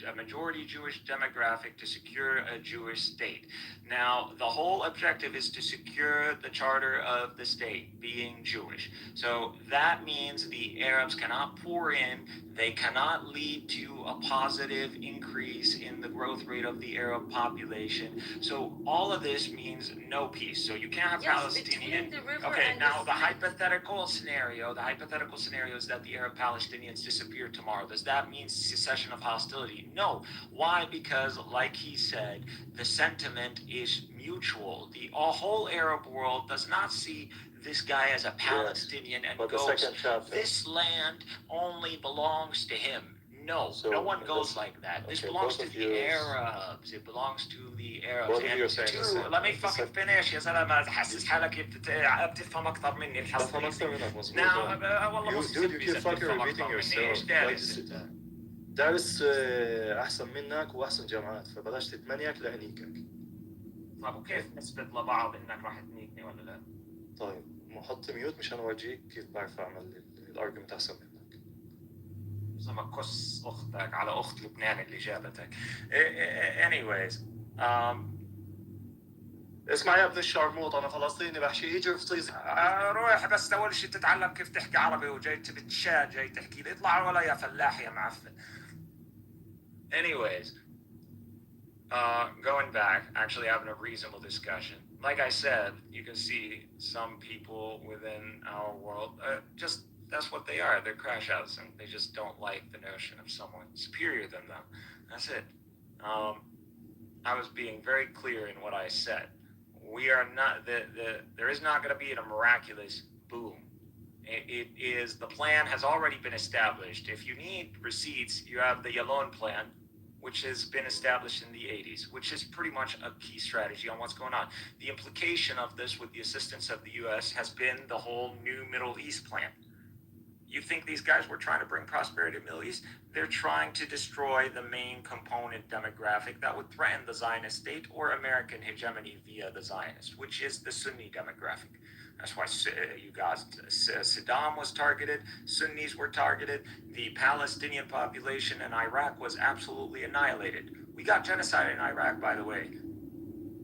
a majority Jewish demographic, to secure a Jewish state. Now, the whole objective is to secure the charter of the state, being Jewish. So that means the Arabs cannot pour in, they cannot lead to a positive increase in the growth rate of the Arab population. So all of this means no peace. So you can't have Palestinian. Okay, now the hypothetical scenario is that the Arab Palestinians disappear tomorrow. Does that mean cessation of hostility? No. Why? Because, like he said, the sentiment is mutual. The whole Arab world does not see this guy as a Palestinian and goes, this land only belongs to him. No, no one goes like that. This belongs to the Arabs. It belongs to the Arabs. And let me fucking finish. يا زلمة حسس حالك بتفهم أكثر مني الحصة. Now, والله dude, you keep fucking repeating yourself. دارس أحسن منك وأحسن جامعات فبلاش تتمنيك لأنيكك. طب وكيف نثبت لبعض إنك راح تنيكني ولا لا؟ طيب حط ميوت مشان أورجيك كيف بعرف أعمل الأرجيومنت أحسن منك. زي ما قص أختك على أخت لبنان اللي جابتك. Anyways, اسمع يا ابن الشرموط، انا فلسطيني بحشي يجي فطيز. روح بس اول شيء تتعلم كيف تحكي عربي، وجاي بتشات جاي تحكي لي اطلع ولا يا فلاح يا معفن. Anyways, going back, actually having a reasonable discussion. Like I said, you can see some people within our world, just that's what they are. They're crash outs, and they just don't like the notion of someone superior than them. That's it. I was being very clear in what I said. We are not, there is not going to be a miraculous boom. It is, the plan has already been established. If you need receipts, you have the Yalon plan, which has been established in the 80s, which is pretty much a key strategy on what's going on. The implication of this with the assistance of the US has been the whole new Middle East plan. You think these guys were trying to bring prosperity to the Middle East? They're trying to destroy the main component demographic that would threaten the Zionist state or American hegemony via the Zionist, which is the Sunni demographic. That's why you guys, Saddam was targeted, Sunnis were targeted, the Palestinian population in Iraq was absolutely annihilated. We got genocide in Iraq, by the way,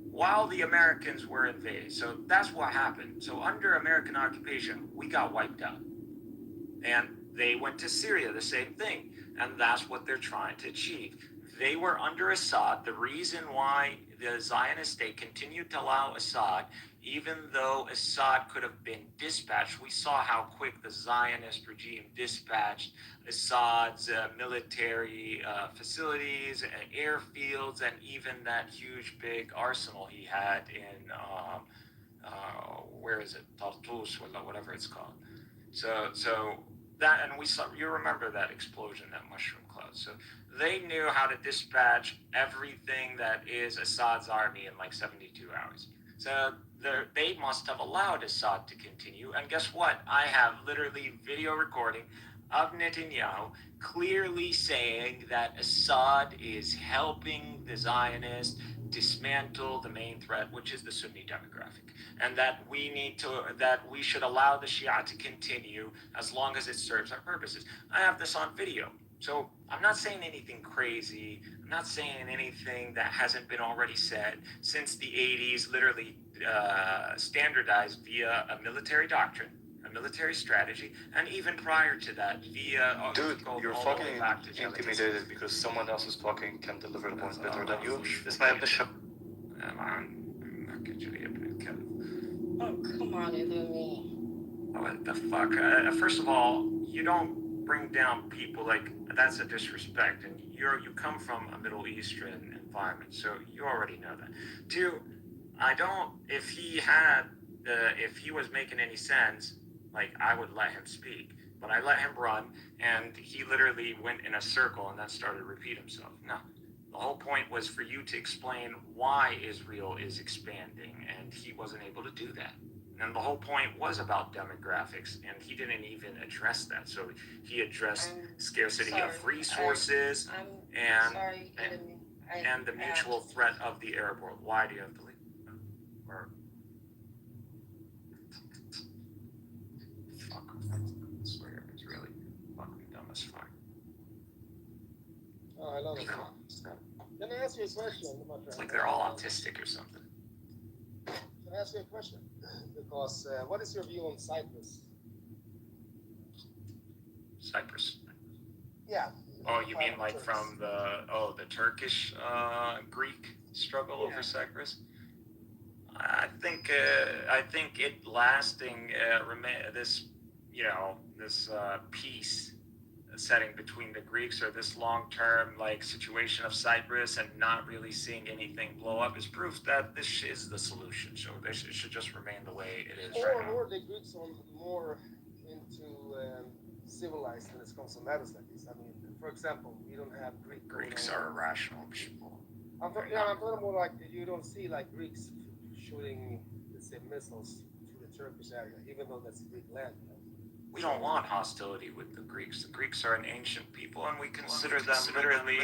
while the Americans were invaded. So that's what happened. So under American occupation, we got wiped out. And they went to Syria, the same thing. And that's what they're trying to achieve. They were under Assad. The reason why the Zionist state continued to allow Assad, even though Assad could have been dispatched, we saw how quick the Zionist regime dispatched Assad's military facilities, airfields, and even that huge big arsenal he had in, where is it, Tartus, or whatever it's called. So that, and we saw, you remember that explosion, that mushroom cloud. So they knew how to dispatch everything that is Assad's army in like 72 hours. So they must have allowed Assad to continue. And guess what? I have literally video recording of Netanyahu clearly saying that Assad is helping the Zionists dismantle the main threat, which is the Sunni demographic, and that we should allow the Shia to continue as long as it serves our purposes. I have this on video. So I'm not saying anything crazy. I'm not saying anything that hasn't been already said since the 80s, literally standardized via a military doctrine, a military strategy, and even prior to that via... Dude, you're fucking intimidated because someone else is talking can deliver the point better than you. This might have the show. Oh, come on, Illumi. What the fuck? First of all, you don't bring down people like... That's a disrespect, and you come from a Middle Eastern environment, so you already know that. Two, I don't... If he was making any sense, like, I would let him speak. But I let him run, and he literally went in a circle and then started to repeat himself. No. The whole point was for you to explain why Israel is expanding, and he wasn't able to do that. And the whole point was about demographics, and he didn't even address that. So he addressed scarcity of resources and the mutual threat of the Arab world. Why do you have to leave? Or fuck, I swear, it's really fucking dumb as fuck. Oh, I love it. Can I ask you a question, my friend? It's like they're all autistic or something. Can I ask you a question? Because what is your view on Cyprus? Cyprus? Yeah. Oh, you mean like from the Turkish Greek struggle over Cyprus? I think it lasting this peace setting between the Greeks, or this long-term like situation of Cyprus, and not really seeing anything blow up is proof that this is the solution. So this should just remain the way it is right now. Or the Greeks are more into civilized when it comes to matters like this. I mean, for example, we don't have Greeks are irrational people. I'm talking more like you don't see like Greeks shooting, let's say, missiles through the Turkish area, even though that's Greek land. We don't want hostility with the Greeks. The Greeks are an ancient people, and we consider them literally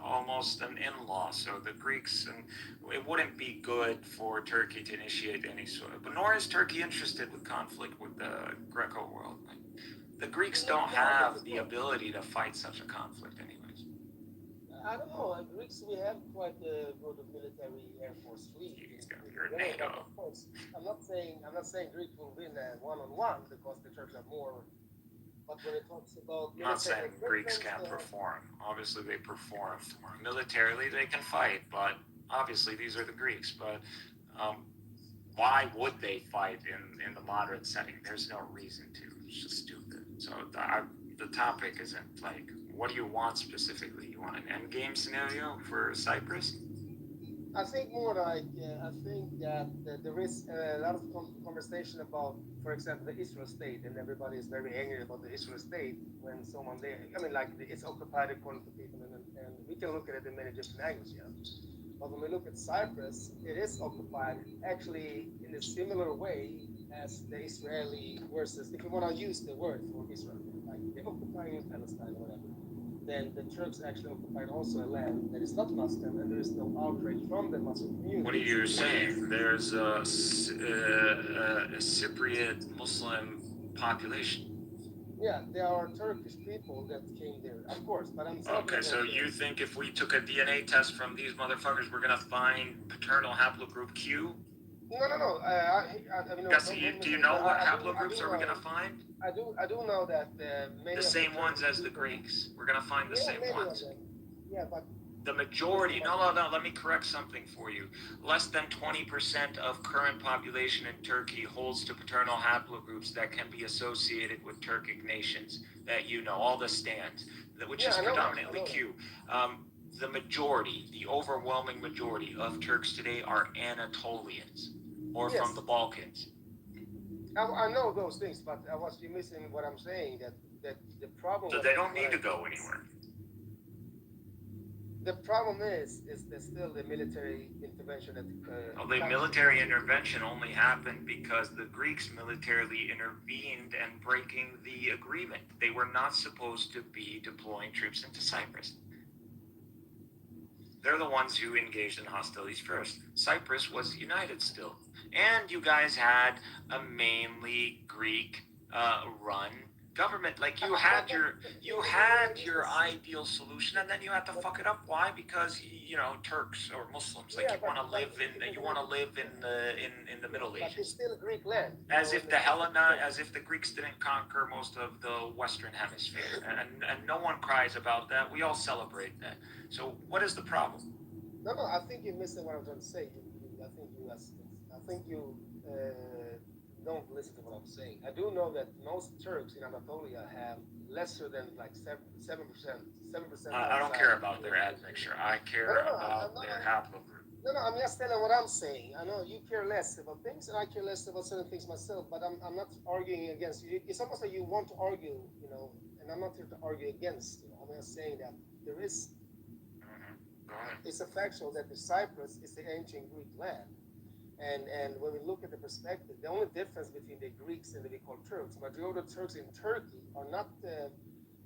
almost an in-law. So the Greeks, and it wouldn't be good for Turkey to initiate any sort of, but nor is Turkey interested with conflict with the Greco world. The Greeks don't have the ability to fight such a conflict anyways. I don't know. Greeks, we have quite a good military air force fleet. You're But NATO. of course, I'm not saying Greeks will win one-on-one because the Turks are more. But when it talks about I'm not saying military Greeks equipment, can't perform. Obviously, they perform. Militarily, they can fight, but obviously, these are the Greeks. But why would they fight in the moderate setting? There's no reason to. It's just stupid. So the topic isn't like, what do you want specifically? You want an endgame scenario for Cyprus? I think more like I think that there is a lot of conversation about, for example, the Israel state, and everybody is very angry about the Israel state when someone there. I mean, like it's occupied according to people, and we can look at it in many different angles, yeah. But when we look at Cyprus, it is occupied actually in a similar way as the Israeli versus, if you want to use the word for Israel, like they're occupying Palestine or whatever. Then the Turks actually occupied also a land that is not Muslim, and there is no outrage from the Muslim community. What are you saying? There's a Cypriot Muslim population. Yeah, there are Turkish people that came there, of course, but I'm talking Okay, so you think if we took a DNA test from these motherfuckers, we're gonna find paternal haplogroup Q? No. Do you know what haplogroups are we gonna find? I do know that many the same ones as the Greeks. We're gonna find the same ones. Yeah, but the majority. No. Let me correct something for you. Less than 20% of current population in Turkey holds to paternal haplogroups that can be associated with Turkic nations. That all the stands, which is predominantly Q. The majority, the overwhelming majority of Turks today are Anatolians or from the Balkans. I know those things, but I was missing what I'm saying. That the problem. So they don't need to go anywhere. The problem is that still the military intervention that. The military intervention only happened because the Greeks militarily intervened and breaking the agreement. They were not supposed to be deploying troops into Cyprus. They're the ones who engaged in hostilities first. Cyprus was united still. And you guys had a mainly Greek run government. Like you had your ideal solution, and then you had to fuck it up. Why? Because Turks or Muslims, like you want to live in the Middle Ages. But it's still Greek land. As if the Greeks didn't conquer most of the Western Hemisphere, and no one cries about that. We all celebrate that. So what is the problem? No, I think you're missing what I'm trying to say. I think you don't listen to what I'm saying. I do know that most Turks in Anatolia have lesser than like 7%. I don't care about their admixture. I care about their haplogroup. No, I'm just telling what I'm saying. I know you care less about things, and I care less about certain things myself. But I'm not arguing against you. It's almost like you want to argue, and I'm not here to argue against. I'm just saying that there is. It's a factual that the Cyprus is the ancient Greek land. And when we look at the perspective, the only difference between the Greeks and the we call Turks, majority of Turks in Turkey are not,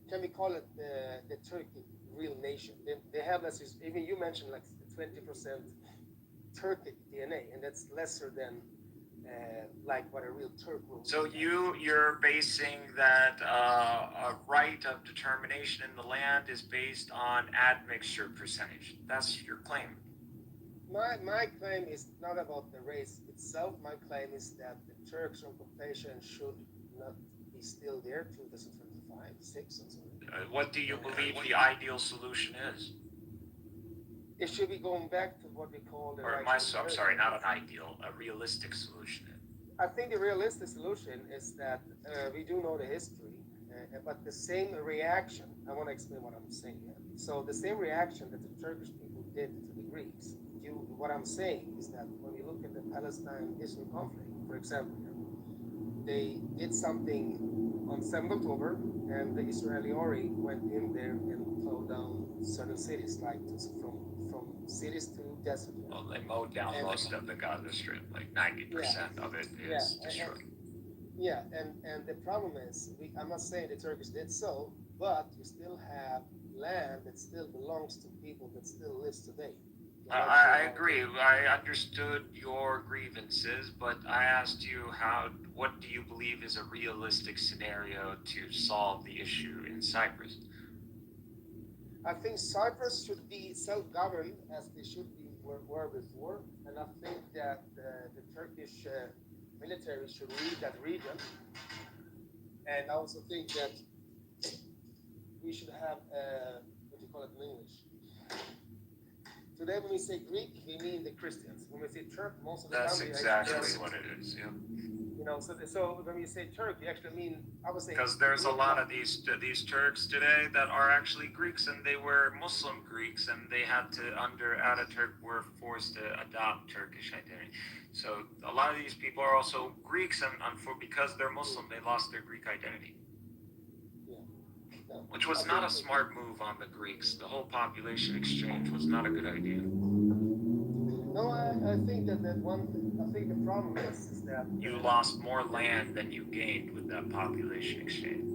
can we call it the Turkic real nation? They have, even you mentioned like 20% Turkic DNA, and that's lesser than like what a real Turk will. So you're basing that a right of determination in the land is based on admixture percentage. That's your claim. My claim is not about the race itself. My claim is that the Turks occupation should not be still there 2025, 6 and so on. What do you believe the ideal solution is? It should be going back to what we call the. I'm sorry, not an ideal, a realistic solution. I think the realistic solution is that we do know the history, but the same reaction. I want to explain what I'm saying here. So the same reaction that the Turkish people did to the Greeks. What I'm saying is that when you look at the Palestine-Israel conflict, for example, they did something on 7th October, and the Israeli army went in there and plowed down certain cities, like from cities to desert. Well, they mowed down most of the Gaza Strip, like 90% of it is destroyed. And the problem is, I'm not saying the Turkish did so, but you still have land that still belongs to people that still lives today. I agree. I understood your grievances, but I asked you what do you believe is a realistic scenario to solve the issue in Cyprus? I think Cyprus should be self-governed as they should be were before, and I think that the Turkish military should lead that region. And I also think that we should have what do you call it in English? Today, when we say Greek, we mean the Christians. When we say Turk, most of the That's time exactly what it is. Yeah. You know, so when we say Turk, we actually mean, I would say, because there's a lot of these Turks today that are actually Greeks, and they were Muslim Greeks, and they had to under Ataturk were forced to adopt Turkish identity. So a lot of these people are also Greeks, and because they're Muslim, they lost their Greek identity. Which was not a smart move on the Greeks. The whole population exchange was not a good idea. No, I think that I think the problem is that you lost more land than you gained with that population exchange.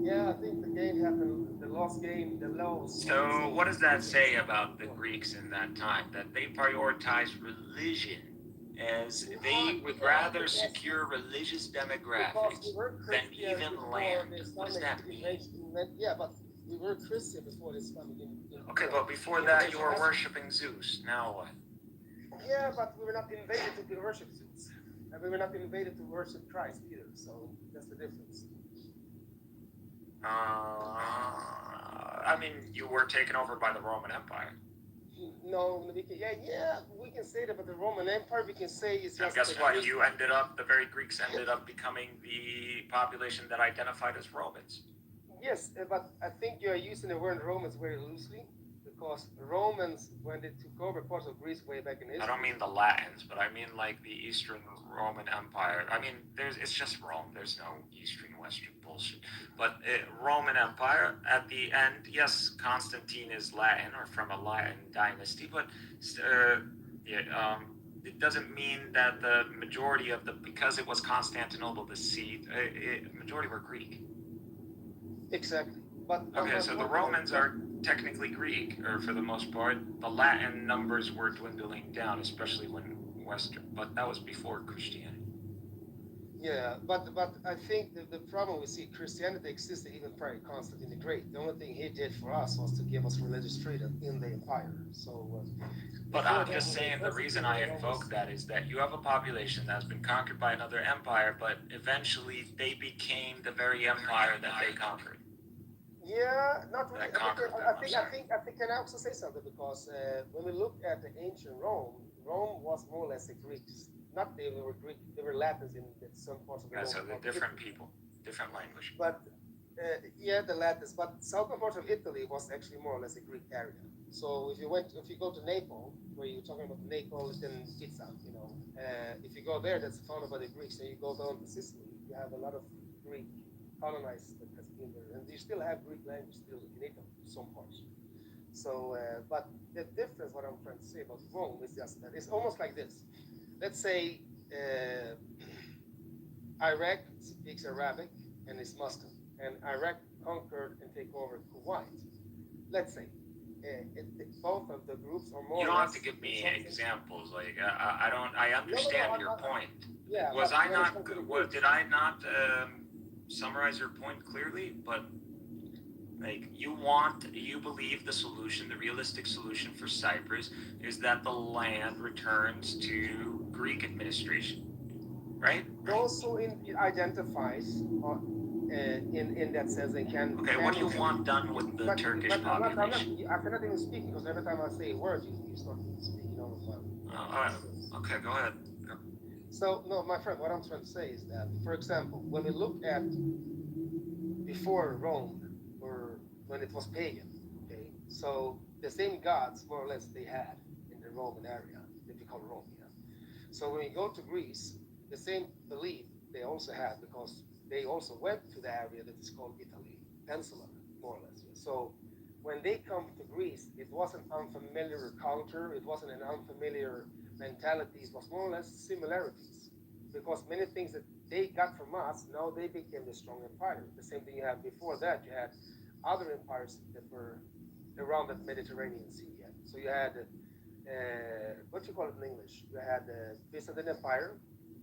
Yeah, I think the game happened. The lost game, the loss. So what does that say about the Greeks in that time? That they prioritized religion as they would rather secure religious demographics than even land. What does that mean? Yeah, but we were Christian before this Islamic. Okay, but before that you were worshiping Zeus. Now what? Yeah, but we were not invaded to worship Zeus. And we were not invaded to worship Christ either. So that's the difference. I mean, you were taken over by the Roman Empire. No, we can say that, but the Roman Empire, we can say is just. And guess what? The very Greeks ended up becoming the population that identified as Romans. Yes, but I think you are using the word Romans very loosely, because Romans, when they took over parts of Greece way back in history. I don't mean the Latins, but I mean like the Eastern Roman Empire. I mean, it's just Rome. There's no Eastern, Western bullshit. But Roman Empire, at the end, yes, Constantine is Latin or from a Latin dynasty, but it doesn't mean that the majority because it was Constantinople, the seat, majority were Greek. Exactly. But okay, so the Romans are technically Greek, or for the most part. The Latin numbers were dwindling down, especially when Western, but that was before Christianity. Yeah, but I think the problem we see, Christianity existed even prior to Constantine the Great. The only thing he did for us was to give us religious freedom in the empire. So. But I'm just saying the reason I invoke that is that you have a population that has been conquered by another empire, but eventually they became the very empire that they conquered. Yeah, not really. I think can I also say something, because when we look at the ancient Rome was more or less a Greeks. Not they were Greek, they were Latins in some parts of the world. So they're different people, different language. But the Latins. But southern part of Italy was actually more or less a Greek area. So if you go to Naples, where you're talking about Naples, then Pizza, if you go there, that's founded by the Greeks. And you go down to Sicily, you have a lot of Greek colonized that has been there, and you still have Greek language still in Italy, some parts. So, but the difference, what I'm trying to say about Rome is just that it's almost like this. Let's say Iraq speaks Arabic and is Muslim, and Iraq conquered and take over Kuwait. Let's say both of the groups are more. You don't have to give me examples. Like I understand your point. Yeah. Did I not summarize your point clearly? But like you believe the realistic solution for Cyprus is that the land returns to Greek administration, right? Also, it identifies in that sense they can. Okay, what do you want done with the Turkish population? I cannot even speak, because every time I say a word, you start speaking all the time. Okay, go ahead. Go. So, no, my friend, what I'm trying to say is that, for example, when we look at before Rome, or when it was pagan, okay, so the same gods, more or less, they had in the Roman area, that we call Rome, yeah. So when you go to Greece, the same belief they also had, because they also went to the area that is called Italy, Peninsula, more or less. So when they come to Greece, it wasn't unfamiliar culture, it wasn't an unfamiliar mentality, it was more or less similarities. Because many things that they got from us, now they became the strong empire. The same thing you had before that, you had other empires that were around the Mediterranean Sea. Yeah? So you had, what you call it in English? You had the Byzantine Empire,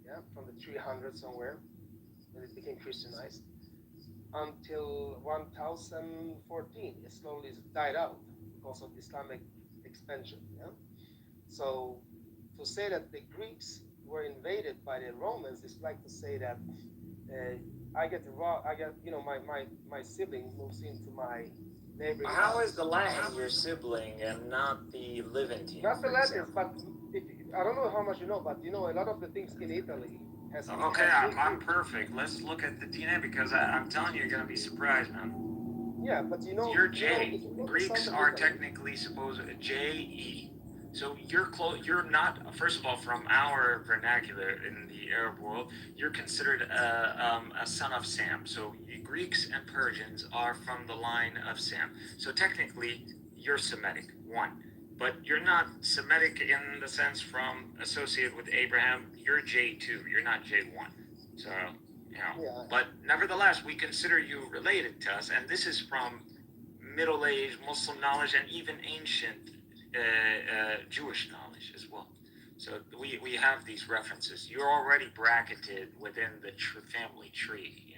yeah, from the 300s somewhere, when it became Christianized. until 1014. It slowly died out because of Islamic expansion. Yeah? So to say that the Greeks were invaded by the Romans is like to say that my sibling moves into my neighboring How house. is the Latin your sibling and not the Levantine? Not the Latins, but I don't know how much you know, but a lot of the things in Italy has. Okay, I'm perfect. Let's look at the DNA because I'm telling you, you're gonna be surprised, man. Yeah, but You're J. Greeks are technically supposed to J-E. So you're close. You're not. First of all, from our vernacular in the Arab world, you're considered a son of Sam. So Greeks and Persians are from the line of Sam. So technically, you're Semitic. One. But you're not Semitic in the sense from associated with Abraham. You're J2. You're not J1. So, Yeah. But nevertheless, we consider you related to us, and this is from Middle Age Muslim knowledge and even ancient Jewish knowledge as well. So we have these references. You're already bracketed within the family tree,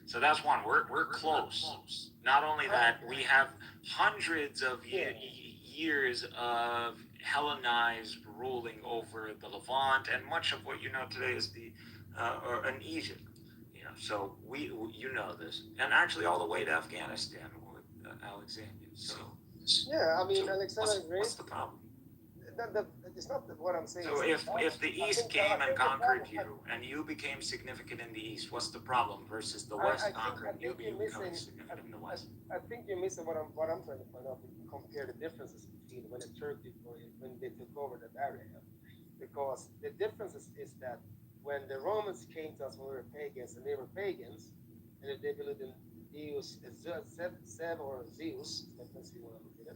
So that's one. We're close. Not only that, we have hundreds of years of Hellenized ruling over the Levant, and much of what you know today is in Egypt. So you know this, and actually all the way to Afghanistan with Alexander. So yeah, I mean, Alexander the Great. What's the problem? It's not what I'm saying. So if the East came and conquered you, and you became significant in the East, what's the problem versus the West conquering you, but you becoming significant in the West? I think you're missing what I'm trying to point out. Compare the differences between when they took over that area, because the difference is that when the Romans came to us when we were pagans, and they were pagans, and if they believed in Zeus, Zev or Zeus, let's see what I'm looking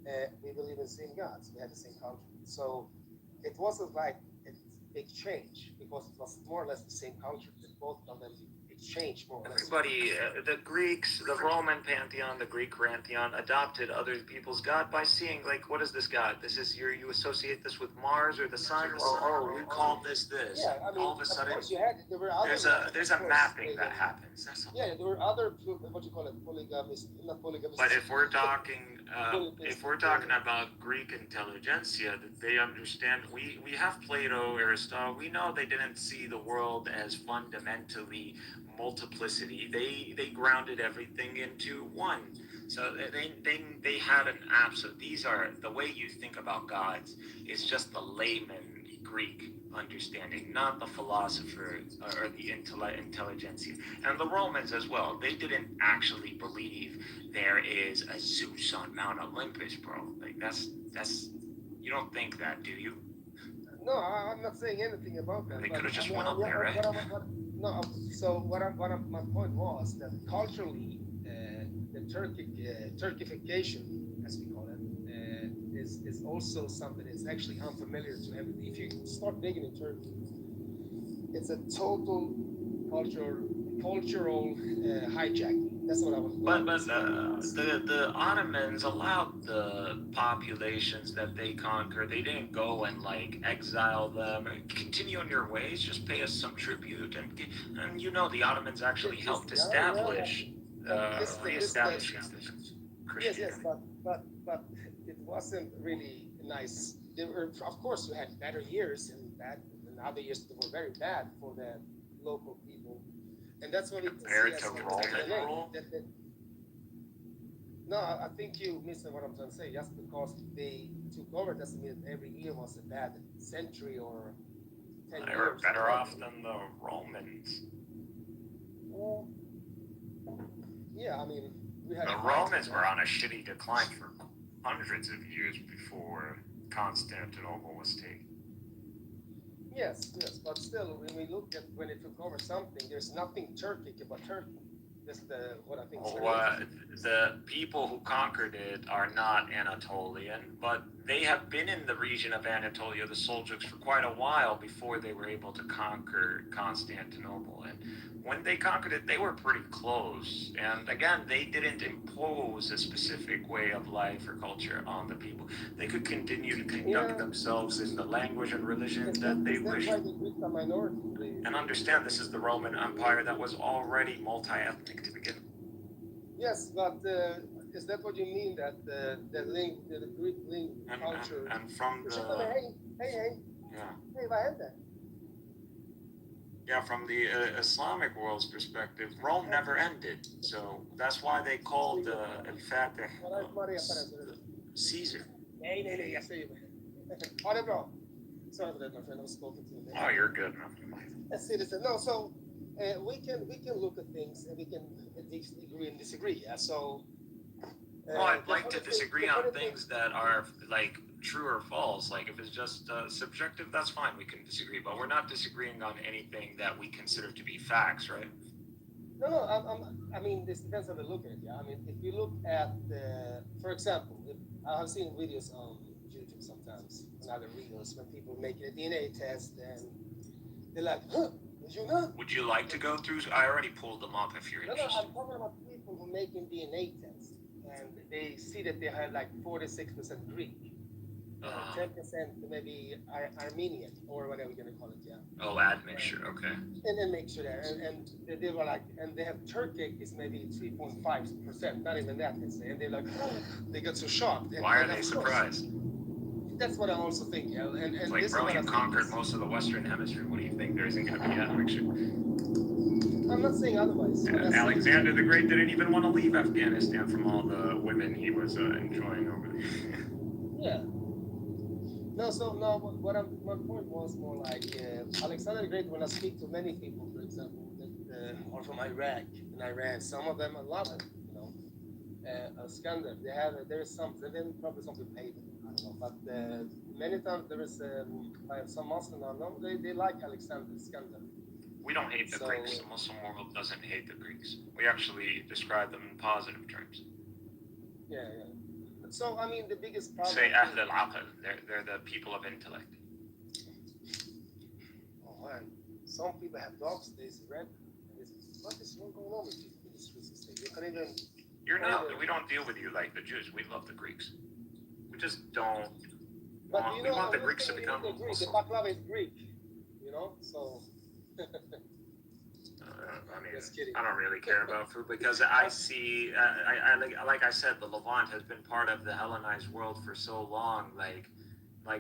at. We believe in the same gods. We had the same country. So it wasn't like a big change because it was more or less the same country. Both of them exchanged more or less. Everybody, the Greeks, the Roman pantheon, the Greek pantheon adopted other people's god by seeing, like, what is this god? This is you associate this with Mars or the sun? We call this. Yeah, I mean, all of a sudden, there were other there's a mapping that happens. That's all. Yeah, there were other, what you call it, polygamist, not polygamist. But if we're talking about Greek intelligentsia, that they understand, we have Plato, Aristotle. We know they didn't see the world as fundamentally multiplicity. They grounded everything into one. So they had an absolute. These are the way you think about gods is just the layman Greek understanding, not the philosopher or the intelligentsia. And the Romans as well. They didn't actually believe there is a Zeus on Mount Olympus, bro. Like that's you don't think that, do you? No, I'm not saying anything about that. They could have just went up there, right? No. So my point was that culturally, the Turkification, as we call it, is also something that's actually unfamiliar to everybody. If you start digging in Turkey, it's a total cultural hijacking. That's what I was. But the Ottomans allowed the populations that they conquered. They didn't go and like exile them. Continue on your ways. Just pay us some tribute, and the Ottomans actually helped establish reestablishing Christianity. Yes, but it wasn't really nice. Of course, you had better years and other years that were very bad for the local people. And that's what compared to Roman rule. No, I think you missing what I'm trying to say. Just because they took over doesn't mean that every year was a bad century or 10 years. They were better off than the Romans. Yeah, I mean, the Romans were on a shitty decline for hundreds of years before Constantinople was taken. Yes, but still, when we look at when it took over something, there's nothing Turkic about Turkey. That's what I think. The people who conquered it are not Anatolian, but they have been in the region of Anatolia, the Seljuks, for quite a while before they were able to conquer Constantinople. And when they conquered it, they were pretty close. And again, they didn't impose a specific way of life or culture on the people. They could continue to conduct themselves in the language and religion that they wished. And understand, this is the Roman Empire that was already multi-ethnic to begin with. Yes, but is that what you mean, that the link, the Greek link culture? And from the... Hey, vad hände? Yeah, from the Islamic world's perspective, Rome never ended. So that's why they called al-Fatih Caesar. Nej, jag säger ha det bra. Sorry for that, my friend. I was spoken to me. Oh, you're good. A citizen. No, so we can look at things and we can agree and disagree. Yeah? So. Well, I'd like to disagree on things that are like true or false. Like if it's just subjective, that's fine. We can disagree, but we're not disagreeing on anything that we consider to be facts, right? No. I mean, this depends on the look at it. Yeah. I mean, if you look at, for example, I've seen videos on YouTube sometimes and other videos when people make a DNA test and they're like, huh, did you know? Would you like to go through? I already pulled them up if you're interested. No, I'm talking about people who make a DNA test and they see that they have like 46% Greek, 10% maybe Armenian or whatever we're gonna call it, yeah. Oh, admixture, okay. And then make sure that, and they were like, and they have Turkic is maybe 3.5%, not even that, they say, and they're like, oh, they got so shocked. And, why are they surprised? That's what I also think, yeah. And it's like, bro, you conquered most of the Western Hemisphere. What do you think? There isn't going to be admixture. I'm not saying otherwise. Yeah, Alexander the Great didn't even want to leave Afghanistan from all the women he was enjoying over there. Yeah. No, so no, my point was more like Alexander the Great, when I speak to many people, for example, that are from Iraq and Iran, some of them love it, you know. Iskander, there is some, then probably something paid, I don't know, but many times there is some Muslims I know, they like Alexander Iskander. We don't hate the Greeks. The Muslim world doesn't hate the Greeks. We actually describe them in positive terms. Yeah. So, I mean, the biggest problem... Say Ahl al-Aql. They're the people of intellect. Oh, man. Some people have dogs, they read. What is going on with people in this streets? You can't even... You're not... We don't deal with you like the Jews. We love the Greeks. We just don't... But we want the Greeks to become Muslim. The baklava is Greek, you know? So... I mean, I don't really care about food because I see, like I said, the Levant has been part of the Hellenized world for so long. Like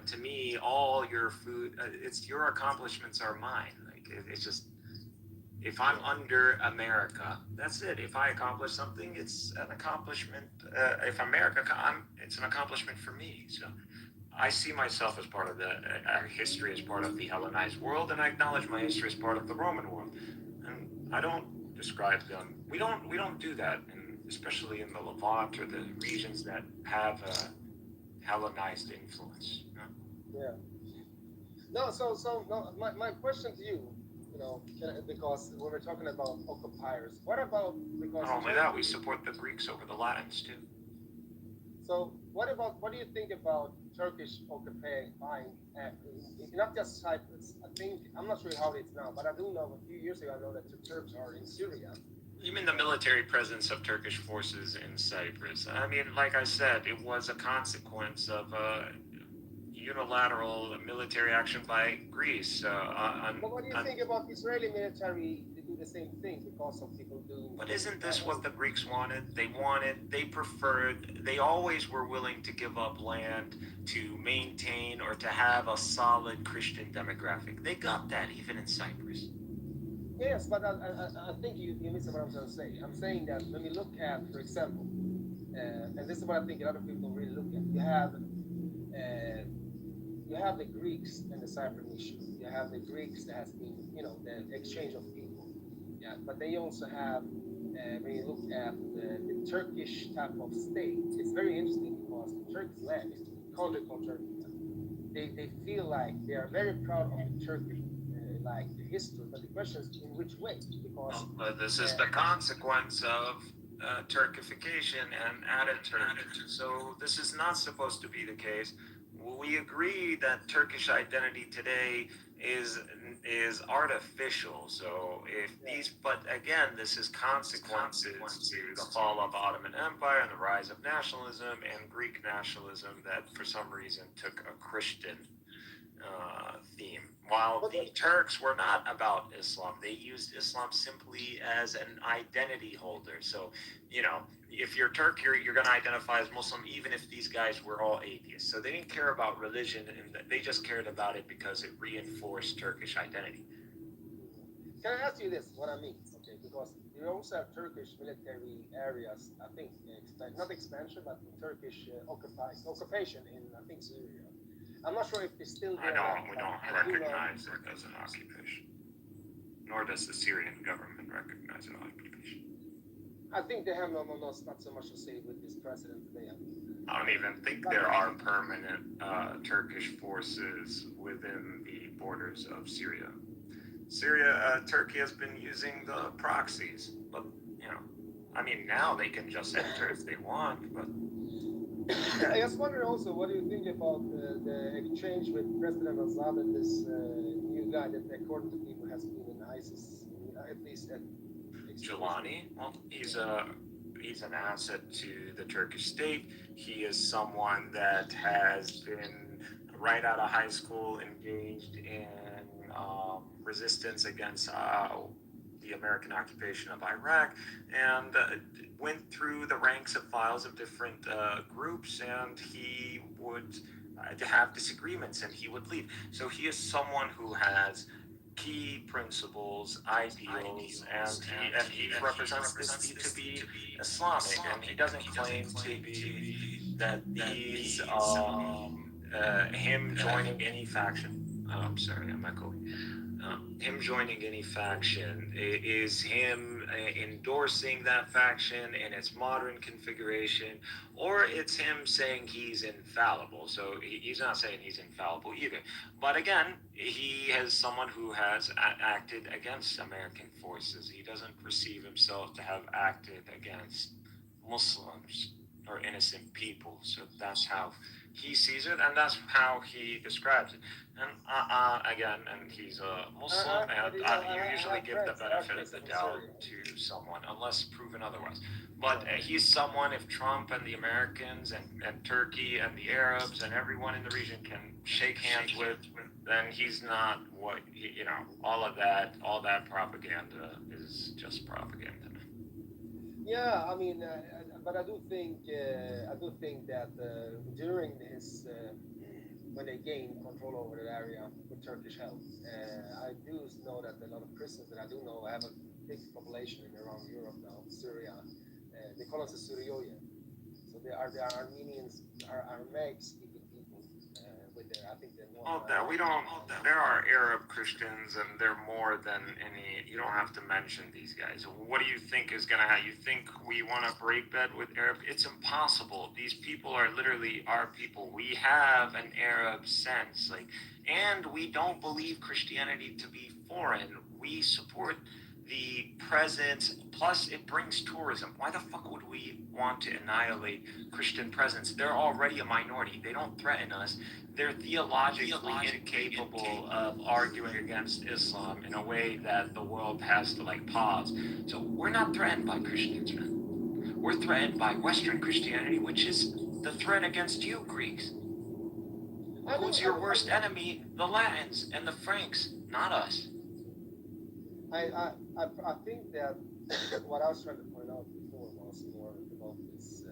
to me, all your food, it's your accomplishments are mine. Like it's just, if I'm under America, that's it. If I accomplish something, it's an accomplishment. If America, it's an accomplishment for me. So I see myself as part of our history as part of the Hellenized world, and I acknowledge my history as part of the Roman world. And I don't describe them. We don't do that, especially in the Levant or the regions that have a Hellenized influence. You know? Yeah. No. So no. My question to you, you know, because when we're talking about occupiers, what about because not only that, we support the Greeks over the Latins too. So what do you think about Turkish occupying, not just Cyprus? I think, I'm not sure how it is now, but I do know a few years ago, I know that the Turks are in Syria. You mean the military presence of Turkish forces in Cyprus? I mean, like I said, it was a consequence of unilateral military action by Greece. But what do you think about Israeli military to do the same thing because of people doing... But isn't this what the Greeks wanted? They preferred, they always were willing to give up land to maintain or to have a solid Christian demographic. They got that even in Cyprus. Yes, but I think you missed what I'm trying to say. I'm saying that when we look at, for example, and this is what I think other people don't really look at, you have the Greeks and the Cypriot issue. You have the Greeks that has been, you know, the exchange of people. Yeah, but they also have, when you look at the Turkish type of state, it's very interesting because the Turkish land is country called Turkey. They feel like they are very proud of the Turkish, like the history, but the question is in which way? Because but this is the consequence of Turkification and Ataturk. So this is not supposed to be the case. we agree that Turkish identity today is artificial. So if these, but again, this is consequences to the fall of Ottoman Empire and the rise of nationalism and Greek nationalism that for some reason took a Christian theme. While the Turks were not about Islam, they used Islam simply as an identity holder. So, you know, if you're Turk, you're going to identify as Muslim, even if these guys were all atheists. So they didn't care about religion, and they just cared about it because it reinforced Turkish identity. Can I ask you this? What I mean? Okay, because you also have Turkish military areas. I think not expansion, but Turkish occupation in I think Syria. I'm not sure if it's still there. We don't recognize it as an occupation. Nor does the Syrian government recognize an occupation. I think they have not so much to say with this president today. I don't even think there are permanent Turkish forces within the borders of Syria. Turkey has been using the proxies, but you know, I mean, now they can just enter if they want, but. I just wonder also, what do you think about the exchange with President Assad and this new guy that, according to people, has been in ISIS, at least at Jelani? Well, he's an asset to the Turkish state. He is someone that has been right out of high school engaged in resistance against the American occupation of Iraq, and went through the ranks and files of different groups, and he would have disagreements and he would leave. So he is someone who has key principles, ideals, and he represents this to be Islamic, and he doesn't claim to be that these him joining any faction. I'm sorry, I'm echoing. Him joining any faction is him endorsing that faction in its modern configuration, or it's him saying he's infallible. So he's not saying he's infallible either. But again, he is someone who has acted against American forces. He doesn't perceive himself to have acted against Muslims or innocent people. So that's how he sees it, and that's how he describes it. And again, and he's a Muslim, and you usually give the benefit of the doubt to someone unless proven otherwise. But he's someone, if Trump and the Americans and Turkey and the Arabs and everyone in the region can shake hands with, then he's not what, you know, all that propaganda is just propaganda. Yeah, I mean, but I do think that during his when they gained control over that area with Turkish help, I do know that a lot of Christians that I do know have a big population in around Europe now, Syria. They call us the Suryoye. So they are Armenians, Aramaic speaking people with their, I think they're more. There are Arab Christians, and they're more than any. You don't have to mention these guys. What do you think is gonna happen? You think we want to break bed with Arab? It's impossible. These people are literally our people. We have an Arab sense, and we don't believe Christianity to be foreign. We support the presence, plus it brings tourism. Why the fuck would we want to annihilate Christian presence? They're already a minority. They don't threaten us. They're theologically incapable of arguing against Islam in a way that the world has to pause. So we're not threatened by Christians, man. We're threatened by Western Christianity, which is the threat against you, Greeks. Who's your worst enemy? The Latins and the Franks, not us. I think that what I was trying to point out before was more about this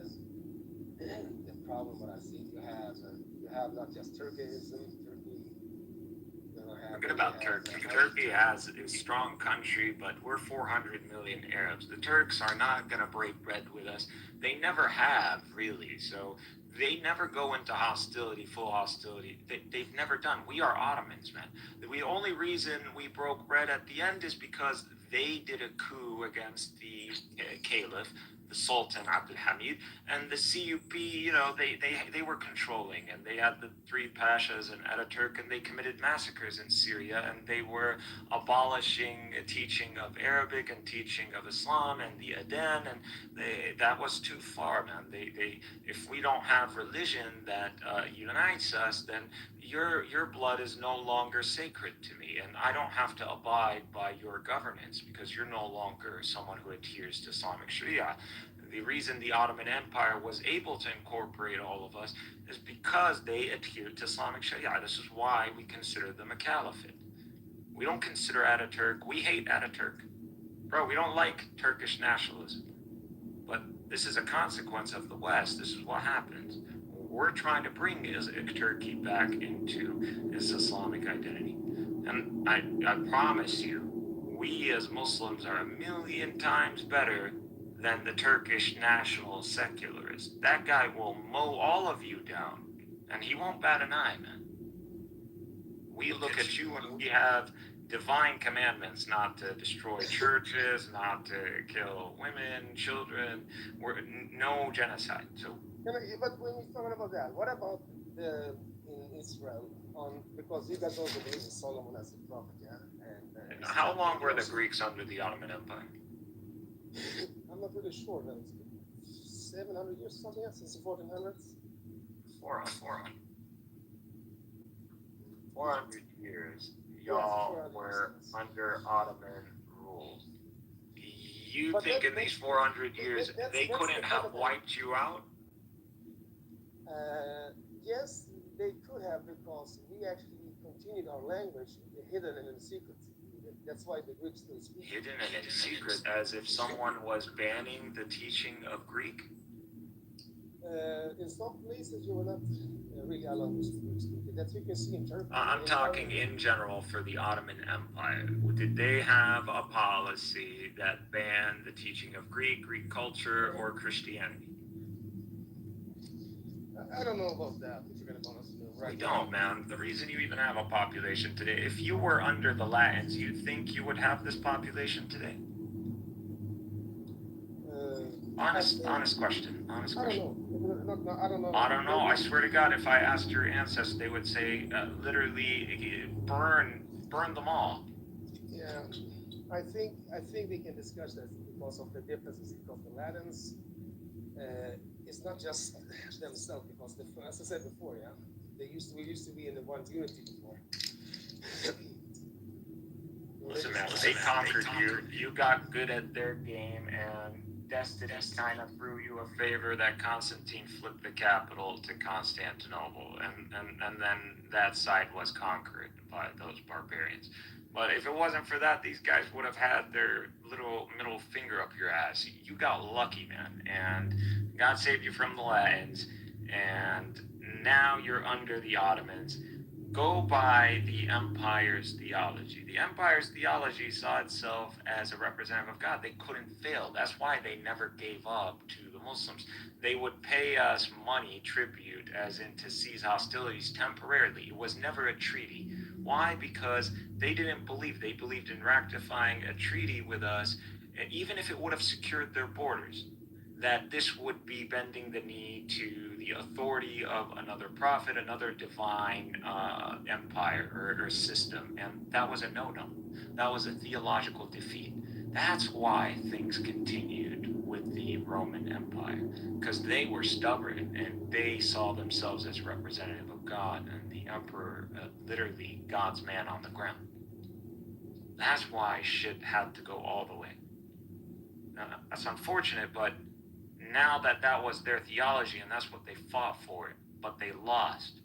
the problem that I see you have not just Turkeyism. Forget about Turkey. Turkey has a strong country, but we're 400 million Arabs. The Turks are not going to break bread with us. They never have, really. So they never go into hostility, full hostility. They've never done. We are Ottomans, man. The only reason we broke bread at the end is because they did a coup against the caliph. the Sultan Abdul Hamid, and the CUP, they were controlling, and they had the three pashas and Ataturk, and they committed massacres in Syria, and they were abolishing teaching of Arabic and teaching of Islam and the Adhan, and that was too far, man. If we don't have religion that unites us, then your blood is no longer sacred to me, and I don't have to abide by your governance because you're no longer someone who adheres to Islamic Sharia. The reason the Ottoman Empire was able to incorporate all of us is because they adhered to Islamic Sharia. This is why we consider them a caliphate. We don't consider Ataturk. We hate Ataturk. Bro, we don't like Turkish nationalism. But this is a consequence of the West. This is what happens. We're trying to bring Turkey back into its Islamic identity. And I promise you, we as Muslims are 1,000,000 times better than the Turkish national secularists. That guy will mow all of you down, and he won't bat an eye, man. We look at you and we have divine commandments not to destroy churches, not to kill women, children, no genocide. So, but when you're talking about that, what about in Israel? Because you guys also believe in Solomon as a prophet, yeah? And how long were the Greeks under the Ottoman Empire? I'm not really sure. No, 700 years, something else, since the 1400s. 400 years. Y'all were under Ottoman rule. You think in these 400 years they couldn't have wiped you out? Yes, they could have, because we actually continued our language hidden and in secret. That's why the Greeks still speak. Hidden and in secret, as if someone was banning the teaching of Greek? In some places you were not really allowed to speak. That's what you can see in Turkey. I'm talking in general for the Ottoman Empire. Did they have a policy that banned the teaching of Greek culture, or Christianity? I don't know about that, if you're going to be honest. Right. We don't, man. The reason you even have a population today, if you were under the Latins, you think you would have this population today? Honest question. I don't know. I don't know. I swear to God, if I asked your ancestors, they would say, literally, burn them all. Yeah, I think we can discuss that because of the differences. Because the Latins, it's not just themselves. Because as I said before, yeah, we used to be in the one unity before. Listen, man, they conquered you. You got good at their game, and destiny kind of threw you a favor that Constantine flipped the capital to Constantinople, and then that side was conquered by those barbarians. But if it wasn't for that, these guys would have had their little middle finger up your ass. You got lucky, man, and God saved you from the Latins, and now you're under the Ottomans. Go by the empire's theology. The empire's theology saw itself as a representative of God. They couldn't fail. That's why they never gave up to the Muslims. They would pay us money, tribute, as in to cease hostilities temporarily. It was never a treaty. Why? Because they didn't believe. They believed in rectifying a treaty with us, even if it would have secured their borders, that this would be bending the knee to the authority of another prophet, another divine empire or system. And that was a no-no. That was a theological defeat. That's why things continued with the Roman Empire, because they were stubborn and they saw themselves as representative of God, and the emperor, literally God's man on the ground. That's why shit had to go all the way. Now, that's unfortunate, but now that was their theology and that's what they fought for, but they lost.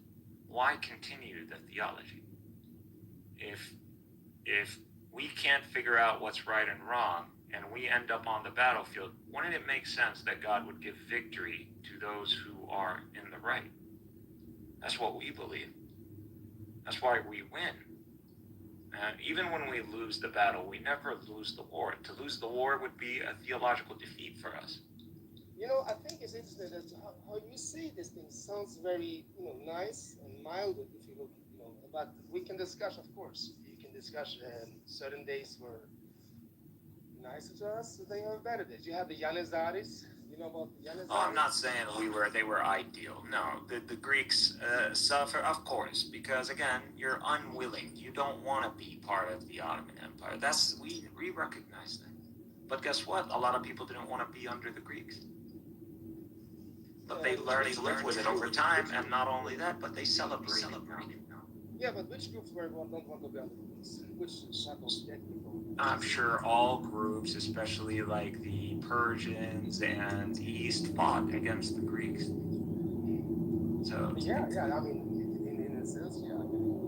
Why continue the theology? If we can't figure out what's right and wrong and we end up on the battlefield, wouldn't it make sense that God would give victory to those who are in the right? That's what we believe. That's why we win. Even when we lose the battle, we never lose the war. To lose the war would be a theological defeat for us. You know, I think it's interesting that how you say this thing sounds very, nice and mild, if you look, but we can discuss, of course. You can discuss certain days were nicer to us, they have better days. You have the Janissaries, You know about Janus? Oh, I'm not saying they were ideal. No, the Greeks suffer, of course, because again, you're unwilling. You don't want to be part of the Ottoman Empire. We recognize that. But guess what? A lot of people didn't want to be under the Greeks. But they learned to live with it over time, and not only that, but they celebrate it now. Yeah, but which groups don't want to be under the Greeks? Which shadows people? I'm sure all groups, especially like the Persians and East, fought against the Greeks. So yeah, I mean, in a sense, yeah.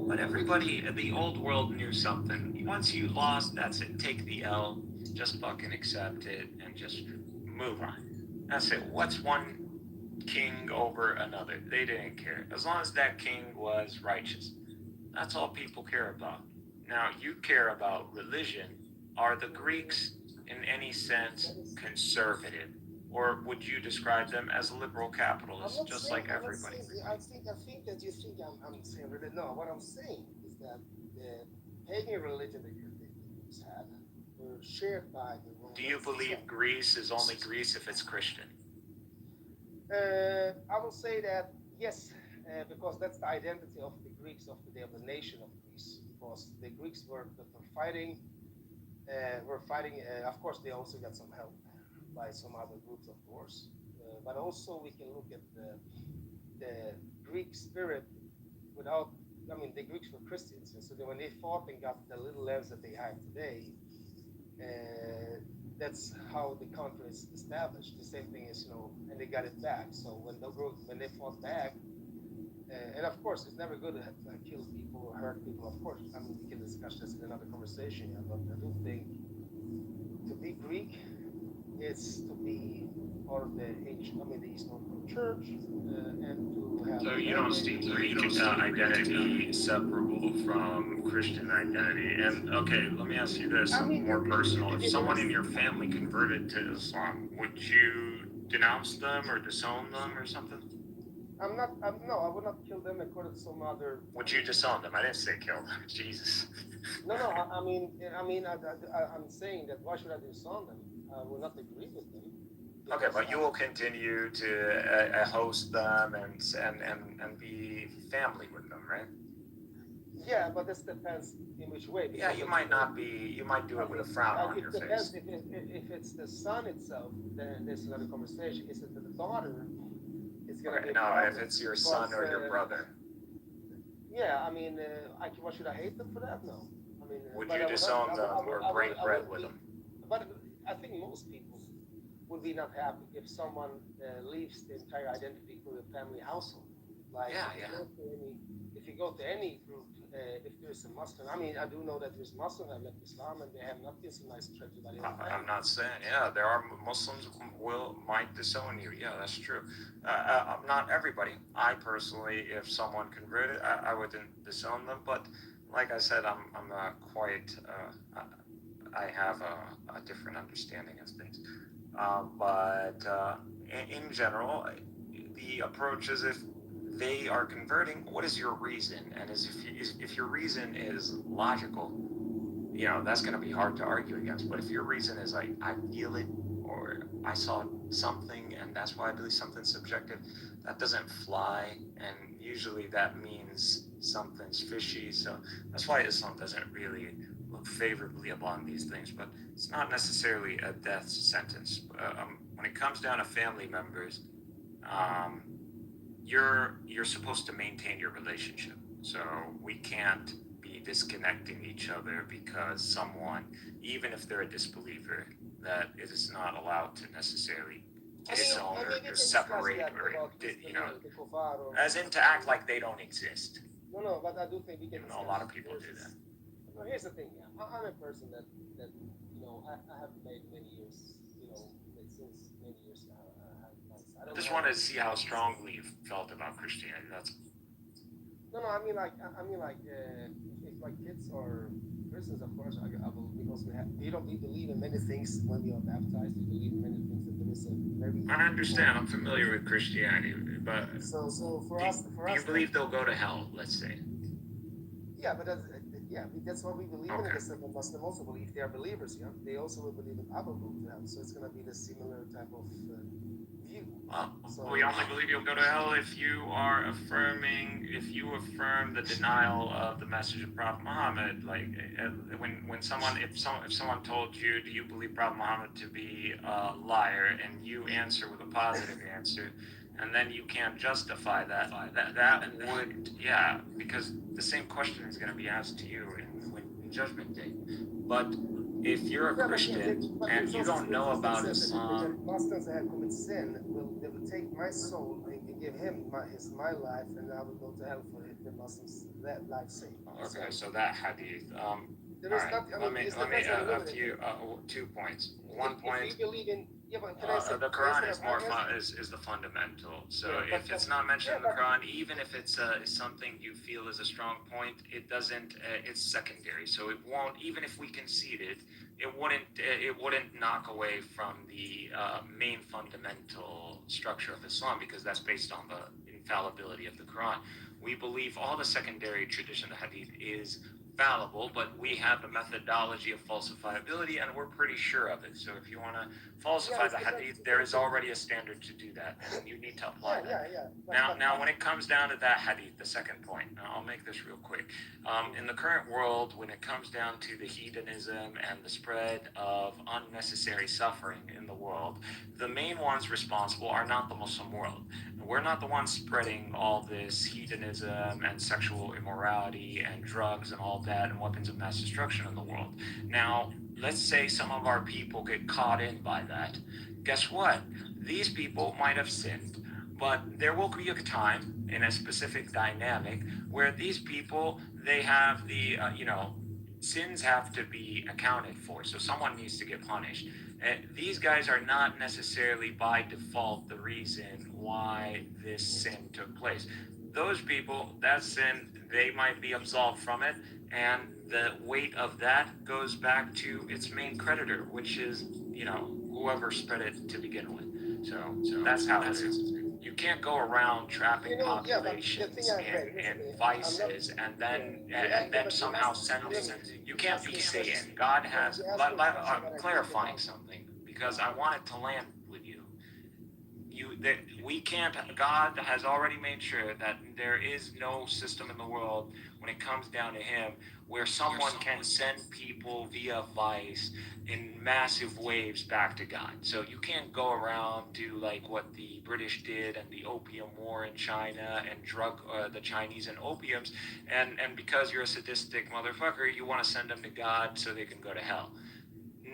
But everybody, the old world knew something. Once you lost, that's it. Take the L, just fucking accept it, and just move on. That's it. What's one king over another? They didn't care. As long as that king was righteous. That's all people care about. Now, you care about religion. Are the Greeks, in any sense, conservative? Or would you describe them as liberal capitalists, just like everybody? I think that you think I'm saying religion. No, what I'm saying is that the pagan religion that you think the Greeks had were shared by the Romans. Do you believe Greece is only Greece if it's Christian? I will say that yes, because that's the identity of the Greeks of the day, of the nation of Greece. Because the Greeks were fighting. Of course, they also got some help by some other groups, of course. But also, we can look at the Greek spirit without. I mean, the Greeks were Christians, and so when they fought and got the little lands that they have today, that's how the country is established. The same thing is, and they got it back. So when they fought back, and of course, it's never good to kill people or hurt people. Of course, I mean, we can discuss this in another conversation. Yeah, but I do think to be Greek is to be part of the ancient, the Eastern Church, and to have. So you don't see Greek identity separable from Christian identity. And okay, let me ask you this, more personal. If someone in your family converted to Islam, would you denounce them or disown them or something? No, I would not kill them according to some other. Would you disown them? I didn't say kill them. Jesus. No, I'm saying that why should I disown them? I will not agree with them. Okay, but you will continue to host them and be family with them, right? Yeah, but this depends in which way. Yeah, you might not be. You might do it with a frown on your face. If it's the son itself, then there's another conversation. Is it the daughter? It's gonna be. No, if it's your son or your brother. Yeah, what should I hate them for that? No. Would you disown them or break bread with them? But I think most people would be not happy if someone leaves the entire identity for a family household. Like, if you go to any group, if there's a Muslim, I do know that there's Muslims that left Islam and they have not been so nice to everybody. I'm not saying, there are Muslims who might disown you. Yeah, that's true. Not everybody. I personally, if someone converted, I wouldn't disown them. But like I said, I'm quite. I have a different understanding of things. But in general, the approach is if they are converting, what is your reason? And if your reason is logical, that's going to be hard to argue against. But if your reason is like, I feel it, or I saw something, and that's why I believe something's subjective, that doesn't fly. And usually that means something's fishy. So that's why Islam doesn't really look favorably upon these things. But it's not necessarily a death sentence. When it comes down to family members, you're supposed to maintain your relationship. So we can't be disconnecting each other because someone, even if they're a disbeliever, that it is not allowed to necessarily disown or separate or as in to act like they don't exist. No, but I do think we can. A lot of people do that. No, here's the thing. I'm a person that I have made many years. Since many years now. I just wanted to see how strongly you felt about Christianity. That's. No. If my kids are Christians, of course, I will, because we believe in many things when we are baptized. We believe in many things that there is a very. I understand. I'm familiar with Christianity, but. So for us. Do you believe they'll go to hell? Let's say. Yeah, but that's what we believe in. Because the Muslim also believe they are believers. Yeah, they also will believe in Abu to hell. So it's going to be the similar type of view. We only believe you'll go to hell if you affirm the denial of the message of Prophet Muhammad. Like when someone, if someone told you, do you believe Prophet Muhammad to be a liar, and you answer with a positive answer, and then you can't justify that would, yeah, because the same question is going to be asked to you in Judgment Day. But if you're a Christian and you don't know about Islam, Muslims that have committed sin they will take my soul and give him my life, and I will go to hell for the Muslims that life sake. Okay, so that hadith. There is nothing. Let me a few 2 points. One point. If you believe in, yeah, but can I say, the Quran is more is the fundamental. So if it's not mentioned in the Quran, even if it's something you feel is a strong point, it doesn't. It's secondary. So it won't. Even if we concede it, it wouldn't knock away from the main fundamental structure of Islam, because that's based on the infallibility of the Quran. We believe all the secondary tradition of the Hadith is fallible, but we have the methodology of falsifiability, and we're pretty sure of it. So if you want to falsify the Hadith, there is already a standard to do that, and you need to apply that. Now, when it comes down to that Hadith, the second point, I'll make this real quick. In the current world, when it comes down to the hedonism and the spread of unnecessary suffering in the world, the main ones responsible are not the Muslim world. We're not the ones spreading all this hedonism and sexual immorality and drugs and all that and weapons of mass destruction in the world. Now, let's say some of our people get caught in by that. Guess what? These people might have sinned, but there will be a time in a specific dynamic where these people, they have the, sins have to be accounted for. So someone needs to get punished. These guys are not necessarily by default the reason why this sin took place. Those people, that sin, they might be absolved from it, and the weight of that goes back to its main creditor, which is, whoever spread it to begin with. So that's how it is. You can't go around trapping populations in vices and then somehow sentencing. You can't be Satan. God has. I'm clarifying something because I wanted to land with you. We can't. God has already made sure that there is no system in the world when it comes down to Him where someone can send people via vice in massive waves back to God. So you can't go around do like what the British did and the Opium War in China and drug the Chinese and opiums, and because you're a sadistic motherfucker, you want to send them to God so they can go to hell.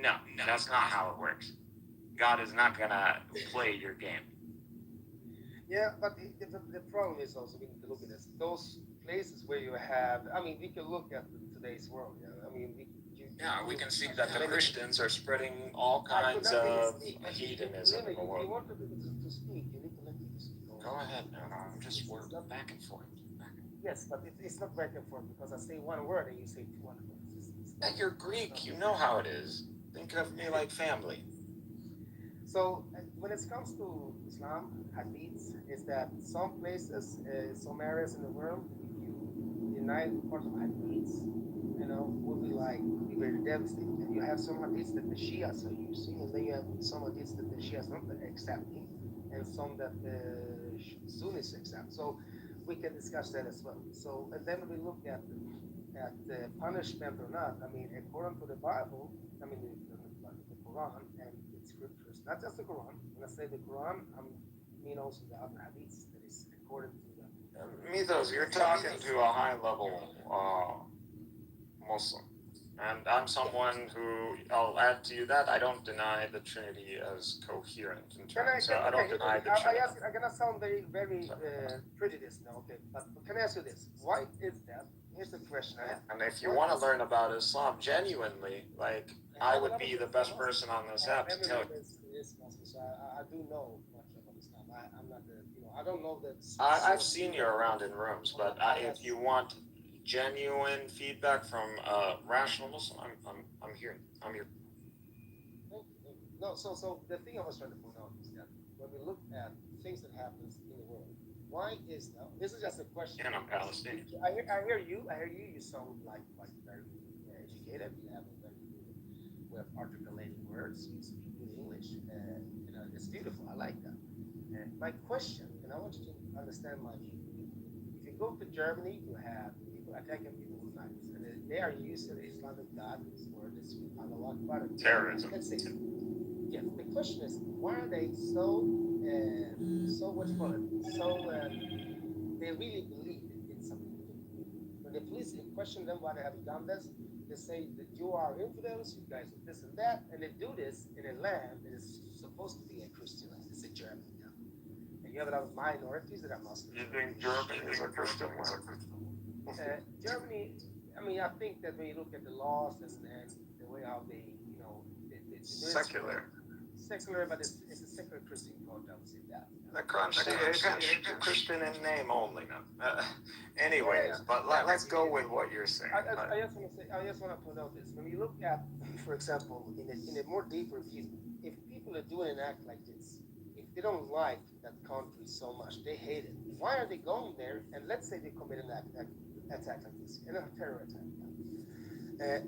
No, that's not how it works. God is not gonna play your game. Yeah, but the problem is also we need to look at this. Those places where you have, we can look at today's world. We can see that the Christians are spreading all kinds of hedonism in the world. If you want to speak, you need to let people speak. Go ahead, I'm just working back and forth. Yes, but it's not back and forth because I say one word and you say 200 words. You're Greek, you know how it is. Think of me like family. So when it comes to Islam, hadiths, is that some places, some areas in the world, if you deny part of hadiths, would be very devastating. And you have some hadiths that the Shias are using, and then you have some hadiths that the Shias not accepting, and some that the Sunnis accept. So we can discuss that as well. So and then we look at punishment or not. According to the Bible, the Quran and its scriptures, not just the Quran. When I say the Quran, I mean also the other hadiths that is according to the. Mythos, you're talking to a high-level Muslim, and I'm someone who, I'll add to you that I don't deny the Trinity as coherent in terms. I don't deny the Trinity. I'm gonna sound very, very prejudiced now. Okay, but can I ask you this? Why is that? Here's the question I have. And if you want to learn about Islam genuinely, I would be the best person on this app to tell you. I do know much about Islam. I'm not I don't know that. I've seen you around in rooms, but if you want genuine feedback from a rational Muslim, I'm here. I'm here. No, so the thing I was trying to point out is that when we look at things that happens in the world, why is that? This is just a question. And I'm Palestinian. I hear you. You sound like very educated. You have a very good way of articulating words. You speak good English. It's beautiful. I like that. my question, and I want you to understand my view. If you go to Germany, you have people attacking people with knives, and they are using the Islamic God for this Allah Akbar. Terrorism. Let's say, yes. The question is, why are they so what you call it? They really believe in something. When the police question them why they have done this, they say that you are infidels, you guys are this and that, and they do this in a land that is supposed to be a Christian land. It's a German. And you have a lot of minorities that are Muslim. You think Germany is a Christian? Germany, I mean, I think that when you look at the laws and the way how they, secular. Secular, but it's a secular Christian code, I would say that. The Christian in name only. Anyways, but let's go with what you're saying. I just want to point out this. When you look at, for example, in a more deeper view, if people are doing an act like this, if they don't like that country so much, they hate it. Why are they going there? And let's say they commit an attack like this, a terror attack.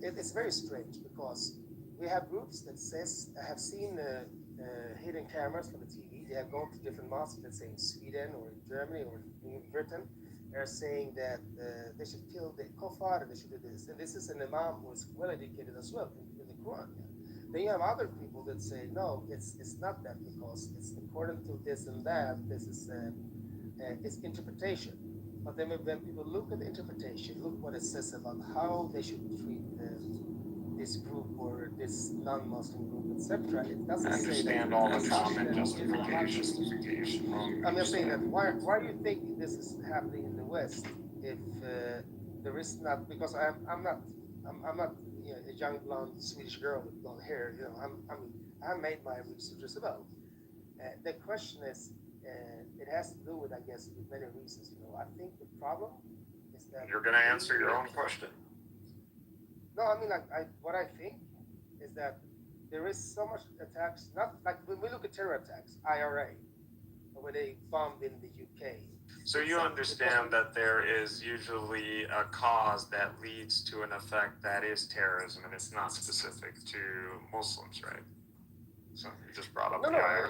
It's very strange because we have groups that says have seen hidden cameras from the TV. They have gone to different mosques, let's say in Sweden or in Germany or in Britain. They're saying that they should kill the kofar, they should do this. And this is an imam who is well educated as well in the Quran. Then you have other people that say, no, it's not that because it's according to this and that. This is it's interpretation. But then when people look at the interpretation, look what it says about how they should treat this group or this non-Muslim group, etc. It doesn't understand all the common justification. I'm just saying that why do you think this is happening in the West if there is not, because I'm not a young blonde Swedish girl with blonde hair. I made my research as well. The question is, it has to do with, I guess, with many reasons. I think the problem is that you're going to answer your own question. No, I mean, what I think is that there is so much attacks. Not like when we look at terror attacks, IRA, when they bombed in the UK. So you understand that there is usually a cause that leads to an effect that is terrorism, and it's not specific to Muslims, right? So you just brought up the IRA.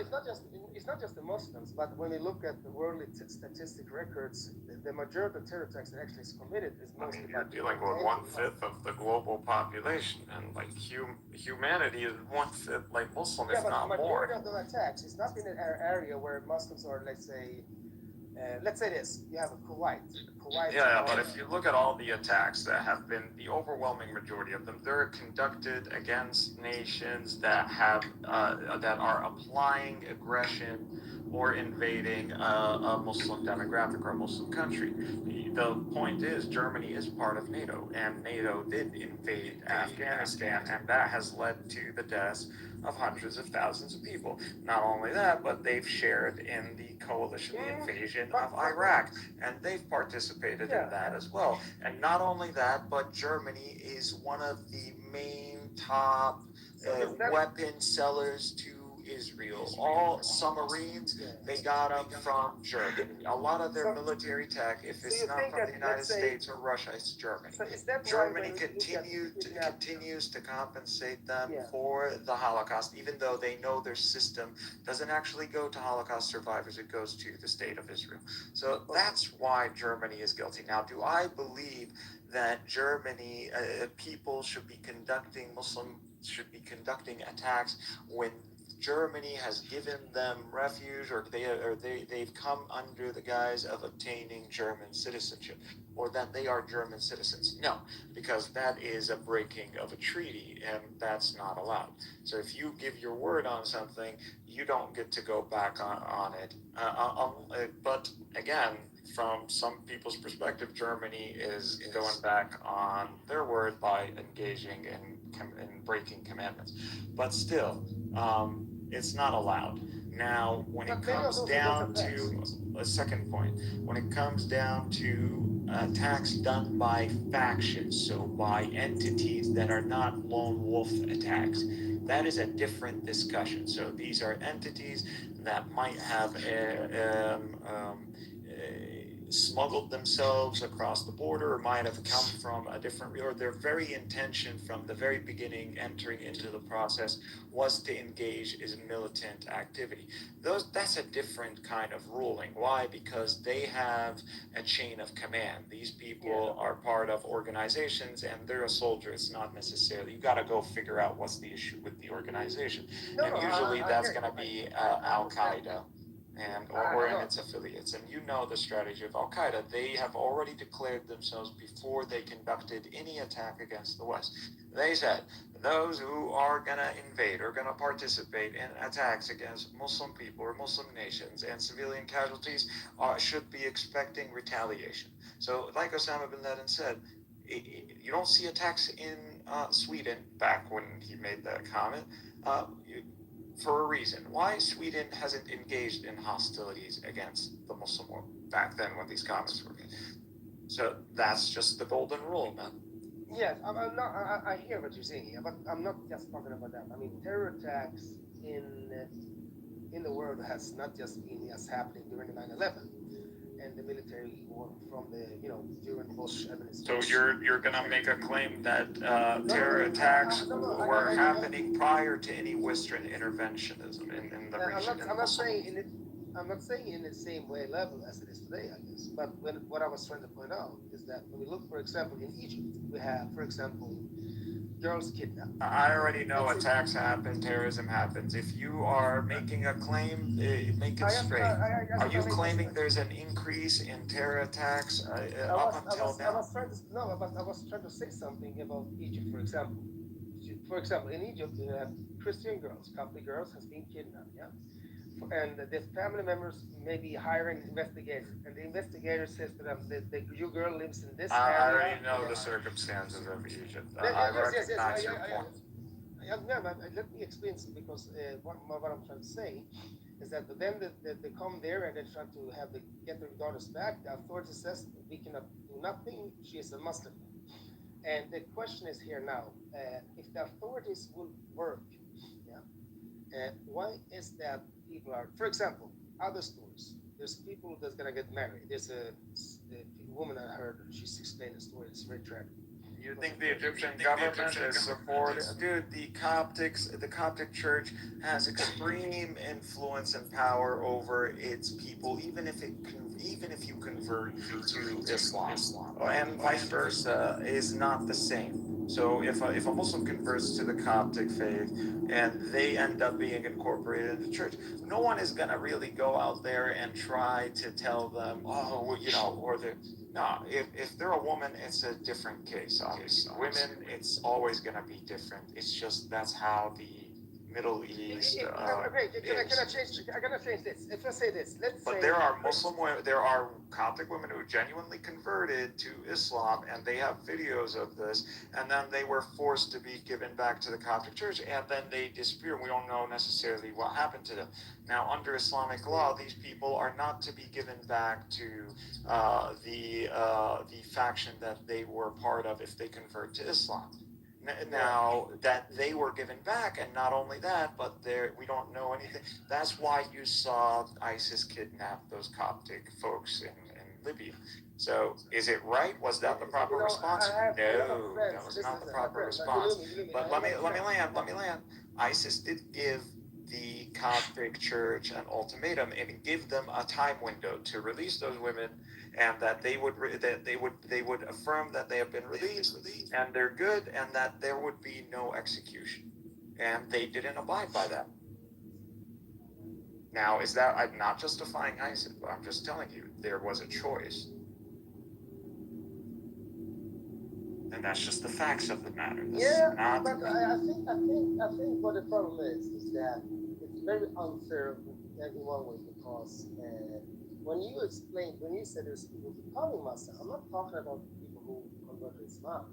It's not just the Muslims, but when we look at the worldly statistic records, the majority of terror attacks that actually is committed is mostly. You're dealing with 1/5 of the global population, and like humanity is 1/5 like Muslim, if not more. The majority of the attacks is not in an area where Muslims are, let's say this, you have a Kuwait. Yeah, but if you look at all the attacks that have been, the overwhelming majority of them, they're conducted against nations that have that are applying aggression or invading a Muslim demographic or a Muslim country. The point is, Germany is part of NATO, and NATO did invade Afghanistan, and that has led to the deaths of hundreds of thousands of people. Not only that, but they've shared in the coalition, the invasion of Iraq, and they've participated in that as well. And not only that, but Germany is one of the main top weapon sellers to Israel. All submarines, they got them from Germany. A lot of their military tech, if it's not from the United States or Russia, it's Germany. Germany continues to compensate them for the Holocaust, even though they know their system doesn't actually go to Holocaust survivors, it goes to the state of Israel. So that's why Germany is guilty. Now, do I believe that Germany, people should be conducting attacks when Germany has given them refuge, or they've come under the guise of obtaining German citizenship, or that they are German citizens? No, because that is a breaking of a treaty, and that's not allowed. So if you give your word on something, you don't get to go back on it. But again, from some people's perspective, Germany is going back on their word by engaging in breaking commandments. But still, it's not allowed. Now, when it comes down to a second point, when it comes down to attacks done by factions, so by entities that are not lone wolf attacks, that is a different discussion. So these are entities that might have smuggled themselves across the border or might have come from a different, or their very intention from the very beginning entering into the process was to engage in militant activity. That's a different kind of ruling. Why? Because they have a chain of command. These people are part of organizations and they're a soldier. It's not necessarily, you got to go figure out what's the issue with the organization. And usually that's going to be Al-Qaeda or in its affiliates. And you know the strategy of Al-Qaeda. They have already declared themselves before they conducted any attack against the West. They said, those who are going to invade or going to participate in attacks against Muslim people or Muslim nations and civilian casualties should be expecting retaliation. So like Osama bin Laden said, you don't see attacks in Sweden back when he made that comment for a reason. Why Sweden hasn't engaged in hostilities against the Muslim world back then when these comments were made. So that's just the golden rule, man. Yes, I'm not. I hear what you're saying here, but I'm not just talking about that. I mean, terror attacks in the world has not just been happening during the 9/11 and the military war from the during the Bush administration. So you're gonna make a claim that terror attacks were happening prior to any Western interventionism in the region? I'm not saying in the same level as it is today, I guess. But what I was trying to point out is that when we look, for example, in Egypt, we have, for example, girls kidnapped. I already know attacks happen, terrorism happens. If you are making a claim, make it straight. Are you claiming there's an increase in terror attacks up until now? I was trying to say something about Egypt, for example. For example, in Egypt, you have Christian girls, Catholic girls, has been kidnapped, yeah? And the family members may be hiring an investigator, and the investigator says to them that your girl lives in this area. I already know the circumstances of Egypt. I recognize your point. Let me explain some, because what I'm trying to say is that then they come there and they try to get their daughters back. The authority says we cannot do nothing. She is a Muslim. And the question is here now, if the authorities will work, why is that people are, for example, other stories, there's people that's gonna get married. There's a woman I heard, she's explained the story, it's very tragic. You think the Egyptian government is supporting? Dude, the Coptic Church has extreme influence and power over its people, even if you convert to Islam, and vice versa is not the same. So if a Muslim converts to the Coptic faith and they end up being incorporated into church, no one is gonna really go out there and try to tell them, if they're a woman, it's a different case. Obviously, women, it's always gonna be different. It's just that's how the Middle East. Can I change this? If I say this, But there are Muslim women, there are Coptic women who genuinely converted to Islam, and they have videos of this, and then they were forced to be given back to the Coptic Church, and then they disappear. We don't know necessarily what happened to them. Now, under Islamic law, these people are not to be given back to the faction that they were part of if they convert to Islam. Now that they were given back, and not only that, but we don't know anything. That's why you saw ISIS kidnap those Coptic folks in Libya. So is it right? Was that the proper response? No, that was not the proper response. But let me land. ISIS did give the Coptic Church an ultimatum and give them a time window to release those women, and that they would affirm that they have been released and they're good, and that there would be no execution, and they didn't abide by that. Now, is that, I'm not justifying ISIS, but I'm just telling you there was a choice, and that's just the facts of the matter. But I think what the problem is that it's very unfair in one way, because when you said there's people becoming Muslim, I'm not talking about people who convert to Islam.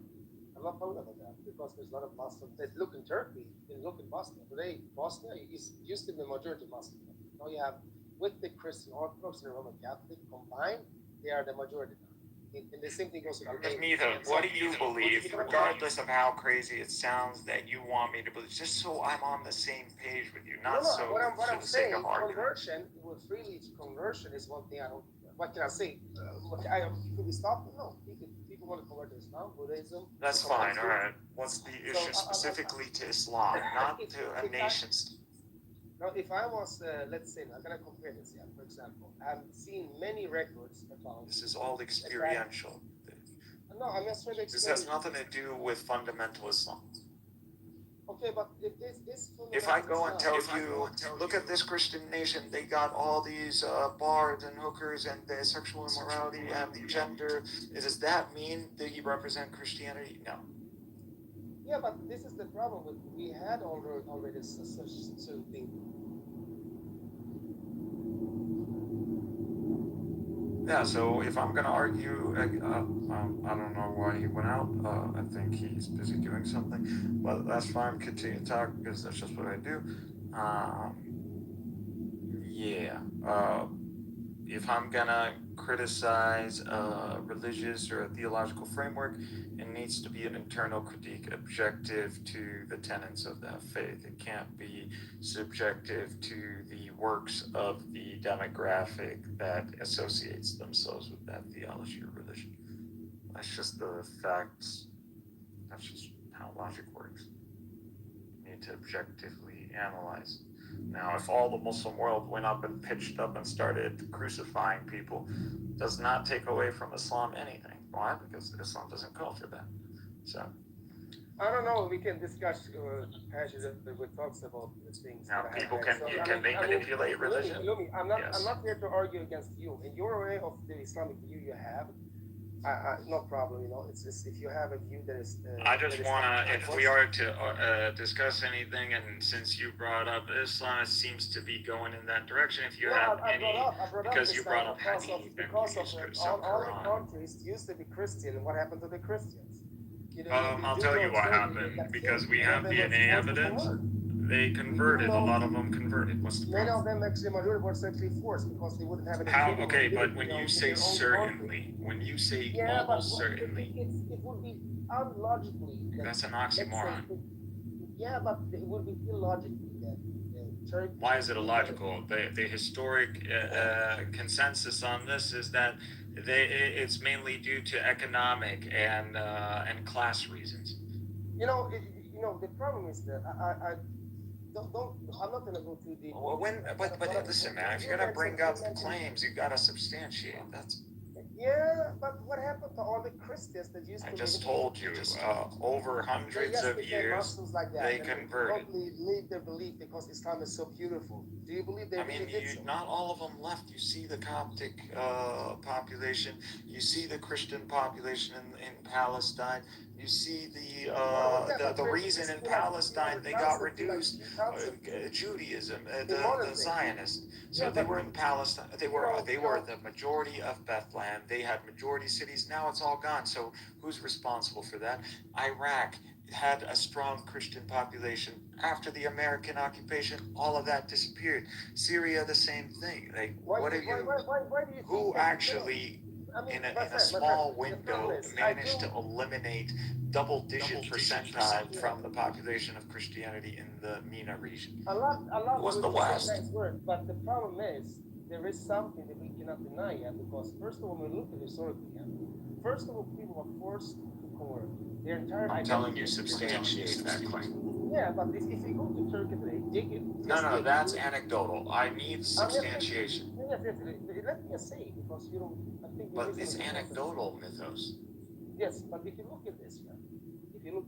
I'm not talking about that, because there's a lot of Muslims that look in Turkey and look in Bosnia. Today, Bosnia used to be the majority Muslim. Now you have, with the Christian Orthodox and the Roman Catholic combined, they are the majority now. And the same thing goes with Neither. What do you believe, regardless of how crazy it sounds, that you want me to believe, just so I'm on the same page with you, not so what I'm for the saying, sake of argument. conversion is one thing I don't what can I say? Could we stop? No. People want to convert to Islam, Buddhism. That's fine. All right. What's the issue specifically to Islam, not to a nation state? Now, if I was, let's say, I'm gonna compare this. Yeah, for example, I've seen many records about. This is all experiential. No, I'm just trying to explain. This has nothing to do with fundamental Islam. Okay, but if this if I go and tell you, look at this Christian nation, they got all these bars and hookers and the sexual immorality and the gender, does that mean that you represent Christianity? No. Yeah, but this is the problem with we had already such thing. Yeah, so if I'm going to argue, I don't know why he went out. I think he's busy doing something, but that's fine. Continue to talk because that's just what I do. If I'm going to criticize a religious or a theological framework, it needs to be an internal critique objective to the tenets of that faith. It can't be subjective to the works of the demographic that associates themselves with that theology or religion. That's just the facts. That's just how logic works. You need to objectively analyze. Now, if all the Muslim world went up and pitched up and started crucifying people, does not take away from Islam anything. Why? Because Islam doesn't culture that. So. I don't know. We can discuss passages that talks about things. Now, people can manipulate religion. I'm not here to argue against you. In your way of the Islamic view you have, no problem. You know, it's just if you have a view that is. I just wanna, if we are to discuss anything, and since you brought up Islam, it seems to be going in that direction. If you have any, because you brought up Hadith, because of all the countries used to be Christian. What happened to the Christians? I'll tell you what happened, because we have DNA evidence. They converted, a lot of them converted. What's the problem? Many of them actually majority were simply forced because they wouldn't have any. How? Okay, but when you say certainly, when you say almost certainly, it would be unlogically. That's an oxymoron. Yeah, but it would be illogically that Turkey. Why is it illogical? The historic consensus on this is that it's mainly due to economic and class reasons. You know, the problem is that I I'm not gonna go too deep. Well, but listen, man, if you're gonna bring up claims, you gotta substantiate. That's. Yeah, but what happened to all the Christians that used to? I just told you, over hundreds of years, they converted. They leave their belief because Islam is so beautiful. Do you believe they? Not all of them left. You see the Coptic population. You see the Christian population in Palestine. You see the reason in Palestine they got reduced, Judaism, the Zionists. So they were in Palestine. They were the majority of Bethlehem. They had majority cities. Now it's all gone. So who's responsible for that? Iraq had a strong Christian population. After the American occupation, all of that disappeared. Syria, the same thing. Like, what are you? Who actually? In a small window, managed to eliminate double-digit percentile from the population of Christianity in the MENA region. A lot was the West. But the problem is, there is something that we cannot deny yet, because first of all, when we look at historically, first of all, people were forced to convert. Their entire I'm telling you, substantiate that claim. Yeah, but if you go to Turkey today, dig it. No, that's anecdotal. I need substantiation. Let me say, because you don't. But it's anecdotal mythos. Yes, but if you look at this, if you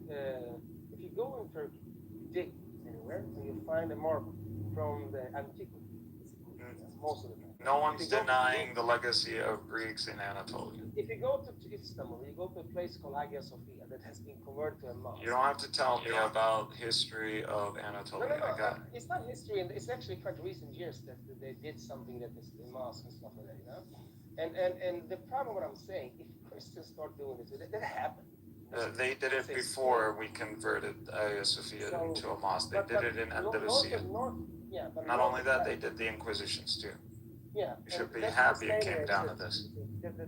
go in Turkey, you dig anywhere, and you find a marble from the antiquity. Most of the time. No one's denying the legacy of Greeks in Anatolia. If you go to Istanbul, you go to a place called Hagia Sophia that has been converted to a mosque. You don't have to tell me about history of Anatolia. No. It's not history, and it's actually quite recent years that they did something that is the mosque and stuff like that, you know. And the problem, what I'm saying, if Christians start doing this, that happened. They did it before we converted Hagia Sophia into a mosque. They did it in Andalusia. Not only that, they did the Inquisitions too. Yeah. You should be happy it came down to this.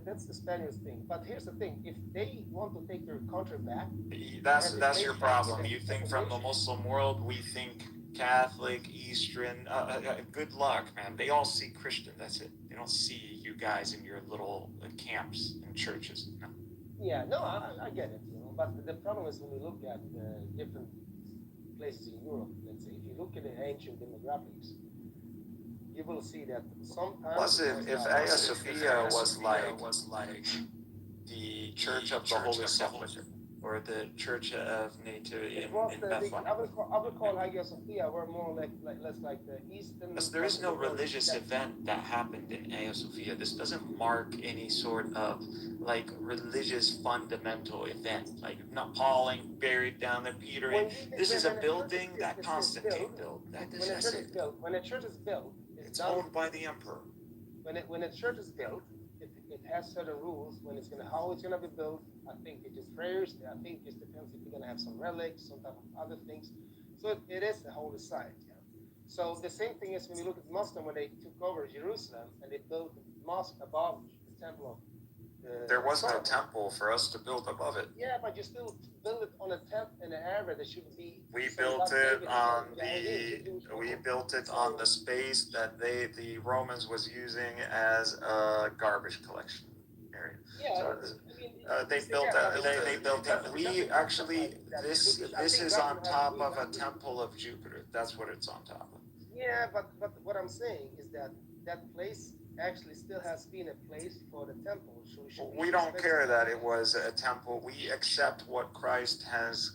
That's the Spaniards thing. But here's the thing: if they want to take their country back, that's your problem. You think from the Muslim world, we think Catholic, Eastern, good luck, man. They all see Christian. That's it. They don't see you guys in your little camps and churches. No. Yeah, no, I get it, you know. But the problem is when you look at different places in Europe, let's say, if you look at the ancient demographics, you will see that sometimes. Plus, if Hagia Sophia was like the Church of the Holy Sepulchre, or the Church of Nativity in Bethlehem. I would call Hagia Sophia were more less like the Eastern. Because there is no religious event that happened in Hagia Sophia. This doesn't mark any sort of like religious fundamental event. Like not Paul ain't buried down there, Peter. This is a building that Constantine built. When a church is built, it's owned by the emperor. When a church is built, it has certain rules when how it's gonna be built. I think it is prayers. I think it depends if you're gonna have some relics, some type of other things. So it is a holy site. Yeah. So the same thing is when you look at Muslim when they took over Jerusalem and they built a mosque above the temple of. There was no temple for us to build above it. Yeah, but you still build it on a tent in an area that should be. We built it on the space that the Romans was using as a garbage collection area. Yeah. So, they built that. We actually this is on top of a temple of Jupiter. That's what it's on top of. Yeah, but what I'm saying is that place actually still has been a place for the temple. So we don't care that it was a temple. We accept what Christ has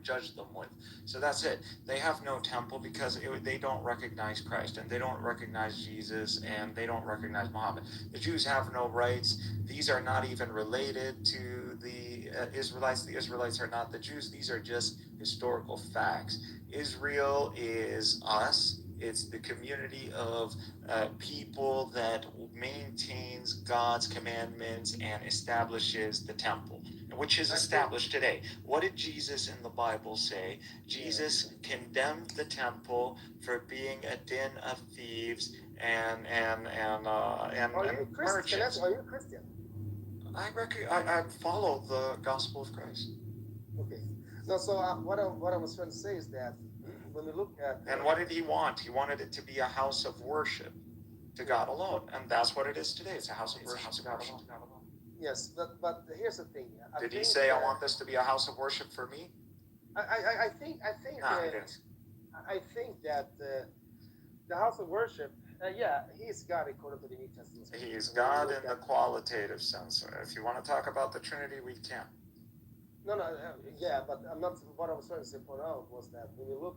judged them with. So that's it. They have no temple because they don't recognize Christ and they don't recognize Jesus and they don't recognize Muhammad. The Jews have no rights. These are not even related to the Israelites. The Israelites are not the Jews. These are just historical facts. Israel is us. It's the community of people that maintains God's commandments and establishes the temple, which is established today. What did Jesus in the Bible say? Jesus condemned the temple for being a den of thieves and merchants. Are you a Christian? I follow the gospel of Christ. Okay. No, so what I was trying to say is that when we look at... And what did he want? He wanted it to be a house of worship to God alone. And that's what it is today. It's a house of worship to God alone. Yes, but here's the thing. Did he say, I want this to be a house of worship for me? I think No, he didn't. I think that the house of worship, yeah, he's God according to the New Testament. He's God in the qualitative sense. If you want to talk about the Trinity, we can. No, yeah, but I'm not. What I was trying to point out was that when you look,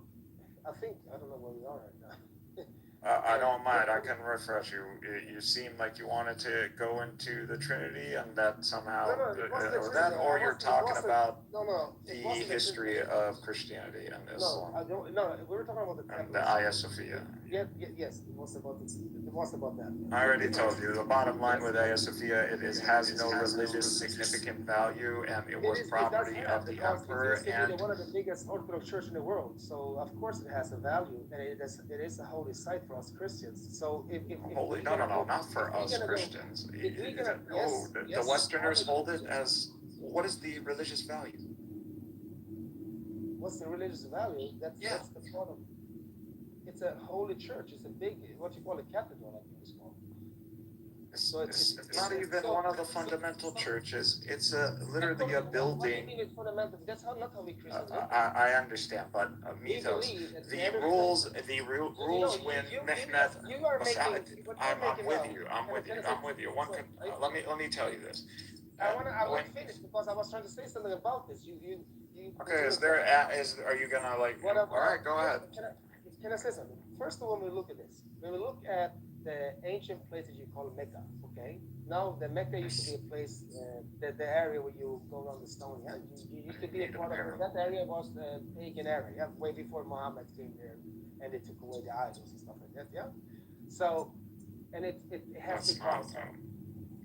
I don't know where we are right now. I don't mind. I can refresh you. You seem like you wanted to go into the Trinity, and that somehow, or you're talking about the history of Christianity and Islam. No, we were talking about the Hagia Sophia. Yes, it was about that. I already told you. The bottom line with Hagia Sophia, it has no religious significant value, and it was property of the emperor. And one of the biggest Orthodox church in the world, so of course it has a value, and it is a holy site for us Christians. So if holy, no, not for us Christians. The Westerners hold it as, what is the religious value? What's the religious value? That's the problem. It's a holy church. It's a big, what you call a cathedral, I think it's called. So it's not even one of the fundamental churches. It's literally a building. What do you mean it's fundamental? That's not how we Christians live. I understand, but mythos, the rules when Mehmet. I'm with you. Let me tell you this. I want to finish because I was trying to say something about this. Okay, are you gonna like? All right, go ahead. Can I say something? First of all, when we look at this, when we look at the ancient places you call Mecca, okay? Now, the Mecca used to be a place, the area where you go around the stone, yeah? You used to be a part of that area was the pagan area, yeah? Way before Muhammad came there and they took away the idols and stuff like that, yeah? So, and it has to come.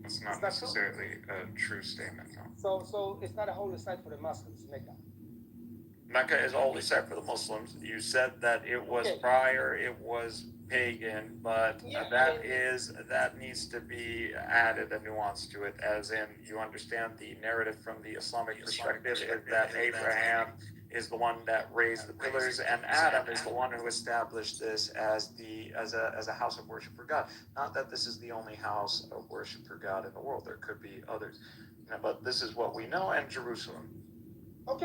That's not necessarily a true statement, no. So it's not a holy site for the Muslims, Mecca. Mecca is a holy site for the Muslims. You said that it was prior, it was pagan, but that needs to be added a nuance to it, as in you understand the narrative from the Islamic perspective is that Abraham is the one that raised the pillars, and Adam is the one who established this as a house of worship for God. Not that this is the only house of worship for God in the world. There could be others, but this is what we know, and Jerusalem.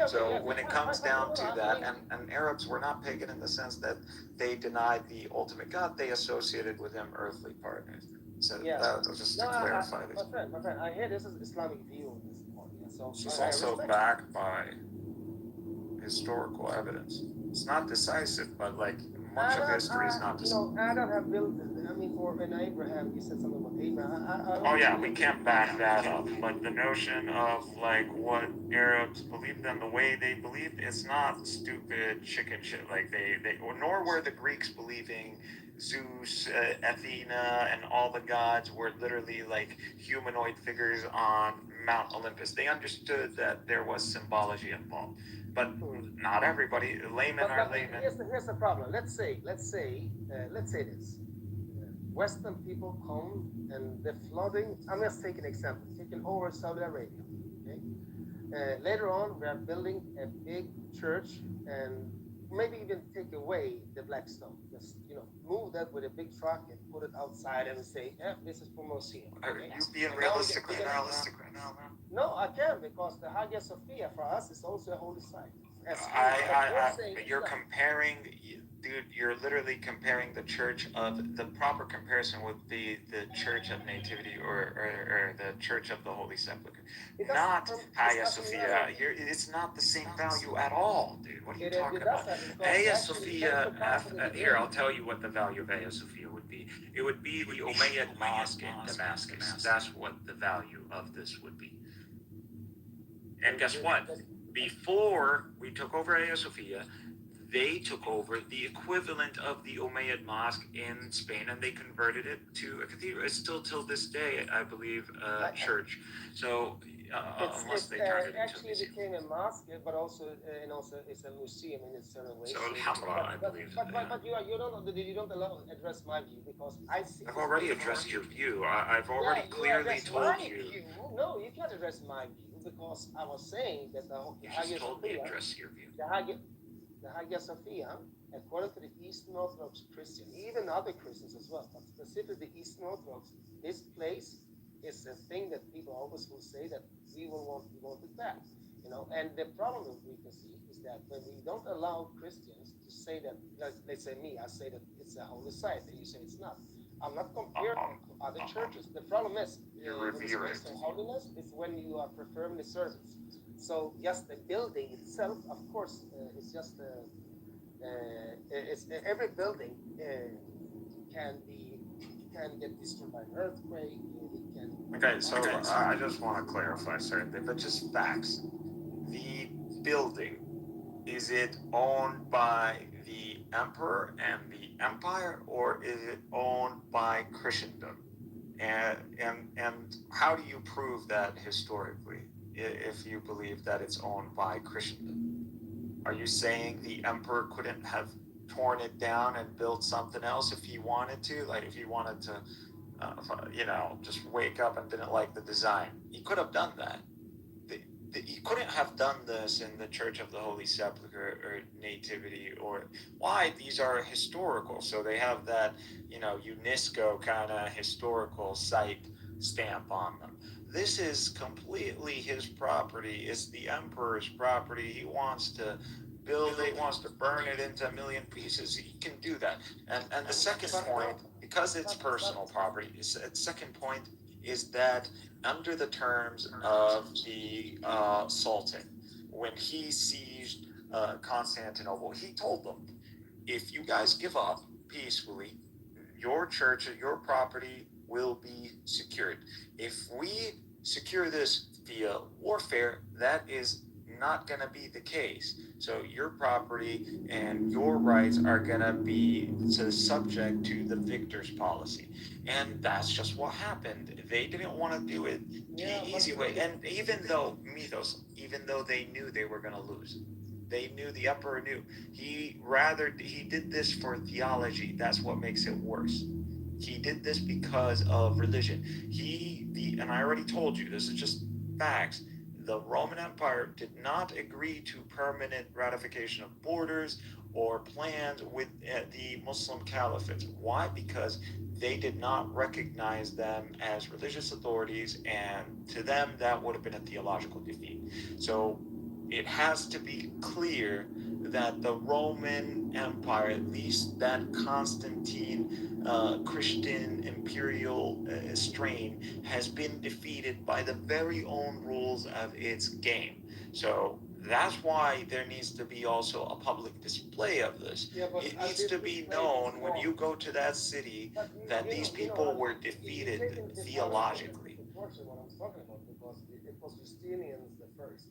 So when it comes down to that, and Arabs were not pagan in the sense that they denied the ultimate God, they associated with him earthly partners. So that was just to clarify this. My friend, I hear this is Islamic view on this point. Yeah, so It's also backed by historical evidence. It's not decisive, but like much of history is not decisive. Adam have built. I mean, for when Abraham, you said something about Abraham. Oh yeah, we can't back that up. But the notion of like what Arabs believed and the way they believed, it's not stupid chicken shit. Like nor were the Greeks believing Zeus, Athena, and all the gods were literally like humanoid figures on Mount Olympus. They understood that there was symbology involved, but not everybody. Laymen are laymen. Here's the problem. Let's say this. Western people come and they're flooding. I'm just taking an example. Taking over Saudi Arabia. Okay. Later on, we are building a big church and maybe even take away the black stone. Just move that with a big truck and put it outside and say, this is for museum. Are you being realistic right now, man? No, I can't, because the Hagia Sophia for us is also a holy site. You're comparing, dude. You're literally comparing the church of the proper comparison would be the Church of Nativity or the Church of the Holy Sepulchre, not Hagia Sophia. It's not the same value at all, dude. What are you talking about? Hagia Sophia. Here, I'll tell you what the value of Hagia Sophia would be. It would be the Umayyad Mosque in Damascus. That's what the value of this would be. And guess what? Before we took over Hagia Sophia, they took over the equivalent of the Umayyad Mosque in Spain, and they converted it to a cathedral. It's still till this day, I believe, a church. So unless they turned it into actually became a mosque, but also it's a museum in a certain way. So Alhamdulillah, I believe. But you don't address my view, because I see. I've already addressed your view. I've already clearly told you. No, you can't address my view, because I was saying that the Hagia Sophia, the Hagia Sophia, according to the Eastern Orthodox Christian, even other Christians as well, but specifically the Eastern Orthodox, this place is a thing that people always will say that we want it back. And the problem that we can see is that when we don't allow Christians to say that, let's say me, I say that it's a holy site, and you say it's not. I'm not comparing to other churches. The problem is, holiness is when you are performing the service. So just the building itself, of course, it's just every building can get destroyed by an earthquake. Okay, so I just want to clarify certain things, but just facts. The building, is it owned by the emperor and the empire, or is it owned by Christendom? And how do you prove that historically, if you believe that it's owned by Christendom? Are you saying the emperor couldn't have torn it down and built something else if he wanted to? Like if he wanted to, just wake up and didn't like the design, he could have done that. He couldn't have done this in the Church of the Holy Sepulchre or Nativity, or why? These are historical, so they have that, UNESCO kind of historical site stamp on them. This is completely his property. It's the emperor's property. He wants to build it, wants to burn it into a million pieces. He can do that. And the second point, because it's personal property, the second point is that under the terms of the Sultan, when he seized Constantinople, he told them, if you guys give up peacefully, your church, your property will be secured. If we secure this via warfare, that is not going to be the case. So your property and your rights are going to be subject to the victor's policy. And that's just what happened. They didn't want to do it the easy way. And even though they knew they were going to lose, they knew, the emperor knew, he did this for theology. That's what makes it worse. He did this because of religion. And I already told you, this is just facts. the Roman Empire did not agree to permanent ratification of borders or plans with the Muslim caliphates. Why? Because they did not recognize them as religious authorities, and to them that would have been a theological defeat. So it has to be clear that the Roman Empire, at least that Constantine Christian imperial strain, has been defeated by the very own rules of its game. So that's why there needs to be also a public display of this. It needs to be known when you go to that city that these people were defeated theologically. Unfortunately, what I'm talking about, because it was Justinian's the first.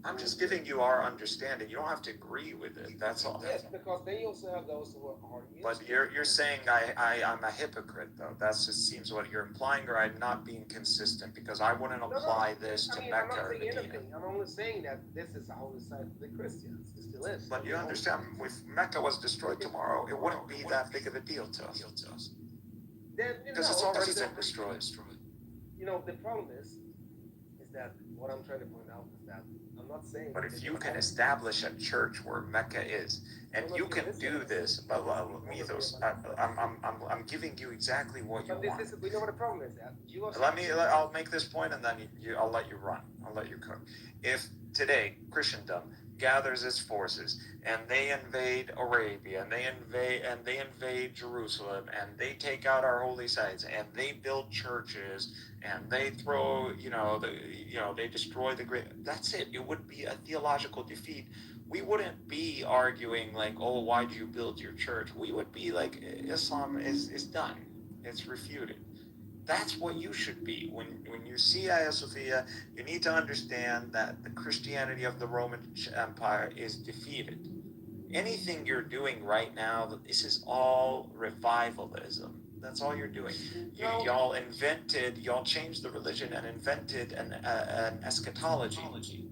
I'm just giving you our understanding. You don't have to agree with it. That's all. Yes, because then you also have those who are But you're saying I'm a hypocrite, though. That just seems what you're implying, or I'm not being consistent, because I wouldn't apply this to Mecca or Medina. I'm only saying that this is how we cite the Christians. It still is. But you understand, if Mecca was destroyed tomorrow, it wouldn't be that big of a deal to us. Because it's already been destroyed. You know, the problem is that what I'm trying to point out is that I'm not saying. But if you can establish a church where Mecca is, and you can do this, but Mythos, I'm giving you exactly what you want. We know what the problem is. I'll make this point, and then I'll let you run. I'll let you cook. If today Christendom gathers its forces and they invade Arabia and they invade Jerusalem and they take out our holy sites and they build churches and they throw, they destroy the great. That's it. It would be a theological defeat. We wouldn't be arguing like, oh, why do you build your church? We would be like, Islam is done. It's refuted. That's what you should be. When you see Hagia Sophia, you need to understand that the Christianity of the Roman Empire is defeated. Anything you're doing right now, this is all revivalism. That's all you're doing. Y'all changed the religion and invented an eschatology.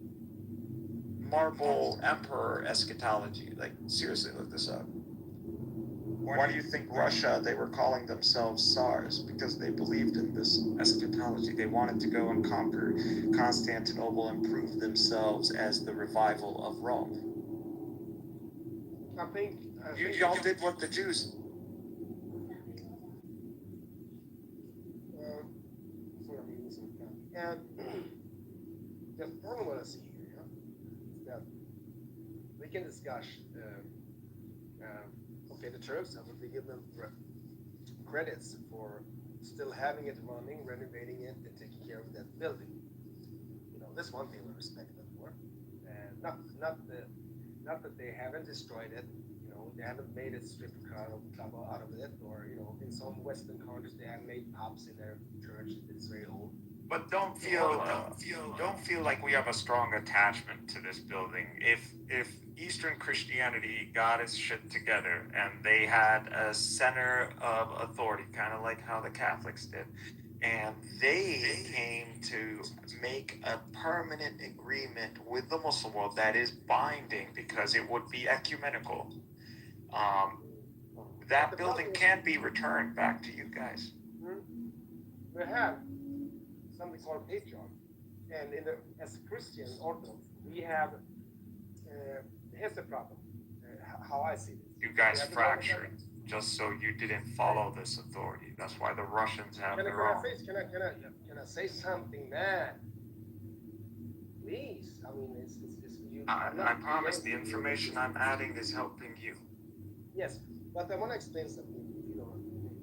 Marble Emperor eschatology. Like, seriously, look this up. Why do you think Russia, they were calling themselves Tsars? Because they believed in this eschatology. They wanted to go and conquer Constantinople and prove themselves as the revival of Rome. I think y'all did what the Jews. And the problem what I see here is that we can discuss. Okay, the Turks, I would give them credits for still having it running, renovating it, and taking care of that building. You know, that's one thing we respect them for. And not that they haven't destroyed it. You know, they haven't made a strip club out of it, or in some Western countries they have made pubs in their church that's very old. But don't feel like we have a strong attachment to this building. If Eastern Christianity got its shit together and they had a center of authority, kind of like how the Catholics did, and they came to make a permanent agreement with the Muslim world that is binding because it would be ecumenical, that building can be returned back to you guys. We have something called patriarch, and as Christian Orthodox, we have. Here's the problem. How I see this. You guys fractured just so you didn't follow this authority. That's why the Russians have their own. Can I say something, man? Please. I mean, it's you. I promise the information I'm adding is helping you. Yes, but I want to explain something.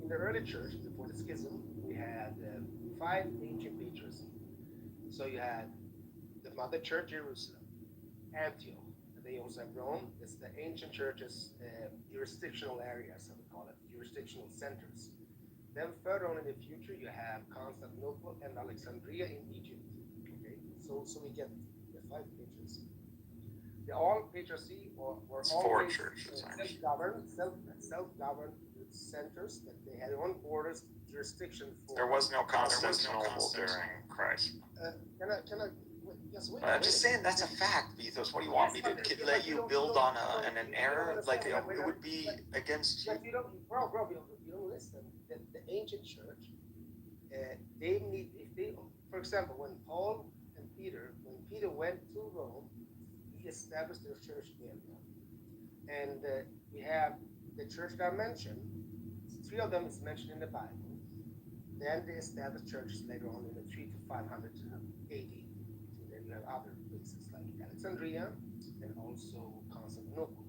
In the early church, before the schism, we had 5 ancient patriarchs. So you had the Mother Church, Jerusalem, Antioch. They also have Rome. It's the ancient church's jurisdictional areas, how we call it, jurisdictional centers. Then further on in the future, you have Constantinople and Alexandria in Egypt. Okay, so we get the 5 patriarchs. The all patriarchy were always self-governed centers that they had their own borders, jurisdiction for. There was no Constantinople during Christ. Can I? Yes, I'm just saying that's a fact, Mythos. What do you want me to let you build on an error? Like it would be against you. You don't listen. The ancient church, they need, for example, when Paul and Peter, when Peter went to Rome, he established the church there. And we have the church dimension. 3 of them is mentioned in the Bible. Then they established churches later on in the 3 to 500 AD. And then you have other places like Alexandria and also Constantinople.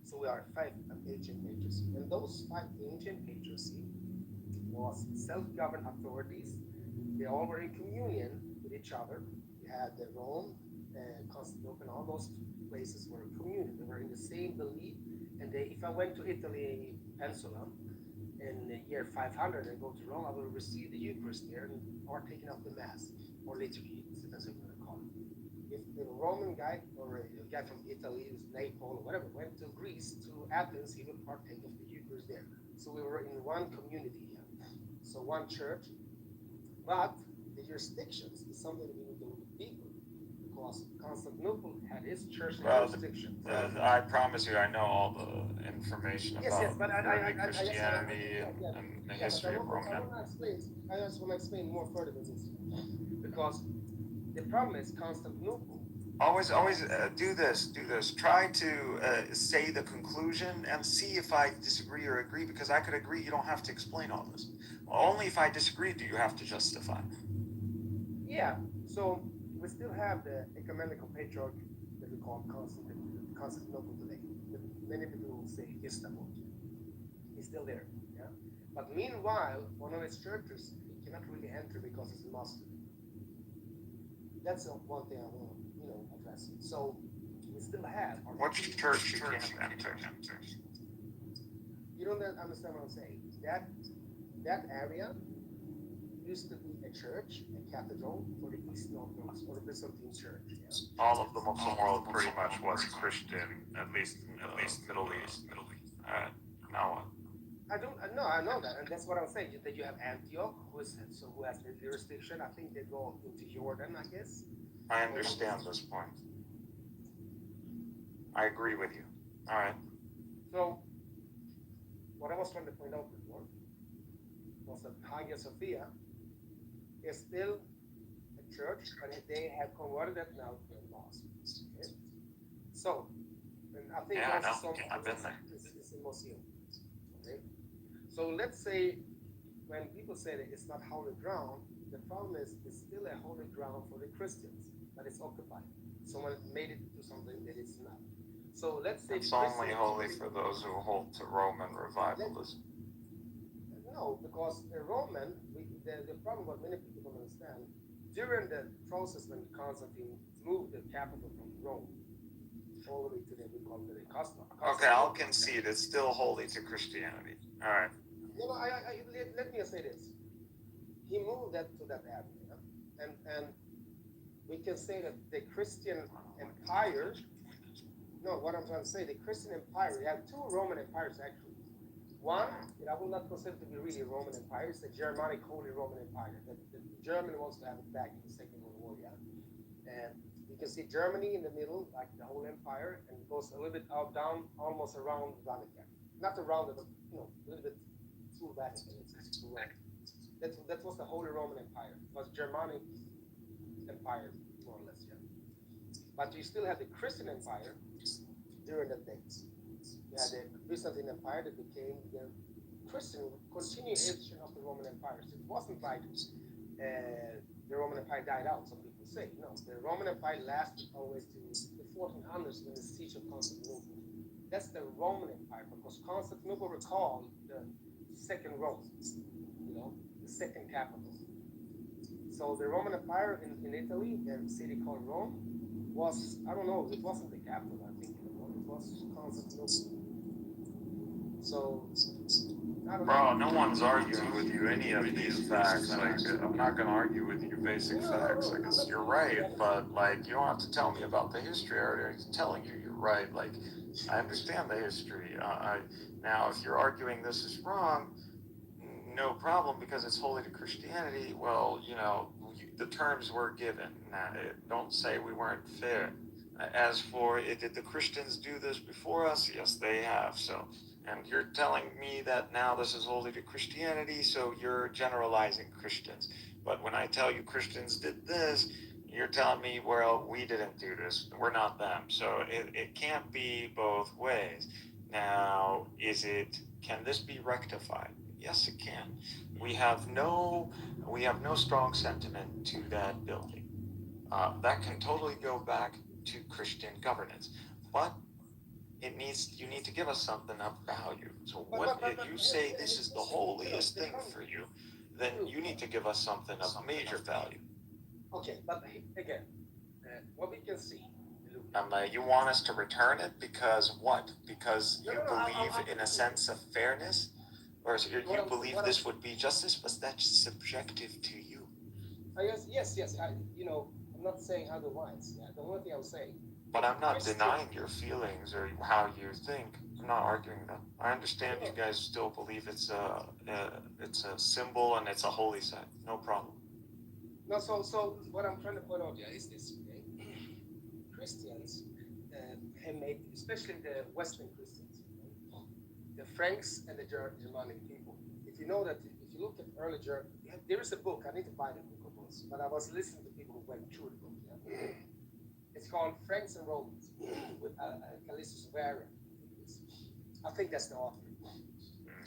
So we are 5 ancient patriarchy. And those 5 ancient patriarchy was self-governed authorities. They all were in communion with each other. You had the Rome, Constantinople, and all those places were in communion. They were in the same belief. And if I went to Italy, Peninsula, in the year 500 and go to Rome, I will receive the Eucharist there or taking up the Mass or liturgy, as I'm going to call it. If the Roman guy or a guy from Italy, Naples or whatever, went to Greece, to Athens, he would partake of the Eucharist there. So we were in one community here. So one church. But the jurisdictions is something that we need to look deeper, because Constantinople had its church jurisdiction. I promise you, I know all the information about but Christianity and the history of Rome. I just want to explain more further than this, because the problem is Constantinople. Always do this. Try to say the conclusion and see if I disagree or agree, because I could agree. You don't have to explain all this. Only if I disagree do you have to justify. Yeah. So we still have the ecumenical patriarch that we call Constantinople today. Many people will say Istanbul. He's still there. Yeah. But meanwhile, one of his churches he cannot really enter because he's a Muslim. That's one thing I want to address. So we still have. Which church you can't enter? You don't understand what I'm saying. That area used to be a church, a cathedral for the Eastern Orthodox or the Byzantine Church. Yeah? All of the Muslim world pretty much was Christian, at least Middle East. Now what? I know that, and that's what I'm saying. That you have Antioch, who has the jurisdiction. I think they go into Jordan, I guess. I understand this point. I agree with you. All right. So, what I was trying to point out before was that Hagia Sophia is still a church, but they have converted it now to a mosque. Okay? So, and I think I've been there. It's a museum. Okay? So let's say when people say that it's not holy ground, the problem is it's still a holy ground for the Christians, but it's occupied. Someone made it to something that it's not. So let's say it's only holy for those who hold to Roman revivalism. No, because the Roman, the problem what many people don't understand, during the process when Constantine moved the capital from Rome all the way to we call it the Costa. Okay, I'll concede it's still holy to Christianity. All right. Let me say this. He moved that to that area, and we can say that the Christian Empire. No, what I'm trying to say, the Christian Empire. We have 2 Roman empires actually. One that I will not consider to be really a Roman Empire is the Germanic Holy Roman Empire. The German wants to have it back in the Second World War, yeah. And you can see Germany in the middle, like the whole empire, and it goes a little bit out down, almost around Vatican. Not around it, but a little bit through Vatican. It's correct. That was the Holy Roman Empire. It was Germanic Empire, more or less, yeah. But you still have the Christian Empire during that days. You had the Byzantine Empire that became the Christian continuation of the Roman Empire. So it wasn't like the Roman Empire died out, some people say. No, the Roman Empire lasted always to the 1400s when the siege of Constantinople. That's the Roman Empire, because Constantinople recalled the second Rome, the second capital. So the Roman Empire in Italy, a city called Rome, was, I don't know, it wasn't the capital, I think, it was Constantinople. So, I don't know. Bro, no one's arguing with you any of these facts. Like, I'm not going to argue with you basic facts. Like, you're right, but, like, you don't have to tell me about the history. I already telling you you're right. Like, I understand the history. Now, if you're arguing this is wrong, no problem, because it's holy to Christianity. Well, the terms were given. Now, don't say we weren't fair. As for, did the Christians do this before us? Yes, they have. So, and you're telling me that now this is holy to Christianity, so you're generalizing Christians. But when I tell you Christians did this, You're telling me, well, we didn't do this. We're not them. So it can't be both ways. Now, can this be rectified? Yes, it can. We have no strong sentiment to that building. That can totally go back to Christian governance. But you need to give us something of value. So if you say this is the holiest thing for you, then you need to give us something of major value. Okay, but again, what we can see. You want us to return it because what? Because you believe in a sense of fairness? Or you believe this would be justice, but that's subjective to you. Yes. I'm not saying otherwise. Yeah, the only thing I'm saying. But I'm not denying your feelings or how you think. I'm not arguing that. I understand you guys still believe it's a symbol and it's a holy site. No problem. No, so what I'm trying to point out here is this, okay? Christians have made, especially the Western Christians, the Franks and the Germanic people. If you know that, if you look at early German, there is a book, I need to buy the book of course, but I was listening to people who went through the book. Yeah? It's called Franks and Romans with Callistus Varra. I think that's the author.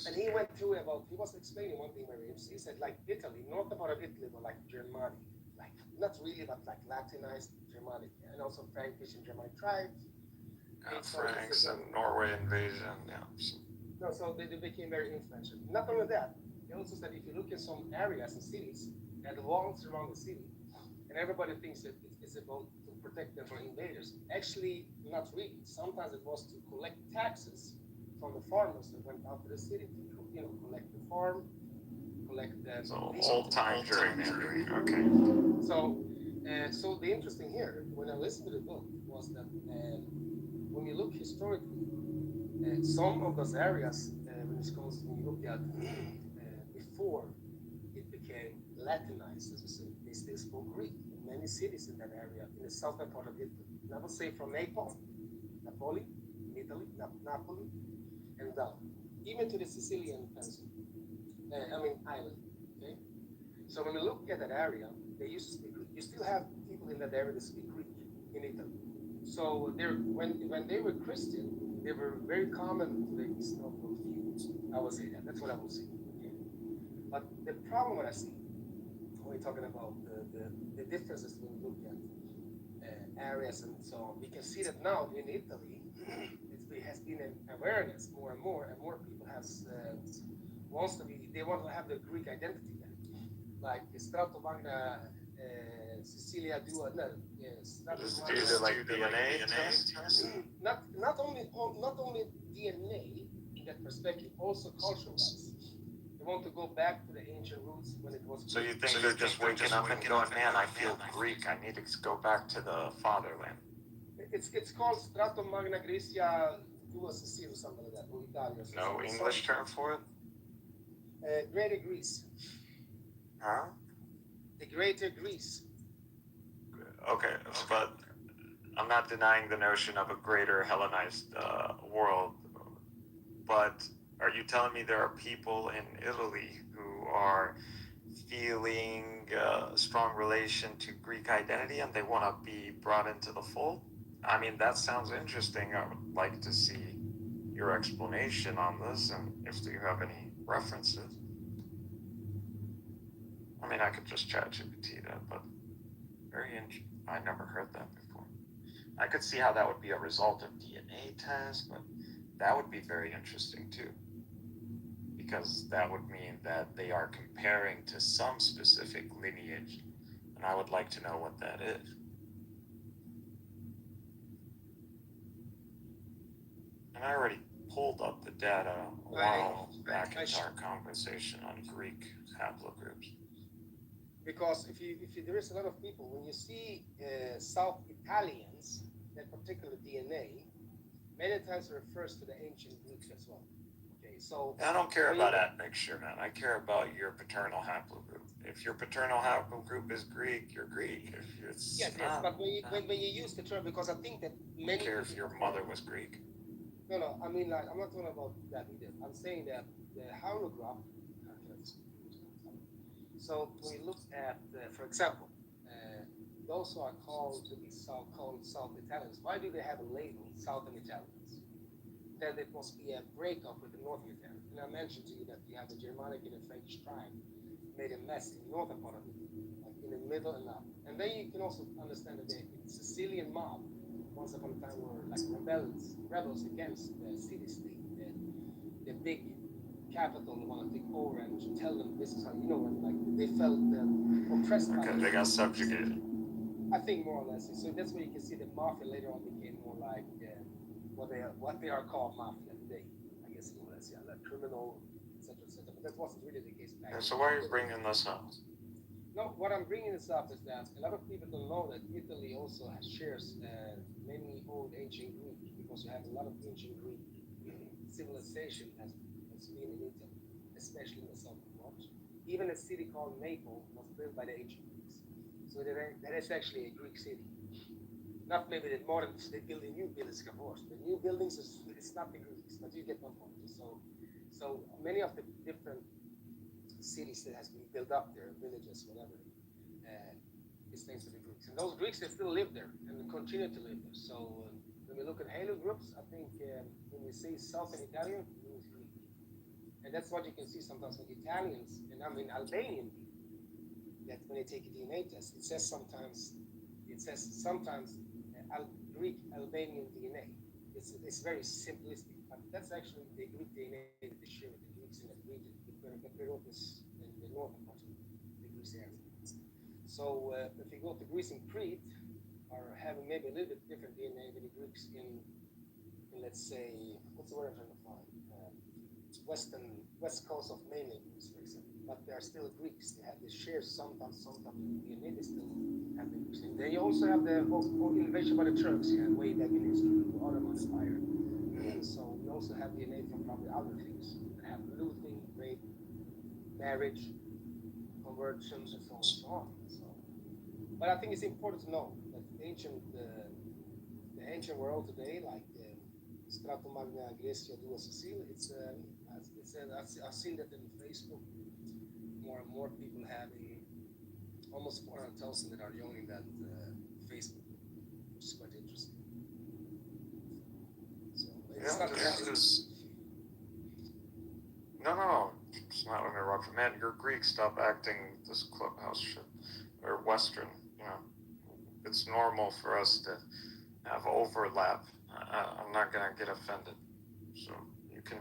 And he went through he was explaining one thing very interesting. He said, like Italy, north part of Italy were like Germanic, like not really, but like Latinized Germanic, and also Frankish and Germanic tribes. Franks and Norway invasion, yeah. No, so they became very influential. Not only that, he also said if you look at some areas and cities that walls around the city, and everybody thinks that it's about to protect them from invaders. Actually, not really. Sometimes it was to collect taxes from the farmers that went out to the city to, collect the farm, collect the. So old-time gerrymandering. Okay. So the interesting here, when I listened to the book, was that when you look historically, some of those areas, when you look at before it became Latinized, as we say, they still spoke Greek in many cities in that area, in the southern part of Italy. And I would say from Naples, Napoli, in Italy, Napoli, and down, even to the Sicilian peninsula, island. Okay, so when we look at that area, they used to speak Greek. You still have people in that area that speak Greek in Italy. So when they were Christian, they were very common to the historical views. I would say that. That's what I would say. Okay? But the problem that I see when we're talking about the differences when we look at areas and so on, we can see that now in Italy, it has been an awareness more and more people they want to have the Greek identity then. Like Strato Magna Sicilia Dua, no, yes. Is it like DNA test? Not only DNA in that perspective, also culture-wise. They want to go back to the ancient roots when it was. So you think they're just waking up and going, man, I feel Greek. I need to go back to the fatherland. It's called Strato Magna Graecia Dua Sicilia or something like that, or Italia. No English term for it? Greater Greece. Huh? The Greater Greece. Okay, but I'm not denying the notion of a greater Hellenized world, but are you telling me there are people in Italy who are feeling a strong relation to Greek identity and they want to be brought into the fold? I mean, that sounds interesting. I would like to see your explanation on this and if you have any references. I mean, I could just ChatGPT that, but I never heard that before. I could see how that would be a result of DNA test, but that would be very interesting too. Because that would mean that they are comparing to some specific lineage, and I would like to know what that is. And I already pulled up the data a while back into our conversation on Greek haplogroups. Because if there is a lot of people, when you see South Italians, that particular DNA, many times it refers to the ancient Greeks as well. Okay, so I don't care about admixture, man. I care about your paternal haplogroup. If your paternal haplogroup is Greek, you're Greek. If it's yes, but when you use the term, because I think that many. I don't care if your mother was Greek. No. I mean, like, I'm not talking about that either. I'm saying that the holograph. So when we look at, for example, those who are called to be called South Italians, why do they have a label, Southern Italians? Then it must be a breakup with the Northern Italians. And I mentioned to you that you have the Germanic and the Frankish tribe made a mess in the northern part of Italy, like in the middle and up. And then you can also understand that the Sicilian mob, once upon a time, were like rebels against the city-state, the big capital they want to take over and tell them this is how, you know, when like they felt oppressed by Because they got subjugated. I think more or less. So that's where you can see the mafia later on became more like what they are called mafia today. I guess more or less, yeah, like criminal, etc., etc. But that wasn't really the case back then. So why are you bringing this up? No, what I'm bringing this up is that a lot of people don't know that Italy also shares many old ancient Greek, because you have a lot of ancient Greek civilization has been in Italy, especially in the southern part. Even a city called Naples was built by the ancient Greeks. So that is actually a Greek city. Not maybe the modern, they build the new buildings, of course. The new buildings, it's not the Greeks, but you get my point. So many of the different cities that has been built up there, villages, whatever, is thanks to the Greeks. And those Greeks, they still live there and continue to live there. So when we look at Halo groups, I think when we say Southern Italian, it means Greek. And that's what you can see sometimes with Italians, and I mean Albanian people, that when they take a DNA test, it says sometimes Greek Albanian DNA. It's very simplistic, but that's actually the Greek DNA that they share with the Greeks in that region, the Peloponnesus in the northern part of the Greece area. So if you go to Greece and Crete, are having maybe a little bit different DNA than the Greeks in let's say, what's the word I'm trying to find? West coast of mainland Greece, for example. But they are still Greeks. They share sometimes DNA. They still have the Greeks. And then you also have the whole invasion by the Turks, way back in history, the Ottoman Empire. So we also have DNA from probably other things that have looting, rape, marriage, conversions, and so on and so on. But I think it's important to know that the ancient world today, like Strato Magna Grecia Dua Sicily, I've seen that in Facebook. More and more people having almost 400,000 that are joining that Facebook, which is quite interesting. So it's not No. It's not interruption. Man, you're Greek. Stop acting this clubhouse shit. Or Western, It's normal for us to have overlap. I'm not gonna get offended. So you can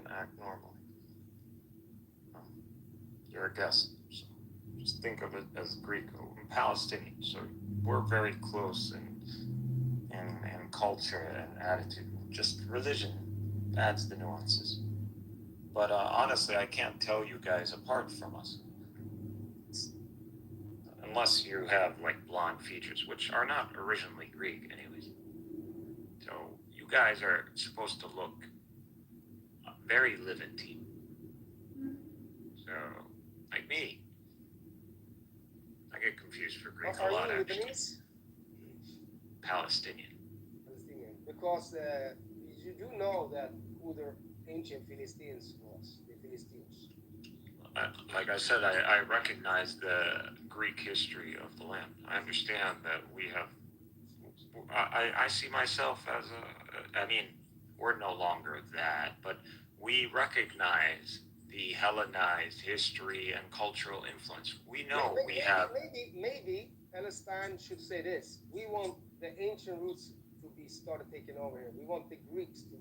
act normally. You're a guest. So just think of it as Greek and Palestinian. So we're very close in culture and attitude. Just religion adds the nuances. But honestly, I can't tell you guys apart from us. Unless you have like blonde features, which are not originally Greek anyways. So you guys are supposed to look very Levantine. So, like me, I get confused for Greek a lot actually. Palestinian. Because you do know that who the ancient Philistines was, the Philistines. Like I said, I recognize the Greek history of the land. I understand that we have. I see myself as we're no longer that, but we recognize the Hellenized history and cultural influence. We know we have. Maybe Palestine should say this: we want the ancient roots to be started taking over here. We want the Greeks to.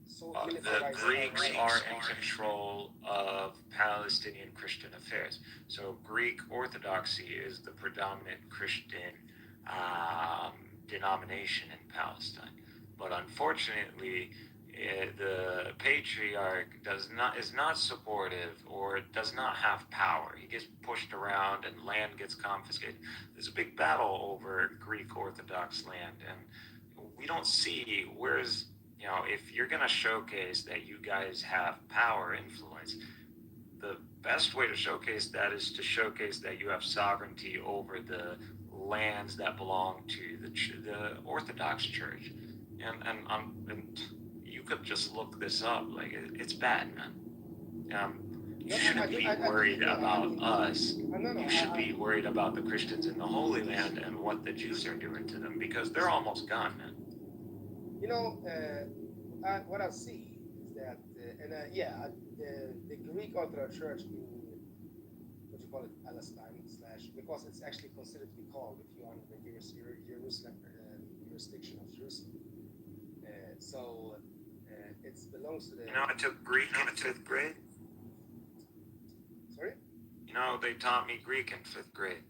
The Greeks are in control of Palestinian Christian affairs. So Greek Orthodoxy is the predominant Christian denomination in Palestine. But unfortunately, the patriarch is not supportive or does not have power. He gets pushed around and land gets confiscated. There's a big battle over Greek Orthodox land, and we don't see where's. If you're going to showcase that you guys have power, influence, the best way to showcase that is to showcase that you have sovereignty over the lands that belong to the Orthodox Church. And you could just look this up. Like, it's bad, man. You shouldn't be worried about us. You should be worried about the Christians in the Holy Land and what the Jews are doing to them, because they're almost gone, man. You know, what I see is that, the Greek Orthodox Church in, what you call it, Palestine / because it's actually considered to be called, if you're under the Jerusalem jurisdiction of Jerusalem. It belongs to the. You know, I took Greek in 5th grade. Sorry? You know, they taught me Greek in 5th grade.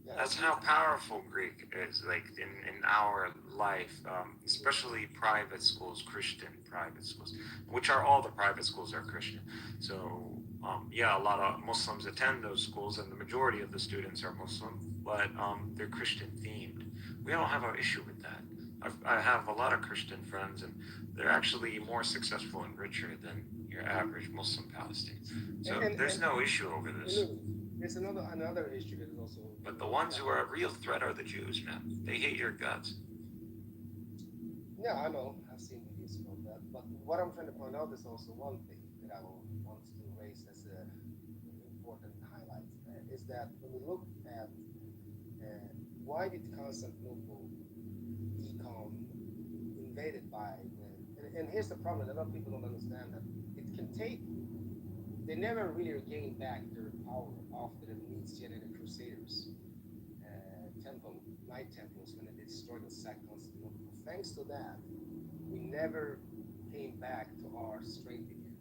Yeah, That's how powerful Greek is, like in our life, especially private schools, Christian private schools, which are all the private schools are Christian. So, a lot of Muslims attend those schools, and the majority of the students are Muslim, but they're Christian themed. We don't have an issue with that. I have a lot of Christian friends, and they're actually more successful and richer than your average Muslim Palestinian. So there's no issue over this. There's another issue that is also. But the ones who are a real threat are the Jews, man. They hate your guts. Yeah, I know. I've seen videos about that. But what I'm trying to point out is also one thing that I want to raise as an important highlight is that when we look at why did Constantinople become invaded by and here's the problem, a lot of people don't understand that it can take, they never really regained back their power after the Medici and the Crusaders night temples when they destroyed and sacked Constantinople. Thanks to that, we never came back to our strength again.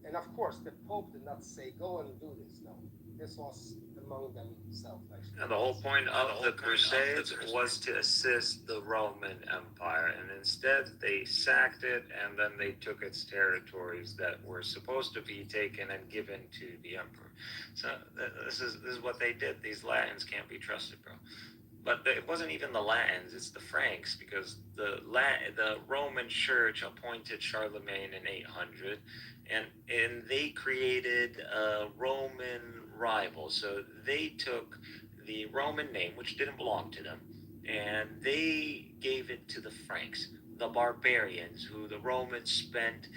And of course, the Pope did not say, go and do this. No, this was among themselves, actually. And the whole point of the Crusades was to assist the Roman Empire, and instead they sacked it, and then they took its territories that were supposed to be taken and given to the emperor. So this is what they did. These Latins can't be trusted, bro. But it wasn't even the Latins, it's the Franks, because the Roman Church appointed Charlemagne in 800, and they created a Roman rival. So they took the Roman name, which didn't belong to them, and they gave it to the Franks, the barbarians, who the Romans spent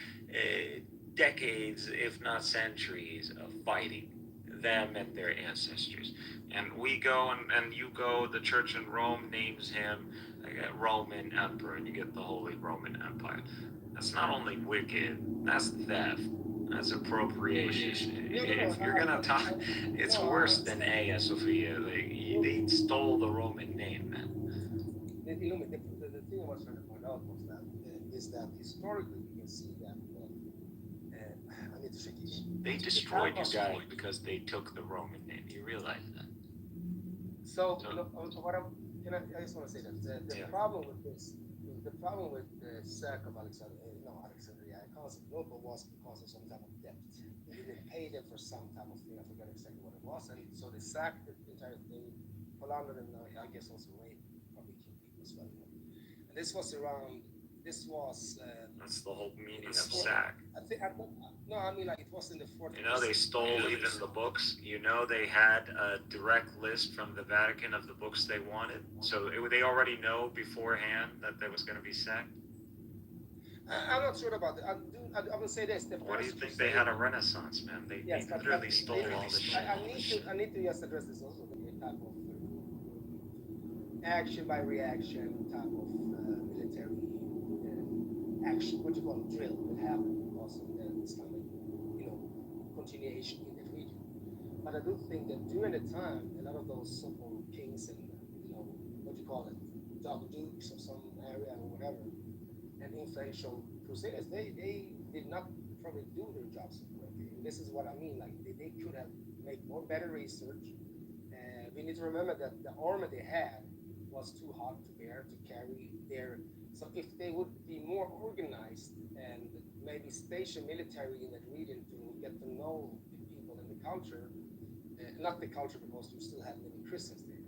decades, if not centuries, of fighting them and their ancestors. And we go and you go, the church in Rome names him Roman Emperor, and you get the Holy Roman Empire. That's not only wicked, that's theft, that's appropriation. If you're gonna talk, it's worse than Hagia Sophia. They stole the Roman name, man. The thing I was trying to point out was that is that historically we can see that I need to check it. They destroyed you guys because they took the Roman name. You realize that? So what I just want to say that the problem with this, the problem with the sack of Alexandria, Constantinople was because of some type of debt. They didn't pay them for some type of thing. I forgot exactly what it was, and so they sacked the entire thing, plundered, and I guess also raped, probably killed people as well. And this was around. This was. That's the whole meaning of sack. I mean, like it was in the 40s. You know, they stole even the books. You know, they had a direct list from the Vatican of the books they wanted. So they already know beforehand that there was going to be sacked. I'm not sure about that. I will say this. What do you think? They had a renaissance, man. They literally stole all this shit. I need to just address this also. The type of action by reaction type of military action, what you call drill, that happened because of the Islamic, continuation in that region. But I do think that during the time, a lot of those so-called kings and, what you call it, dukes of some area or whatever, and influential crusaders, they did not probably do their jobs correctly. And this is what I mean, like they could have made more better research. We need to remember that the armor they had was too hard to bear, to carry their. So if they would be more organized and maybe station military in that region to get to know the people in the culture, not the culture because you still have many Christians there,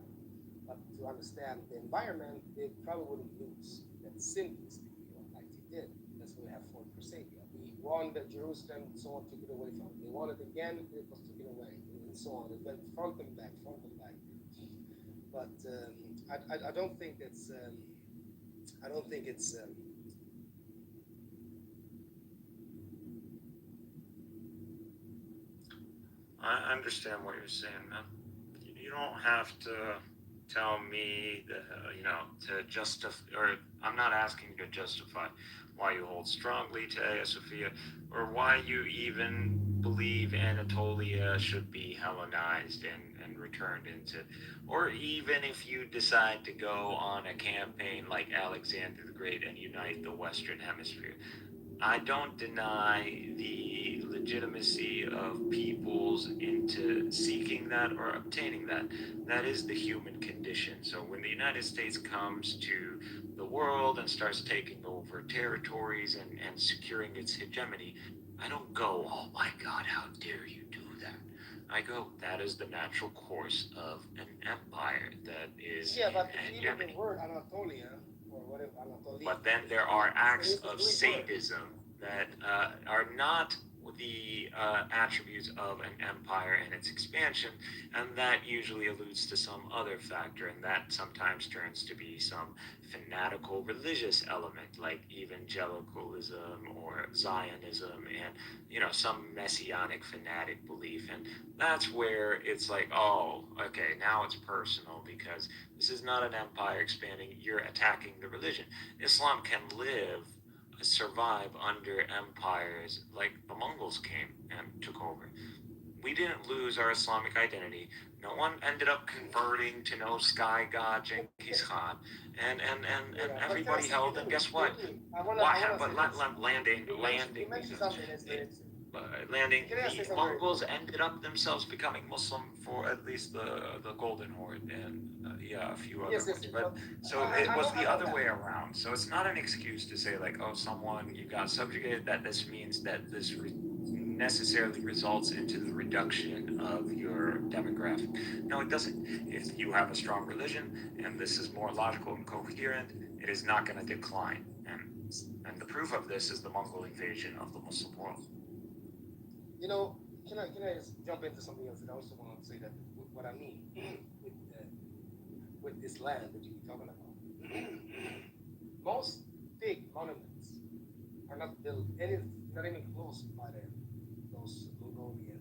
but to understand the environment, they probably wouldn't lose that simply speaking, like they did. That's why we have Fourth Crusade. We won the Jerusalem, so on, took it away from them. They won it again, it was taken away, and so on. It went front and back. But I don't think it's. I don't think it's. I understand what you're saying, man. You don't have to tell me, to justify, or I'm not asking you to justify why you hold strongly to Hagia Sophia, or why you even believe Anatolia should be Hellenized and returned into, or even if you decide to go on a campaign like Alexander the Great and unite the Western Hemisphere. I don't deny the legitimacy of peoples into seeking that or obtaining that. That is the human condition. So when the United States comes to the world and starts taking over territories and securing its hegemony, I don't go, oh my God, how dare you do that? I go, that is the natural course of an empire that is but in even hegemony. the word Anatolia, or whatever, Anatolia. But then there are acts of sadism that are not the attributes of an empire and its expansion, and that usually alludes to some other factor, and that sometimes turns to be some fanatical religious element like evangelicalism or Zionism and some messianic fanatic belief. And that's where it's like, oh, okay, now it's personal because this is not an empire expanding, you're attacking the religion. Islam can survive under empires like the Mongols came and took over. We didn't lose our Islamic identity. No one ended up converting to no sky god Genghis Khan, and everybody held. And guess what? Landing. The Mongols ended up themselves becoming Muslim for at least the Golden Horde and a few other ones. But so it was the other way around. So it's not an excuse to say like, oh, you got subjugated, that this means that this necessarily results into the reduction of your demographic. No, it doesn't. If you have a strong religion and this is more logical and coherent, it is not going to decline. And the proof of this is the Mongol invasion of the Muslim world. Can I just jump into something else? And I also want to say that what I mean with this land that you keep talking about. Most big monuments are not built not even close by those Mongolian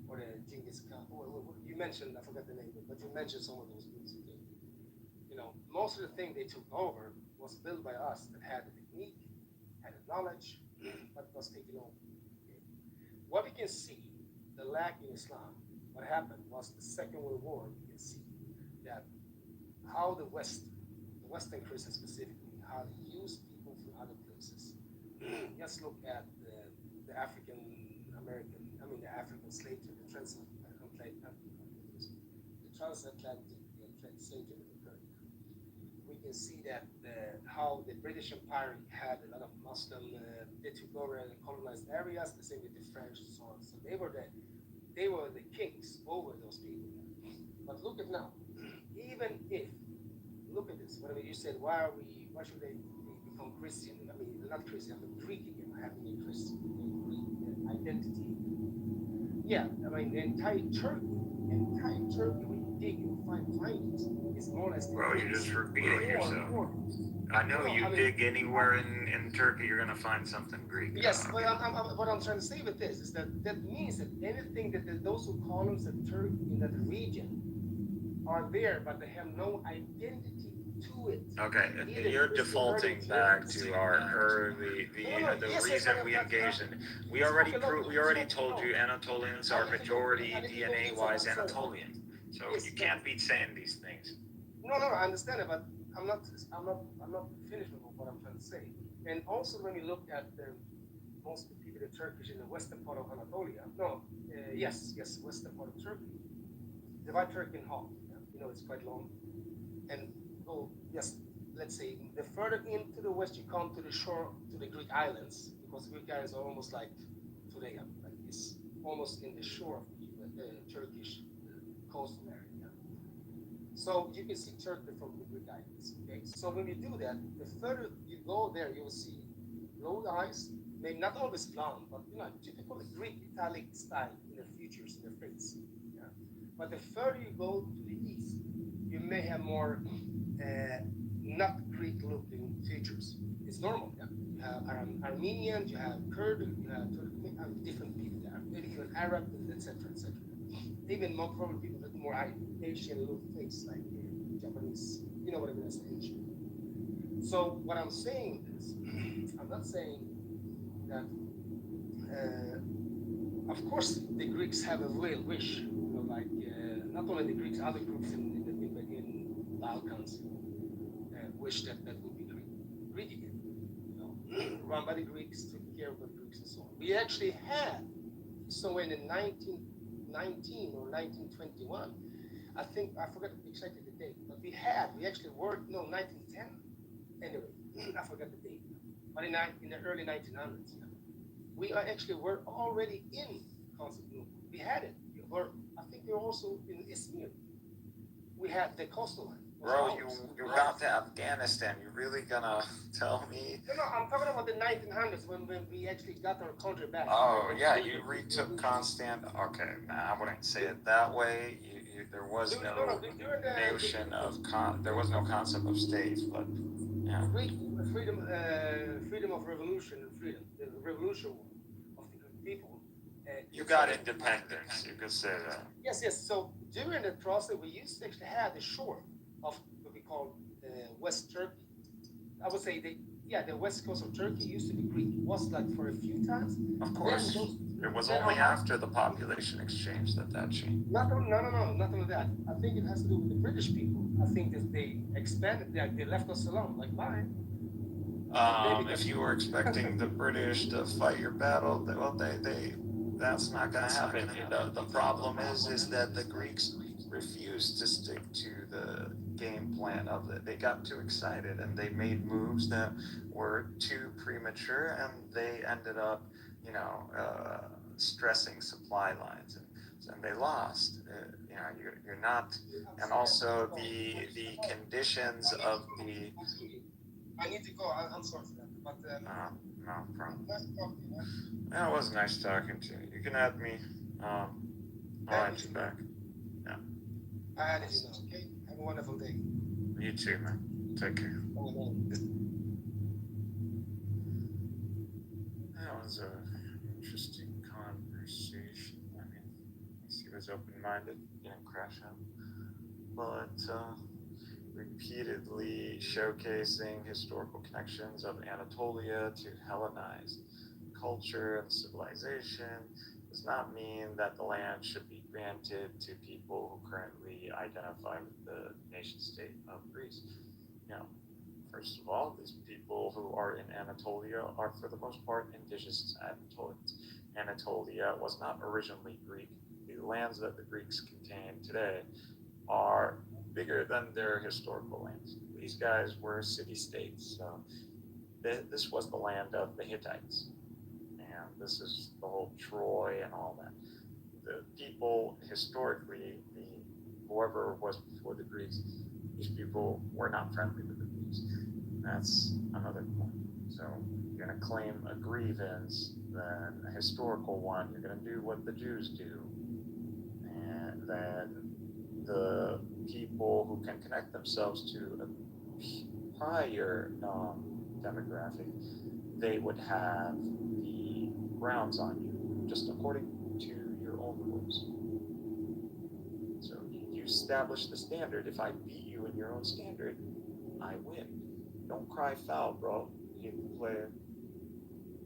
or the Genghis Khan. You mentioned, I forgot the name, but you mentioned some of those groups. Most of the thing they took over was built by us that had the technique, had the knowledge, but was taken over. What we can see, the lack in Islam, what happened was the Second World War. You can see that how the Western Christians specifically, how they use people from other places. Just look at the African slave trade, the transatlantic slave trade that occurred. We can see that how the British Empire had a lot of Muslim, they took over and colonized areas, the same with the French and so on. So they were the kings over those people. But look at now, even if, look at this, whatever you said, why should they become Christian? I mean, not Christian, but Greek again, having a Christian, Greek identity. Yeah, I mean, the entire Turkey, when you dig, you'll find findings. It's more or less. Bro, you're just repeating yourself. I know dig anywhere in Turkey, you're going to find something Greek. Yes, but what I'm trying to say with this is that means that anything that those who call themselves Turk in that region are there, but they have no identity to it. Okay, you're defaulting back to the reason we engaged in. We already told you Anatolians are majority DNA-wise Anatolian. So you can't be saying these things. No, I understand it, but I'm not finished with what I'm trying to say. And also, when you look at most of the people, the Turkish in the western part of Anatolia, western part of Turkey, divide Turkey in half. It's quite long. And let's say, the further into the west you come to the shore, to the Greek islands, because the Greek islands are almost like today, like it's almost in the shore of the Turkish coastal area. So you can see Turkey from the Greek islands. Okay, so when you do that, the further you go there, you will see blue eyes, maybe not always blonde, but typical Greek Italic style in their features, in their face. Yeah. But the further you go to the east, you may have more not Greek-looking features. It's normal. Yeah? You have Armenians, you have Kurd, you have different people there, maybe even Arab, etc., etc. even more probably people with more Asian look face, like Japanese. You know what I mean? As Asian. So what I'm saying is, I'm not saying that. Of course, the Greeks have a real wish, like not only the Greeks, other groups in Balkans wish that would be Greek again. Run by the Greeks, taken care of by the Greeks, and so on. We actually had somewhere in 1919 or 1921. I think I forgot exactly the date, but we actually worked 1910. Anyway, I forgot the date, but in the early 1900s. We were already in Constantinople. We had it. I think we were also in Izmir. We had the coastal line. Bro, you got to Afghanistan. You really gonna tell me? No, I'm talking about the 1900s when we actually got our country back. Oh, yeah, you retook Constantinople. Okay, I wouldn't say it that way. There was no notion of there was no concept of states, but yeah. Freedom of revolution and freedom. The revolution of the people. You got independence, you could say that. Yes. So during the process, we used to actually have the shore of what we call West Turkey. I would say the west coast of Turkey used to be Greek. It was like for a few times. Of course. It was only after the population exchange that changed. No, not only that. I think it has to do with the British people. I think that they expanded, they left us alone, like why? If you were expecting the British to fight your battle, that's not going to happen. The problem is that the Greeks refused to stick to the game plan of it. They got too excited and they made moves that were too premature, and they ended up, stressing supply lines, and they lost. You're not, and also the conditions of the. I need to go. I'm sorry for that, but no problem. Yeah, it was nice talking to you. You can add me. I'll add you back. Yeah. I added you now. Okay. Have a wonderful day. You too, man. Take care. That was an interesting conversation. I mean, he was open-minded, didn't crash out, but repeatedly showcasing historical connections of Anatolia to Hellenized culture and civilization does not mean that the land should be granted to people who currently identify with the nation-state of Greece. First of all, these people who are in Anatolia are for the most part indigenous Anatolians. Anatolia was not originally Greek. The lands that the Greeks contain today are bigger than their historical lands. These guys were city-states, so this was the land of the Hittites, and this is the whole Troy and all that. The people historically, whoever was before the Greeks, these people were not friendly with the Greeks. That's another point. So you're going to claim a grievance, then a historical one, you're going to do what the Jews do, and then the people who can connect themselves to a higher demographic, they would have the grounds on you, just according to your own rules. So you establish the standard. If I beat you in your own standard, I win. Don't cry foul, bro. Hate the player.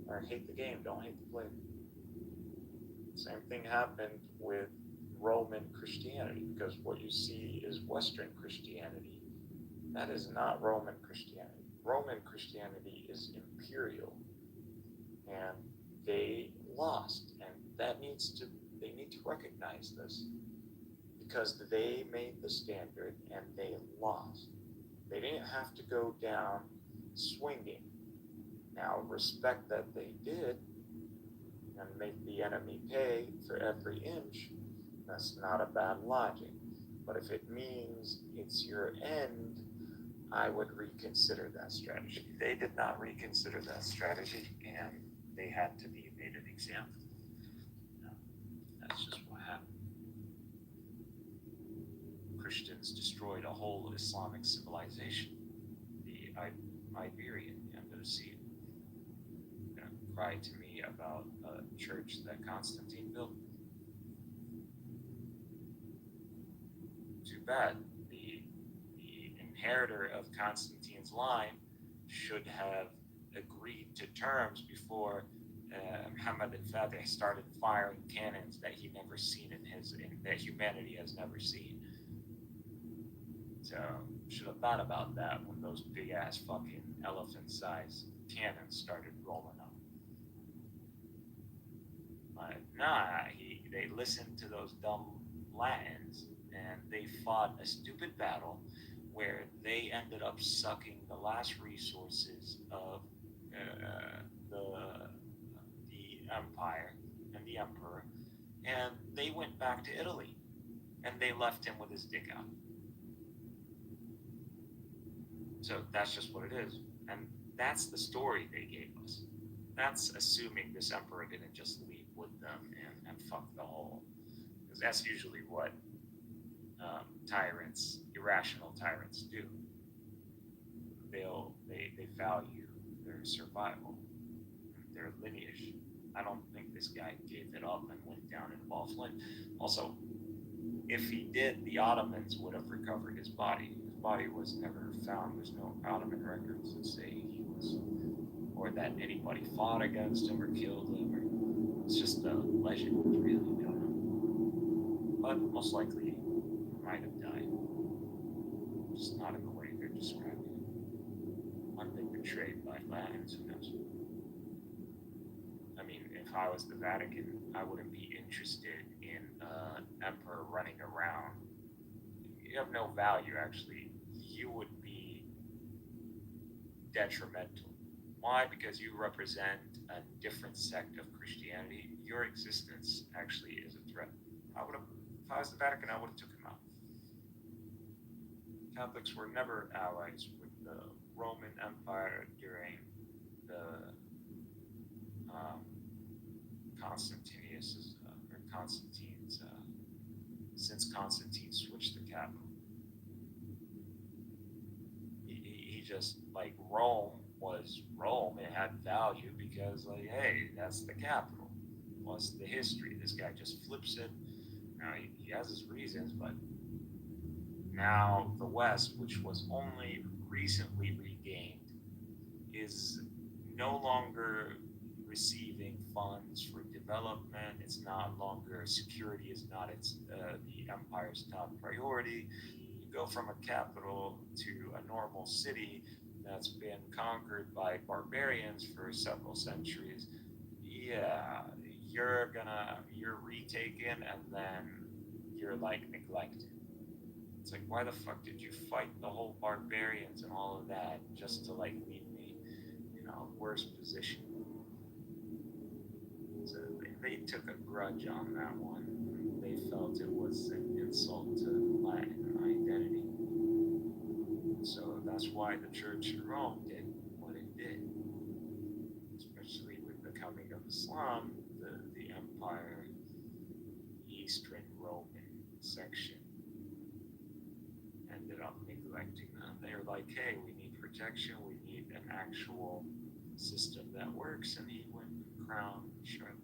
Or hate the game, don't hate the player. Same thing happened with Roman Christianity, because what you see is Western Christianity. That is not Roman Christianity. Roman Christianity is imperial, and they lost, and they need to recognize this, because they made the standard and they lost. They didn't have to go down swinging. Now, respect that they did and make the enemy pay for every inch. That's not a bad logic. But if it means it's your end, I would reconsider that strategy. They did not reconsider that strategy, and they had to be made an example. That's just what happened. Christians destroyed a whole Islamic civilization, the Iberian Andalusia. You're gonna cry to me about a church that Constantine built? bad. The inheritor of Constantine's line should have agreed to terms before Muhammad al-Fatih started firing cannons that he never seen that humanity has never seen. So should have thought about that when those big ass fucking elephant-sized cannons started rolling up. But nah, they listened to those dumb Latins and they fought a stupid battle where they ended up sucking the last resources of the empire and the emperor, and they went back to Italy and they left him with his dick out. So that's just what it is, and that's the story they gave us. That's assuming this emperor didn't just leave with them and fuck the whole, because that's usually what tyrants, irrational tyrants do. They value their survival, their lineage. I don't think this guy gave it up and went down in a ball of flame. Also, if he did, the Ottomans would have recovered his body. His body was never found. There's no Ottoman records that say he was, or that anybody fought against him or killed him. Or, it's just a legend, really. We don't know. But most likely, he might have died. Just not in the way they're describing it. Might been betrayed by Latins, who knows? I mean, if I was the Vatican, I wouldn't be interested in an emperor running around. You have no value, actually. You would be detrimental. Why? Because you represent a different sect of Christianity. Your existence actually is a threat. If I was the Vatican, I would have took him out. Catholics were never allies with the Roman Empire during the Constantine's, since Constantine switched the capital. He just, like, Rome was Rome. It had value because, like, hey, that's the capital. Plus the history. This guy just flips it. Now, he has his reasons, but now the West, which was only recently regained, is no longer receiving funds for development. It's not longer, security is not the empire's top priority. You go from a capital to a normal city that's been conquered by barbarians for several centuries. Yeah, you're retaken and then you're like neglected. It's like, why the fuck did you fight the whole barbarians and all of that just to like leave me in a worse position? So they took a grudge on that one. They felt it was an insult to Latin identity. So that's why the Church in Rome did what it did. Especially with the coming of Islam, the empire, Eastern Roman section, ended up neglecting them. They were like, hey, we need protection, we need an actual system that works, and he went and crowned Charlemagne.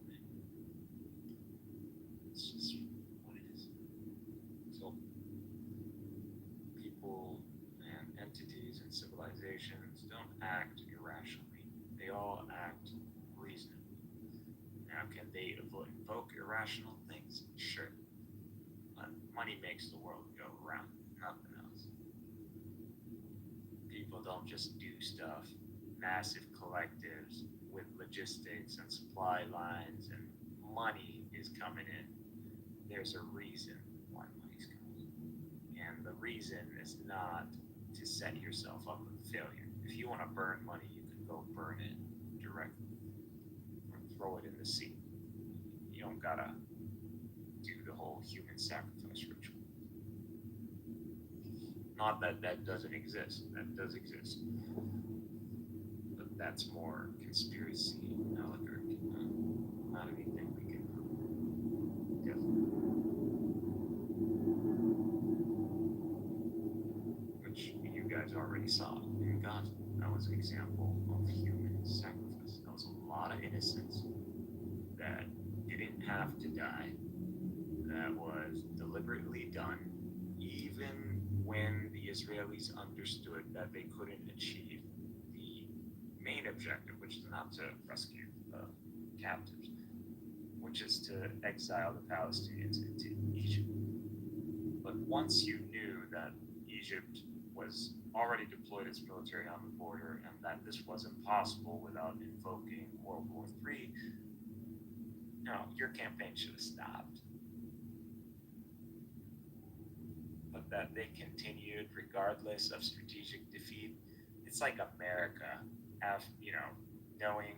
It's just what it is. So people and entities and civilizations don't act irrationally. They all act reasonably. Now, can they invoke irrational things? Sure. But money makes the world go round, nothing else. People don't just do stuff. Massive collectives with logistics and supply lines, and money is coming in. There's a reason why money's coming in. And the reason is not to set yourself up for failure. If you want to burn money, you can go burn it directly or throw it in the sea. You don't gotta do the whole human sacrifice ritual. Not that that doesn't exist. That does exist. But that's more conspiracy allegory. Not anything we can definitely. Which you guys already saw in Gaza. That was an example of human sacrifice. That was a lot of innocents that didn't have to die. That was deliberately done, even when the Israelis understood that they couldn't achieve the main objective, which is not to rescue captives, which is to exile the Palestinians into Egypt. But once you knew that Egypt was already deployed its military on the border and that this was impossible without invoking World War III, your campaign should have stopped. But that they continued regardless of strategic defeat, it's like America, knowing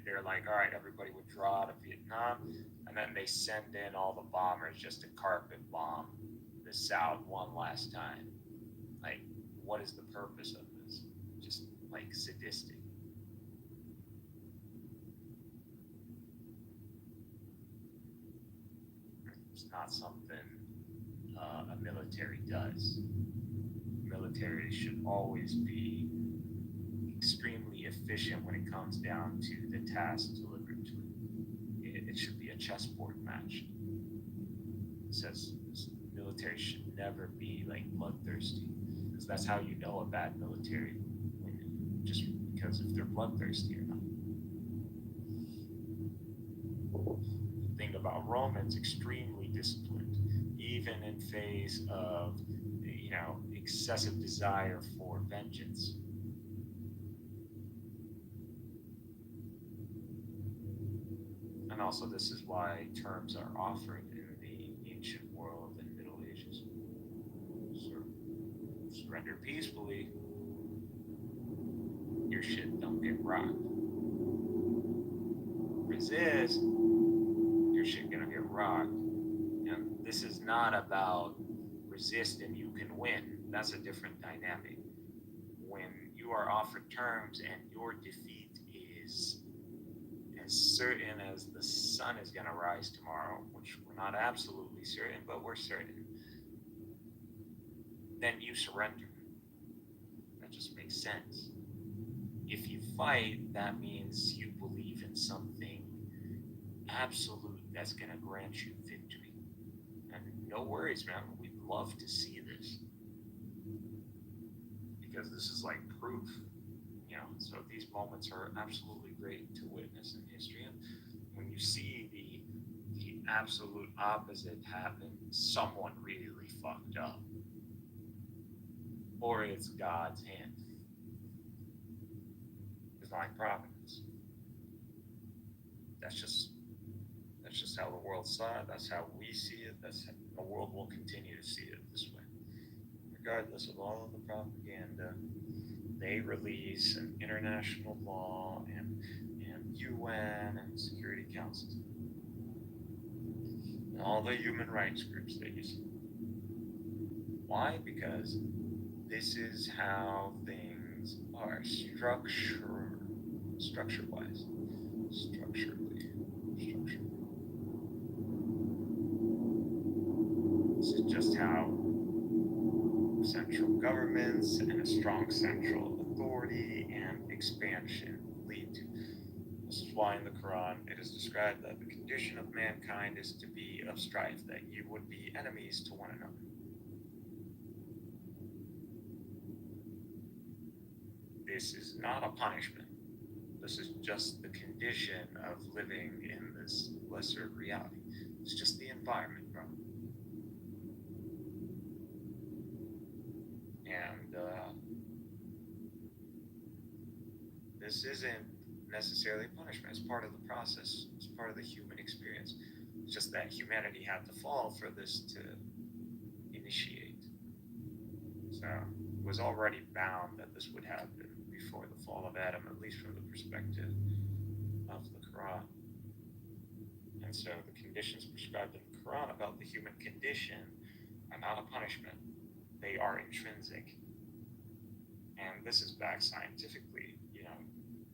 they're like, all right, everybody withdraw to Vietnam, and then they send in all the bombers just to carpet bomb the South one last time. Like, what is the purpose of this? Just like sadistic. It's not something a military does. Military should always be extremely efficient when it comes down to the task delivered to it. It should be a chessboard match. It says military should never be like bloodthirsty, because that's how you know a bad military, just because if they're bloodthirsty or not. The thing about Romans, extremely disciplined, even in face of excessive desire for vengeance. And also, this is why terms are offered in the ancient world and Middle Ages. Surrender peacefully, your shit don't get rocked. Resist, your shit gonna get rocked. And this is not about resist and you can win. That's a different dynamic. When you are offered terms and your defeat is as certain as the sun is going to rise tomorrow, which we're not absolutely certain, but we're certain, then you surrender. That just makes sense. If you fight, that means you believe in something absolute that's going to grant you victory. And no worries, man. We'd love to see this, because this is like proof. So these moments are absolutely great to witness in history. And when you see the absolute opposite happen, someone really fucked up, or it's God's hand, divine providence. That's just how the world saw it. That's how we see it. That's how the world will continue to see it this way, regardless of all of the propaganda they release, and international law, and UN and Security Councils, and all the human rights groups that you see. Why? Because this is how things are structure-wise. Structurally. This is just how central governments and a strong central authority and expansion lead to. This is why in the Quran it is described that the condition of mankind is to be of strife, that you would be enemies to one another. This is not a punishment. This is just the condition of living in this lesser reality. It's just the environment, bro. And this isn't necessarily punishment. It's part of the process. It's part of the human experience. It's just that humanity had to fall for this to initiate. So it was already bound that this would happen before the fall of Adam, at least from the perspective of the Quran. And so the conditions prescribed in the Quran about the human condition are not a punishment. They are intrinsic. And this is backed scientifically,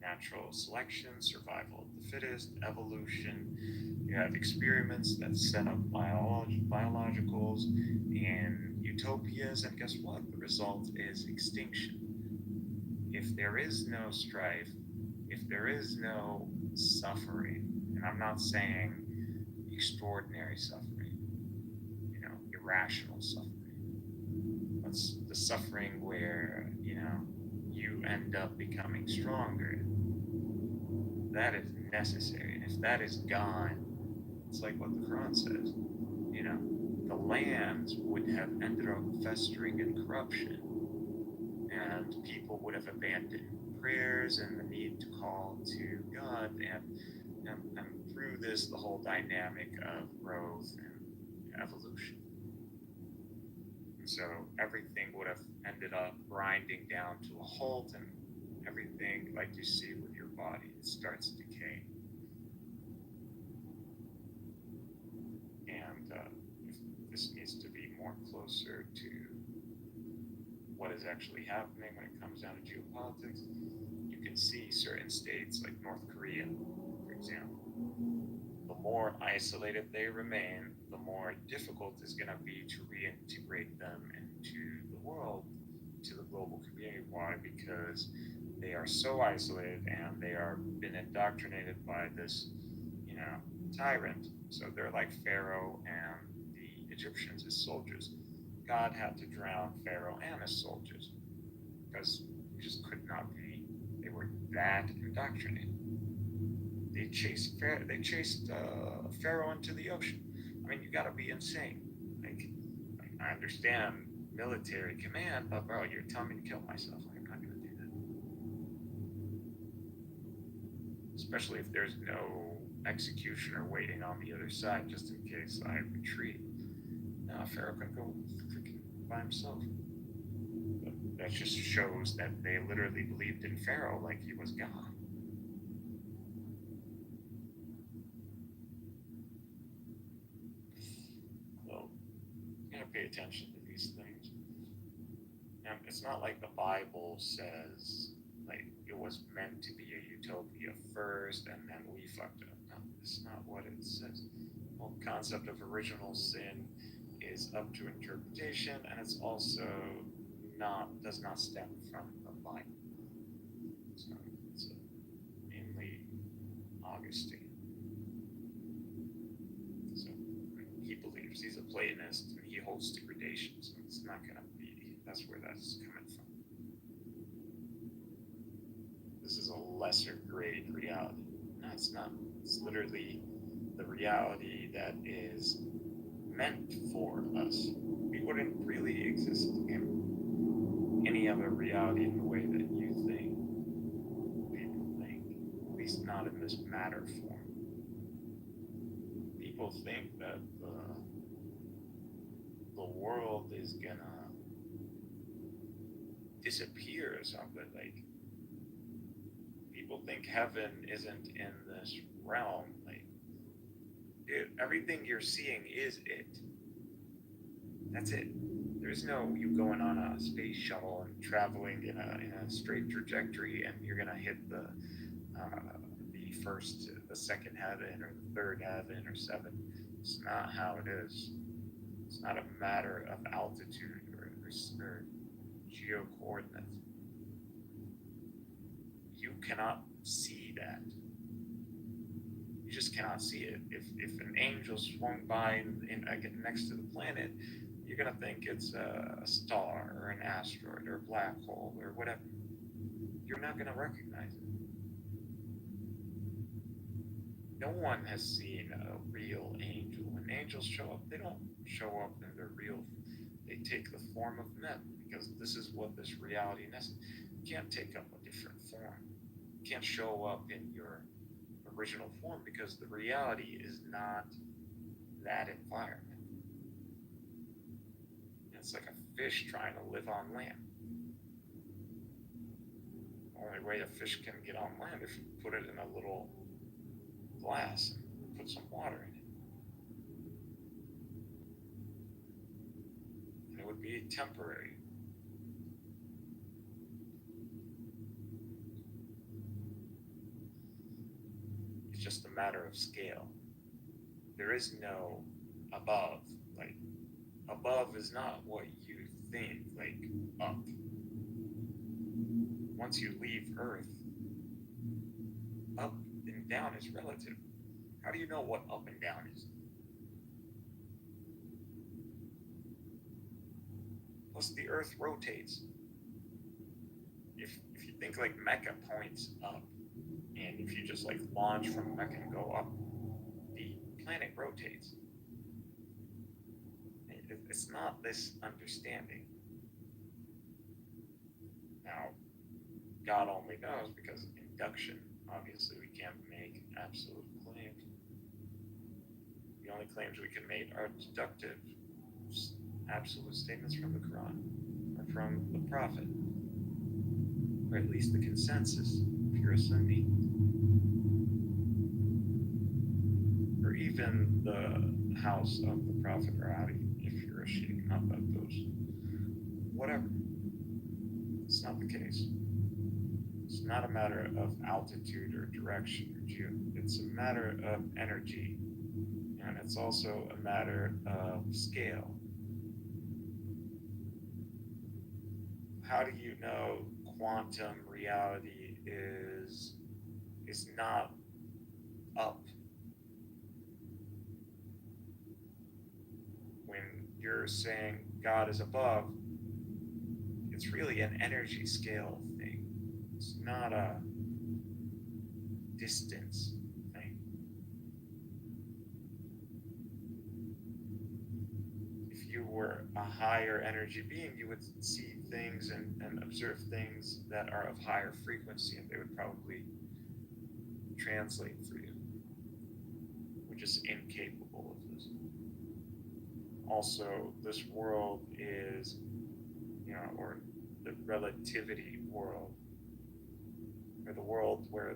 natural selection, survival of the fittest, evolution. You have experiments that set up biologicals and utopias, and guess what? The result is extinction. If there is no strife, if there is no suffering, and I'm not saying extraordinary suffering, irrational suffering, it's the suffering where, you know, you end up becoming stronger. That is necessary. And if that is gone, it's like what the Quran says, you know, the lands would have ended up festering in corruption, and people would have abandoned prayers and the need to call to God, and through this, the whole dynamic of growth and evolution. And so everything would have ended up grinding down to a halt, and everything, like you see with your body, it starts decaying. And this needs to be more closer to what is actually happening when it comes down to geopolitics. You can see certain states like North Korea, for example, the more isolated they remain, the more difficult it's going to be to reintegrate them into the world, to the global community. Why? Because they are so isolated and they are been indoctrinated by this, you know, tyrant. So they're like Pharaoh and the Egyptians as soldiers. God had to drown Pharaoh and his soldiers because you just could not be. They were that indoctrinated. They chased Pharaoh into the ocean. I mean, you got to be insane. Like, I understand military command, but bro, you're telling me to kill myself. I'm not going to do that. Especially if there's no executioner waiting on the other side, just in case I retreat. No, Pharaoh can go freaking by himself. But that just shows that they literally believed in Pharaoh like he was God. So, you gotta pay attention to these things. And it's not like the Bible says, like, it was meant to be a utopia first and then we fucked it up. No, it's not what it says. The whole concept of original sin is up to interpretation, and it's also does not stem from the Bible. So it's mainly Augustine. So he believes he's a Platonist and he holds to gradation, so it's not going to be, that's where that's coming from. This is a lesser grade reality. No, it's not. It's literally the reality that is meant for us. We wouldn't really exist in any other reality in the way that you think, people think, at least not in this matter form. People think that the world is gonna disappear or something. Like, people think heaven isn't in this realm. Like, everything you're seeing is it. That's it. There's no you going on a space shuttle and traveling in a straight trajectory and you're gonna hit the second heaven or the third heaven or seventh. It's not how it is. It's not a matter of altitude or geo coordinates. You cannot see that. You just cannot see it. If an angel swung by next to the planet, you're gonna think it's a star or an asteroid or a black hole or whatever. You're not gonna recognize it. No one has seen a real angel. When angels show up, they don't show up in their real. They take the form of men because this is what this reality necessitates. You can't take up a different form. You can't show up in your original form because the reality is not that environment. It's like a fish trying to live on land. The only way a fish can get on land is if you put it in a little glass and put some water in it. And it would be temporary. It's just a matter of scale. There is no above. Like, above is not what you think, like up. Once you leave Earth, up and down is relative. How do you know what up and down is? Plus, the Earth rotates. If you think like Mecca points up, and if you just like launch from Mecca and go up, the planet rotates. It's not this understanding. Now, God only knows, because induction, obviously we can't make absolute claims. The only claims we can make are deductive, absolute statements from the Quran, or from the Prophet, or at least the consensus, if you're a Sunni, or even the house of the Prophet or Ali, if you're a Shia, not that those. Whatever. It's not the case. It's not a matter of altitude or direction or geo. It's a matter of energy, and it's also a matter of scale. How do you know quantum reality is not up? When you're saying God is above, it's really an energy scale thing. It's not a distance thing. If you were a higher energy being, you would see things and observe things that are of higher frequency, and they would probably translate for you. We're just incapable of this. Also, this world is, or the relativity world, or the world where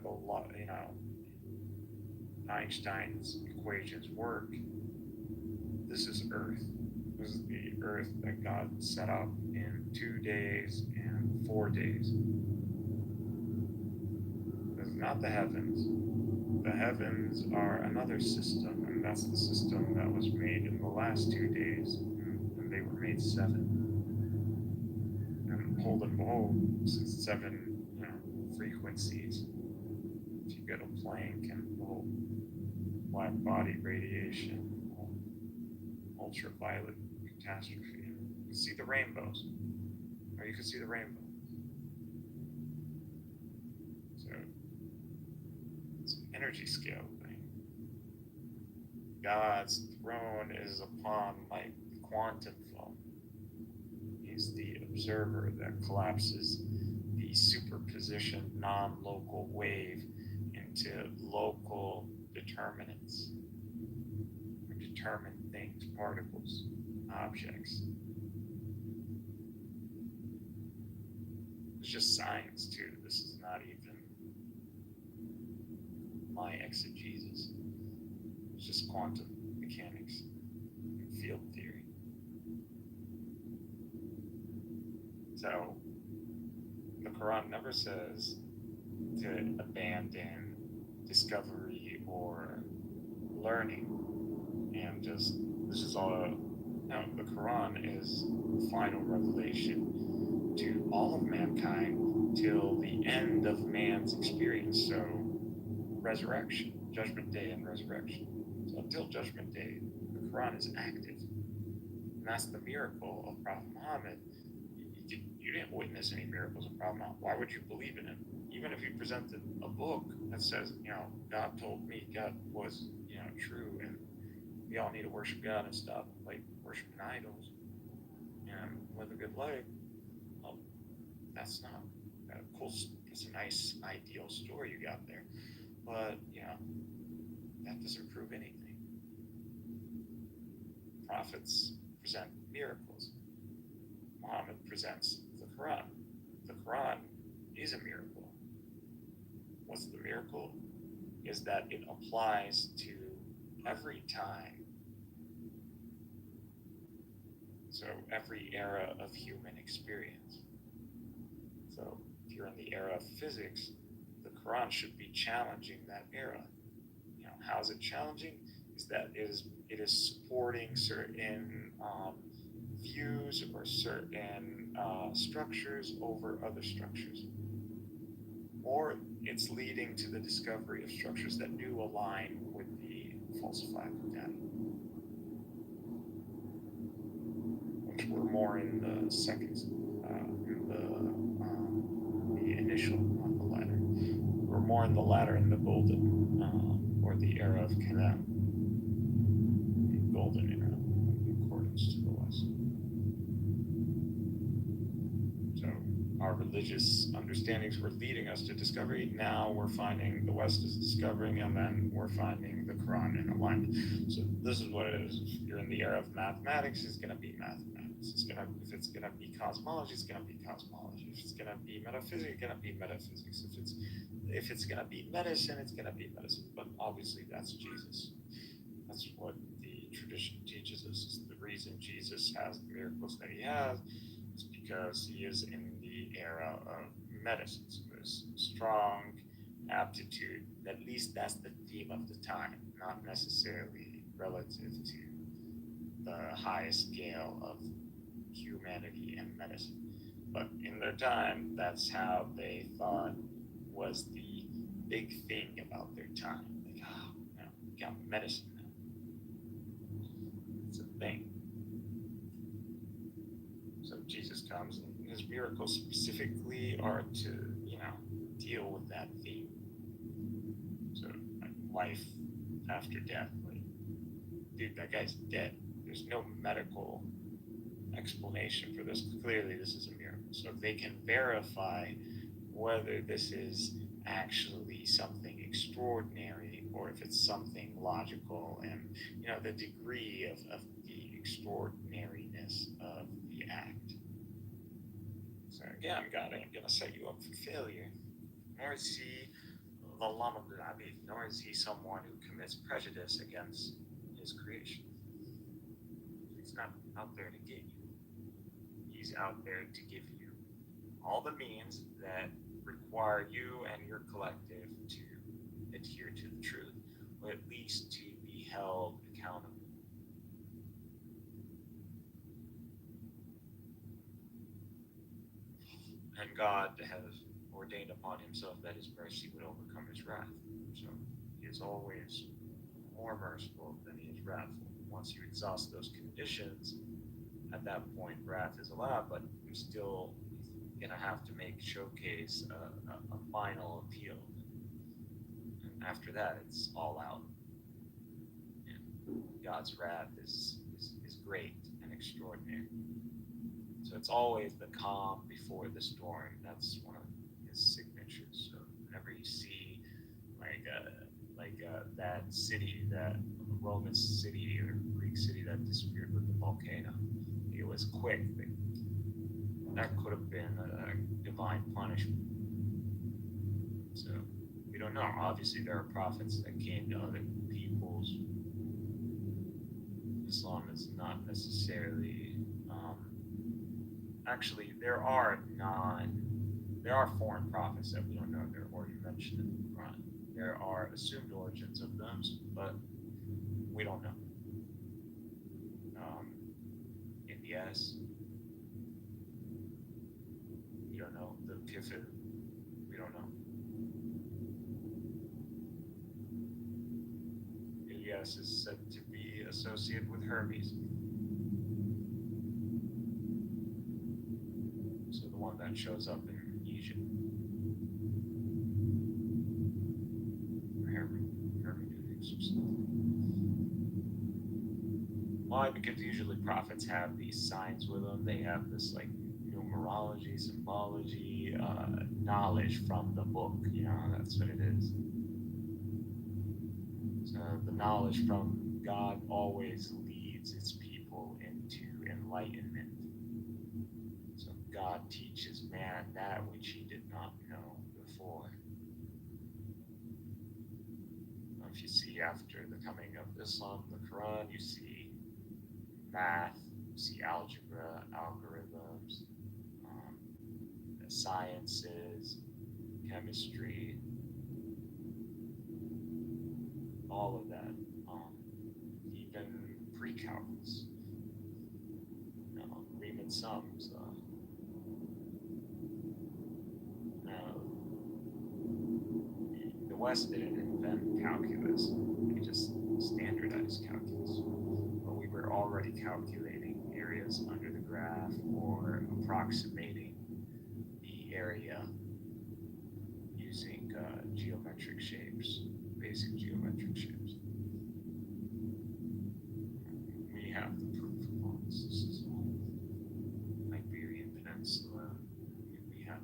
Einstein's equations work. This is Earth. This is the Earth that God set up in 2 days and 4 days. This is not the heavens. The heavens are another system, and that's the system that was made in the last 2 days, and they were made 7. And hold and behold, 7 frequencies. If you go to Planck and behold, black body radiation, ultraviolet catastrophe, you can see the rainbows, or you can see the rainbow. So it's an energy scale thing. God's throne is upon like the quantum foam. He's the observer that collapses the superposition non-local wave into local determinants, or determined things, particles, objects. It's just science too. This is not even my exegesis. It's just quantum mechanics and field theory. So the Quran never says to abandon discovery or learning and just, this is all, no, the Quran is final revelation to all of mankind till the end of man's experience. So resurrection, judgment day and resurrection. So until judgment day, the Quran is active. And that's the miracle of Prophet Muhammad. You didn't witness any miracles of Prophet Muhammad. Why would you believe in him? Even if he presented a book that says, God told me God was, true, and we all need to worship God and stop like worshiping idols and live a good life. Well, that's not cool. It's a nice ideal story you got there, but that doesn't prove anything. Prophets present miracles. Muhammad presents the Quran. The Quran is a miracle. What's the miracle? Is that it applies to every time. So every era of human experience. So if you're in the era of physics, the Quran should be challenging that era. How is it challenging? Is that it is supporting certain views or certain structures over other structures. Or it's leading to the discovery of structures that do align with the falsified data. we're more in the second, the initial, not the latter. We're more in the latter, in the golden, or the era of Kalam, the golden era, in accordance to the West. So our religious understandings were leading us to discovery. Now we're finding the West is discovering, and then we're finding the Quran in alignment. So this is what it is. If you're in the era of mathematics, it's going to be mathematics. If it's going to be cosmology, it's going to be cosmology. If it's going to be metaphysics, it's going to be metaphysics. If it's going to be medicine, it's going to be medicine. But obviously, that's Jesus. That's what the tradition teaches us. Is the reason Jesus has the miracles that he has is because he is in the era of medicine. So there's strong aptitude. At least that's the theme of the time, not necessarily relative to the highest scale of humanity and medicine. But in their time, that's how they thought was the big thing about their time. Like, oh, we got medicine now. It's a thing. So Jesus comes, and his miracles specifically are to, deal with that theme. So, like, life after death. Like, dude, that guy's dead. There's no medical explanation for this. Clearly, this is a miracle. So if they can verify whether this is actually something extraordinary or if it's something logical, and the degree of the extraordinariness of the act. So again, God ain't gonna set you up for failure, nor is he the Lama Abid, nor is he someone who commits prejudice against his creation. He's not out there to get you. He's out there to give you all the means that require you and your collective to adhere to the truth, or at least to be held accountable. And God has ordained upon himself that his mercy would overcome his wrath. So he is always more merciful than he is wrathful. Once you exhaust those conditions, at that point, wrath is allowed, but you're still going to have to showcase a final appeal. And after that, it's all out. And God's wrath is great and extraordinary. So it's always the calm before the storm. That's one of his signatures. So whenever you see that city, that Roman city or Greek city that disappeared with the volcano, it was quick. That could have been a divine punishment. So we don't know. Obviously, there are prophets that came to other peoples. Islam is not necessarily. Actually, there are foreign prophets that we don't know. They're already mentioned in the Quran. There are assumed origins of them, but we don't know. Yes. We don't know. The Kifir, we don't know. Ilyas is said to be associated with Hermes. So the one that shows up in Egypt. Why? Because usually prophets have these signs with them. They have this numerology, symbology, knowledge from the book. That's what it is. So the knowledge from God always leads its people into enlightenment. So God teaches man that which he did not know before. If you see after the coming of Islam, the Quran, you see math, you see algebra, algorithms, sciences, chemistry, all of that, even pre-calculus, Riemann sums. The West didn't invent calculus; they just standardized calculus. But we were already calculating areas under the photograph or approximating the area using geometric shapes, basic geometric shapes. We have the proof points. This is all Iberian Peninsula. We have.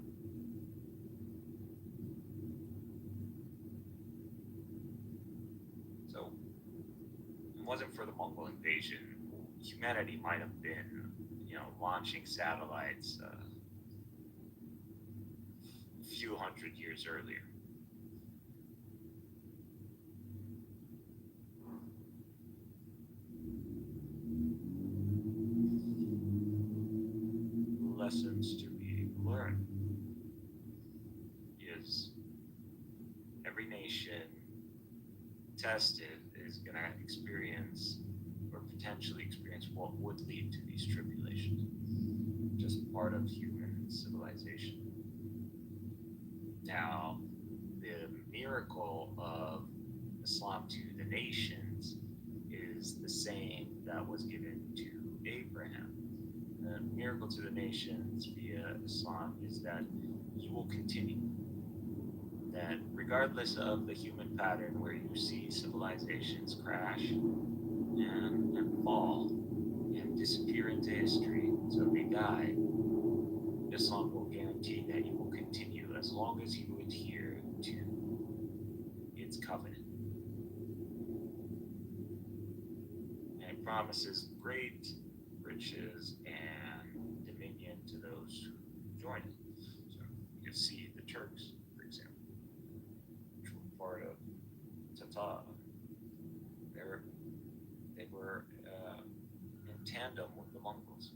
So, if it wasn't for the Mongol invasion, humanity might have been, launching satellites a few hundred years earlier. Lessons to be learned is every nation tested is going to experience or potentially experience what would lead to these tribulations. Just part of human civilization. Now, the miracle of Islam to the nations is the same that was given to Abraham. The miracle to the nations via Islam is that you will continue. That regardless of the human pattern where you see civilizations crash and fall and disappear into history, so they die, Islam will guarantee that you will continue as long as you adhere to its covenant. And it promises great riches and dominion to those who join it. So you see the Turks, for example, which were part of Tatar. They were in tandem with the Mongols.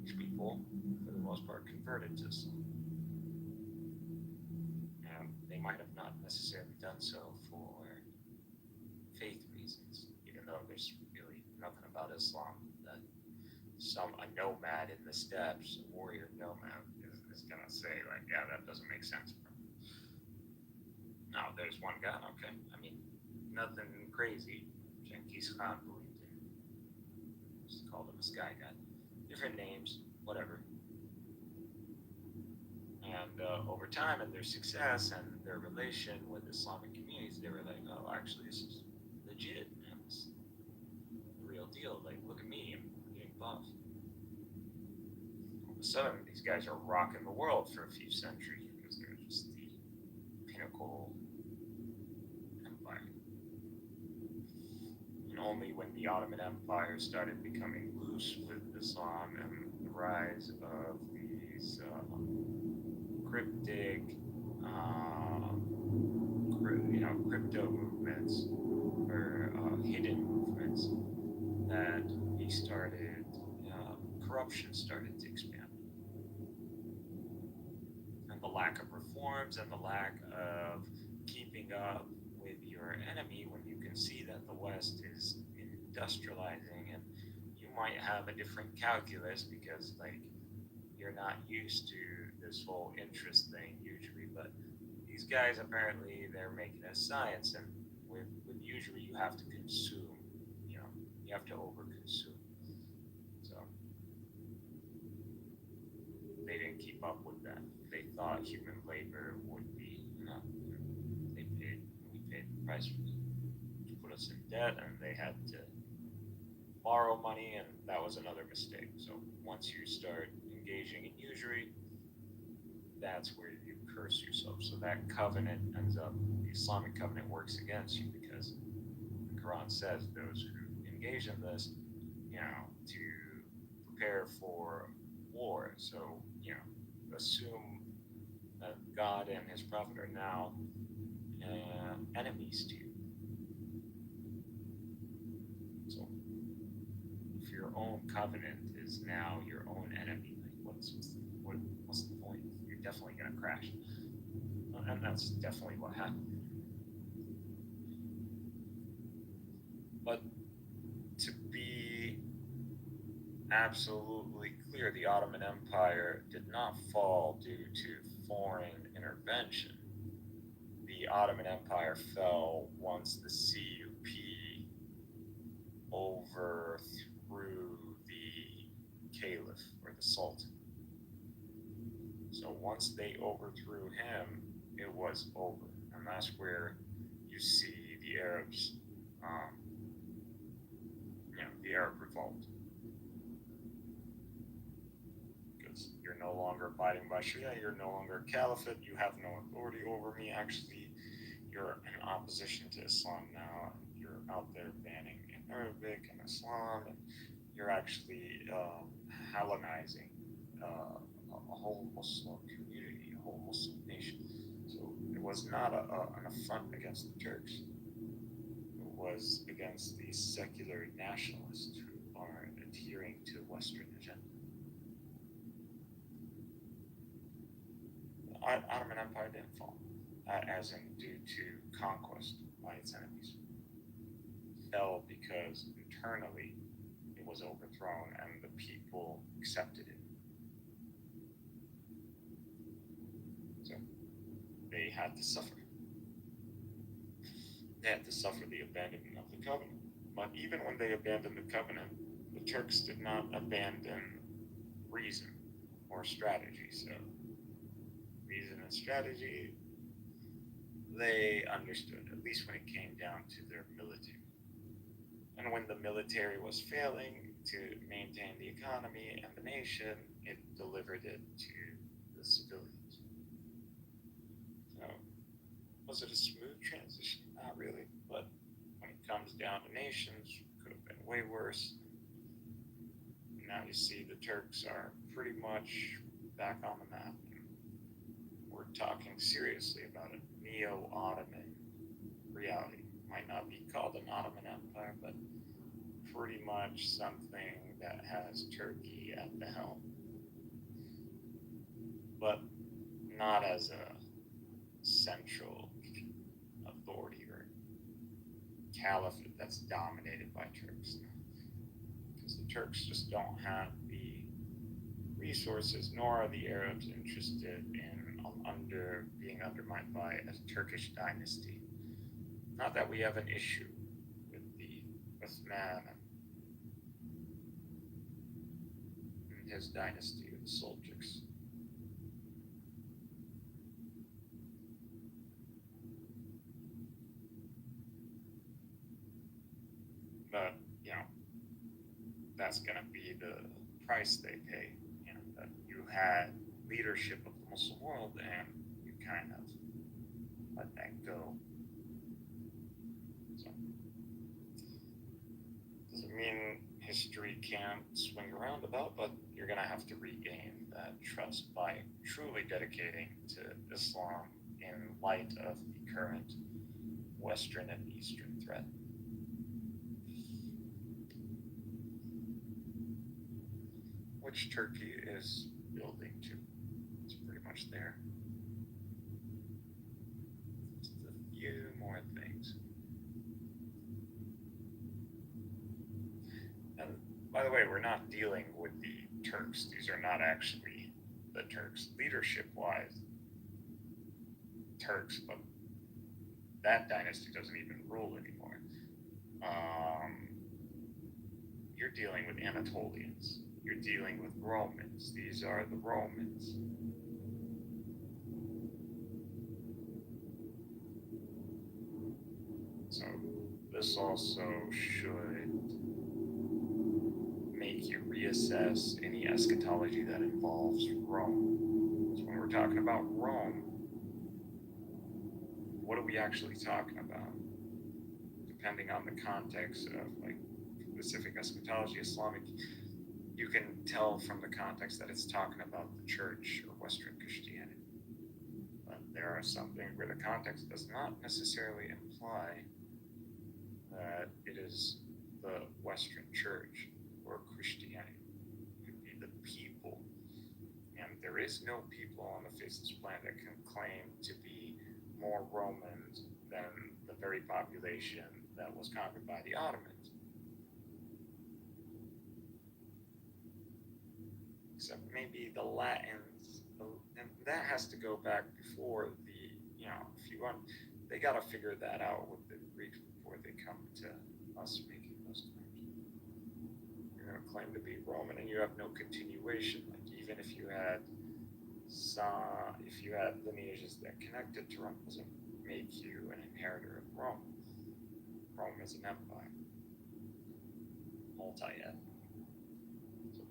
These people, for the most part, converted to Islam. And they might have not necessarily done so for faith reasons, even though there's really nothing about Islam that a nomad in the steppes, a warrior nomad, is going to say, like, yeah, that doesn't make sense. No, there's one guy, okay. I mean, nothing crazy. Genghis Khan believed in. Just called him a sky god. Different names, whatever. And over time and their success and their relation with Islamic communities, they were like, oh, actually, this is legit, man. This is the real deal. Like, look at me, I'm getting buff. All of a sudden, these guys are rocking the world for a few centuries because they're just the pinnacle empire. And only when the Ottoman Empire started becoming loose with Islam and the rise of these cryptic, crypto movements or hidden movements, that he started, corruption started to expand. And the lack of reforms and the lack of keeping up with your enemy when you can see that the West is industrializing, and you might have a different calculus because, like, you're not used to this whole interest thing usually, but these guys apparently they're making it science, and with usually you have to consume, you have to overconsume. So they didn't keep up with that. They thought human labor would be enough. We paid the price for it to put us in debt, and they had to borrow money, and that was another mistake. So once you start engaging in usury, that's where you curse yourself. So that covenant ends up, the Islamic covenant works against you, because the Quran says those who engage in this, to prepare for war. So, assume that God and his prophet are now enemies to you. So if your own covenant is now your own enemy, like what's the point? You're definitely going to crash. And that's definitely what happened. But to be absolutely clear, the Ottoman Empire did not fall due to foreign intervention. The Ottoman Empire fell once the CUP overthrew the caliph or the sultan. So once they overthrew him, it was over. And that's where you see the Arabs, the Arab revolt. Because you're no longer abiding by Sharia, you're no longer a caliphate, you have no authority over me. Actually, you're in opposition to Islam now. You're out there banning Arabic and Islam, and you're actually Hellenizing a whole Muslim community, a whole Muslim nation. So it was not an affront against the Turks. It was against the secular nationalists who are adhering to the Western agenda. The Ottoman Empire didn't fall, as in due to conquest by its enemies. It fell because internally it was overthrown and the people accepted it. So they had to suffer. They had to suffer the abandonment of the covenant. But even when they abandoned the covenant, the Turks did not abandon reason or strategy. So reason and strategy, they understood, at least when it came down to their military. And when the military was failing to maintain the economy and the nation, it delivered it to the civilians. So, was it a smooth transition? Not really. But when it comes down to nations, it could have been way worse. Now you see the Turks are pretty much back on the map. We're talking seriously about a neo-Ottoman reality. Might not be called an Ottoman Empire, but pretty much something that has Turkey at the helm. But not as a central authority or caliphate that's dominated by Turks. Because the Turks just don't have the resources, nor are the Arabs interested in being undermined by a Turkish dynasty. Not that we have an issue with the Uthman and his dynasty of the Seljuks. But, that's going to be the price they pay. That you had leadership of the Muslim world and you kind of let that go. So, doesn't mean history can't swing around about, but you're going to have to regain that trust by truly dedicating to Islam in light of the current Western and Eastern threat. Which Turkey is building to. It's pretty much there. Just a few more things. And by the way, we're not dealing with the Turks. These are not actually the Turks leadership-wise. Turks, but that dynasty doesn't even rule anymore. You're dealing with Anatolians. You're dealing with Romans. These are the Romans. So this also should make you reassess any eschatology that involves Rome. So when we're talking about Rome, what are we actually talking about? Depending on the context of specific eschatology, Islamic, you can tell from the context that it's talking about the church or Western Christianity. But there are some things where the context does not necessarily imply that it is the Western church or Christianity. It could be the people. And there is no people on the face of this planet that can claim to be more Romans than the very population that was conquered by the Ottomans. Except maybe the Latins, and that has to go back before they got to figure that out with the Greeks before they come to us making those claims. claim to be Roman and you have no continuation. Like even if you had lineages that connected to Rome, doesn't make you an inheritor of Rome. Rome is an empire, multi-ethnic. So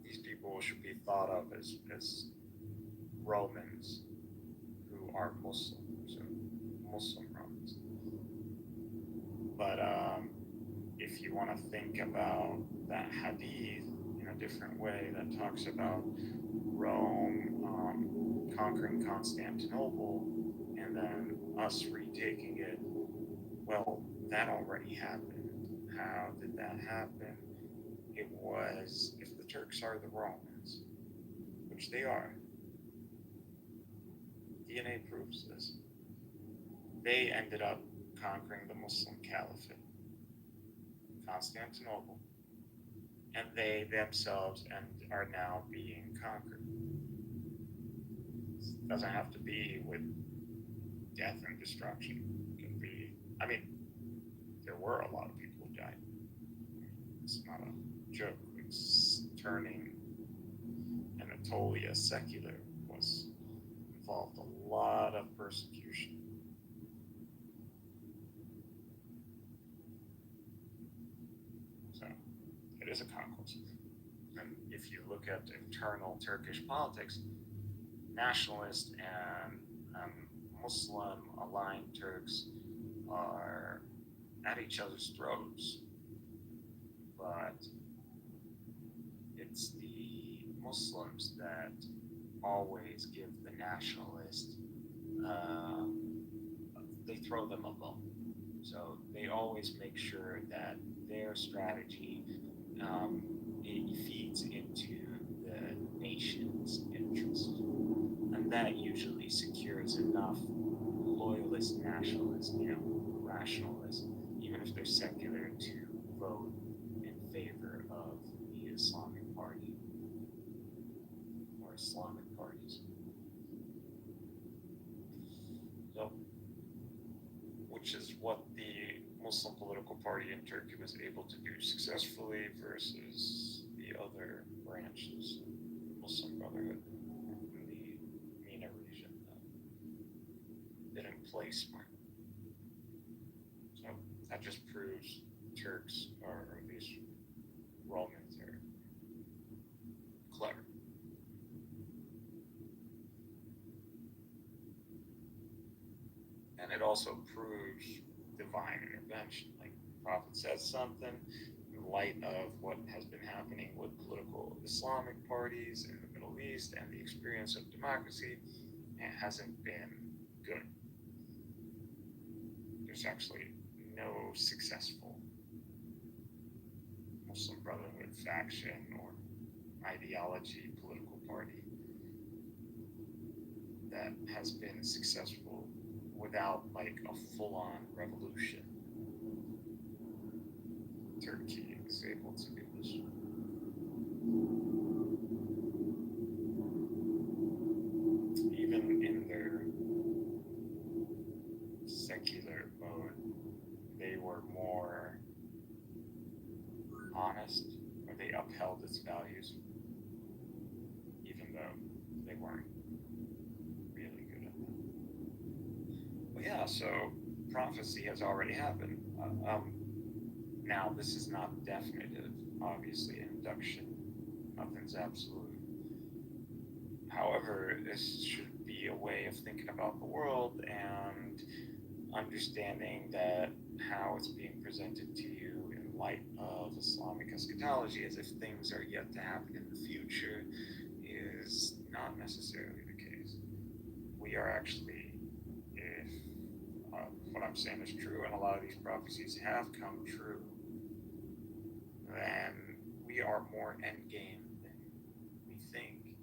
these people should be thought of as Romans who are Muslim, so Muslim Romans. But if you want to think about that hadith in a different way, that talks about Rome conquering Constantinople and then us retaking it, well, that already happened. How did that happen? It was, if the Turks are the Romans, which they are, DNA proves this, they ended up conquering the Muslim Caliphate, Constantinople, and they themselves are now being conquered. It doesn't have to be with death and destruction. It can be, I mean, there were a lot of people who died. It's not a joke. It's turning Anatolia secular involved a lot of persecution. So it is a conquest. And if you look at internal Turkish politics, nationalist and Muslim-aligned Turks are at each other's throats. But it's the Muslims that always give the nationalist, they throw them a bone. So they always make sure that their strategy it feeds into the nation's interest. And that usually secures enough loyalist nationalists, rationalists, even if they're secular, to vote in favor of the Islamic Party or Islamic parties. So, which is what the Muslim political party in Turkey was able to do successfully versus the other branches of the Muslim Brotherhood in the MENA region that didn't play smart. So that just proves Turks, or at least Romans, are clever. And it also proves divine intervention. Like the Prophet says something in light of what has been happening with political Islamic parties in the Middle East and the experience of democracy, it hasn't been good. There's actually no successful Muslim Brotherhood faction or ideology, political party that has been successful without like a full-on revolution. Turkey is able to do this. Even in their secular mode, they were more honest, or they upheld its values, even though they weren't really good at that. But yeah, so prophecy has already happened. Now, this is not definitive, obviously, induction. Nothing's absolute. However, this should be a way of thinking about the world and understanding that how it's being presented to you in light of Islamic eschatology, as if things are yet to happen in the future, is not necessarily the case. We are actually, if what I'm saying is true, and a lot of these prophecies have come true, then we are more endgame than we think.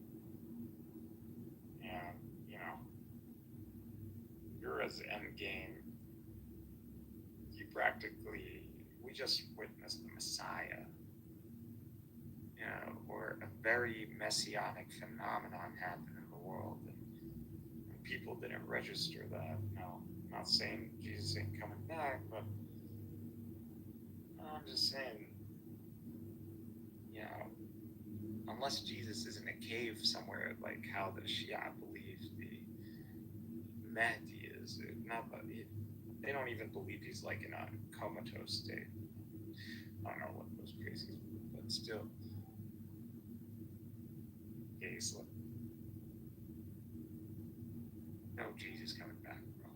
And, you're as endgame, we just witnessed the Messiah, or a very messianic phenomenon happen in the world, and people didn't register that. Now, I'm not saying Jesus ain't coming back, but I'm just saying you know, unless Jesus is in a cave somewhere, like how the Shia believe the Mahdi is, not that they don't even believe he's like in a comatose state. I don't know what those crazies, but still, yeah, he's like, no, Jesus coming back, bro.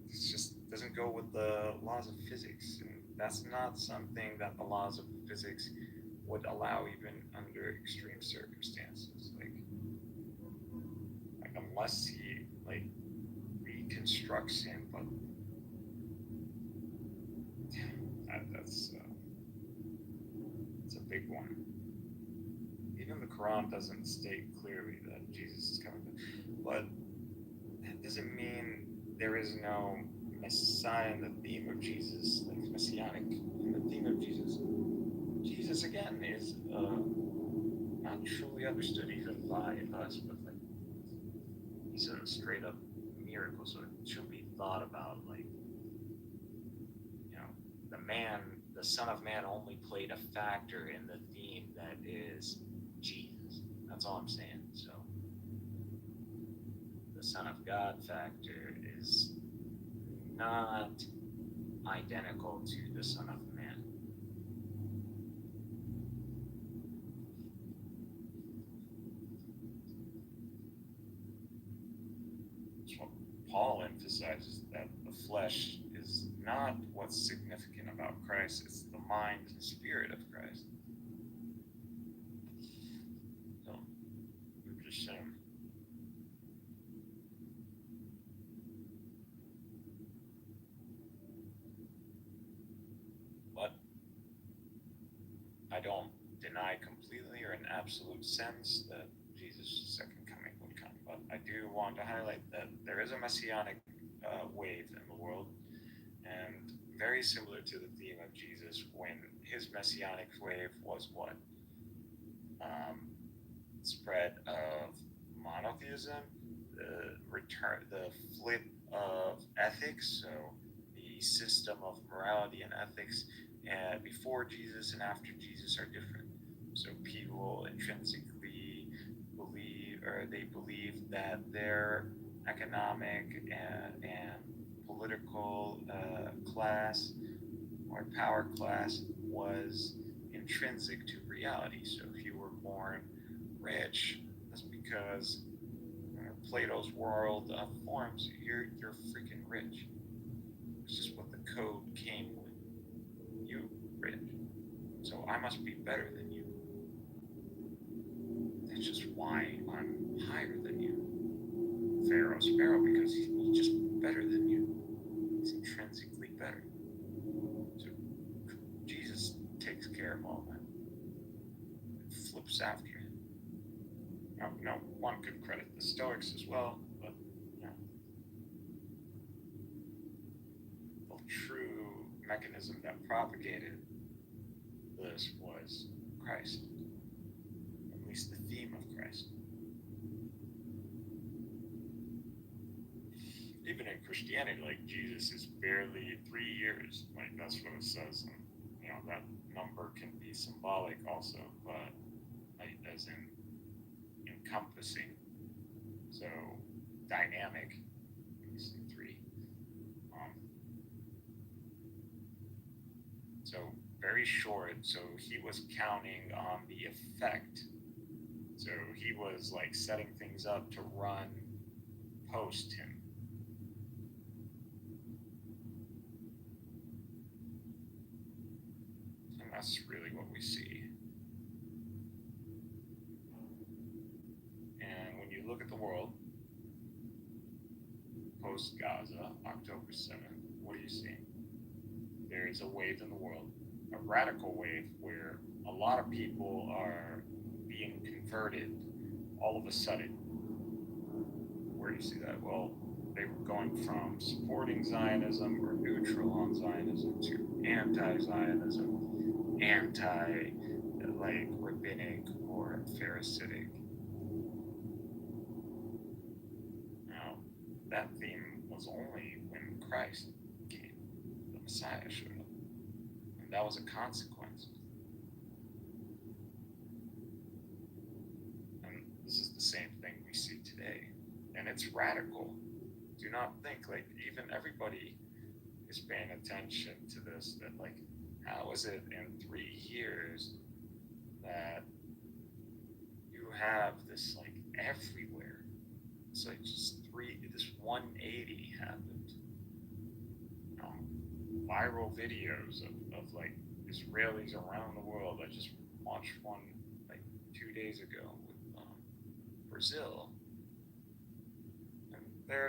It just doesn't go with the laws of physics, and that's not something that the laws of physics would allow even under extreme circumstances. Like unless he like reconstructs him, but that's it's a big one. Even the Quran doesn't state clearly that Jesus is coming, but that doesn't mean there is no Messiah in the theme of Jesus, like messianic in the theme of Jesus. Jesus again is not truly understood even by us, but like he's a straight up miracle, so it should be thought about like, you know, the Son of Man only played a factor in the theme that is Jesus. That's all I'm saying. So the Son of God factor is not identical to the Son of Man. So Paul emphasizes that the flesh is not what's significant about Christ, it's the mind and spirit of Christ. So, I'm just saying. But I don't deny completely or in absolute sense that Jesus' second coming would come. But I do want to highlight that there is a messianic wave in the world, and very similar to the theme of Jesus when his messianic wave was what? Spread of monotheism, the flip of ethics, so the system of morality and ethics before Jesus and after Jesus are different. So people intrinsically believe that their economic and political class or power class was intrinsic to reality. So if you were born rich, that's because Plato's world of forms, you're freaking rich. It's just what the code came with. You rich. So I must be better than you. That's just why I'm higher than you. Pharaoh's Pharaoh because he's just better than you. He's intrinsically better. So Jesus takes care of all that. It flips after him. Now, one could credit the Stoics as well, but you know, the true mechanism that propagated this was Christ, at least the theme of Christ. Even in Christianity, like Jesus is barely 3 years, like that's what it says, and you know that number can be symbolic also, but like, as in encompassing, so dynamic, 3. So very short, so he was counting on the effect. So he was like setting things up to run post him. And that's really what we see. And when you look at the world, post-Gaza, October 7th, what do you see? There is a wave in the world, a radical wave where a lot of people are being converted all of a sudden. Where do you see that? Well, they were going from supporting Zionism or neutral on Zionism to anti-Zionism, like rabbinic or Pharisaic. Now, that theme was only when Christ came, the Messiah showed up. And that was a consequence. And this is the same thing we see today. And it's radical. Do not think, like, even everybody is paying attention to this, that, like, how is it in 3 years that you have this, like, everywhere? It's like just this 180 happened. Viral videos of like Israelis around the world. I just watched one like 2 days ago with Brazil. And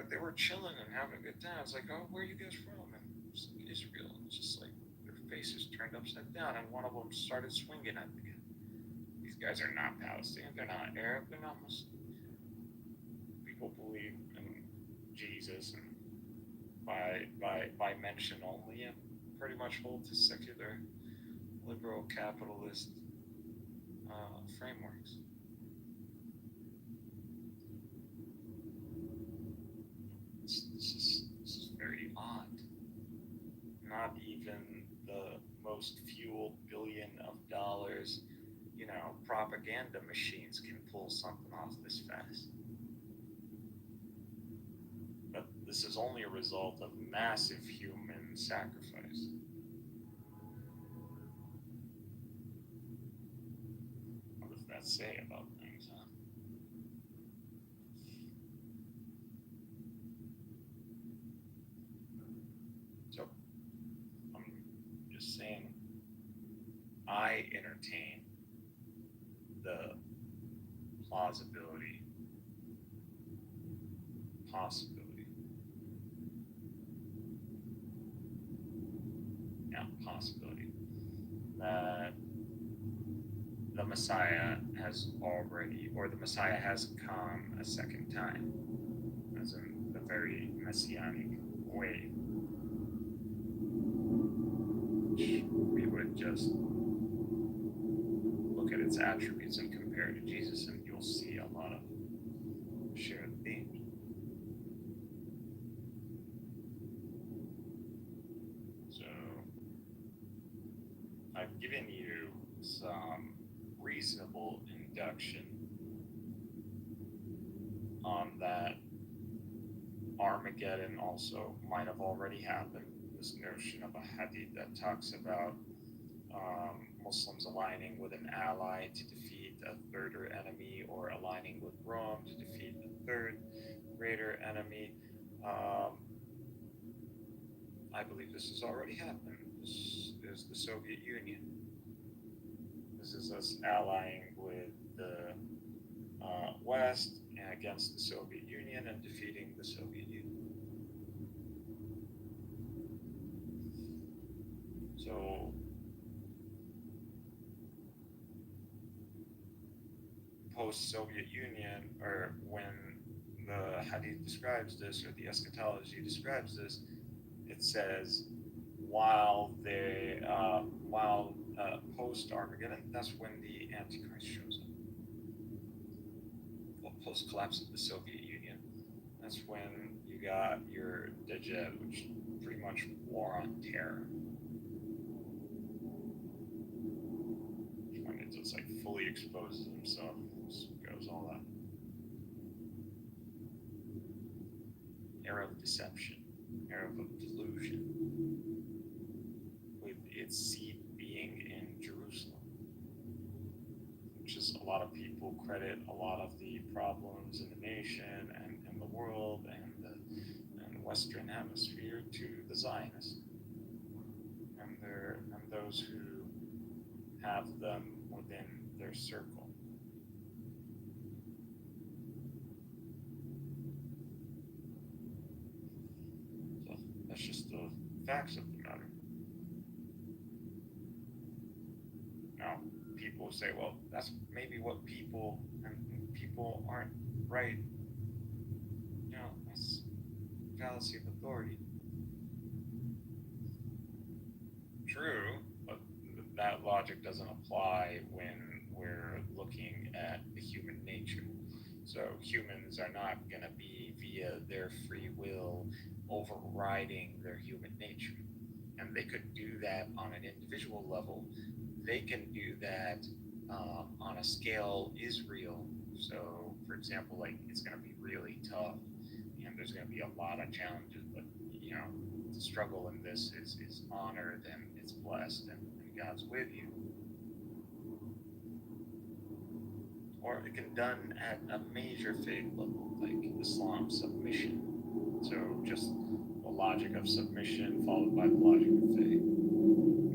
they were chilling and having a good time. It's like, oh, where are you guys from? And it's like, Israel. It's just like their faces turned upside down, and one of them started swinging at me. These guys are not Palestinian. They're not Arab. They're not Muslim. People believe in Jesus and by mention only, and pretty much hold to secular, liberal, capitalist frameworks. This is very odd. Not even the most fueled billion of dollars, propaganda machines can pull something off this fast. But this is only a result of massive human sacrifice. What does that say about things, huh? So, I'm just saying, I entertain the plausibility, possibility, possibility that the Messiah has already, or the Messiah has come a second time, as in the very messianic way, which we would just look at its attributes and compare it to Jesus, and you'll see a lot of shared themes. So I've given you some reasonable induction on that Armageddon also might have already happened. This notion of a hadith that talks about Muslims aligning with an ally to defeat a third enemy, or aligning with Rome to defeat the third greater enemy. I believe this has already happened. This is the Soviet Union. This is us allying with the West and against the Soviet Union and defeating the Soviet Union. So, post-Soviet Union, or when the Hadith describes this, or the eschatology describes this, it says while post-Armageddon, that's when the Antichrist shows up. Well, post-collapse of the Soviet Union, that's when you got your Dajjal, which pretty much war on terror. When it just like fully exposes himself, goes all that. Era of deception, era of delusion, with its seat being in Jerusalem, which is a lot of people credit a lot of the problems in the nation and in the world and the Western Hemisphere to the Zionists and those who have them within their circle. So that's just the facts of the matter. Now, people say, well, that's maybe what people aren't right. That's fallacy of authority. True, but that logic doesn't apply when we're looking at the human nature. So humans are not going to be, via their free will, overriding their human nature. and they could do that on an individual level. They can do that on a scale Israel. So, for example, like it's going to be really tough, and there's going to be a lot of challenges. But you know, the struggle in this is honored and it's blessed, and God's with you. Or it can be done at a major faith level, like Islam submission. So just the logic of submission followed by the logic of faith.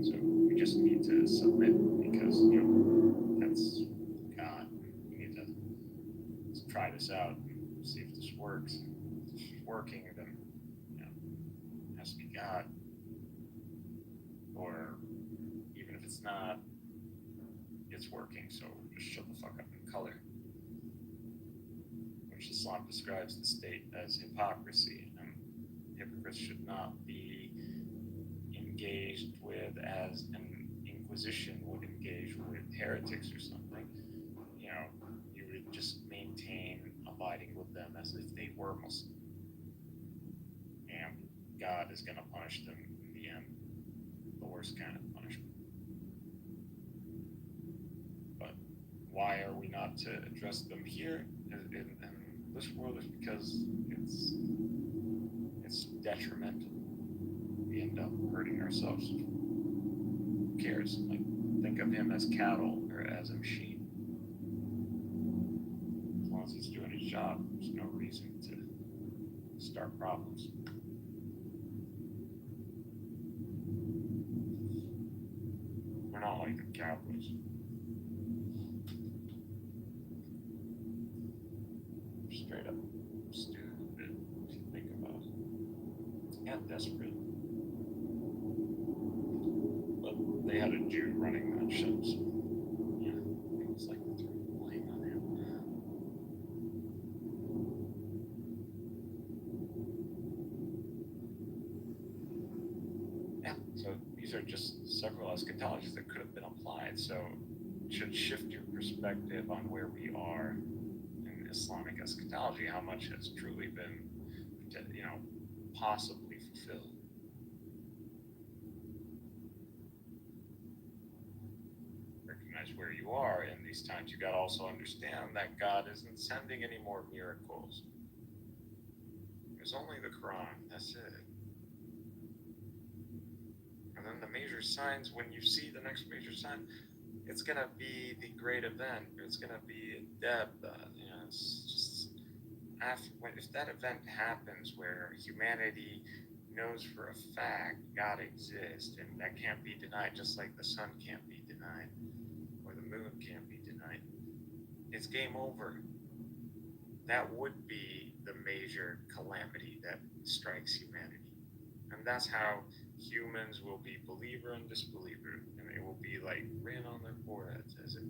So we just need to submit because, you know, that's God. We need to try this out and see if this works. If it's working, then, you know, it has to be God. Or even if it's not, it's working, so just shut the fuck up and color. Which Islam describes the state as hypocrisy, and hypocrites should not be engaged with as an inquisition would engage with heretics or something. You know, you would just maintain abiding with them as if they were Muslim. And God is going to punish them in the end, the worst kind of punishment. But why are we not to address them here in this world? Is because it's detrimental. We end up hurting ourselves. Who cares? Like, think of him as cattle or as a machine. As long as he's doing his job, there's no reason to start problems. We're not like the Cowboys. Straight up stupid if you think about it. And desperate. But they had a Jew running that ship, so yeah, it was like throwing blame on him. Yeah, so these are just several eschatologies that could have been applied, so it should shift your perspective on where we are in Islamic eschatology, how much has truly been, you know, possibly fulfilled. Recognize where you are in these times. You got to also understand that God isn't sending any more miracles. There's only the Quran. That's it. And then the major signs, when you see the next major sign, it's going to be the great event. It's going to be a deb. You know, it's just if that event happens where humanity knows for a fact God exists and that can't be denied, just like the sun can't be denied or the moon can't be denied, it's game over. That would be the major calamity that strikes humanity. And that's how humans will be believer and disbeliever, and it will be like written on their foreheads as it.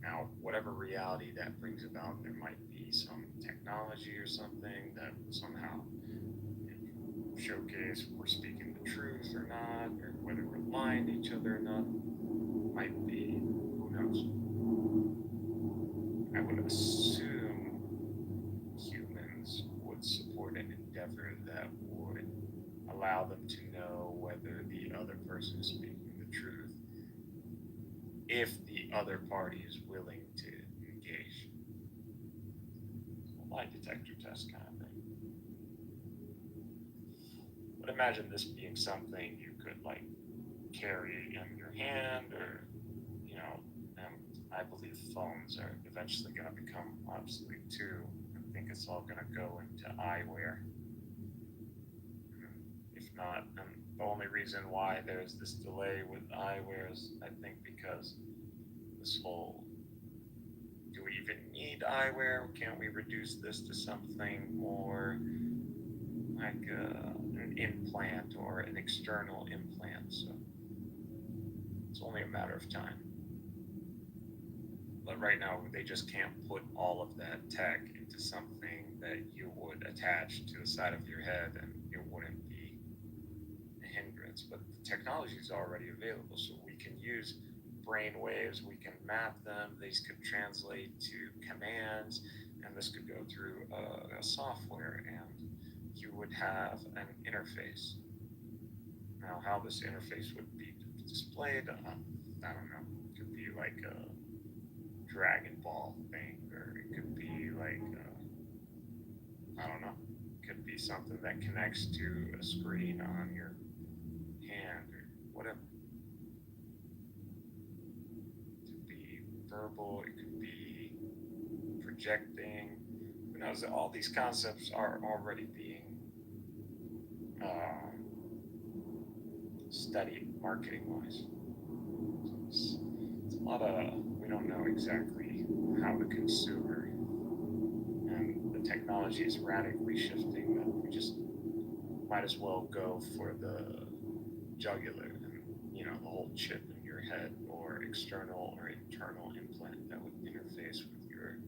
Now, whatever reality that brings about, there might be some technology or something that somehow showcase we're speaking the truth or not, or whether we're lying to each other or not. Might be, who knows? I would assume humans would support an endeavor that would allow them to know whether the other person is speaking the truth, if the other party is willing to engage. Lie detector test kind of thing. But imagine this being something you could like carry in your hand, or, you know, and I believe phones are eventually going to become obsolete too. I think it's all going to go into eyewear. If not, and the only reason why there's this delay with eyewear is, I think, because this whole, do we even need eyewear? Can't we reduce this to something more like an implant or an external implant? So it's only a matter of time. But right now, they just can't put all of that tech into something that you would attach to the side of your head, and it wouldn't be a hindrance. But the technology is already available, so we can use brain waves, we can map them, these could translate to commands, and this could go through a software, and you would have an interface. Now, how this interface would be displayed, I don't know. It could be like a Dragon Ball thing, or it could be like, I don't know. It could be something that connects to a screen on your hand or whatever. It could be verbal, it could be projecting. Who knows? All these concepts are already being studied marketing-wise. It's a lot of, we don't know exactly how the consumer and the technology is radically shifting that we just might as well go for the jugular and, you know, the whole chip in your head, or external or internal implant that would interface with your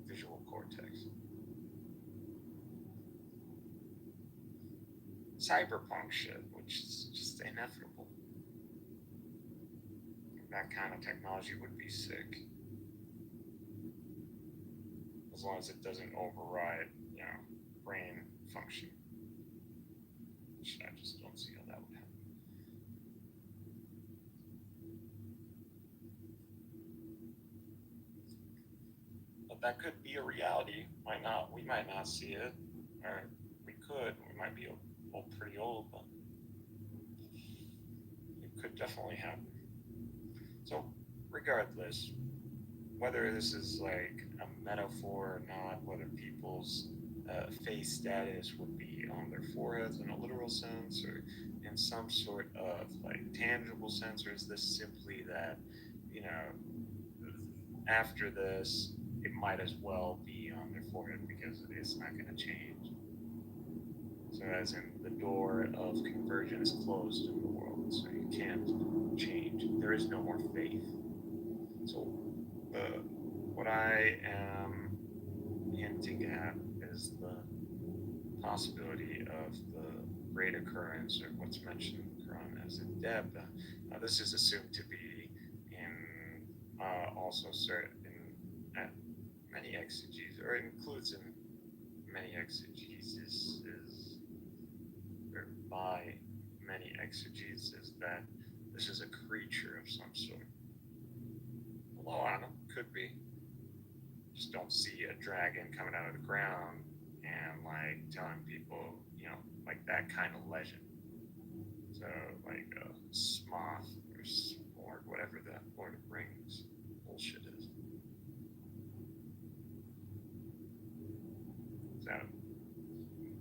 visual cortex. Cyberpunk shit, which is just inevitable. That kind of technology would be sick. As long as it doesn't override, you know, brain function. Which I just don't see how that would happen. But that could be a reality. We might not see it. Or we could. We might be pretty old, but it could definitely happen. So, regardless, whether this is like a metaphor or not, whether people's face status would be on their foreheads in a literal sense, or in some sort of like tangible sense, or is this simply that, you know, after this, it might as well be on their forehead because it's not going to change. So as in, the door of conversion is closed in the world, so you can't change. There is no more faith. So what I am hinting at is the possibility of the great occurrence, or what's mentioned in the Quran as a deb. Now this is assumed to be in also certain many exegeses, or it includes in many exegeses, or by many exegeses, that this is a creature of some sort. Although I don't know, could be. Just don't see a dragon coming out of the ground and like telling people, you know, like that kind of legend. So like a Smoth or Smorg, whatever that Lord of the Rings bullshit is. So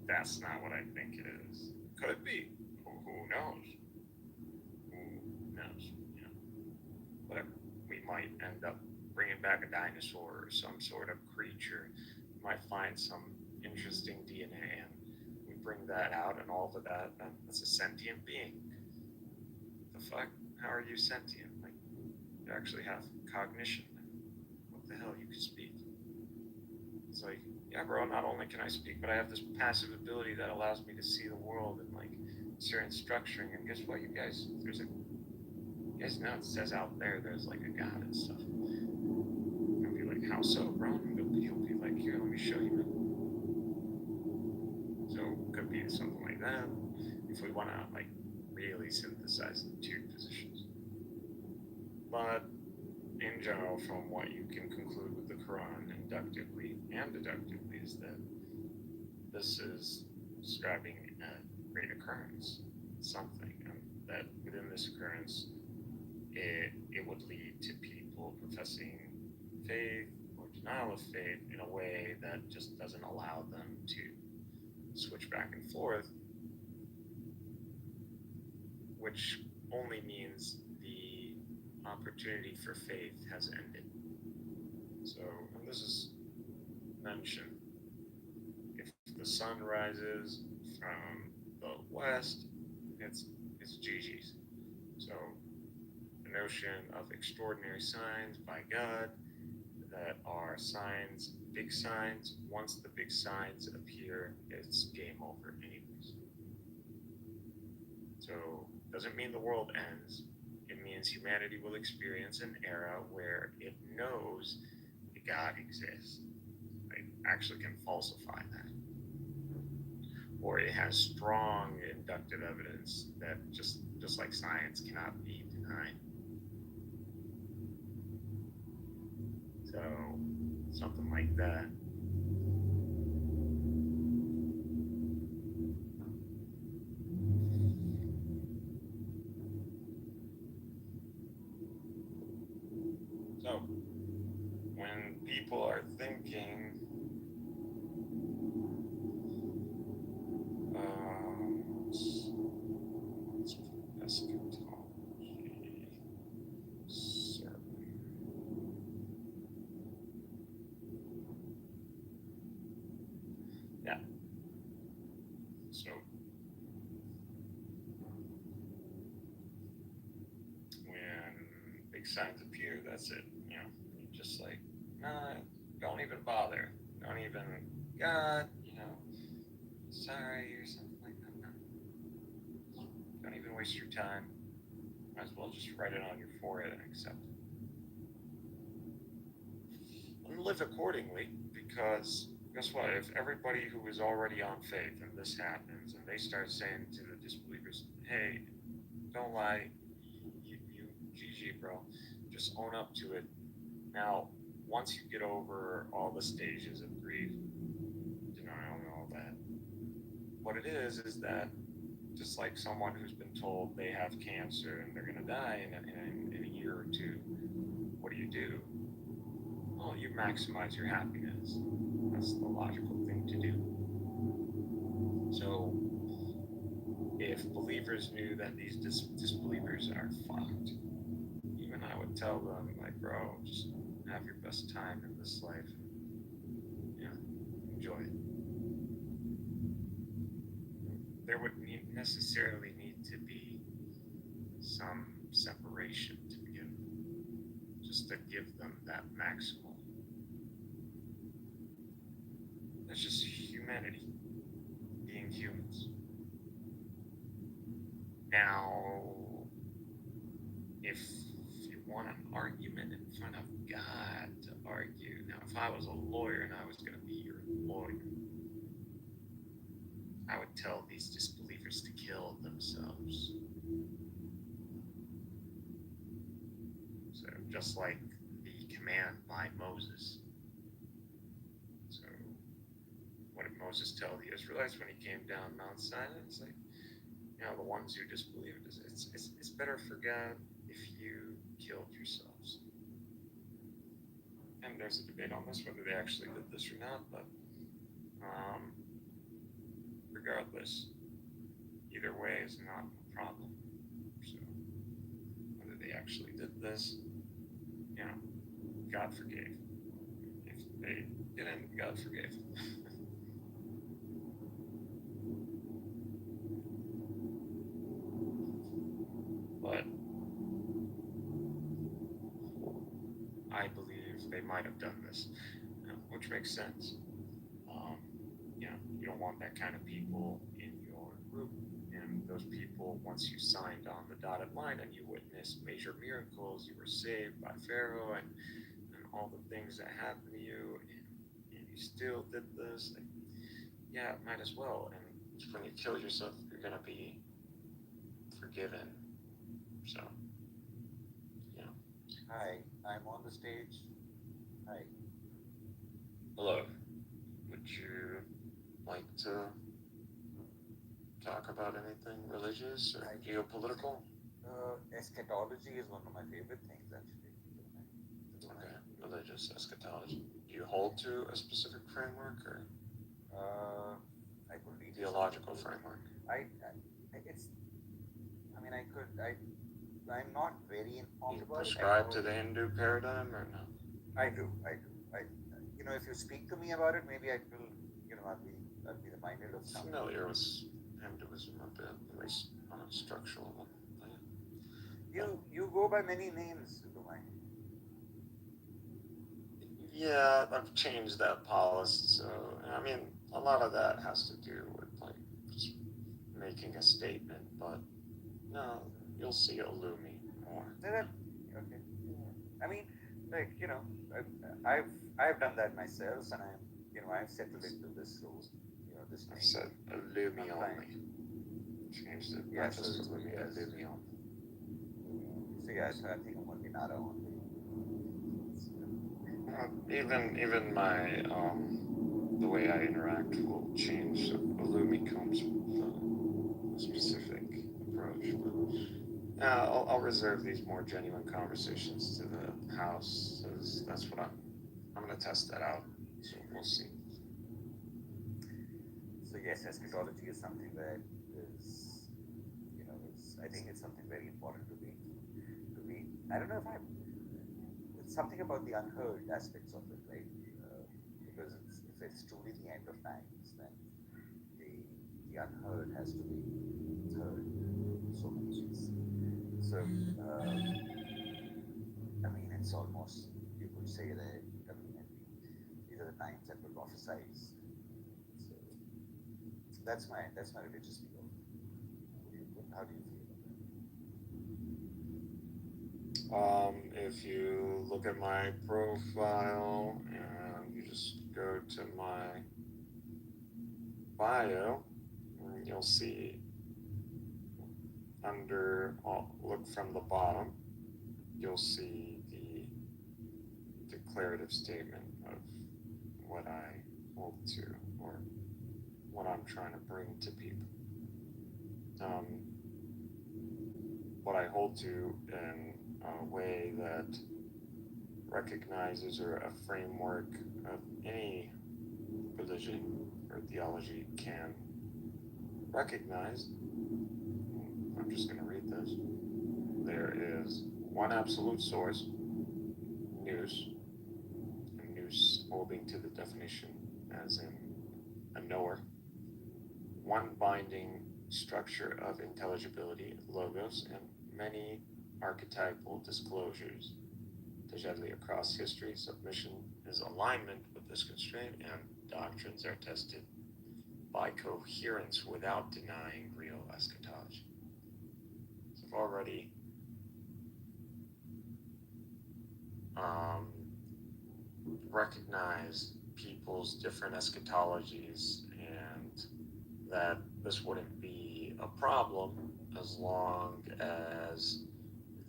that's not what I think it is. Could be. Who knows? Who knows? You know, whatever. We might end up bringing back a dinosaur or some sort of creature. We might find some interesting DNA, and we bring that out, and all of that, that's a sentient being. The fuck? How are you sentient? Like, you actually have cognition. What the hell? You can speak. It's like, yeah, bro, not only can I speak, but I have this passive ability that allows me to see the world and like certain structuring. And guess what, you guys? You guys know it says out there's like a God and stuff. And I'll be like, how so, bro? And he'll be like, here, let me show you. So it could be something like that. If we want to like really synthesize the two positions. But in general, from what you can conclude with the Quran inductively and deductively, is that this is describing a great occurrence, something, and that within this occurrence, it would lead to people professing faith or denial of faith in a way that just doesn't allow them to switch back and forth, which only means the opportunity for faith has ended. So, and this is mentioned, if the sun rises from the west, it's GG's. So the notion of extraordinary signs by God that are signs, big signs, once the big signs appear, it's game over anyways. So doesn't mean the world ends. It means humanity will experience an era where it knows God exists. It actually can falsify that. or it has strong inductive evidence that just like science cannot be denied. So something like that. So when people are thinking eschatology, yeah. So when big signs appear, that's it. You know, you're just like, nah, don't even bother. Don't even, God, you know, sorry or something like that. No. Don't even waste your time. Might as well just write it on your forehead and accept it. And live accordingly, because guess what? If everybody who is already on faith and this happens and they start saying to the disbelievers, hey, don't lie, you GG, bro, just own up to it. Now, once you get over all the stages of grief, denial, and all that, what it is that just like someone who's been told they have cancer and they're going to die in a year or two, what do? Well, you maximize your happiness. That's the logical thing to do. So, if believers knew that these disbelievers are fucked, even I would tell them, like, bro, just have your best time in this life. Yeah, enjoy it. There would necessarily need to be some separation to begin with, just to give them that maximal. That's just humanity, being humans. Now, if you want an argument in front of God to argue, now if I was a lawyer and I was going to be your lawyer, I would tell these disbelievers to kill themselves. So just like the command by Moses. So what did Moses tell the Israelites when he came down Mount Sinai? It's like, you know, the ones who disbelieved, it's better for God if you killed yourselves. And there's a debate on this, whether they actually did this or not, but regardless, either way is not a problem. So whether they actually did this, you know, God forgave. If they didn't, God forgave. But I believe they might have done this, which makes sense. You know, you don't want that kind of people in your group. And those people, once you signed on the dotted line and you witnessed major miracles, you were saved by Pharaoh and all the things that happened to you, and you still did this, like, yeah, might as well. And when you kill yourself, you're going to be forgiven. So, yeah. Hi, I'm on the stage. Hi. Hello. Would you like to talk about anything religious or geopolitical? Eschatology is one of my favorite things, actually. Okay, religious eschatology. Do you hold to a specific framework or I could read theological framework? I'm not very informed about it. Prescribe to the Hindu paradigm or no? I do. You know, if you speak to me about it, maybe I will, you know, I'll be reminded of something. Familiar with Hinduism a bit, at least on a structural level. You go by many names, Dumai. Yeah, I've changed that policy. So, I mean, a lot of that has to do with, like, just making a statement, but no, you'll see Illumi more. Okay. I mean, like, you know, I've done that myself, and I've settled into this role, you know, this I name. said Illumi only. Changed it. Yeah, Not so just it's Illumi, yes. Illumi only. So yeah, so I think I'm going to be Nara only. Even my the way I interact will change. So Illumi comes with a specific approach. But I'll reserve these more genuine conversations to the house, because that's what I'm going to test that out. So we'll see. So yes, eschatology is something that is, I think it's something very important to be. I don't know if it's something about the unheard aspects of it, right? Because if it's truly the end of times, then the unheard has to be heard in so many ways. So, I mean, it's almost, you could say that, these are the times that were prophesized. So, that's my religious view of it. How do you feel about it? If you look at my profile and you just go to my bio, you'll see look from the bottom, you'll see the declarative statement of what I hold to, or what I'm trying to bring to people. What I hold to in a way that recognizes, or a framework of any religion or theology can recognize. I'm just going to read this. There is one absolute source, nous, and nous holding to the definition as in a knower. One binding structure of intelligibility, logos, and many archetypal disclosures. Tajedli across history, submission is alignment with this constraint, and doctrines are tested by coherence without denying real eschatology. So I've already recognized people's different eschatologies, and that this wouldn't be a problem as long as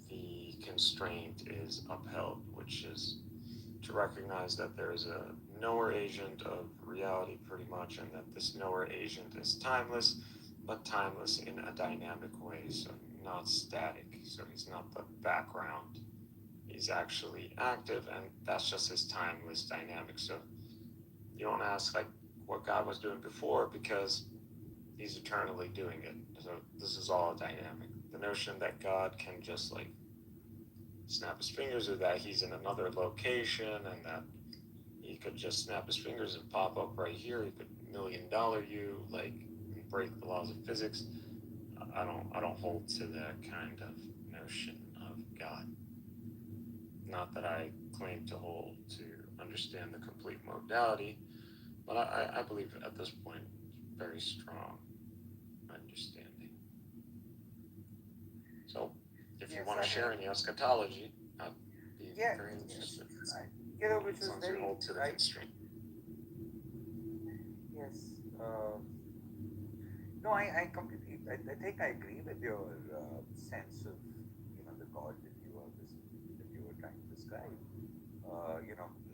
the constraint is upheld, which is to recognize that there is a knower agent of reality pretty much, and that this knower agent is timeless, but timeless in a dynamic way, so not static. So he's not the background. He's actually active, and that's just his timeless dynamic. So you don't ask like what God was doing before, because he's eternally doing it. So this is all a dynamic. The notion that God can just like snap his fingers, or that he's in another location and that he could just snap his fingers and pop up right here, he could $1 million you, like break the laws of physics. I don't hold to that kind of notion of God. Not that I claim to hold to understand the complete modality, but I believe at this point very strong understanding. So if you want to share any eschatology, I'd be very interested. which is very hold to the constraint. Yes. No, I completely. I think I agree with your sense of the God that you were trying to describe.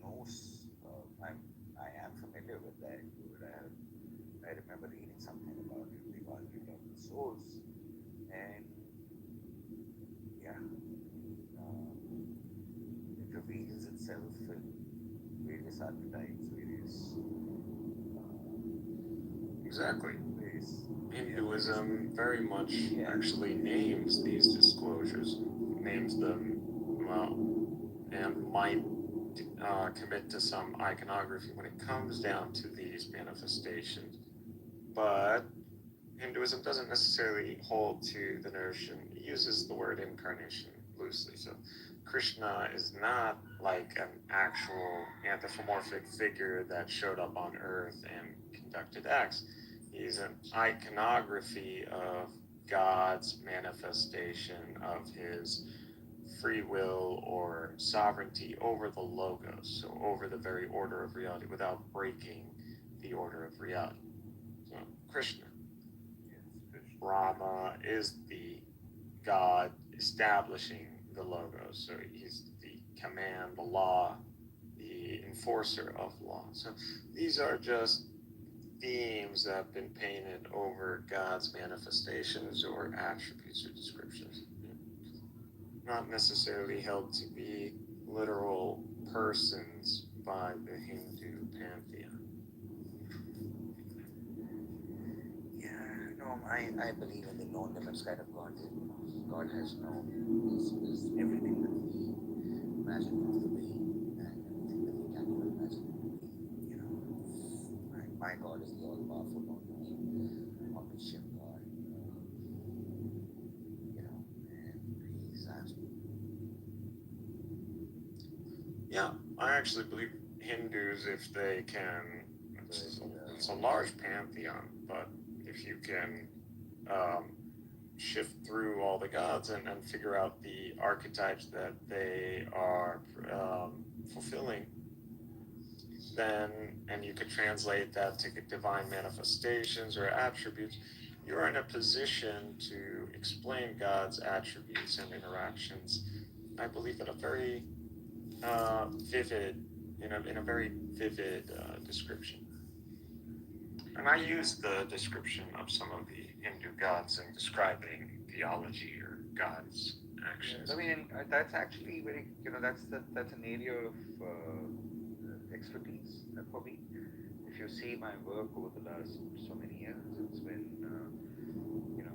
Nous. I am familiar with that. I remember reading something about it, the argument of the source, and yeah, it reveals itself in various archetypes, various. Exactly. Hinduism very much actually names these disclosures, names them well, and might commit to some iconography when it comes down to these manifestations. But Hinduism doesn't necessarily hold to the notion, it uses the word incarnation loosely. So Krishna is not like an actual anthropomorphic figure that showed up on Earth and conducted acts. He's an iconography of God's manifestation of his free will or sovereignty over the logos, so over the very order of reality, without breaking the order of reality. Krishna. Rama is the God establishing the logos. So he's the command, the law, the enforcer of law. So these are just themes that have been painted over God's manifestations or attributes or descriptions. Not necessarily held to be literal persons by the Hindu pantheon. Yeah, no, I believe in the no limits kind of God. God has no, is everything that we imagine him to be, and everything that we can't even imagine him to be. You know, my God is the all-powerful, omniscient God. You know, and he's absolute. Yeah, I actually believe Hindus, if they can, it's a large pantheon, but if you can shift through all the gods and figure out the archetypes that they are fulfilling, then, and you could translate that to divine manifestations or attributes, you're in a position to explain God's attributes and interactions, I believe, in a very vivid, in a very vivid description. And I use the description of some of the Hindu gods in describing theology or God's actions. I mean, that's actually very, that's an area of expertise for me. If you see my work over the last so many years, it's been,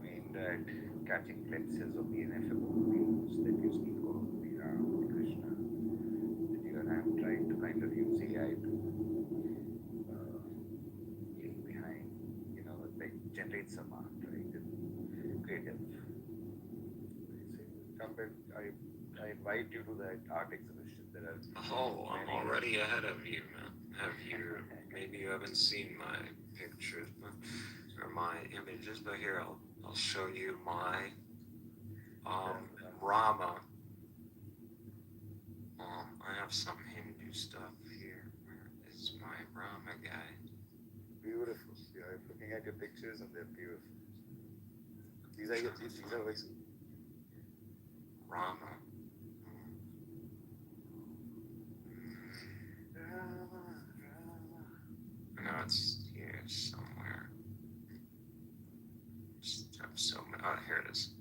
aimed at catching glimpses of the ineffable views that you speak of, the Ram, the Krishna, that you and I am trying to kind of use AI to leave behind, like generate some art, right? And creative. I invite you to that art exhibition. There are I'm already ahead of you, man. Maybe you haven't seen my pictures or my images, but here I'll show you my Rama. I have some Hindu stuff here. Where is my Rama guy? Beautiful. Yeah, I'm looking at your pictures and they're beautiful. These are very Rama. No, it's here somewhere. Just have so many. Oh, here it is.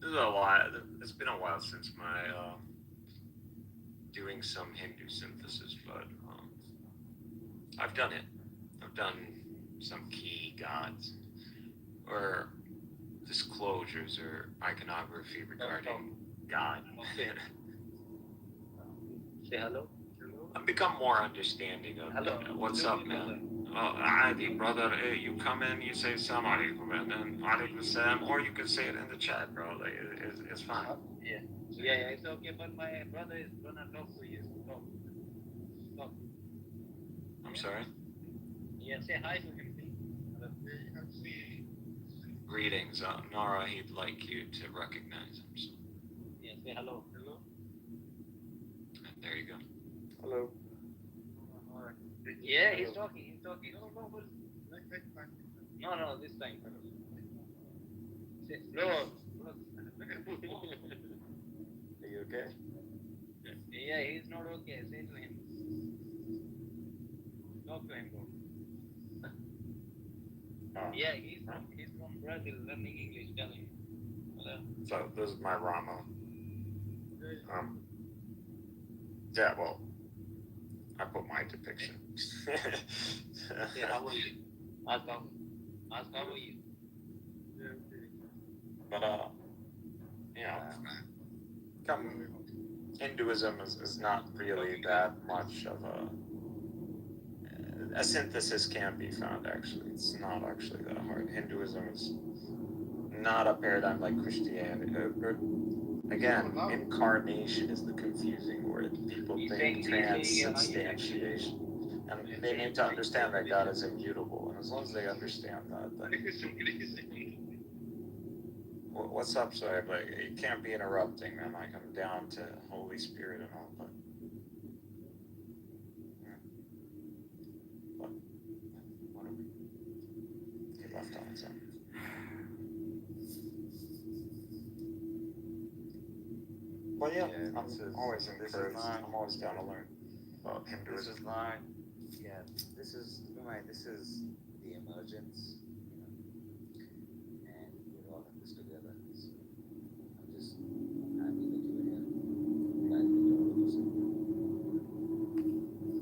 This is a while. It's been a while since my doing some Hindu synthesis, but I've done it. I've done some key gods or disclosures or iconography regarding God. Say hello. I've become more understanding of what's up, man. Adi, brother, you come in, you say Salam alaikum, and then alaikum salam, or you can say it in the chat, bro. Like, it's fine. Yeah, it's okay, but my brother is gonna talk to you. Talk. I'm sorry? Yeah, say hi to him, please. Greetings. Nara, he'd like you to recognize him. So. Yeah, say hello. Hello. And there you go. Hello. Yeah, he's talking. No, this time. No. Are you okay? Yeah, he's not okay. Say to him. Talk to him, bro. Yeah, he's from Brazil, learning English. Tell him. So this is my Rama. Yeah, well, I put my depiction. Yeah, how are you? Ask how are you? But Hinduism is not really that much of a synthesis can be found, actually. It's not actually that hard. Hinduism is not a paradigm like Christianity. Again, incarnation is the confusing word. People think transubstantiation. And they need to understand that God is immutable. And as long as they understand that, then... What's up, Soeb? Like, you can't be interrupting, man. Like, I'm down to Holy Spirit and all, but... left on its own. But yeah, I'm always encouraged. I'm always down to learn about Hinduism. This is not. Yeah, this is the emergence, and we're all in this together. So I'm happy that you were here. Glad that you're all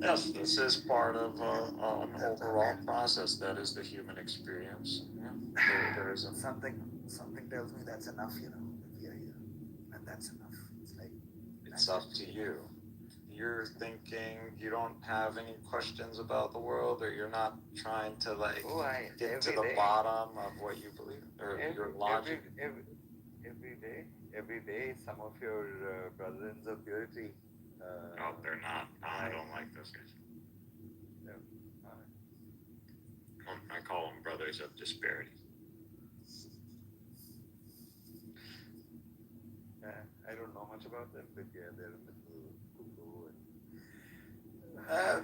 Yes, this is part of an overall process that is the human experience. Yeah, there is something tells me that's enough, if we are here, and that's enough. It's up to you. You're thinking you don't have any questions about the world, or you're not trying to get to the bottom of what you believe or your logic. Every day, some of your brothers of purity. No, they're not. I don't like those guys. I call them brothers of disparity. I don't know much about them, but yeah, they're in the cuckoo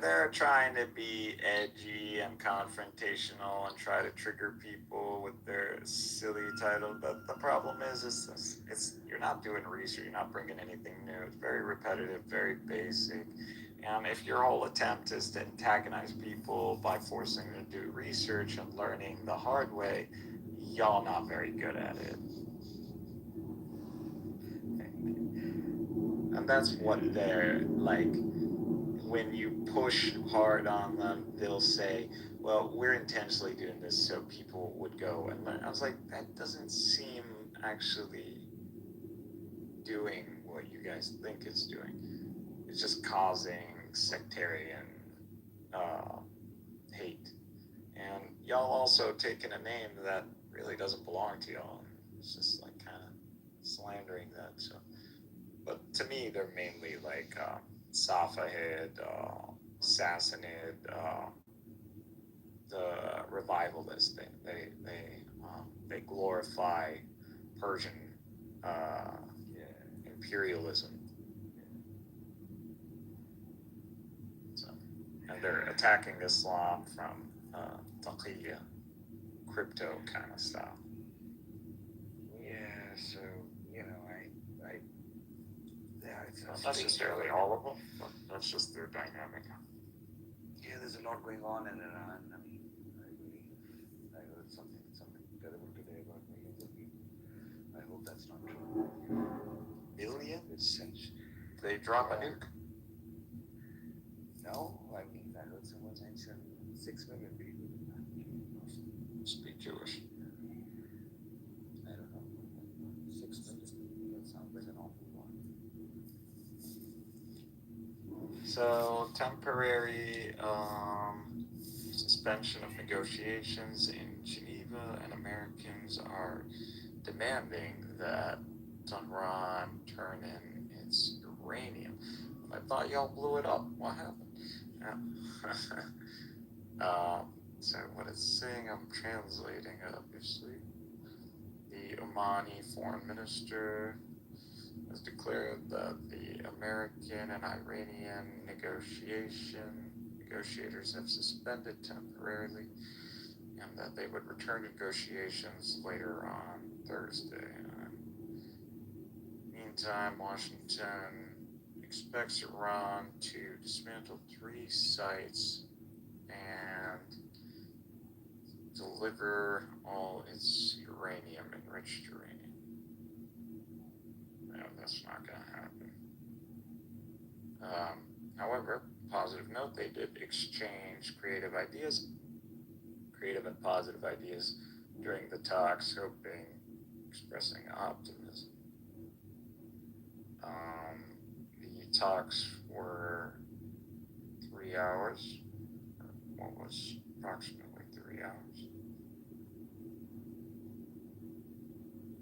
They're trying to be edgy and confrontational and try to trigger people with their silly title. But the problem is, it's you're not doing research. You're not bringing anything new. It's very repetitive, very basic. And if your whole attempt is to antagonize people by forcing them to do research and learning the hard way, y'all not very good at it. And that's what they're like. When you push hard on them, they'll say, well, we're intentionally doing this so people would go and learn. I was like, that doesn't seem actually doing what you guys think it's doing. It's just causing sectarian hate. And y'all also taking a name that really doesn't belong to y'all. It's just like kind of slandering that. So, but to me, they're mainly like Safahed, Sassanid, the revivalists. They glorify Persian imperialism. So, and they're attacking Islam from taqiyya, crypto kind of style. Yeah, so it's not necessarily all of them, but that's just their dynamic. Yeah, there's a lot going on in Iran. I mean, I heard something terrible today about millions of people. I hope that's not true. Millions? They drop a nuke? No, I mean, I heard someone mention 6 million people. Speak Jewish. I don't know. 6 million people, that sounds like an awful lot. So, temporary suspension of negotiations in Geneva, and Americans are demanding that Tehran turn in its uranium. I thought y'all blew it up. What happened? So what it's saying, I'm translating it, obviously. The Omani foreign minister has declared that the American and Iranian negotiators have suspended temporarily, and that they would return negotiations later on Thursday. Meantime, Washington expects Iran to dismantle 3 sites and deliver all its enriched uranium. No, that's not going to happen. However, positive note, they did exchange creative and positive ideas during the talks, expressing optimism. The talks were 3 hours, what was approximately 3 hours.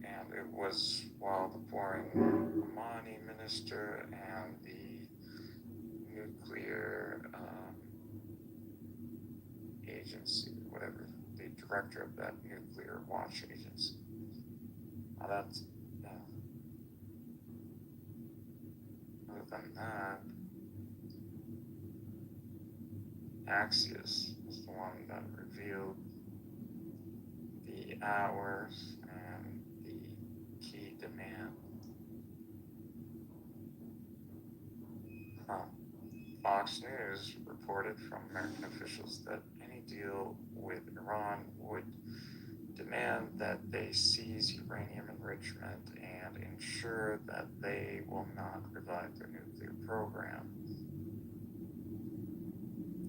And it was while the foreign Omani minister and the nuclear agency, whatever, the director of that nuclear watch agency. Now that's, other than that, Axios was the one that revealed hours and the key demand. Fox News reported from American officials that any deal with Iran would demand that they seize uranium enrichment and ensure that they will not revive their nuclear program.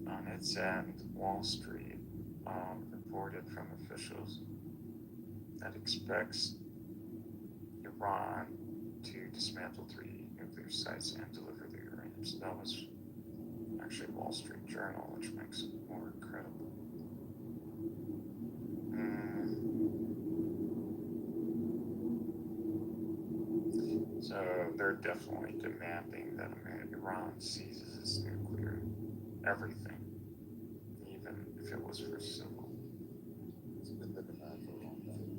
On its end, Wall Street reported from officials that expects Iran to dismantle 3 nuclear sites and deliver the uranium. So that was actually Wall Street Journal, which makes it more credible. So they're definitely demanding that Iran seizes its nuclear everything, even if it was for civil. It's been the demand for a long time.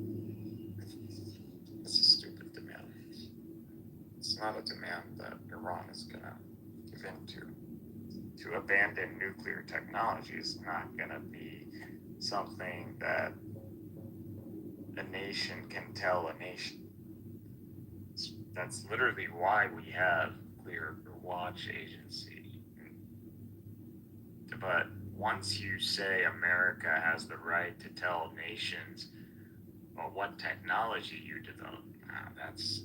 It's a stupid demand. It's not a demand that Iran is going to give in to. To abandon nuclear technology is not going to be something that a nation can tell a nation. That's literally why we have Nuclear Watch Agency. But once you say America has the right to tell nations what technology you develop, that's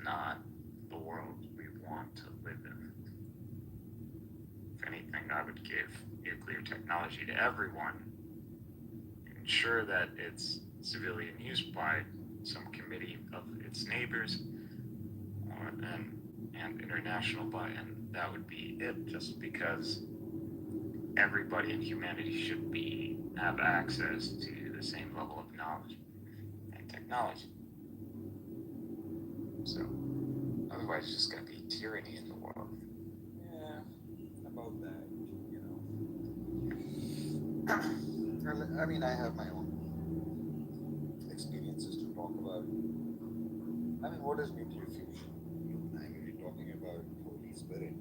not the world we want to live in. If anything, I would give nuclear technology to everyone, ensure that it's civilian use by some committee of its neighbors, and international buy-in. That would be it, just because everybody in humanity should have access to the same level of knowledge and technology. So otherwise it's just going to be tyranny in the world. Yeah, about that, I mean, I have my own experiences to talk about. I mean, what is nuclear fusion? I mean, we're talking about Holy Spirit.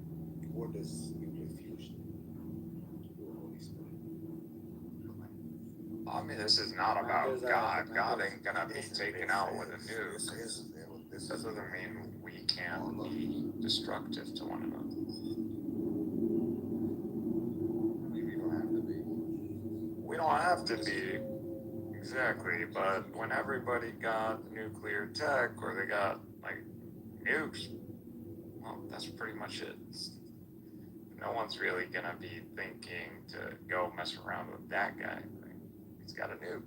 What is nuclear fusion? Holy Spirit. I mean, this is not about God. God ain't gonna be taken out with a nuke. This doesn't mean we can't be destructive to one another. We don't have to be. We don't have to be, exactly, but when everybody got nuclear tech, or they got, like, nukes, well, that's pretty much it. No one's really gonna be thinking to go mess around with that guy. He's got a nuke.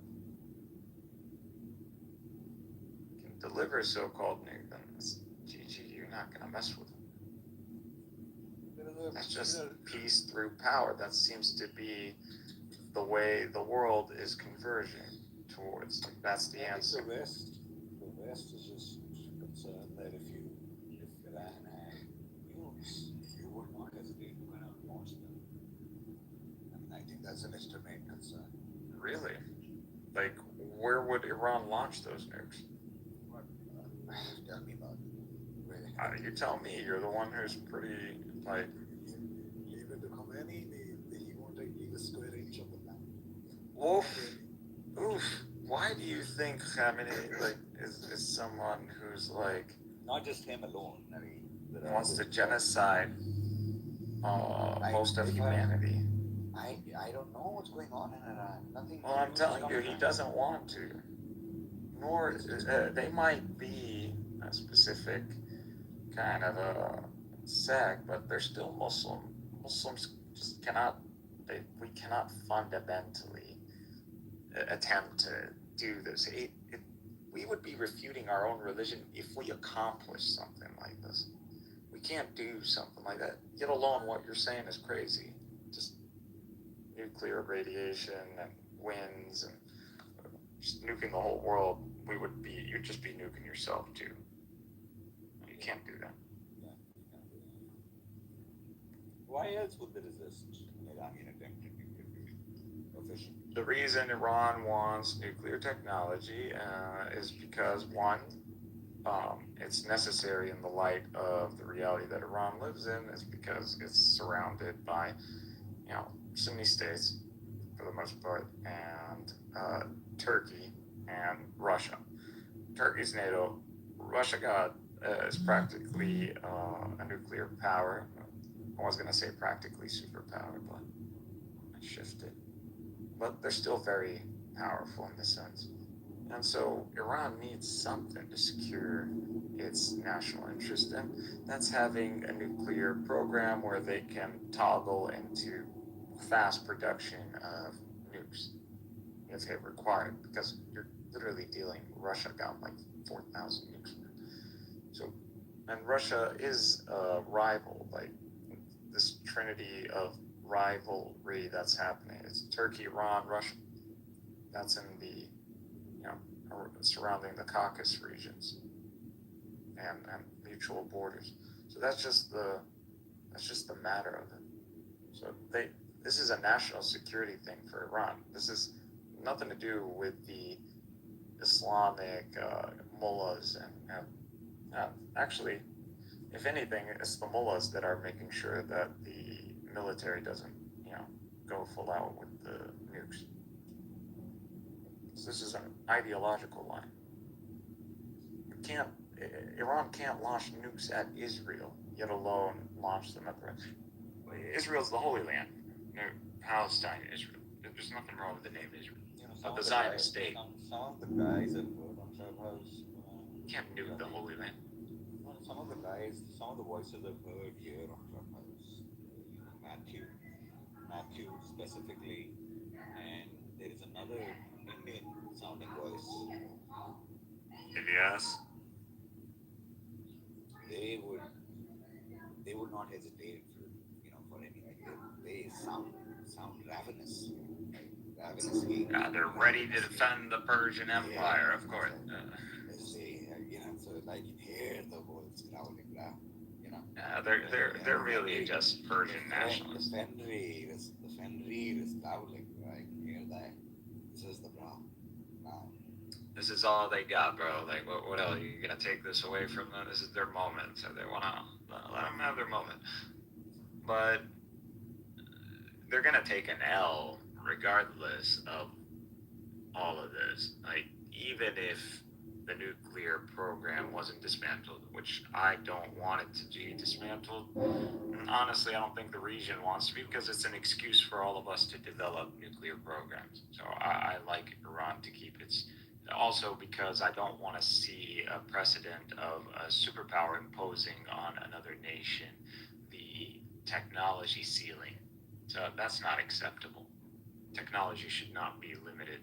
Can deliver a so-called nuke, then it's GG, you're not gonna mess with him. That's just peace through power. That seems to be the way the world is converging towards. That's the answer. The West is just concerned that if Iran had nukes, you would not hesitate to go out and launch them. I mean, I think that's an extreme concern. Really? Like, where would Iran launch those nukes? Tell me about it. You tell me. You're the one who's pretty, like... Leave it to Khomeini. He won't leave a square inch of the map. Oof. Why do you think Khamenei, like, is someone who's, like... Not just him alone. I mean... wants to genocide most of humanity. I don't know what's going on in Iran. Nothing. Well, I'm telling you, he doesn't want to. Nor, they might be a specific kind of a sect, but they're still Muslim. Muslims just cannot, we cannot fundamentally attempt to do this. We would be refuting our own religion if we accomplished something like this. We can't do something like that, yet alone what you're saying is crazy. Just nuclear radiation and winds and just nuking the whole world, you'd just be nuking yourself too. You can't do that. Yeah, you can't do that. Why else would they resist an Iranian attempt at nuclear fusion? Officially. The reason Iran wants nuclear technology is because, one, it's necessary in the light of the reality that Iran lives in, is because it's surrounded by, Sunni states for the most part, and Turkey, and Russia. Turkey's NATO. Russia got is practically a nuclear power. I was going to say practically superpower, but I shifted. But they're still very powerful in this sense. And so Iran needs something to secure its national interest, and that's having a nuclear program where they can toggle into fast production of nukes if they require it, because you're literally dealing, Russia got like 4,000 nukes. So, and Russia is a rival, like this trinity of rivalry that's happening. It's Turkey, Iran, Russia. That's in the, surrounding the Caucasus regions and mutual borders. So that's just the matter of it. So this is a national security thing for Iran. This is nothing to do with the Islamic mullahs and actually, if anything, it's the mullahs that are making sure that the military doesn't, go full out with the nukes. So this is an ideological line. Iran can't launch nukes at Israel, yet alone launch them at the rest. Israel's the Holy Land. Palestine, Israel. There's nothing wrong with the name Israel. Of the Zionist state. Some of the guys have heard on Clubhouse. Can't nuke the Holy Land. Some of the voices I've heard here on Clubhouse, Matthew specifically, and there is another Indian sounding voice. Yes. They would not hesitate for anything. They sound ravenous. Yeah, they're ready to defend the Persian Empire, of course. So like you hear the words growling down, Yeah, they're really just Persian nationalists. The Fenrir is growling, right? You hear that? This is the brow. This is all they got, bro. Like, what else? You gonna take this away from them? This is their moment, so they wanna let them have their moment. But they're gonna take an L regardless of all of this. Like, even if the nuclear program wasn't dismantled, which I don't want it to be dismantled. And honestly, I don't think the region wants to be, because it's an excuse for all of us to develop nuclear programs. So I like Iran to keep its. Also because I don't want to see a precedent of a superpower imposing on another nation the technology ceiling. So that's not acceptable. Technology should not be limited.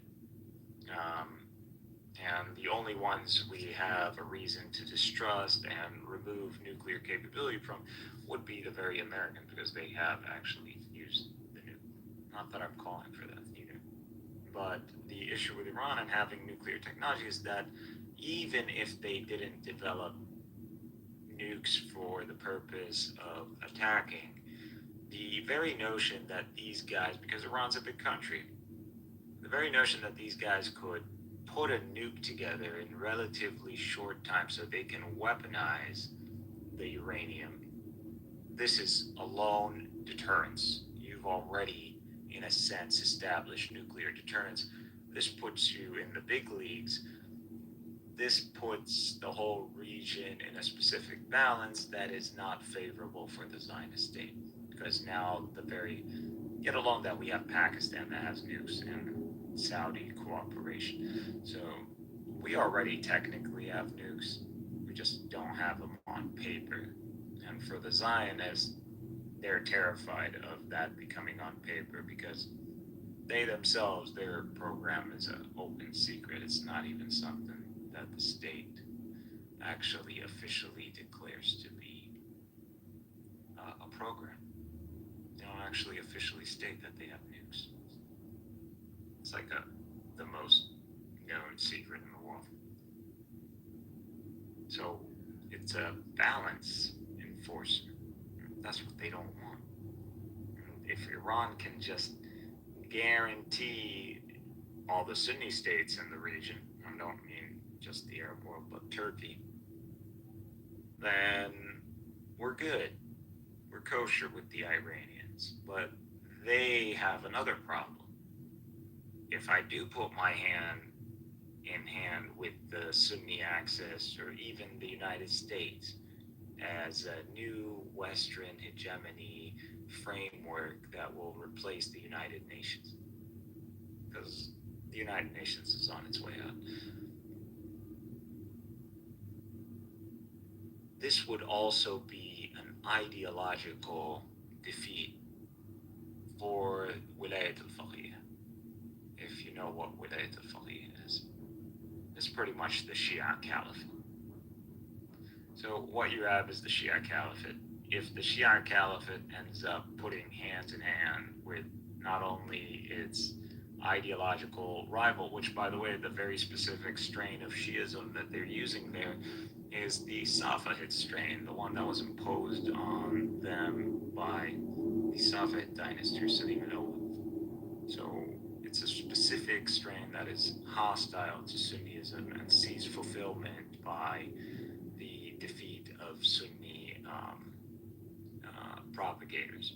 And the only ones we have a reason to distrust and remove nuclear capability from would be the very Americans, because they have actually used the nuke. Not that I'm calling for that either. But the issue with Iran and having nuclear technology is that even if they didn't develop nukes for the purpose of attacking, the very notion that these guys, because Iran's a big country, the very notion that these guys could put a nuke together in relatively short time so they can weaponize the uranium, this is alone deterrence. You've already, in a sense, established nuclear deterrence. This puts you in the big leagues. This puts the whole region in a specific balance that is not favorable for the Zionist state, because now yet alone that we have Pakistan that has nukes and Saudi cooperation. So we already technically have nukes. We just don't have them on paper. And for the Zionists, they're terrified of that becoming on paper, because they themselves, their program is an open secret. It's not even something that the state actually officially declares to be a program. They don't actually officially state that they have nukes. It's like the most known secret in the world. So it's a balance enforcement. That's what they don't want. If Iran can just guarantee all the Sunni states in the region, I don't mean just the Arab world, but Turkey, then we're good. We're kosher with the Iranians. But they have another problem. If I do put my hand in hand with the Sunni axis, or even the United States as a new Western hegemony framework that will replace the United Nations. Because the United Nations is on its way out. This would also be an ideological defeat for Wilayat al-Faqih. If you know what Wilayat al-Faqih is, it's pretty much the Shia Caliphate. So what you have is the Shia Caliphate. If the Shia Caliphate ends up putting hands in hand with not only its ideological rival, which, by the way, the very specific strain of Shiism that they're using there is the Safavid strain, the one that was imposed on them by the Safavid dynasty, or Salim al-Awwal. So it's a specific strain that is hostile to Sunnism and sees fulfillment by the defeat of Sunni propagators.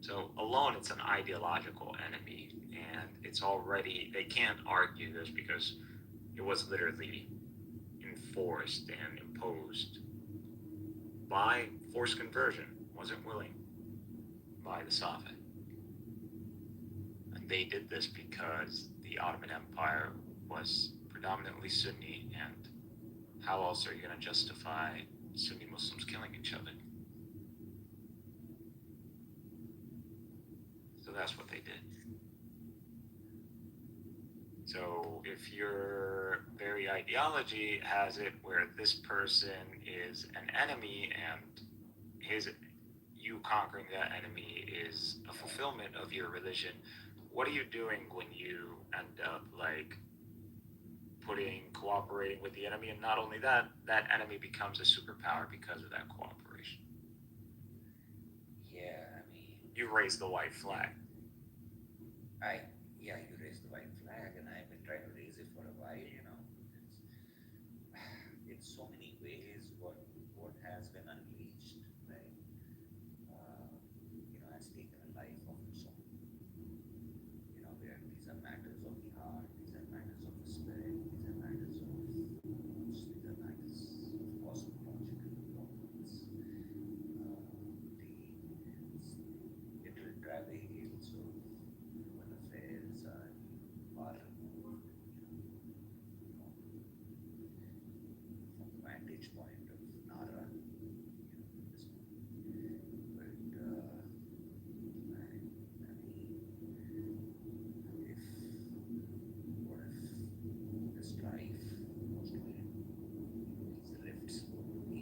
So alone, it's an ideological enemy, and it's already, they can't argue this because it was literally enforced and imposed by forced conversion, wasn't willing by the Safavid. And they did this because the Ottoman Empire was predominantly Sunni, and how else are you going to justify Sunni Muslims killing each other? So that's what they did. So if your very ideology has it where this person is an enemy, and you conquering that enemy is a fulfillment of your religion, what are you doing when you end up like cooperating with the enemy? And not only that, that enemy becomes a superpower because of that cooperation. Yeah, I mean, You raise the white flag. You raised the white flag, and I've been trying to raise it for a while, you know. In so many ways, what has been unleashed, right, has taken a life of its own. Where these are matters of the heart, these are matters of the spirit, these are matters of cosmological developments. The literal travails of human affairs are far removed, from the vantage point of Nara, this one. But what if the strife was to end? These rifts were to be.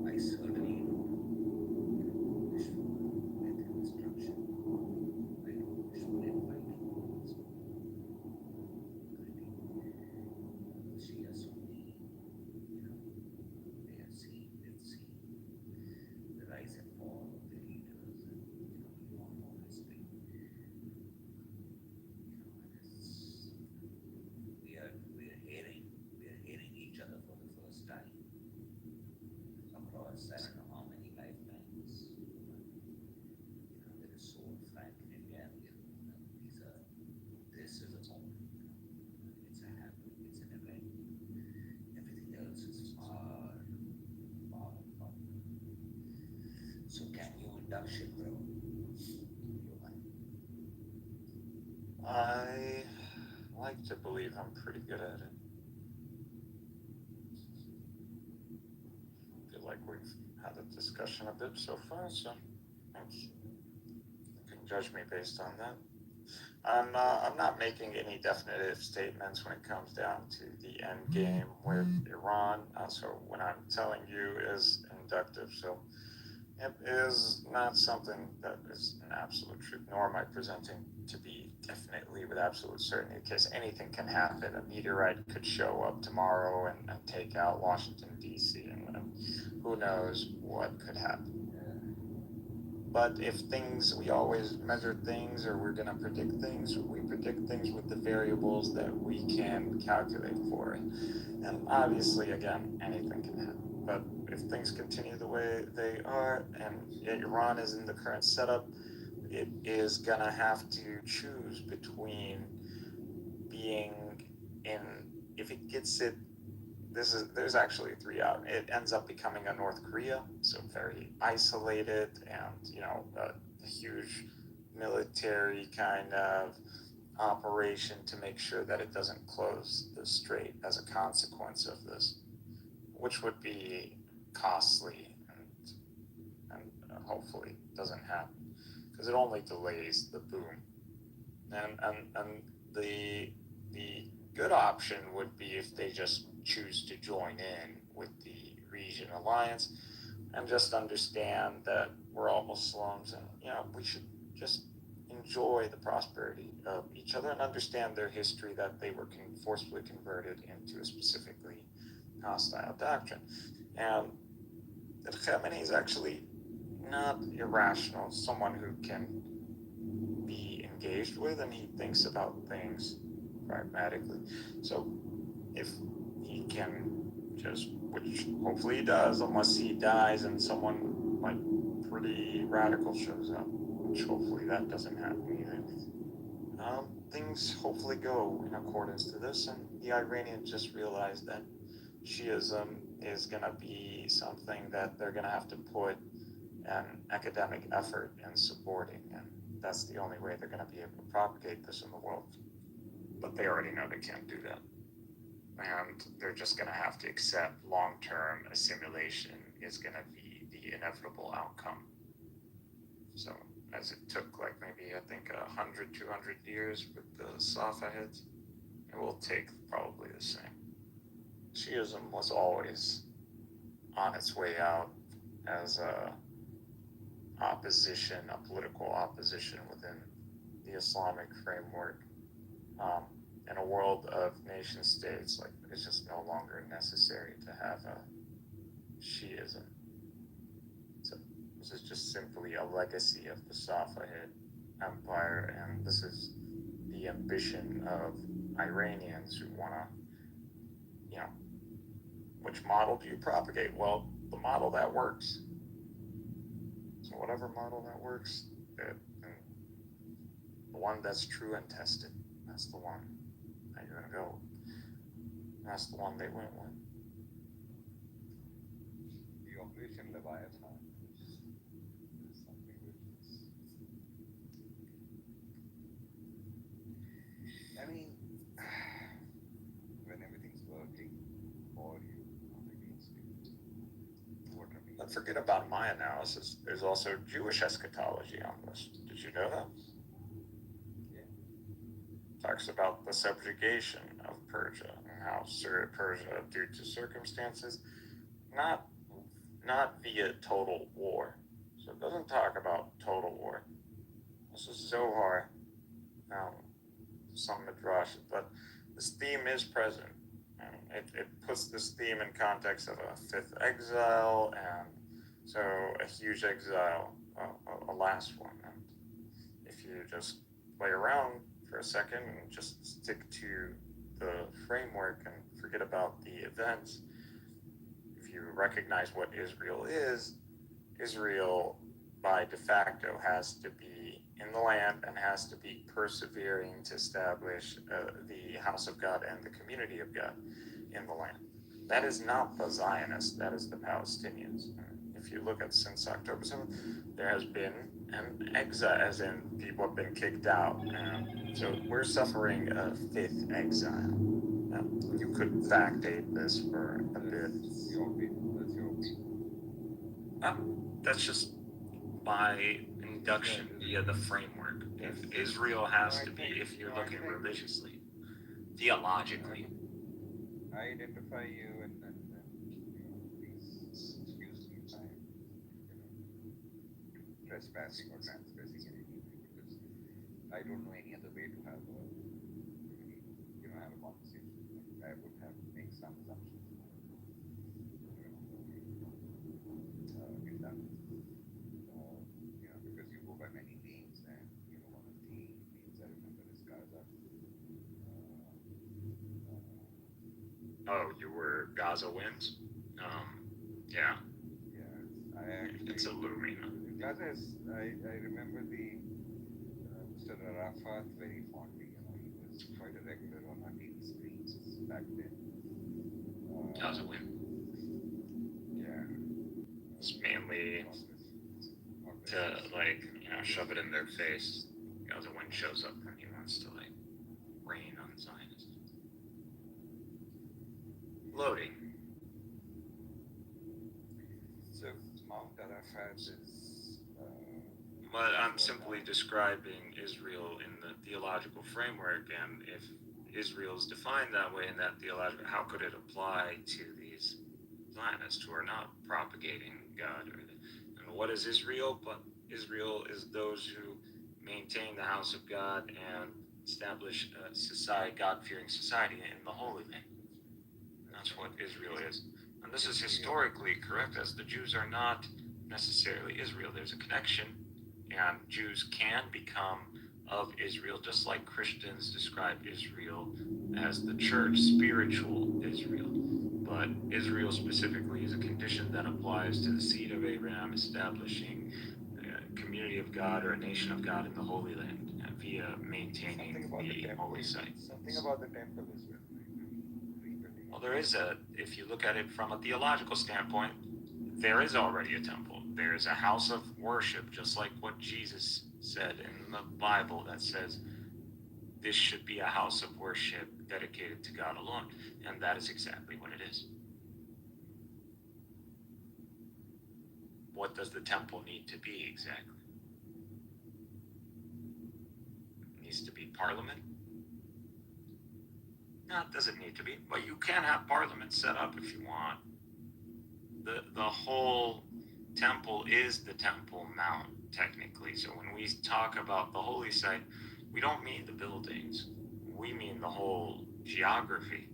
I certainly don't wish for death and destruction. I don't wish for infighting. Shia Sunni, they've seen the rise and fall of the leaders, and we all know history. We're hearing each other for the first time across I don't know how many lifetimes. There is soul, Frank, and Indian. This is a moment. It's a happening. It's an event. Everything else is far, far apart. So can you induction, bro? I like to believe I'm pretty good at it. I feel like we've had a discussion a bit so far, so you can judge me based on that. I'm not making any definitive statements when it comes down to the end game with Iran. So what I'm telling you is inductive. So it is not something that is an absolute truth, nor am I presenting to be definitely with absolute certainty, because anything can happen. A meteorite could show up tomorrow and take out Washington, D.C., and who knows what could happen. But if we always measure things, or we're going to predict things, we predict things with the variables that we can calculate for. And obviously, again, anything can happen. But if things continue the way they are, and Iran is in the current setup, it is gonna have to choose between being in, if it gets it, there's actually three out. It ends up becoming a North Korea, so very isolated, and a huge military kind of operation to make sure that it doesn't close the strait as a consequence of this, which would be costly and hopefully doesn't happen, because it only delays the boom. And the good option would be if they just choose to join in with the region alliance and just understand that we're all Muslims, and we should just enjoy the prosperity of each other and understand their history, that they were forcibly converted into a specifically hostile doctrine. And that Khamenei is actually not irrational, someone who can be engaged with, and he thinks about things pragmatically. So if he can just, which hopefully he does, unless he dies and someone like pretty radical shows up, which hopefully that doesn't happen either. Things hopefully go in accordance to this, and the Iranians just realized that Shiism is going to be something that they're going to have to put an academic effort in supporting, and that's the only way they're going to be able to propagate this in the world. But they already know they can't do that, and they're just going to have to accept long-term assimilation is going to be the inevitable outcome. So as it took like maybe I think 100, 200 years with the Safavids, it will take probably the same. Shiism was always on its way out as a opposition, a political opposition within the Islamic framework. In a world of nation states, like, it's just no longer necessary to have a Shiism. So this is just simply a legacy of the Safavid Empire, and this is the ambition of Iranians who want to, which model do you propagate? Well, the model that works. So whatever model that works, the one that's true and tested, that's the one that you're going to go with. That's the one they went with. The Operation Leviathan is something which is, I mean, when everything's working for you, not against you, what are we? Don't forget about my analysis. There's also Jewish eschatology on this. Did you know that? Yeah. Talks about the subjugation of Persia and how Persia, due to circumstances, not via total war. So it doesn't talk about total war. This is Zohar, some midrash, but this theme is present. And it puts this theme in context of a fifth exile, and so a huge exile, a last one. And if you just play around for a second and just stick to the framework and forget about the events, if you recognize what Israel is, Israel by de facto has to be in the land and has to be persevering to establish the house of God and the community of God in the land. That is not the Zionists, that is the Palestinians. If you look at since October 7th, there has been an exile, as in people have been kicked out. So we're suffering a fifth exile. Now, you could backdate this for a bit. That's your opinion. That's just by induction via the framework. If Israel has to be, if you're looking religiously, theologically. I identify you, and please excuse me if I'm trespassing or transgressing anything, because I don't know any other way to have a conversation. I would have to make some assumptions in that, because you go by many names, and one of the names I remember is Gaza. Oh, you were Gaza Winds? Yeah. Yeah, I actually. It's a looming. Gaza is. I remember the Mr. Arafat very fondly. He was quite a regular on our TV screens back then. That was a win. Yeah. It's mainly to shove it in their face. Gaza Win shows up and he wants to rain on Zionists. Loading. So Mount Arafat is. But I'm simply describing Israel in the theological framework, and if Israel is defined that way in that theological, how could it apply to these Zionists who are not propagating God? And what is Israel? But Israel is those who maintain the house of God and establish a society, God-fearing society in the Holy Land. That's what Israel is. And this is historically correct, as the Jews are not necessarily Israel. There's a connection, and Jews can become of Israel, just like Christians describe Israel as the church, spiritual Israel. But Israel specifically is a condition that applies to the seed of Abraham establishing a community of God or a nation of God in the Holy Land via maintaining the holy site. Something about the temple as well. Well, there is if you look at it from a theological standpoint, there is already a temple. There is a house of worship, just like what Jesus said in the Bible that says this should be a house of worship dedicated to God alone. And that is exactly what it is. What does the temple need to be exactly? It needs to be parliament? No, it doesn't need to be, but you can have parliament set up if you want. The whole temple is the Temple Mount, technically. So when we talk about the holy site, we don't mean the buildings. We mean the whole geography.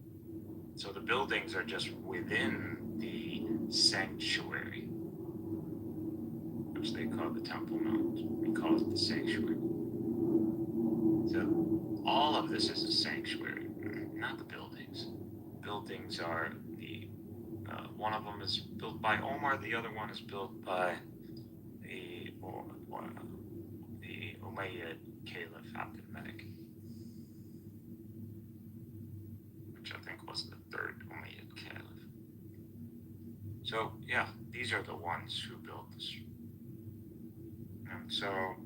So the buildings are just within the sanctuary, which they call the Temple Mount. We call it the sanctuary. So all of this is a sanctuary, not the buildings. Buildings are one of them is built by Omar, the other one is built by the Umayyad Caliph Abd al-Malik, which I think was the third Umayyad Caliph. So yeah, these are the ones who built this. And so,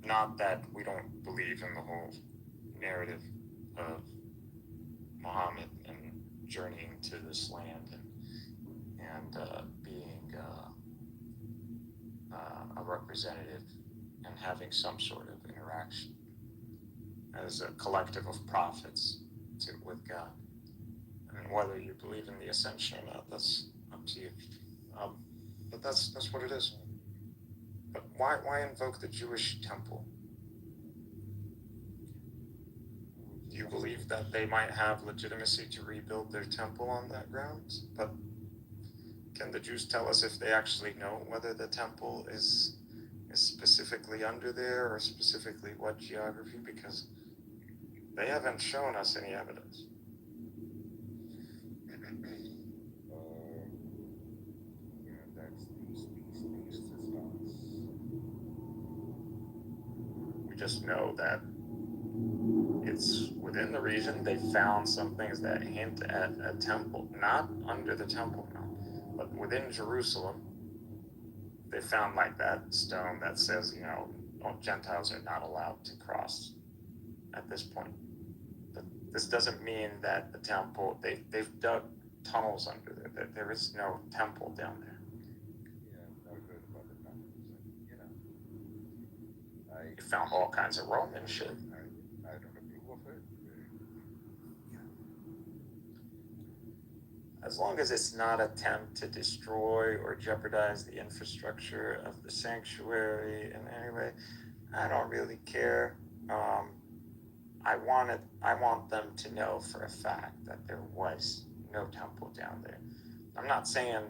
not that we don't believe in the whole narrative of Muhammad and journeying to this land and being a representative and having some sort of interaction as a collective of prophets with God. And whether you believe in the ascension or not, that's up to you. But that's what it is. But why invoke the Jewish temple? Do you believe that they might have legitimacy to rebuild their temple on that ground? But can the Jews tell us if they actually know whether the temple is specifically under there or specifically what geography? Because they haven't shown us any evidence. That's these response. We just know that it's within the region. They found some things that hint at a temple, not under the Temple Mount, but within Jerusalem. They found that stone that says, Gentiles are not allowed to cross at this point. But this doesn't mean that the temple, they've dug tunnels under there. There is no temple down there. Yeah, I've heard about the tunnels. You found all kinds of Roman shit. I don't approve of it. As long as it's not an attempt to destroy or jeopardize the infrastructure of the sanctuary in any way, I don't really care. I want them to know for a fact that there was no temple down there. I'm not saying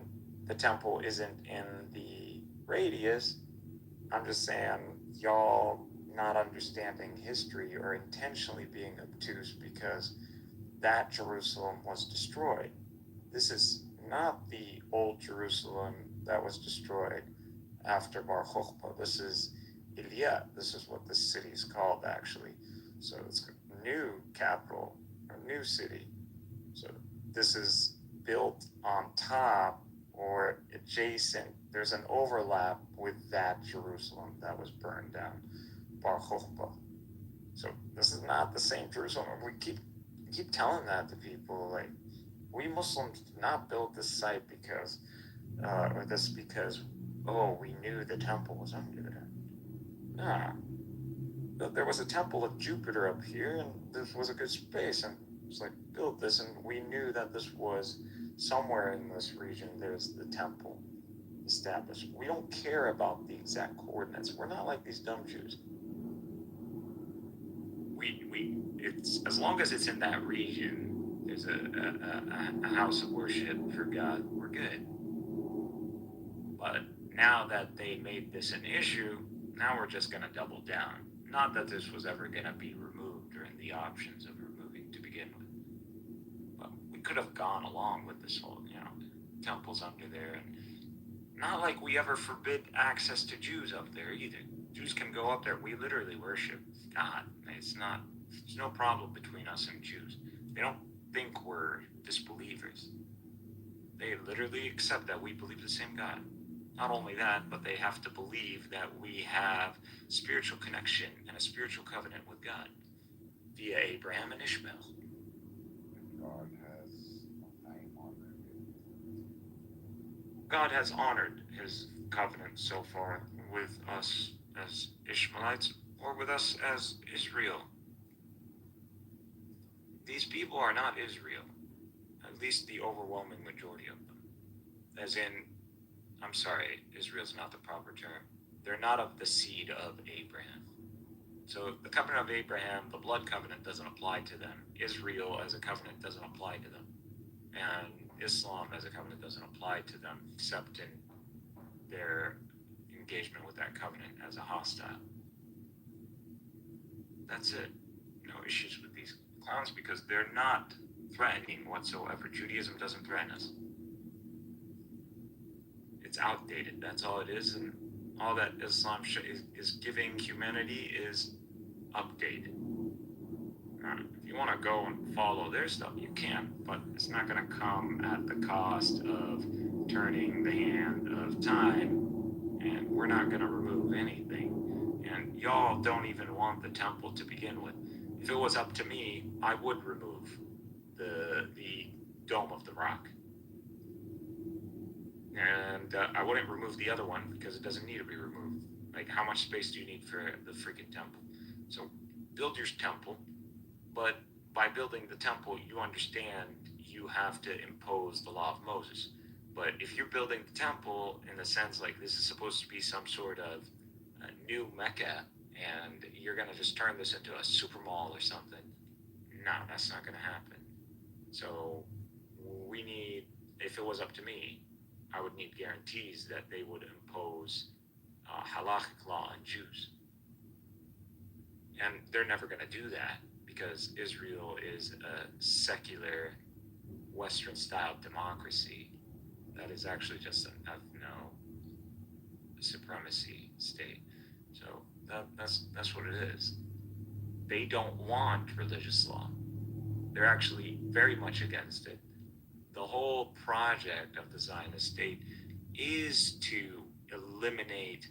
the temple isn't in the radius. I'm just saying y'all not understanding history or intentionally being obtuse because that Jerusalem was destroyed. This is not the old Jerusalem that was destroyed after Bar Kokhba. This is Ilya, this is what this city is called actually. So it's a new capital, a new city. So this is built on top or adjacent. There's an overlap with that Jerusalem that was burned down, Bar Kokhba. So this is not the same Jerusalem. We keep telling that to people, like, we Muslims did not build this site because, oh, we knew the temple was under there. Nah. There was a temple of Jupiter up here, and this was a good space, and it's like, build this, and we knew that this was somewhere in this region, there's the temple established. We don't care about the exact coordinates. We're not like these dumb Jews. It's as long as it's in that region, there's a house of worship for God, we're good. But now that they made this an issue, now we're just gonna double down. Not that this was ever gonna be removed or in the options of removing to begin with. But we could have gone along with this whole, temples under there, and not like we ever forbid access to Jews up there either. Jews can go up there. We literally worship God. There's no problem between us and Jews. They don't think we're disbelievers. They literally accept that we believe the same God. Not only that, but they have to believe that we have spiritual connection and a spiritual covenant with God via Abraham and Ishmael. God has honored his covenant so far with us as Ishmaelites or with us as Israel. These people are not Israel, at least the overwhelming majority of them. As in, I'm sorry, Israel's not the proper term. They're not of the seed of Abraham. So the covenant of Abraham, the blood covenant, doesn't apply to them. Israel as a covenant doesn't apply to them. And Islam as a covenant doesn't apply to them, except in their engagement with that covenant as a hostile. That's it. No issues with these clowns because they're not threatening whatsoever. Judaism doesn't threaten us. It's outdated. That's all it is, and all that Islam is giving humanity is updated. If you want to go and follow their stuff, you can, but it's not going to come at the cost of turning the hand of time, and we're not going to remove anything. And y'all don't even want the temple to begin with. If it was up to me, I would remove the Dome of the Rock. And I wouldn't remove the other one because it doesn't need to be removed. Like, how much space do you need for the freaking temple? So build your temple, but by building the temple, you understand you have to impose the law of Moses. But if you're building the temple in the sense like this is supposed to be some sort of new Mecca, and you're going to just turn this into a super mall or something, no, that's not going to happen. So we need, if it was up to me, I would need guarantees that they would impose halakhic law on Jews. And they're never going to do that because Israel is a secular, Western-style democracy that is actually just an ethno supremacy state. So that's what it is. They don't want religious law. They're actually very much against it. The whole project of the Zionist state is to eliminate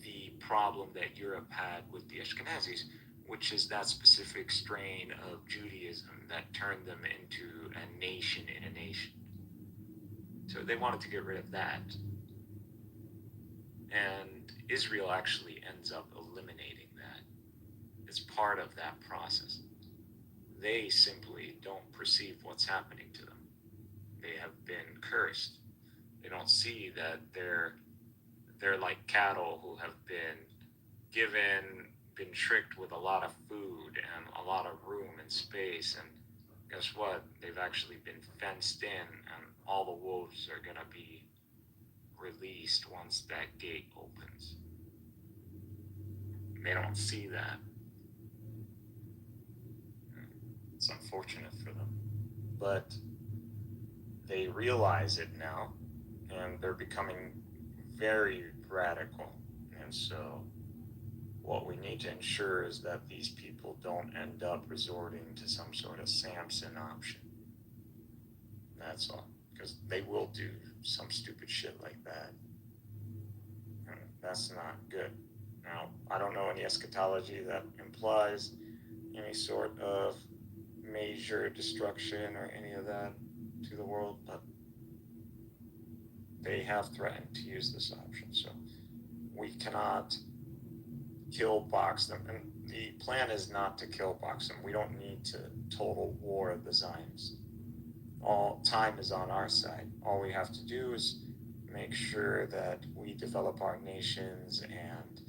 the problem that Europe had with the Ashkenazis, which is that specific strain of Judaism that turned them into a nation in a nation. So they wanted to get rid of that. And Israel actually ends up eliminating that. It's part of that process. They simply don't perceive what's happening to them. They have been cursed. They don't see that they're like cattle who have been tricked with a lot of food and a lot of room and space, and guess what? They've actually been fenced in, and all the wolves are gonna be released once that gate opens. They don't see that. It's unfortunate for them, but they realize it now, and they're becoming very radical. And so what we need to ensure is that these people don't end up resorting to some sort of Samson option. That's all. Because they will do some stupid shit like that. And that's not good. Now, I don't know any eschatology that implies any sort of major destruction or any of that to the world, but they have threatened to use this option. So we cannot kill box them. And the plan is not to kill box them. We don't need to total war the Zionists. All time is on our side. All we have to do is make sure that we develop our nations and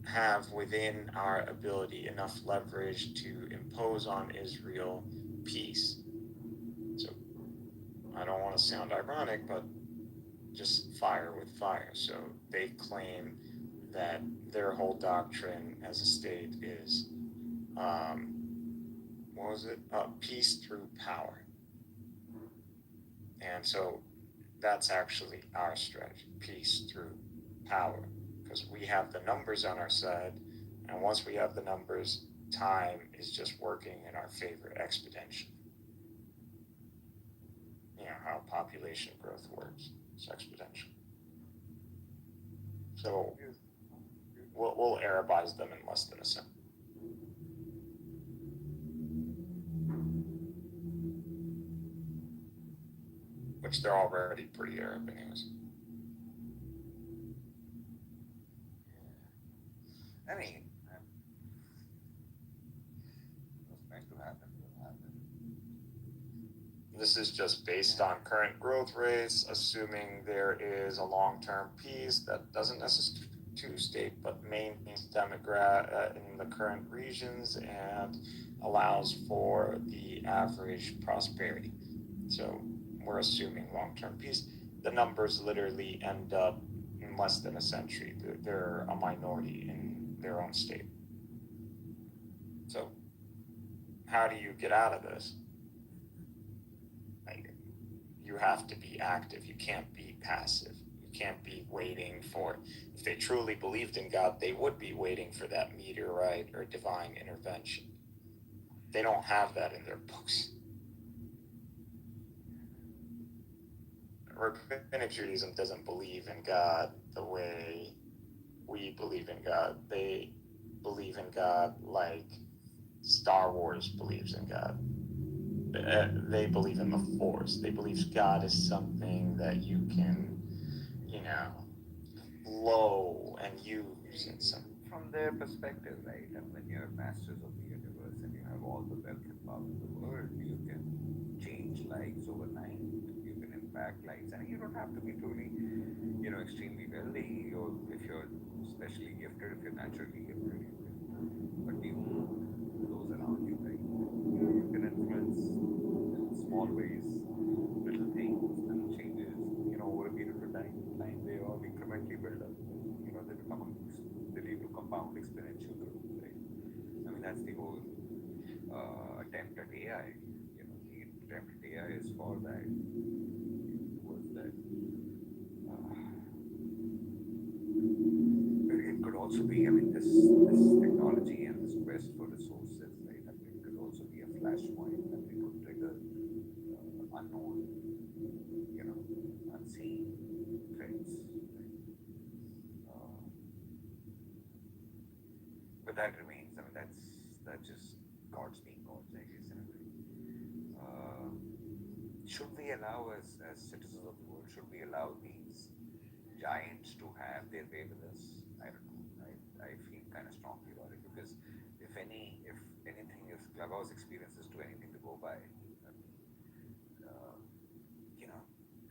have within our ability enough leverage to impose on Israel peace. So I don't want to sound ironic, but just fire with fire. So they claim that their whole doctrine as a state is, peace through power. And so that's actually our strategy, peace through power. Because we have the numbers on our side, and once we have the numbers, time is just working in our favor exponentially. You know how population growth works, it's exponential. So we'll Arabize them in less than a second. Which they're already pretty Arab anyways. I mean, what's meant to happen will happen. This is just based on current growth rates, assuming there is a long-term peace that doesn't necessarily two-state, but maintains in the current regions and allows for the average prosperity. So we're assuming long-term peace. The numbers literally end up in less than a century. They're a minority in their own state. So how do you get out of this? You have to be active. You can't be passive. You can't be waiting for, if they truly believed in God, they would be waiting for that meteorite or divine intervention. They don't have that in their books. Rabbinic Judaism doesn't believe in God the way we believe in God. They believe in God like Star Wars believes in God. They believe in the Force. They believe God is something that you can, blow and use in some. From their perspective, right? And when you're masters of the universe and you have all the wealth and power in the world, you can change lives overnight. You can impact lives, and you don't have to be truly, extremely wealthy, or if you're especially gifted, if you're naturally gifted, but even those around you, right? You can influence in small ways, little things, little changes, over a period of time, they all incrementally build up. They lead to compound exponential growth, right? I mean, that's the whole attempt at AI. The attempt at AI is for that, towards that. It could also be, this technology and this quest for resources, right? It could also be a flashpoint that it could trigger unknown, unseen threats. But that remains. That's just God's being God, I guess, in a way. Should we allow, as citizens of the world, should we allow these giants to have their way with us? I don't know. I feel kind of strongly about it, because if anything, if Clubhouse experiences to anything to go by,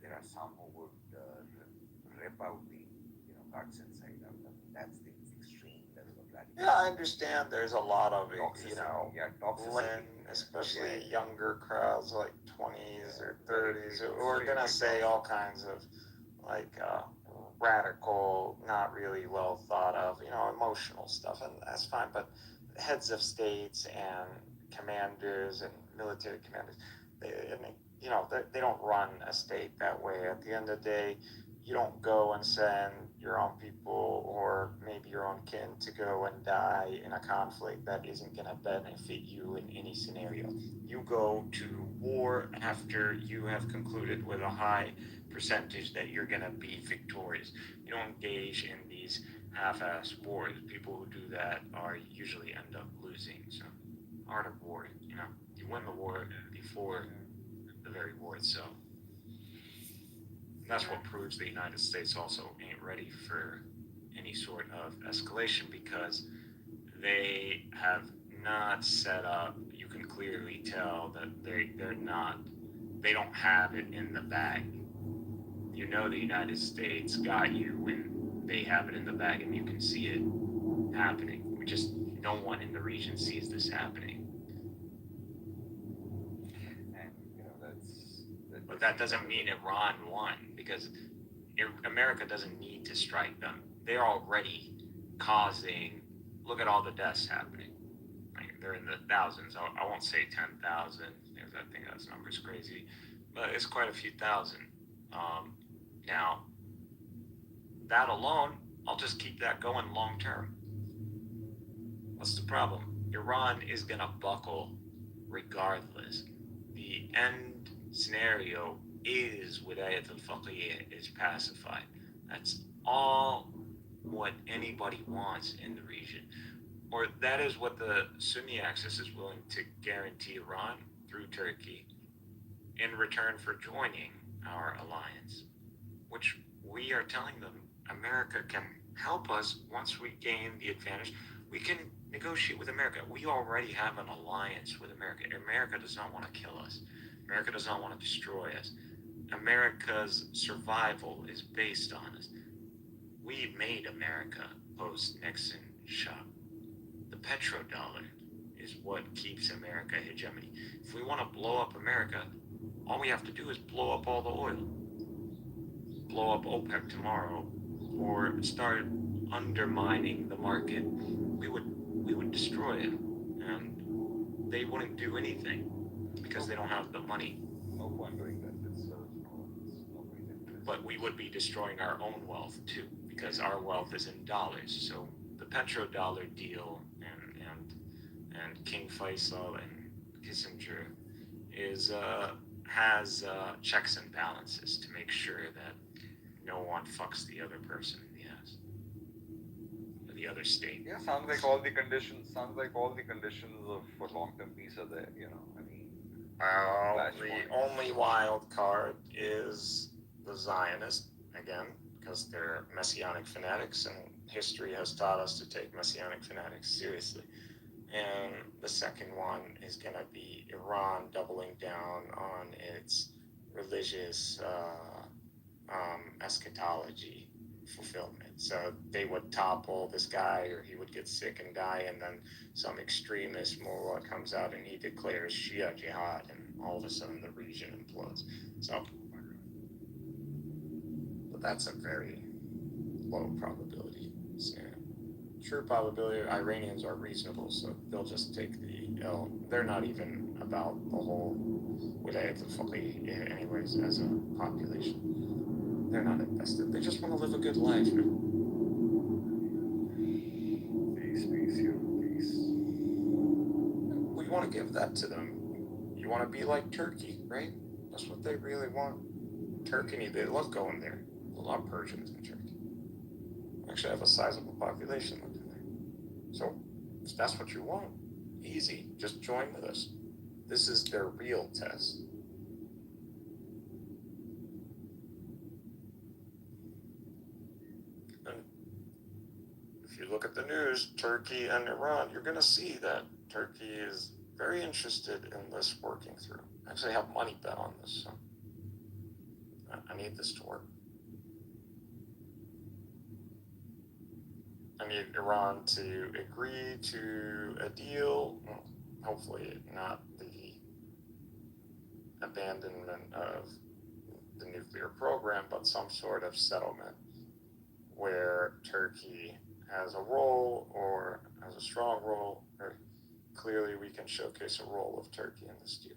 there are some who would rip out the guts inside out. That's the extreme level of radical. Yeah, I understand. There's a lot of toxicity, especially younger crowds, like 20s or 30s, who are gonna say all kinds of radical, not really well thought of, emotional stuff, and that's fine. But heads of states and commanders and military commanders, they don't run a state that way. At the end of the day, you don't go and send your own people or maybe your own kin to go and die in a conflict that isn't going to benefit you in any scenario. You go to war after you have concluded with a high percentage that you're going to be victorious. You don't engage in these half-ass wars. People who do that are usually end up losing. So, art of war, you know, you win the war before the very war itself. That's what proves the United States also ain't ready for any sort of escalation, because they have not set up, you can clearly tell that they don't have it in the bag. You know the United States got you when they have it in the bag and you can see it happening. No one in the region sees this happening. And But that doesn't mean Iran won, because America doesn't need to strike them. They're already causing, look at all the deaths happening. They're in the thousands. I won't say 10,000, because I think that number's crazy, but it's quite a few thousand. Now, that alone, I'll just keep that going long term. What's the problem? Iran is going to buckle regardless. The end scenario is Wilayat al-Faqih is pacified. That's all what anybody wants in the region. Or that is what the Sunni axis is willing to guarantee Iran through Turkey in return for joining our alliance, which we are telling them America can help us once we gain the advantage. We can negotiate with America. We already have an alliance with America. America does not want to kill us. America does not want to destroy us. America's survival is based on us. We made America post-Nixon shock. The petrodollar is what keeps America hegemony. If we want to blow up America, all we have to do is blow up all the oil. Blow up OPEC tomorrow, or start undermining the market. We would destroy it, and they wouldn't do anything because they don't have the money. No point doing that. It's no reason. But we would be destroying our own wealth too, because our wealth is in dollars. So the petrodollar deal and King Faisal and Kissinger has checks and balances to make sure that no one fucks the other person in the ass, or the other state. Yeah, sounds like all the conditions of for long-term peace are there. You know, I mean. The only wild card is the Zionist, again, because they're messianic fanatics, and history has taught us to take messianic fanatics seriously. And the second one is going to be Iran doubling down on its religious eschatology fulfillment. So they would topple this guy, or he would get sick and die, and then some extremist mullah comes out and he declares Shia jihad, and all of a sudden the region implodes. So, but that's a very low probability scenario. True probability, Iranians are reasonable, so they'll just take the L. They're not even about the whole Wilayat al-Faqih anyways as a population. They're not invested. They just want to live a good life. Peace, peace. We want to give that to them. You want to be like Turkey, right? That's what they really want. Turkey, they love going there. A lot of Persians in Turkey. Actually have a sizable population living there. So if that's what you want, easy. Just join with us. This is their real test. And if you look at the news, Turkey and Iran, you're going to see that Turkey is very interested in this working through. I actually have money bet on this, so I need this to work. I need Iran to agree to a deal, hopefully not the abandonment of the nuclear program, but some sort of settlement where Turkey has a role or has a strong role, or clearly we can showcase a role of Turkey in this deal.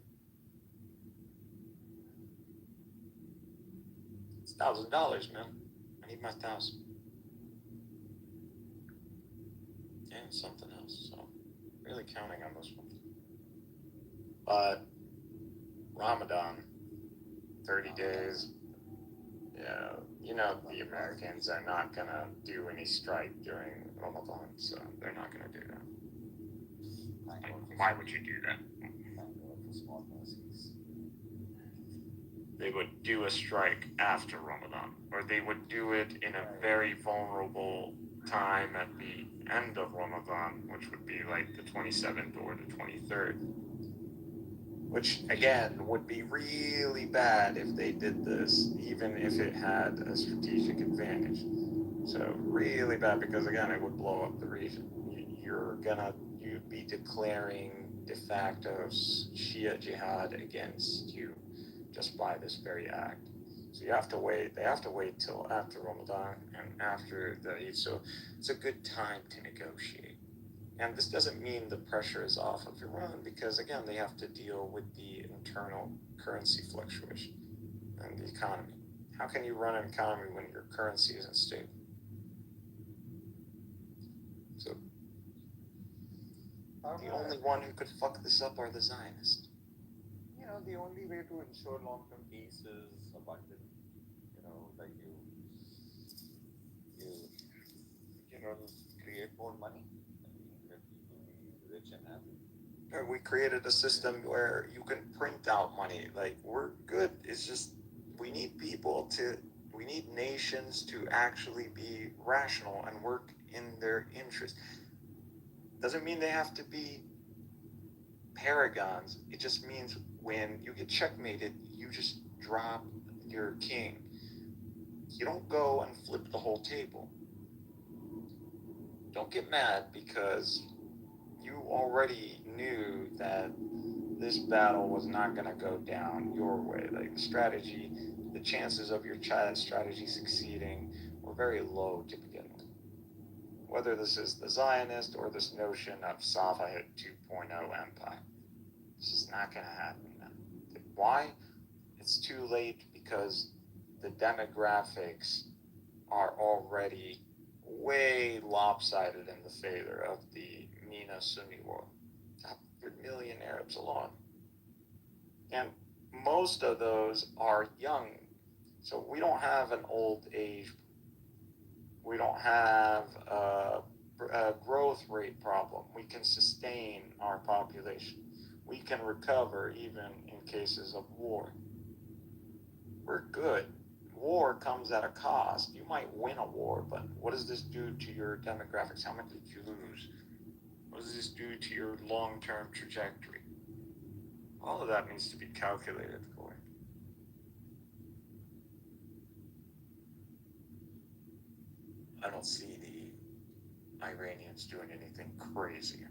It's $1,000, man. I need my 1,000. And something else. So, really counting on this one. But Ramadan, 30 days. Yeah, you know the Americans are not gonna do any strike during Ramadan, so they're not gonna do that. Why would you do that? They would do a strike after Ramadan, or they would do it in a very vulnerable time at the end of Ramadan, which would be like the 27th or the 23rd. Which, again, would be really bad if they did this, even if it had a strategic advantage. So, really bad, because, again, it would blow up the region. You'd be declaring de facto Shia jihad against you just by this very act. So you have to wait. They have to wait till after Ramadan and after the Eid. So it's a good time to negotiate. And this doesn't mean the pressure is off of Iran, because, again, they have to deal with the internal currency fluctuation and the economy. How can you run an economy when your currency isn't stable? So the only one who could fuck this up are the Zionists. You know, the only way to ensure long-term peace is abundant. You know, like you create more money. Let people be rich and happy. We created a system where you can print out money. Like, we're good. It's just we need nations to actually be rational and work in their interest. Doesn't mean they have to be paragons. It just means when you get checkmated, you just drop your king. You don't go and flip the whole table. Don't get mad because you already knew that this battle was not going to go down your way. Like, the chances of your strategy succeeding were very low to begin with. Whether this is the Zionist or this notion of Safavid 2.0 empire. This is not going to happen now. Why? It's too late, because the demographics are already way lopsided in the favor of the MENA Sunni world. 100 million Arabs alone. And most of those are young. So we don't have an old age. We don't have a growth rate problem. We can sustain our population. We can recover even in cases of war. We're good. War comes at a cost. You might win a war, but what does this do to your demographics? How much did you lose? What does this do to your long-term trajectory? All of that needs to be calculated for. I don't see the Iranians doing anything crazy.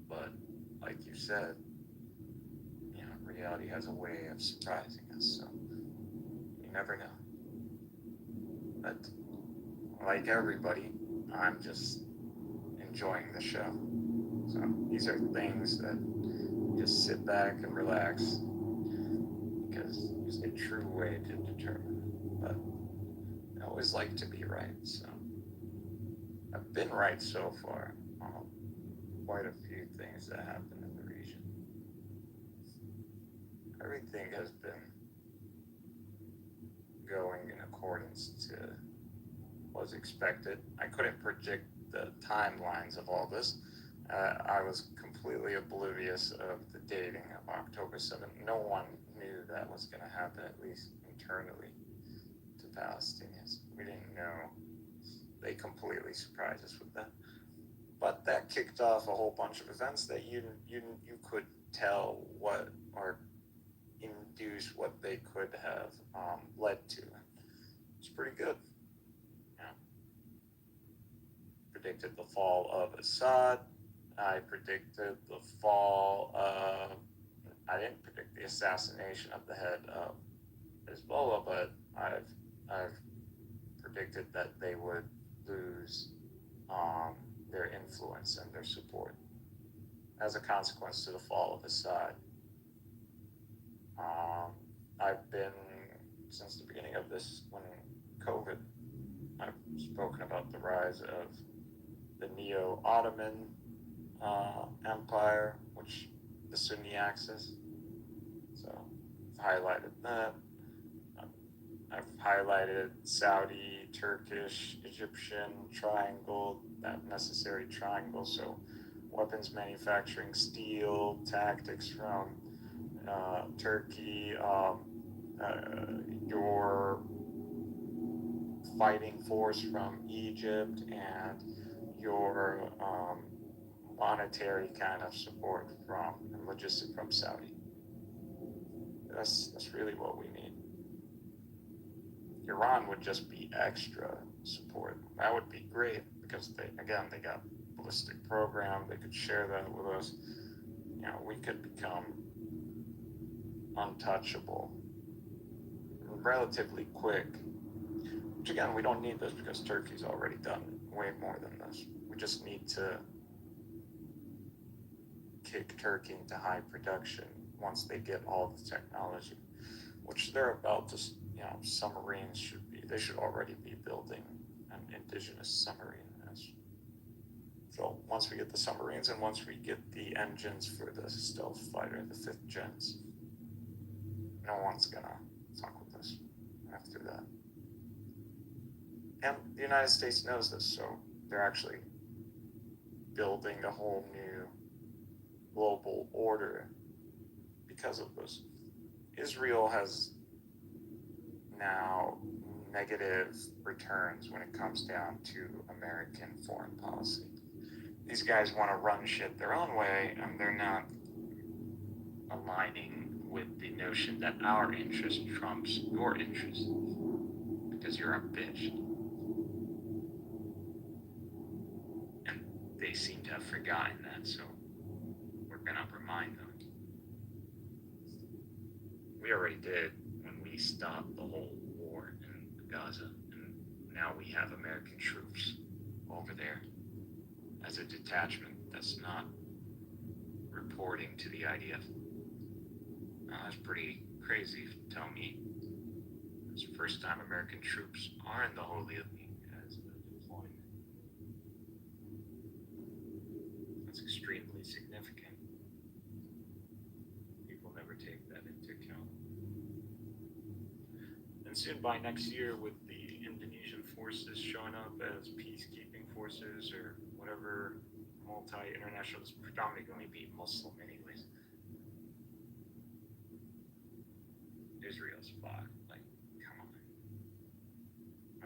But, like you said, you know, reality has a way of surprising us, so you never know. But, like everybody, I'm just enjoying the show. So these are things that just sit back and relax, because it's a true way to determine it. But I always like to be right, so I've been right so far on quite a few things that happen in the region. Everything has been going in accordance to what was expected. I couldn't predict the timelines of all this. I was completely oblivious of the dating of October 7th. No one knew that was going to happen, at least internally, to Palestinians. We didn't know. They completely surprised us with that. But that kicked off a whole bunch of events that you could tell what, or induce what they could have led to. It's pretty good. Yeah. Predicted the fall of Assad. I predicted the fall of, I didn't predict the assassination of the head of Hezbollah, but I've predicted that they would lose their influence and their support as a consequence to the fall of Assad. I've been since the beginning of this, when COVID, I've spoken about the rise of the Neo-Ottoman Empire, which the Sunni axis. So I've highlighted that. I've highlighted Saudi, Turkish, Egyptian triangle, that necessary triangle. So weapons manufacturing, steel, tactics from Turkey, your fighting force from Egypt, and your monetary kind of support from and logistic from Saudi. That's really what we need. Iran would just be extra support. That would be great because they got ballistic program. They could share that with us. You know, we could become untouchable relatively quick. Which again, we don't need this because Turkey's already done way more than this. We just need to kick Turkey into high production once they get all the technology, which they're about to. You know, submarines they should already be building an indigenous submarine. So once we get the submarines and once we get the engines for the stealth fighter, the 5th gens, no one's gonna fuck with us after that. And the United States knows this, so they're actually building a whole new global order because of this. Israel has now negative returns when it comes down to American foreign policy. These guys want to run shit their own way, and they're not aligning with the notion that our interest trumps your interest because you're a bitch. And they seem to have forgotten that, so we're gonna remind them. We already did when we stopped the whole war in Gaza, and now we have American troops over there as a detachment that's not reporting to the IDF. That's pretty crazy if you tell me. It's the first time American troops are in the Holy of as a deployment. That's extremely significant. People never take that into account. And soon by next year, with the Indonesian forces showing up as peacekeeping forces or whatever, multi-international, is predominantly going to be Muslim anyways. Israel's fucked. Like, come on.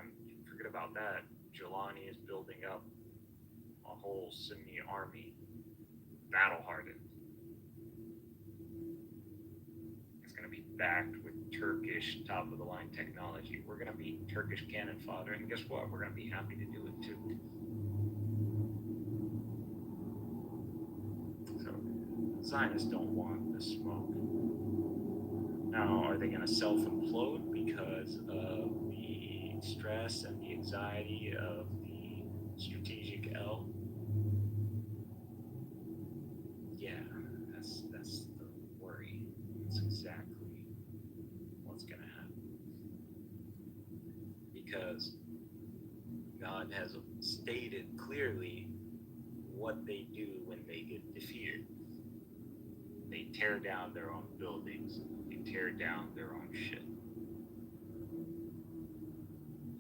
And forget about that. Jelani is building up a whole Sunni army, battle-hardened. It's going to be backed with Turkish top-of-the-line technology. We're going to be Turkish cannon fodder, and guess what? We're going to be happy to do it too. So, Zionists don't want the smoke. Now, are they going to self-implode because of the stress and the anxiety of the strategic L? Yeah, that's the worry. That's exactly what's going to happen. Because God has stated clearly what they do when they get defeated. They tear down their own buildings. They tear down their own shit.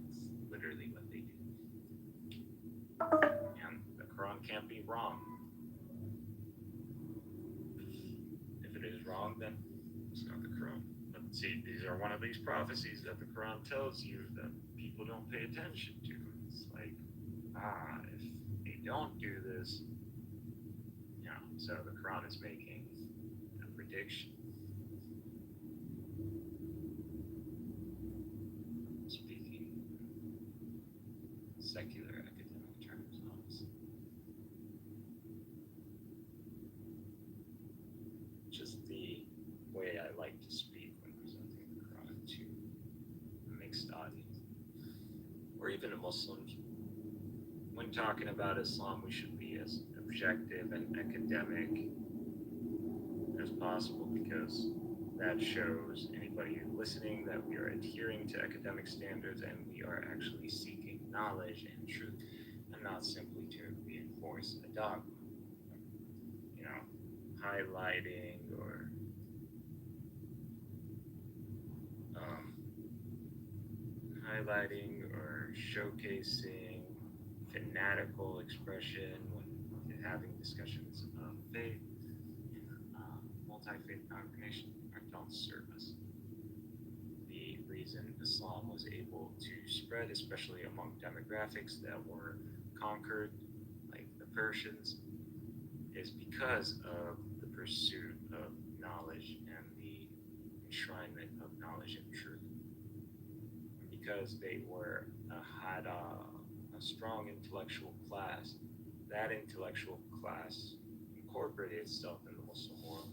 It's literally what they do. And the Quran can't be wrong. If it is wrong, then it's not the Quran. But see, these are one of these prophecies that the Quran tells you that people don't pay attention to. It's like, if they don't do this, you know, so the Quran is making a prediction. Speaking secular academic terms, honestly. Just the way I like to speak when presenting the Quran to a mixed audience, or even a Muslims. When talking about Islam, we should be as objective and academic as possible because that shows any anybody listening that we are adhering to academic standards and we are actually seeking knowledge and truth and not simply to reinforce a dogma. You know, highlighting or showcasing fanatical expression when having discussions of faith in multi-faith congregation don't serve us. The reason Islam was able to spread, especially among demographics that were conquered, like the Persians, is because of the pursuit of knowledge and the enshrinement of knowledge and truth. Because they had a strong intellectual class, that intellectual class incorporated itself in the Muslim world,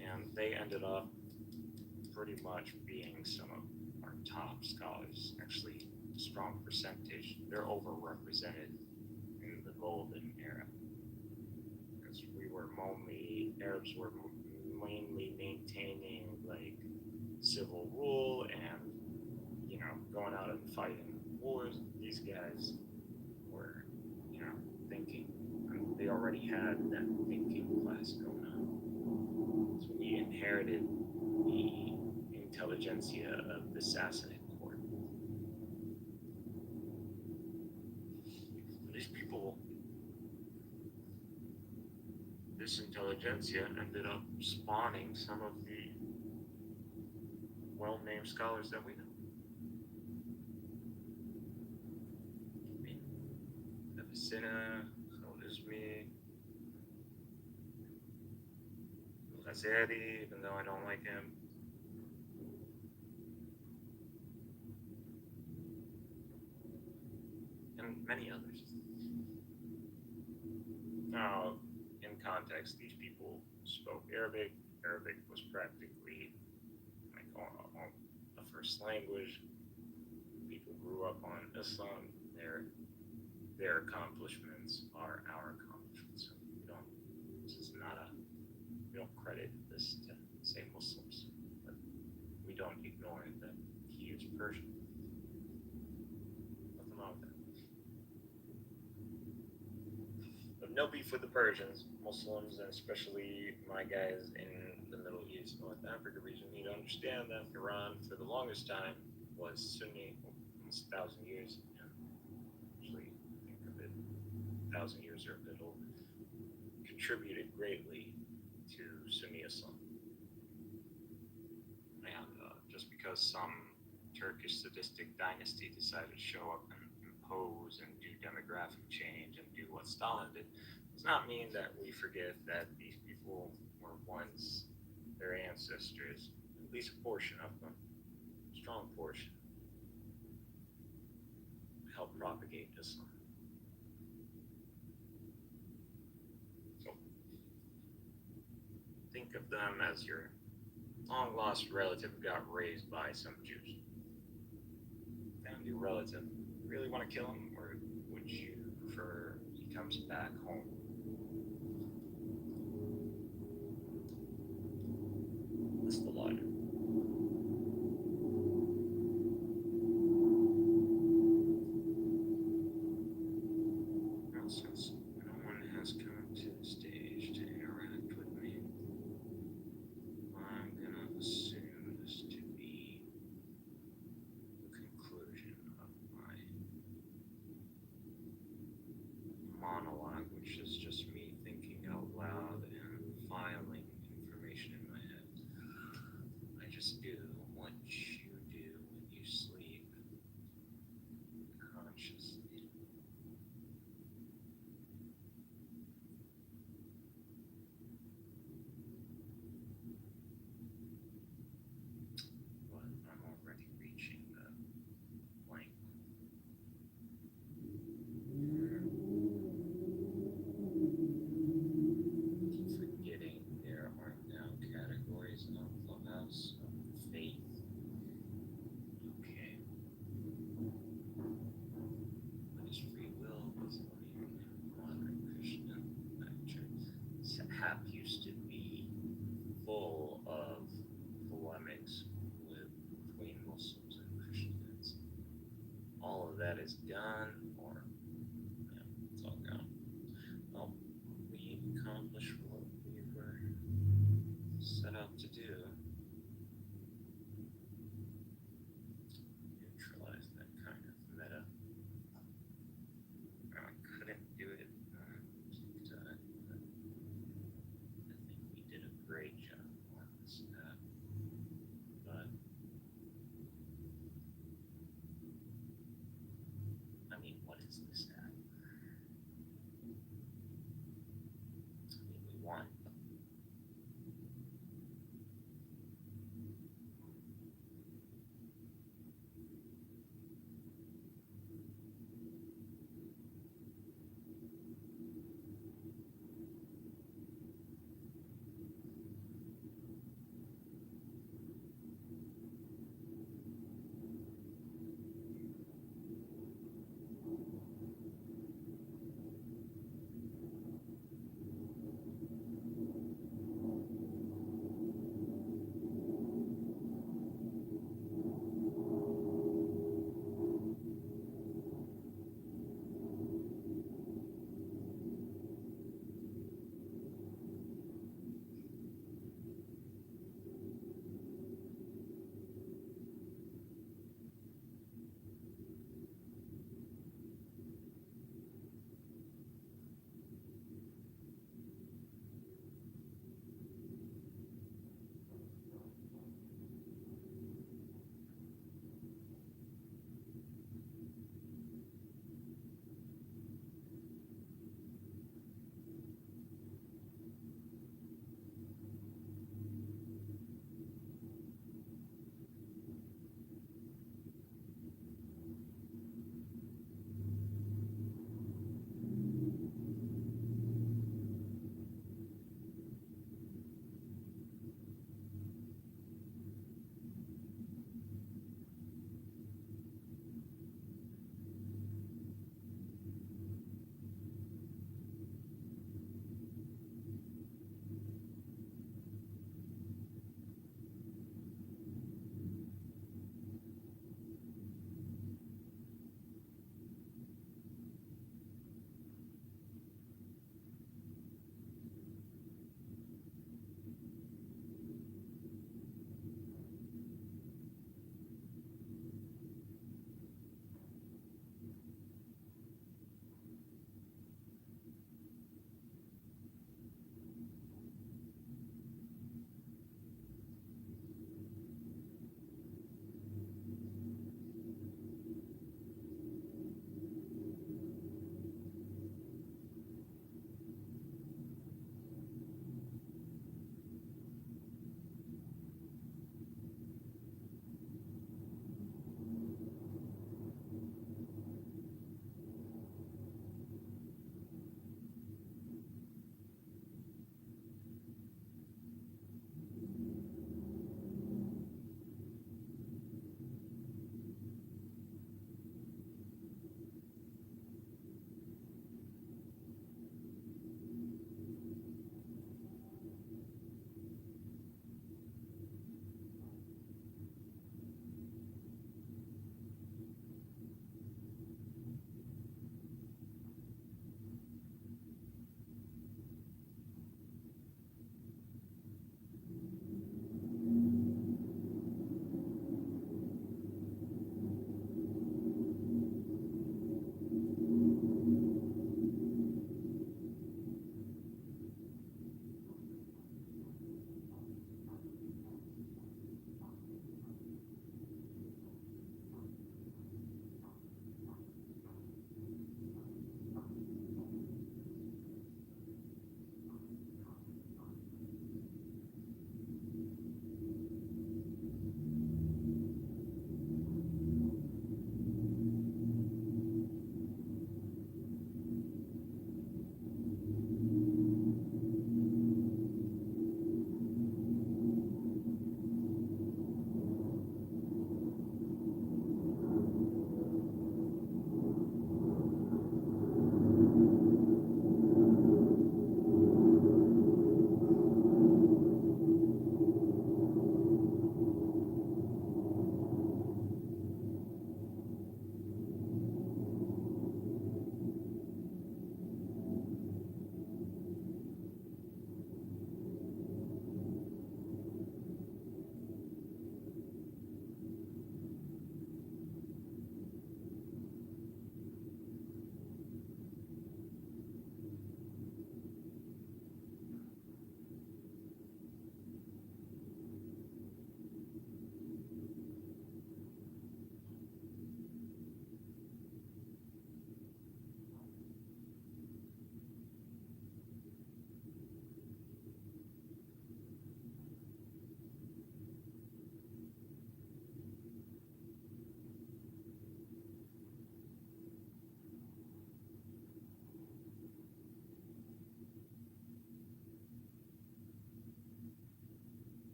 and they ended up pretty much being some of our top scholars. Actually, a strong percentage. They're overrepresented in the golden era, because Arabs were mainly maintaining like civil rule and going out and fighting wars. These guys were thinking. They already had that thinking class going on. So we inherited the intelligentsia of the Sassanid court. These people, this intelligentsia ended up spawning some of the well-named scholars that we know. Avicenna, Khwarizmi, Ghazali, even though I don't like him. And many others. Now, in context, these people spoke Arabic. Arabic was practically like a first language. People grew up on Islam. Their accomplishments are our accomplishments. We don't credit this to, say, Muslims, but we don't ignore that he used Persian. Nothing wrong with that. But no beef with the Persians. Muslims, and especially my guys in the Middle East, North Africa region, need to understand that Iran, for the longest time, was Sunni, almost 1,000 years. Actually, think of it, 1,000 years or a bit old, contributed greatly to Sunni Islam. And just because some Turkish sadistic dynasty decided to show up and impose and do demographic change and do what Stalin did, does not mean that we forget that these people were once their ancestors, at least a portion of them, a strong portion, helped propagate Islam. So think of them as your long-lost relative who got raised by some Jews. Found your relative. You really want to kill him, or would you prefer he comes back home? That's the logic. Well, since no one has come to the stage to interact with me, I'm gonna assume this to be the conclusion of my monologue, which is just me thinking out loud and filing information in my head. is this guy? We want.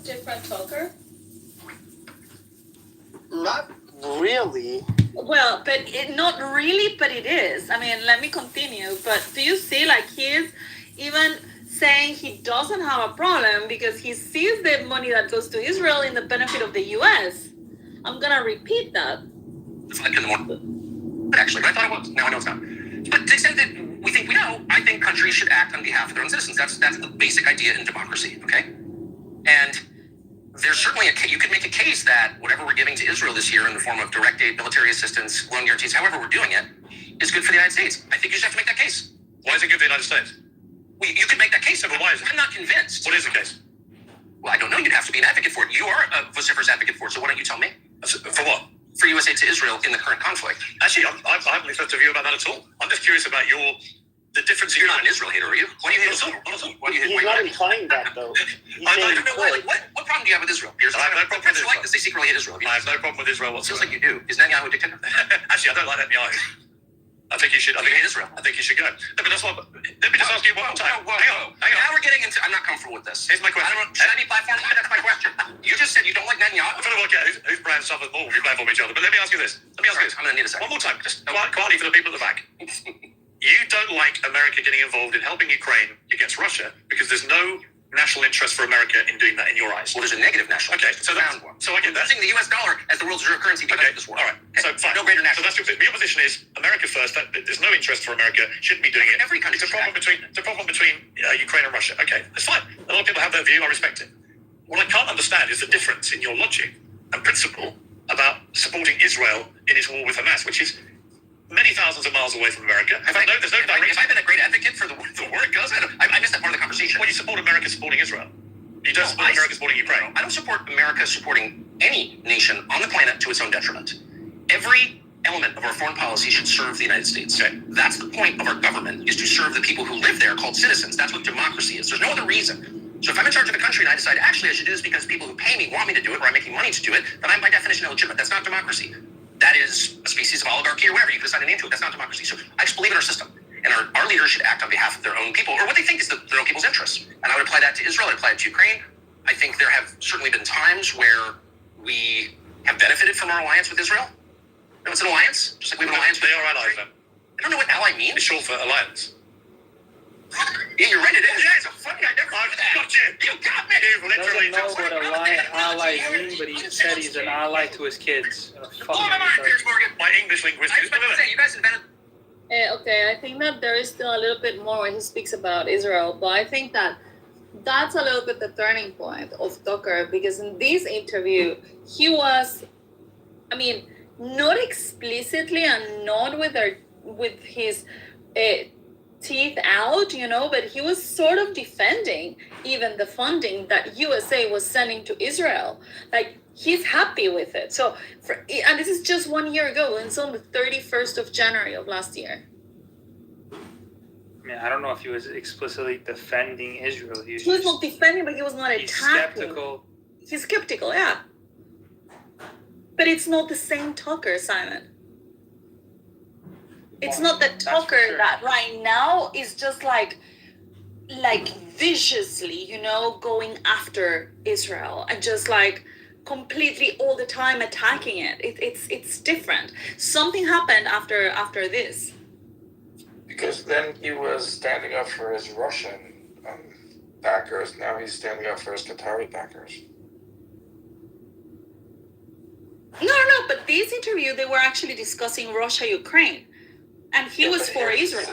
different talker? Not really. Well, but not really, but it is. I mean, let me continue. But do you see, like, he's even saying he doesn't have a problem because he sees the money that goes to Israel in the benefit of the U.S. I'm going to repeat that. Actually, but I thought it was. Now I know it's not. But to the extent that we think we know, I think countries should act on behalf of their own citizens. That's the basic idea in democracy, okay? And there's certainly you could make a case that whatever we're giving to Israel this year in the form of direct aid, military assistance, loan guarantees, however we're doing it, is good for the United States. I think you just have to make that case. Why is it good for the United States? Well, you could make that case. But why is it? I'm not convinced. What is the case? Well, I don't know. You'd have to be an advocate for it. You are a vociferous advocate for it, so why don't you tell me? For what? For USA to Israel in the current conflict. Actually, I haven't expressed a view about that at all. I'm just curious about the difference. You're not an Israel hater, are you? Why do you hate Israel? Why do you hate He's not implying that, though. I don't know why. What problem do you have with Israel? I have no problem with Israel. Like this. They secretly hate Israel. I have no problem with Israel whatsoever. Feels like you do. Is Netanyahu a dictator? Actually, I don't like Netanyahu. I think you should. I think hate Israel. I think you should go. No, but that's what. Let me just ask you one more time. Hang on. Now we're getting into. I'm not comfortable with this. Here's my question. Should I be platformed? That's my question. You just said you don't like Netanyahu. I'm trying to work out whose brand suffers more when we platform each other. But let me ask you this. I'm gonna need a second. One more time. Just quietly for the people at the back. You don't like America getting involved in helping Ukraine against Russia because there's no national interest for America in doing that in your eyes. Well, there's a negative national interest. Okay, so I get that. Using the U.S. dollar as the world's reserve currency because of this war. All right, so fine. No greater national. So that's your position is America first. There's no interest for America. Shouldn't be doing it. Every country. It's a problem between Ukraine and Russia. Okay, that's fine. A lot of people have that view. I respect it. What I can't understand is the difference in your logic and principle about supporting Israel in its war with Hamas, which is many thousands of miles away from America. Have I been a great advocate for the war it goes? I missed that part of the conversation. Well, you support America supporting Israel. You don't support America supporting Ukraine. I don't support America supporting any nation on the planet to its own detriment. Every element of our foreign policy should serve the United States. Okay. That's the point of our government, is to serve the people who live there, called citizens. That's what democracy is. There's no other reason. So if I'm in charge of a country and I decide, actually, I should do this because people who pay me want me to do it, or I'm making money to do it, then I'm by definition illegitimate. That's not democracy. That is a species of oligarchy or whatever. You can assign a name to it. That's not democracy. So I just believe in our system. And our leaders should act on behalf of their own people, or what they think is their own people's interests. And I would apply that to Israel. I'd apply it to Ukraine. I think there have certainly been times where we have benefited from our alliance with Israel. No, it's an alliance. Just like we have an alliance with Israel. Allies, then. I don't know what ally means. It's short for alliance. Yeah, you're right. It is. Yeah, it's a funny. I never heard of that. Got you. You got me. Doesn't know what allies mean, but he said he's an ally to his kids. My English linguistics. You guys invented. Okay, I think that there is still a little bit more when he speaks about Israel, but I think that that's a little bit the turning point of Tucker, because in this interview, he was, I mean, not explicitly and not with his teeth out, you know, but he was sort of defending even the funding that USA was sending to Israel. Like, he's happy with it. So, and this is just 1 year ago. It's on the 31st of January of last year. I mean, I don't know if he was explicitly defending Israel. He was not defending, but he was not attacking. Skeptical. He's skeptical, yeah. But it's not the same Tucker, Simon. It's not the Tucker that right now is just like viciously, you know, going after Israel and just like completely all the time attacking it. It's different. Something happened after this. Because then he was standing up for his Russian backers. Now he's standing up for his Qatari backers. No, but this interview, they were actually discussing Russia-Ukraine. And he was for Israel.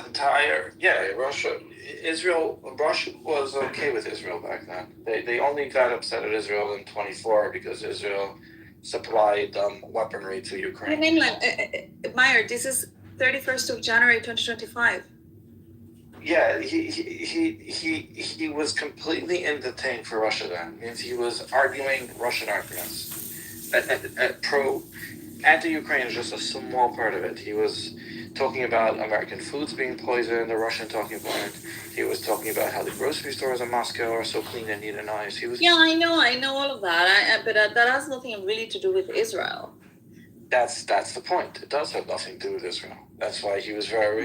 Russia was okay with Israel back then. They only got upset at Israel in 24 because Israel supplied weaponry to Ukraine. In England, Meyer, this is 31st of January 2025. Yeah, he was completely in the tank for Russia then. It means he was arguing Russian arguments. Anti-Ukraine is just a small part of it. He was talking about American foods being poisoned, the Russian talking point. He was talking about how the grocery stores in Moscow are so clean and neat and nice. Yeah, I know all of that. But that has nothing really to do with Israel. That's the point. It does have nothing to do with Israel. That's why he was very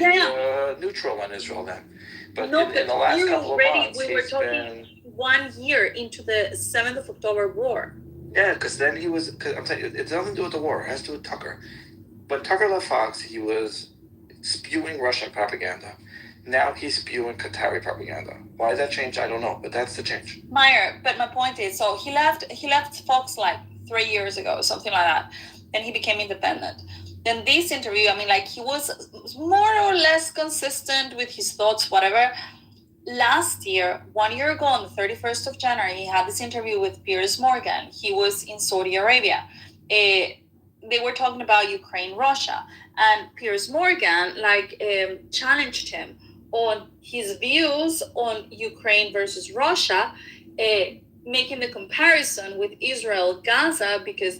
neutral on Israel then. But in the last couple of months, we were talking 1 year into the 7th of October war. Yeah, because then he was. Cause I'm telling you, it has nothing to do with the war. It has to do with Tucker. When Tucker left Fox, he was spewing Russian propaganda. Now he's spewing Qatari propaganda. Why that changed, I don't know, but that's the change. Meyer, but my point is, so he left Fox like 3 years ago, something like that. Then he became independent. Then this interview, I mean, like, he was more or less consistent with his thoughts, whatever. Last year, 1 year ago, on the 31st of January, he had this interview with Piers Morgan. He was in Saudi Arabia. They were talking about Ukraine, Russia, and Piers Morgan challenged him on his views on Ukraine versus Russia, making the comparison with Israel, Gaza, because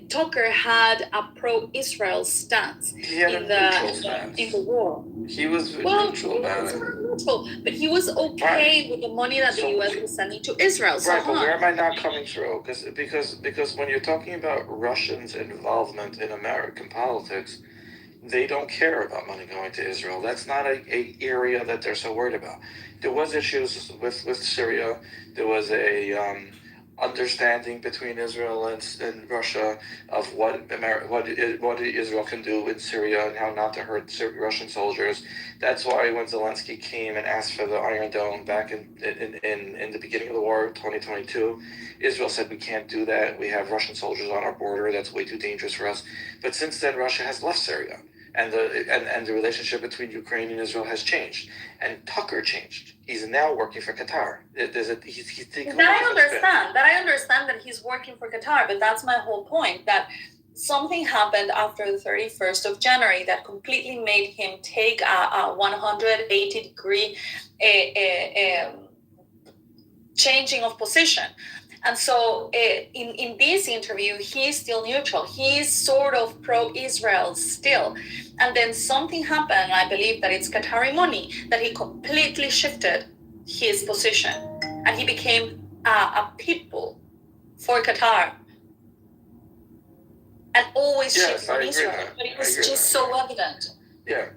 Tucker had a pro-Israel stance He had in the war. He was Well, neutral about he it. was neutral, but he was okay with the money that the U.S. was sending to Israel. So Right, but where am I not coming through? Because when you're talking about Russians' involvement in American politics, they don't care about money going to Israel. That's not a area that they're so worried about. There was issues with Syria. There was a understanding between Israel and Russia of what Israel can do in Syria and how not to hurt Russian soldiers. That's why when Zelensky came and asked for the Iron Dome back in the beginning of the war, 2022, Israel said we can't do that. We have Russian soldiers on our border. That's way too dangerous for us. But since then, Russia has left Syria. And the relationship between Ukraine and Israel has changed. And Tucker changed. He's now working for Qatar. That I understand that he's working for Qatar, but that's my whole point, that something happened after the 31st of January that completely made him take a 180-degree changing of position. And so in this interview, he's still neutral. He's sort of pro-Israel still. And then something happened, I believe that it's Qatari money, that he completely shifted his position. And he became a pit bull for Qatar. And always shifted on Israel. But it was just so evident. Yeah.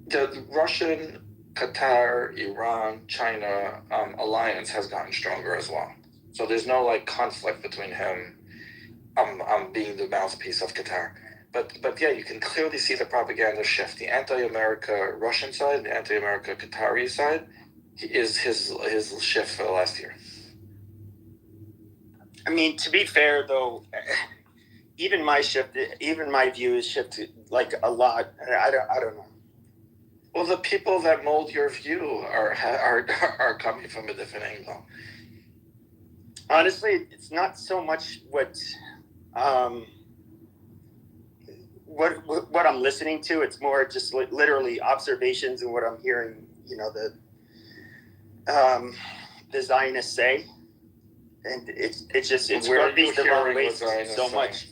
The Russian, Qatar, Iran, China alliance has gotten stronger as well. So there's no like conflict between him being the mouthpiece of Qatar. But yeah, you can clearly see the propaganda shift. The anti-America Russian side, the anti-America Qatari side is his shift for the last year. I mean, to be fair though, even my view is shifted like a lot. I don't know. Well, the people that mold your view are coming from a different angle. Honestly, it's not so much what I'm listening to. It's more just literally observations and what I'm hearing. You know, the Zionists say, and it's rubbed me the wrong way so much.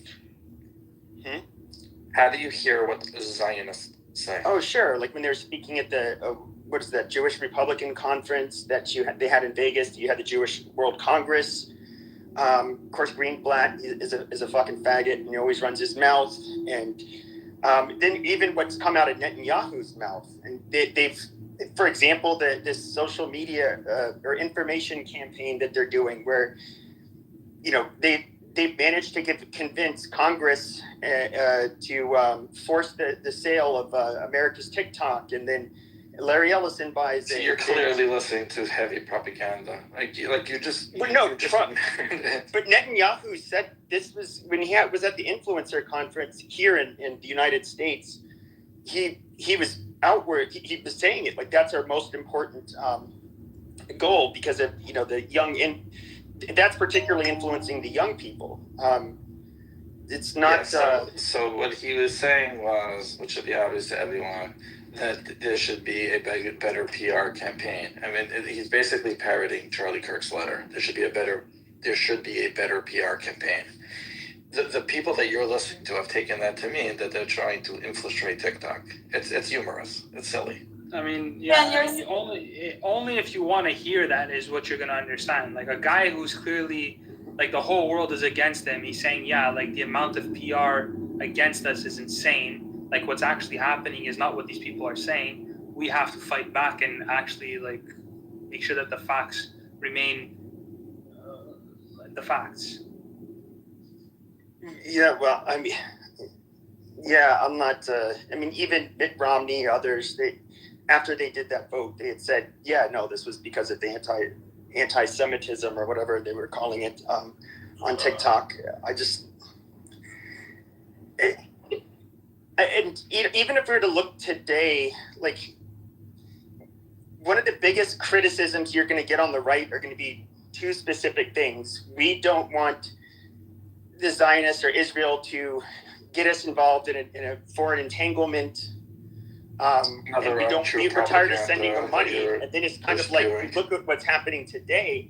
How do you hear what the Zionists say? Oh, sure. Like when they're speaking at the what is that Jewish Republican conference that they had in Vegas. You had the Jewish World Congress. Of course, Greenblatt is a fucking faggot, and he always runs his mouth. And then even what's come out of Netanyahu's mouth, and they've, for example, this social media or information campaign that they're doing, where they've managed to convince Congress to force the sale of America's TikTok, and then Larry Ellison buys it. So you're clearly listening to heavy propaganda. Like you just. But no, Trump. But Netanyahu said this was when he was at the influencer conference here in the United States. He was outward. He was saying it like that's our most important goal because of the young that's particularly influencing the young people. It's not. Yeah, so what he was saying was, which should be obvious to everyone, that there should be a better PR campaign. I mean, he's basically parroting Charlie Kirk's letter. There should be a better PR campaign. The people that you're listening to have taken that to mean that they're trying to infiltrate TikTok. It's humorous. It's silly. I mean, only if you want to hear that is what you're going to understand. Like a guy who's clearly, like the whole world is against him. He's saying, yeah, like the amount of PR against us is insane. Like what's actually happening is not what these people are saying. We have to fight back and actually like make sure that the facts remain the facts. Yeah, well, I mean, yeah, I'm not. I mean, even Mitt Romney, others, after they did that vote, they had said, yeah, no, this was because of the anti-Semitism or whatever they were calling it on TikTok. And even if we were to look today, like one of the biggest criticisms you're going to get on the right are going to be two specific things. We don't want the Zionists or Israel to get us involved in a foreign entanglement. And we're tired of sending them money. And then it's kind of like, we look at what's happening today.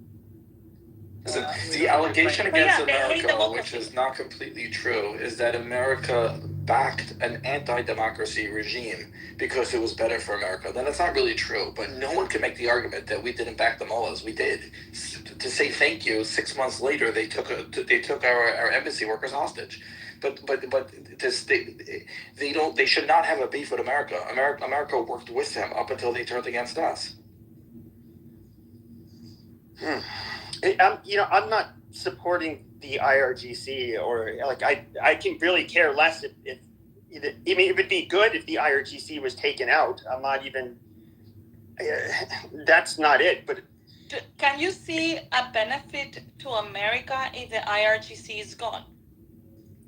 The allegation against they hate America, democracy. which is not completely true, is that America backed an anti-democracy regime because it was better for America. Then it's not really true, but no one can make the argument that we didn't back the mullahs. We did. To say thank you, 6 months later they took our embassy workers hostage. But they should not have a beef with America. America worked with them up until they turned against us. I'm not supporting the IRGC, or like I can really care less if it would be good if the IRGC was taken out. I'm not even. That's not it. But can you see a benefit to America if the IRGC is gone?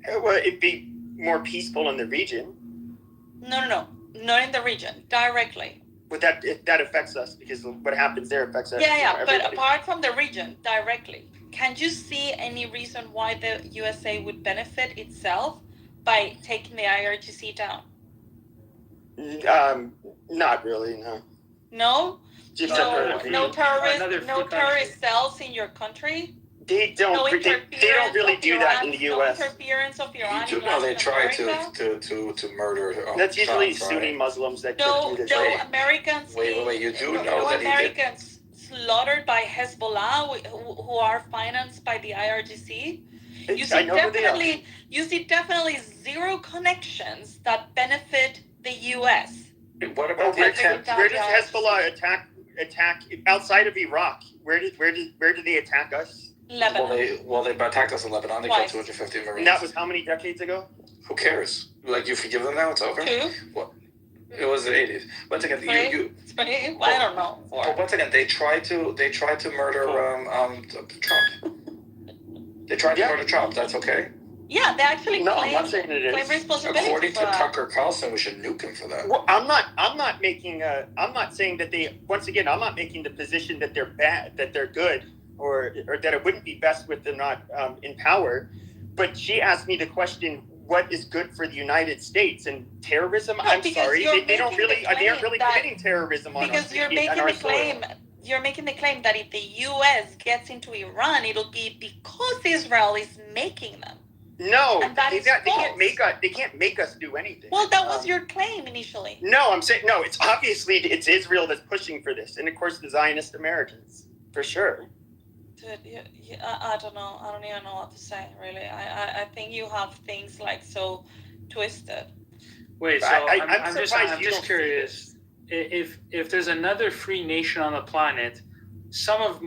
Well, it'd be more peaceful in the region. No, not in the region directly. But that affects us, because what happens there affects us. Yeah, but apart from the region directly, can you see any reason why the USA would benefit itself by taking the IRGC down? Not really, no. No? No terrorist cells in your country? They don't really do that in the U.S. No interference of Iran. You do know they try to murder. That's usually Sunni Muslims that do this. No Americans. Wait. You do know that Americans slaughtered by Hezbollah, who are financed by the IRGC. You see definitely zero connections that benefit the U.S. What about where does Hezbollah attack outside of Iraq? Where did they attack us? Lebanon. Well, they attacked us in Lebanon. They killed 250 Marines. And that was how many decades ago? Who cares? Like, you forgive them now? It's over? 2? What? It was the 80s. Once again, I don't know. 4. Once again, they tried to murder Trump. They tried to murder Trump. That's okay. Yeah, they actually I'm not saying it is. claim responsibility. According to Tucker Carlson, we should nuke him for that. Well, I'm not saying that they. Once again, I'm not making the position that they're bad, that they're good, or that it wouldn't be best with them not in power. But she asked me the question, what is good for the United States and terrorism? I'm sorry, they aren't really committing terrorism on us. Because you're making the claim. You're making the claim that if the U.S. gets into Iran, it'll be because Israel is making them. No, they can't make us do anything. Well, that was your claim initially. No, I'm saying no. It's obviously it's Israel that's pushing for this, and of course the Zionist Americans, for sure. Dude, I don't know. I don't even know what to say. Really, I think you have things like so twisted. Wait, so I'm just curious. If there's another free nation on the planet, some of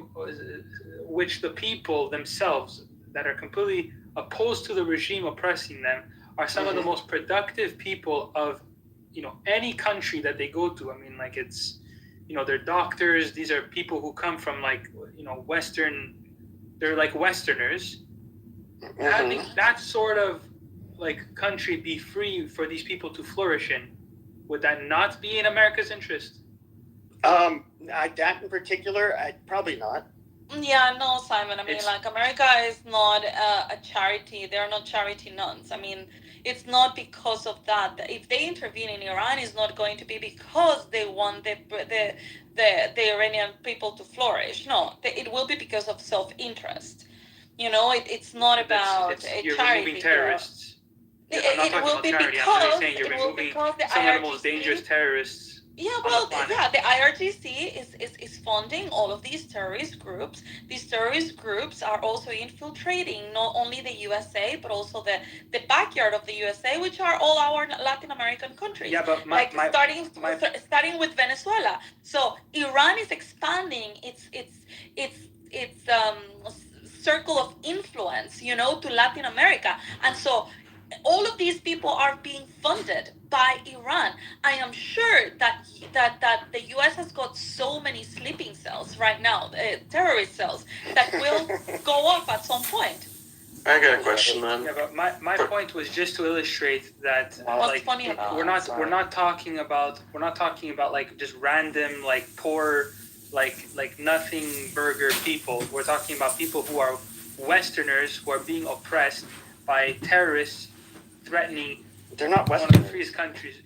which the people themselves that are completely opposed to the regime oppressing them are some of the most productive people of any country that they go to. I mean, like, it's they're doctors. These are people who come from Western. They're like Westerners. Having that sort of country be free for these people to flourish in, would that not be in America's interest? That in particular, probably not. Yeah, no, Simon. I mean, America is not a charity. They're not charity nuns. I mean, it's not because of that. If they intervene in Iran, it's not going to be because they want the Iranian people to flourish. No, it will be because of self-interest. It's not about you're charity. Removing terrorists. It will be because you're removing some of the most dangerous terrorists. Yeah, well, the IRGC is funding all of these terrorist groups. These terrorist groups are also infiltrating not only the USA, but also the backyard of the USA, which are all our Latin American countries. Yeah, but starting with Venezuela. So Iran is expanding its circle of influence, to Latin America, and so all of these people are being funded by Iran. I am sure that the U.S. has got so many sleeping cells right now, terrorist cells, that will go up at some point. I got a question, man. Yeah, but my point was just to illustrate that what's funny about we're not talking about just random poor nothing burger people. We're talking about people who are Westerners who are being oppressed by terrorists threatening. They're not Westerners. One of the freest countries.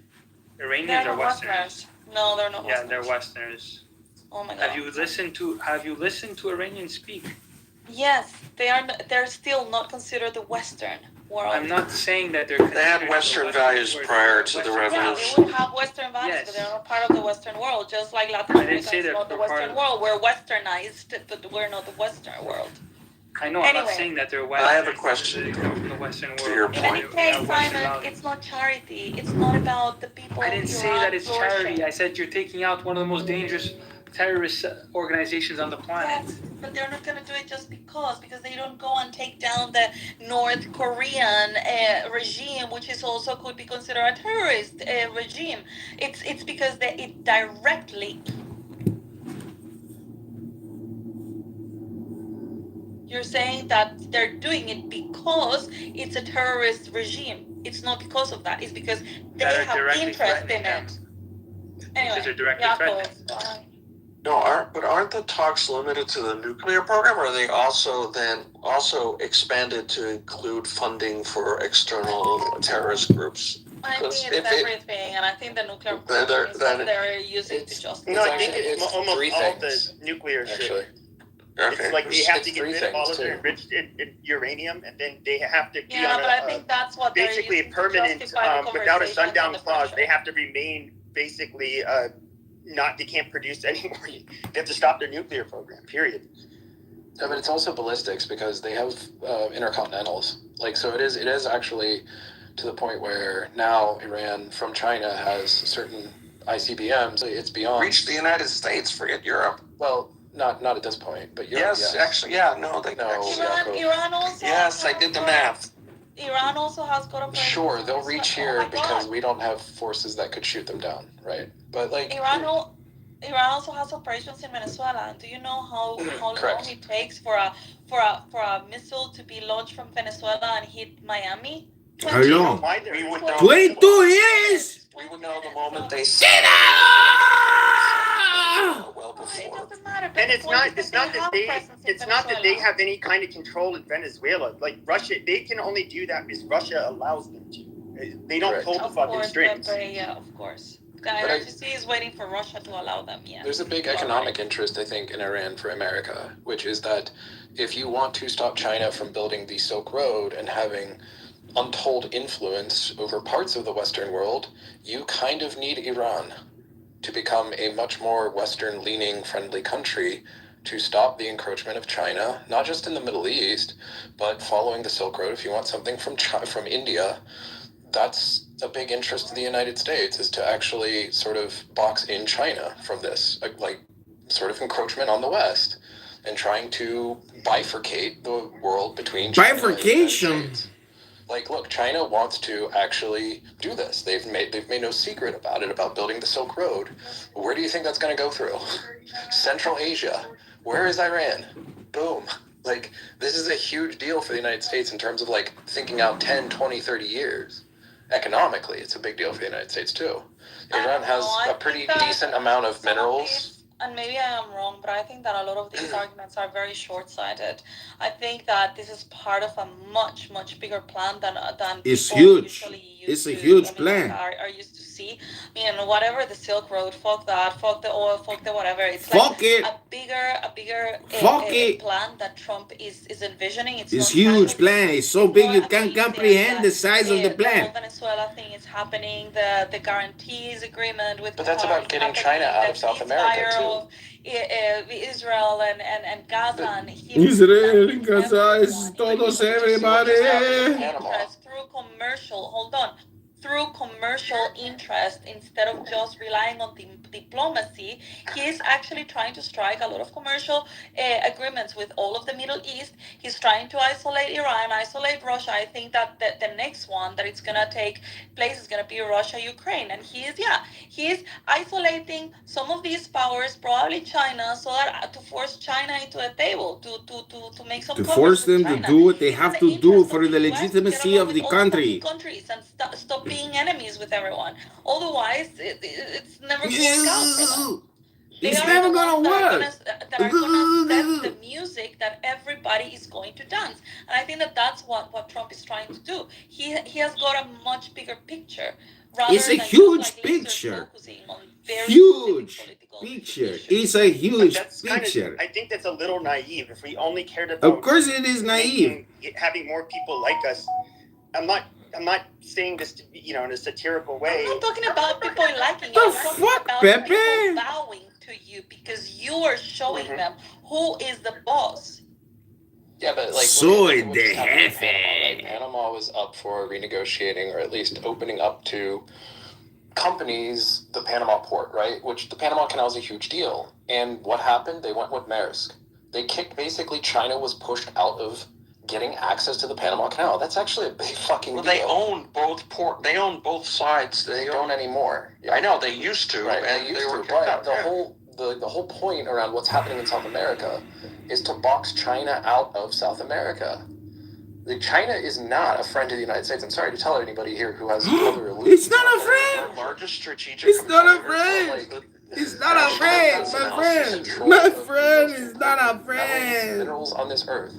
Iranians are Westerners. No, they're not. Yeah, they're Westerners. Oh my God. Have you listened to Iranians speak? Yes, they're still not considered the Western world. I'm not saying that They had Western values prior to the Yeah, they revolution. would have Western values, but they're not part of the Western world, just like Latin America is not the Western world. We're Westernized, but we're not the Western world. I know, I'm not saying that they're Western. I have a question from the Western world. to your In any point. case, Simon, it's not charity. It's not about the people. I didn't say that it's charity. I said you're taking out one of the most dangerous terrorist organizations on the planet. Yes, but they're not going to do it just because they don't go and take down the North Korean regime, which is also could be considered a terrorist regime. It's because it directly. You're saying that they're doing it because it's a terrorist regime. It's not because of that. It's because they have interest in it. Anyway, No, aren't the talks limited to the nuclear program, or are they also expanded to include funding for external terrorist groups? I think it's everything, and I think the nuclear program is what they're using to justify. No, I think it's almost all the nuclear shit. It's like they have to get rid of all of their enriched in uranium, and then they have to be on I think that's what basically a permanent, without a sundown clause, they have to remain basically they can't produce anymore. They have to stop their nuclear program, period. Yeah, but it's also ballistics because they have intercontinentals. So it is actually to the point where now Iran from China has certain ICBMs. It's beyond. Reach the United States, forget Europe. Well, not at this point, but Europe, yes. Actually, yeah, no, they Iran also. Yes, I did the math. Iran also has got a. Sure, they'll reach here because we don't have forces that could shoot them down, right? But Iran also has operations in Venezuela. Do you know how long it takes for a missile to be launched from Venezuela and hit Miami? How long? 22 years. We would know the moment they said well before. And it's not that they have any kind of control in Venezuela. Like Russia, they can only do that because Russia allows them to. They don't pull the fucking strings. Yeah, of course. The IRGC is waiting for Russia to allow them. Yeah. There's a big economic interest, I think, in Iran for America, which is that if you want to stop China from building the Silk Road and having untold influence over parts of the Western world, you kind of need Iran to become a much more Western-leaning, friendly country to stop the encroachment of China, not just in the Middle East, but following the Silk Road. If you want something from India, that's a big interest of the United States, is to actually sort of box in China from this, sort of encroachment on the West, and trying to bifurcate the world between China and the United States. Look, China wants to actually do this. They've made no secret about it, about building the Silk Road. Where do you think that's going to go through? Central Asia. Where is Iran? Boom. This is a huge deal for the United States in terms of thinking out 10, 20, 30 years. Economically, it's a big deal for the United States too. Iran has a pretty decent amount of minerals. And maybe I am wrong, but I think that a lot of these arguments are very short-sighted. I think that this is part of a much, much bigger plan than it's huge. It's a huge plan. Are used to see. Whatever the Silk Road, fuck that, fuck the oil, fuck the whatever. It's a bigger plan that Trump is envisioning. It's huge plan. It's so big you can't comprehend the size of the plan. The whole Venezuela thing is happening. The guarantees agreement with. But that's about getting China out of South America too. Israel and Gaza and Israel and Gaza is todos everybody. Through commercial interest, instead of just relying on diplomacy, he is actually trying to strike a lot of commercial agreements with all of the Middle East. He's trying to isolate Iran, isolate Russia. I think that the next one that it's going to take place is going to be Russia, Ukraine. And he is isolating some of these powers, probably China, so that to force China into a table, to make some. To force them to do what they have to do for the legitimacy of the country. Countries and stop being enemies with everyone. Otherwise, it's never going to work out for them. It's never going to work. That are going to set the music that everybody is going to dance. And I think that that's what Trump is trying to do. He has got a much bigger picture rather It's a than huge just like laser picture. focusing on very Huge specific political picture. issues. It's a huge That's kind of, picture. I think that's a little naive. If we only cared Of about course it is naive. having more people like us, I'm not saying this to be, you know, in a satirical way. I'm not talking about people liking you. The I'm talking fuck, about Pepe? people bowing to you because you are showing them who is the boss. Yeah, but like, Soy look de at what's happening in Panama, jefe. right? Panama was up for renegotiating, or at least opening up to companies the Panama port, right? Which the Panama Canal is a huge deal. And what happened? They went with Maersk. They kicked, basically, China was pushed out of getting access to the Panama Canal. That's actually a big fucking deal. They own they own both sides. They don't anymore. Yeah. I know they used to, right, and they were kicked kicked out. out. The whole point around what's happening in South America is to box China out of South America. China is not a friend of the United States. I'm sorry to tell anybody here who has other illusions. It's not a friend. Our largest strategic. It's not a friend. It's not a friend, my friend. My friend is not a friend. Minerals on this earth.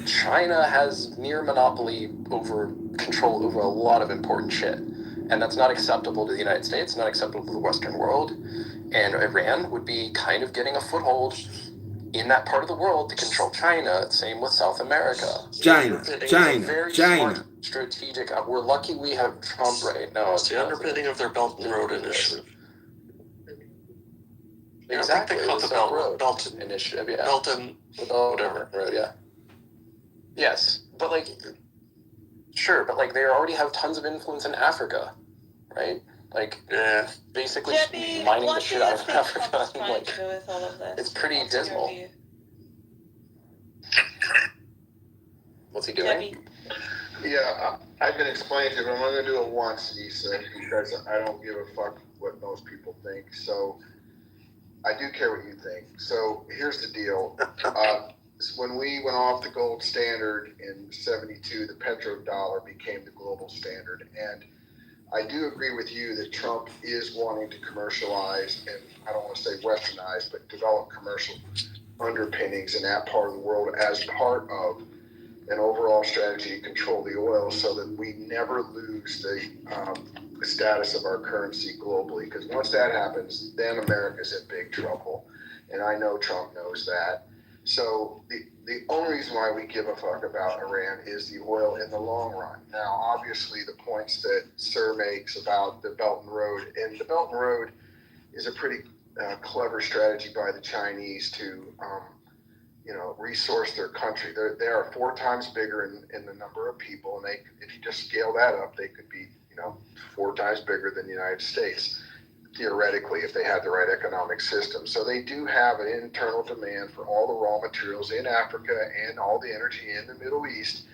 China has near monopoly over control over a lot of important shit. And that's not acceptable to the United States, not acceptable to the Western world. And Iran would be kind of getting a foothold in that part of the world to control China. Same with South America. China. Very smart strategic. We're lucky we have Trump right now. It's the underpinning of their Belt and Road Initiative. Exactly. They call the Belt Initiative, yeah. Belt and whatever. Road, yeah. Yes, but like, sure, but like they already have tons of influence in Africa, right? Like, basically mining the shit out of Africa. Like, it's pretty dismal. What's he doing? Yeah, I've been explaining to him. I'm going to do it once, he said, because I don't give a fuck what most people think. So I do care what you think. So here's the deal. When we went off the gold standard in '72, the petrodollar became the global standard. And I do agree with you that Trump is wanting to commercialize, and I don't want to say westernize, but develop commercial underpinnings in that part of the world as part of an overall strategy to control the oil so that we never lose the status of our currency globally. Because once that happens, then America's in big trouble. And I know Trump knows that. So the only reason why we give a fuck about Iran is the oil in the long run. Now, obviously, the points that Sir makes about the Belt and Road, and the Belt and Road is a pretty clever strategy by the Chinese to, resource their country. They are 4 times bigger in the number of people, and if you just scale that up, they could be, 4 times bigger than the United States, theoretically, if they had the right economic system. So they do have an internal demand for all the raw materials in Africa and all the energy in the Middle East,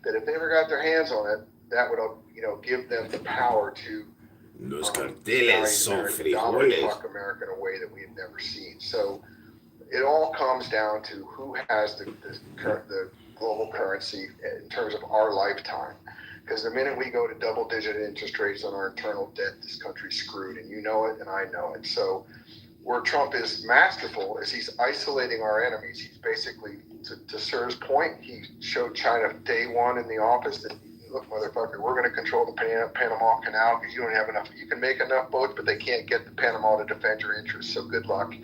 that if they ever got their hands on it, that would, give them the power to Los carteles son frijoles. fuck America in a way that we've never seen. So it all comes down to who has the global currency in terms of our lifetime. Because the minute we go to double-digit interest rates on our internal debt, this country's screwed, and you know it, and I know it. So where Trump is masterful is he's isolating our enemies. He's basically, to Sir's point, he showed China day one in the office that, look, motherfucker, we're going to control the Panama Canal because you don't have enough. You can make enough boats, but they can't get the Panama to defend your interests, so good luck.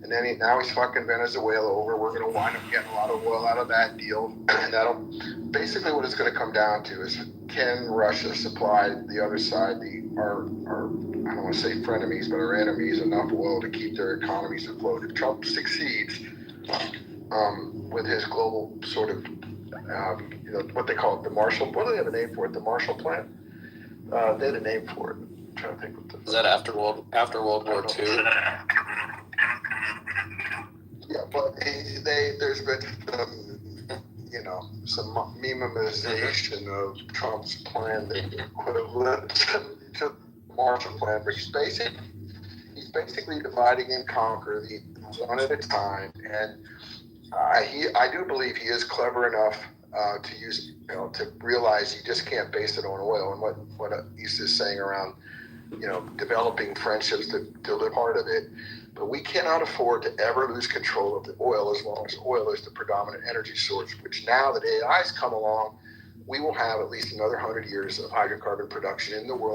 And then now he's fucking Venezuela over. We're going to wind up getting a lot of oil out of that deal. And basically what it's going to come down to is, can Russia supply the other side, our I don't want to say frenemies, but our enemies, enough oil to keep their economies afloat? If Trump succeeds with his global sort of, what they call it, the Marshall, what do they have a name for it? The Marshall Plan? They had a name for it. I'm trying to think what Is that after World War II? Yeah, but there's been some memization of Trump's plan, the equivalent to the Marshall Plan, but he's basically dividing and conquer one at a time. And I do believe he is clever enough to use, to realize you just can't base it on oil. And what he's just saying around, developing friendships to live part of it. But we cannot afford to ever lose control of the oil as long as oil is the predominant energy source, which now that AI's come along, we will have at least another 100 years of hydrocarbon production in the world.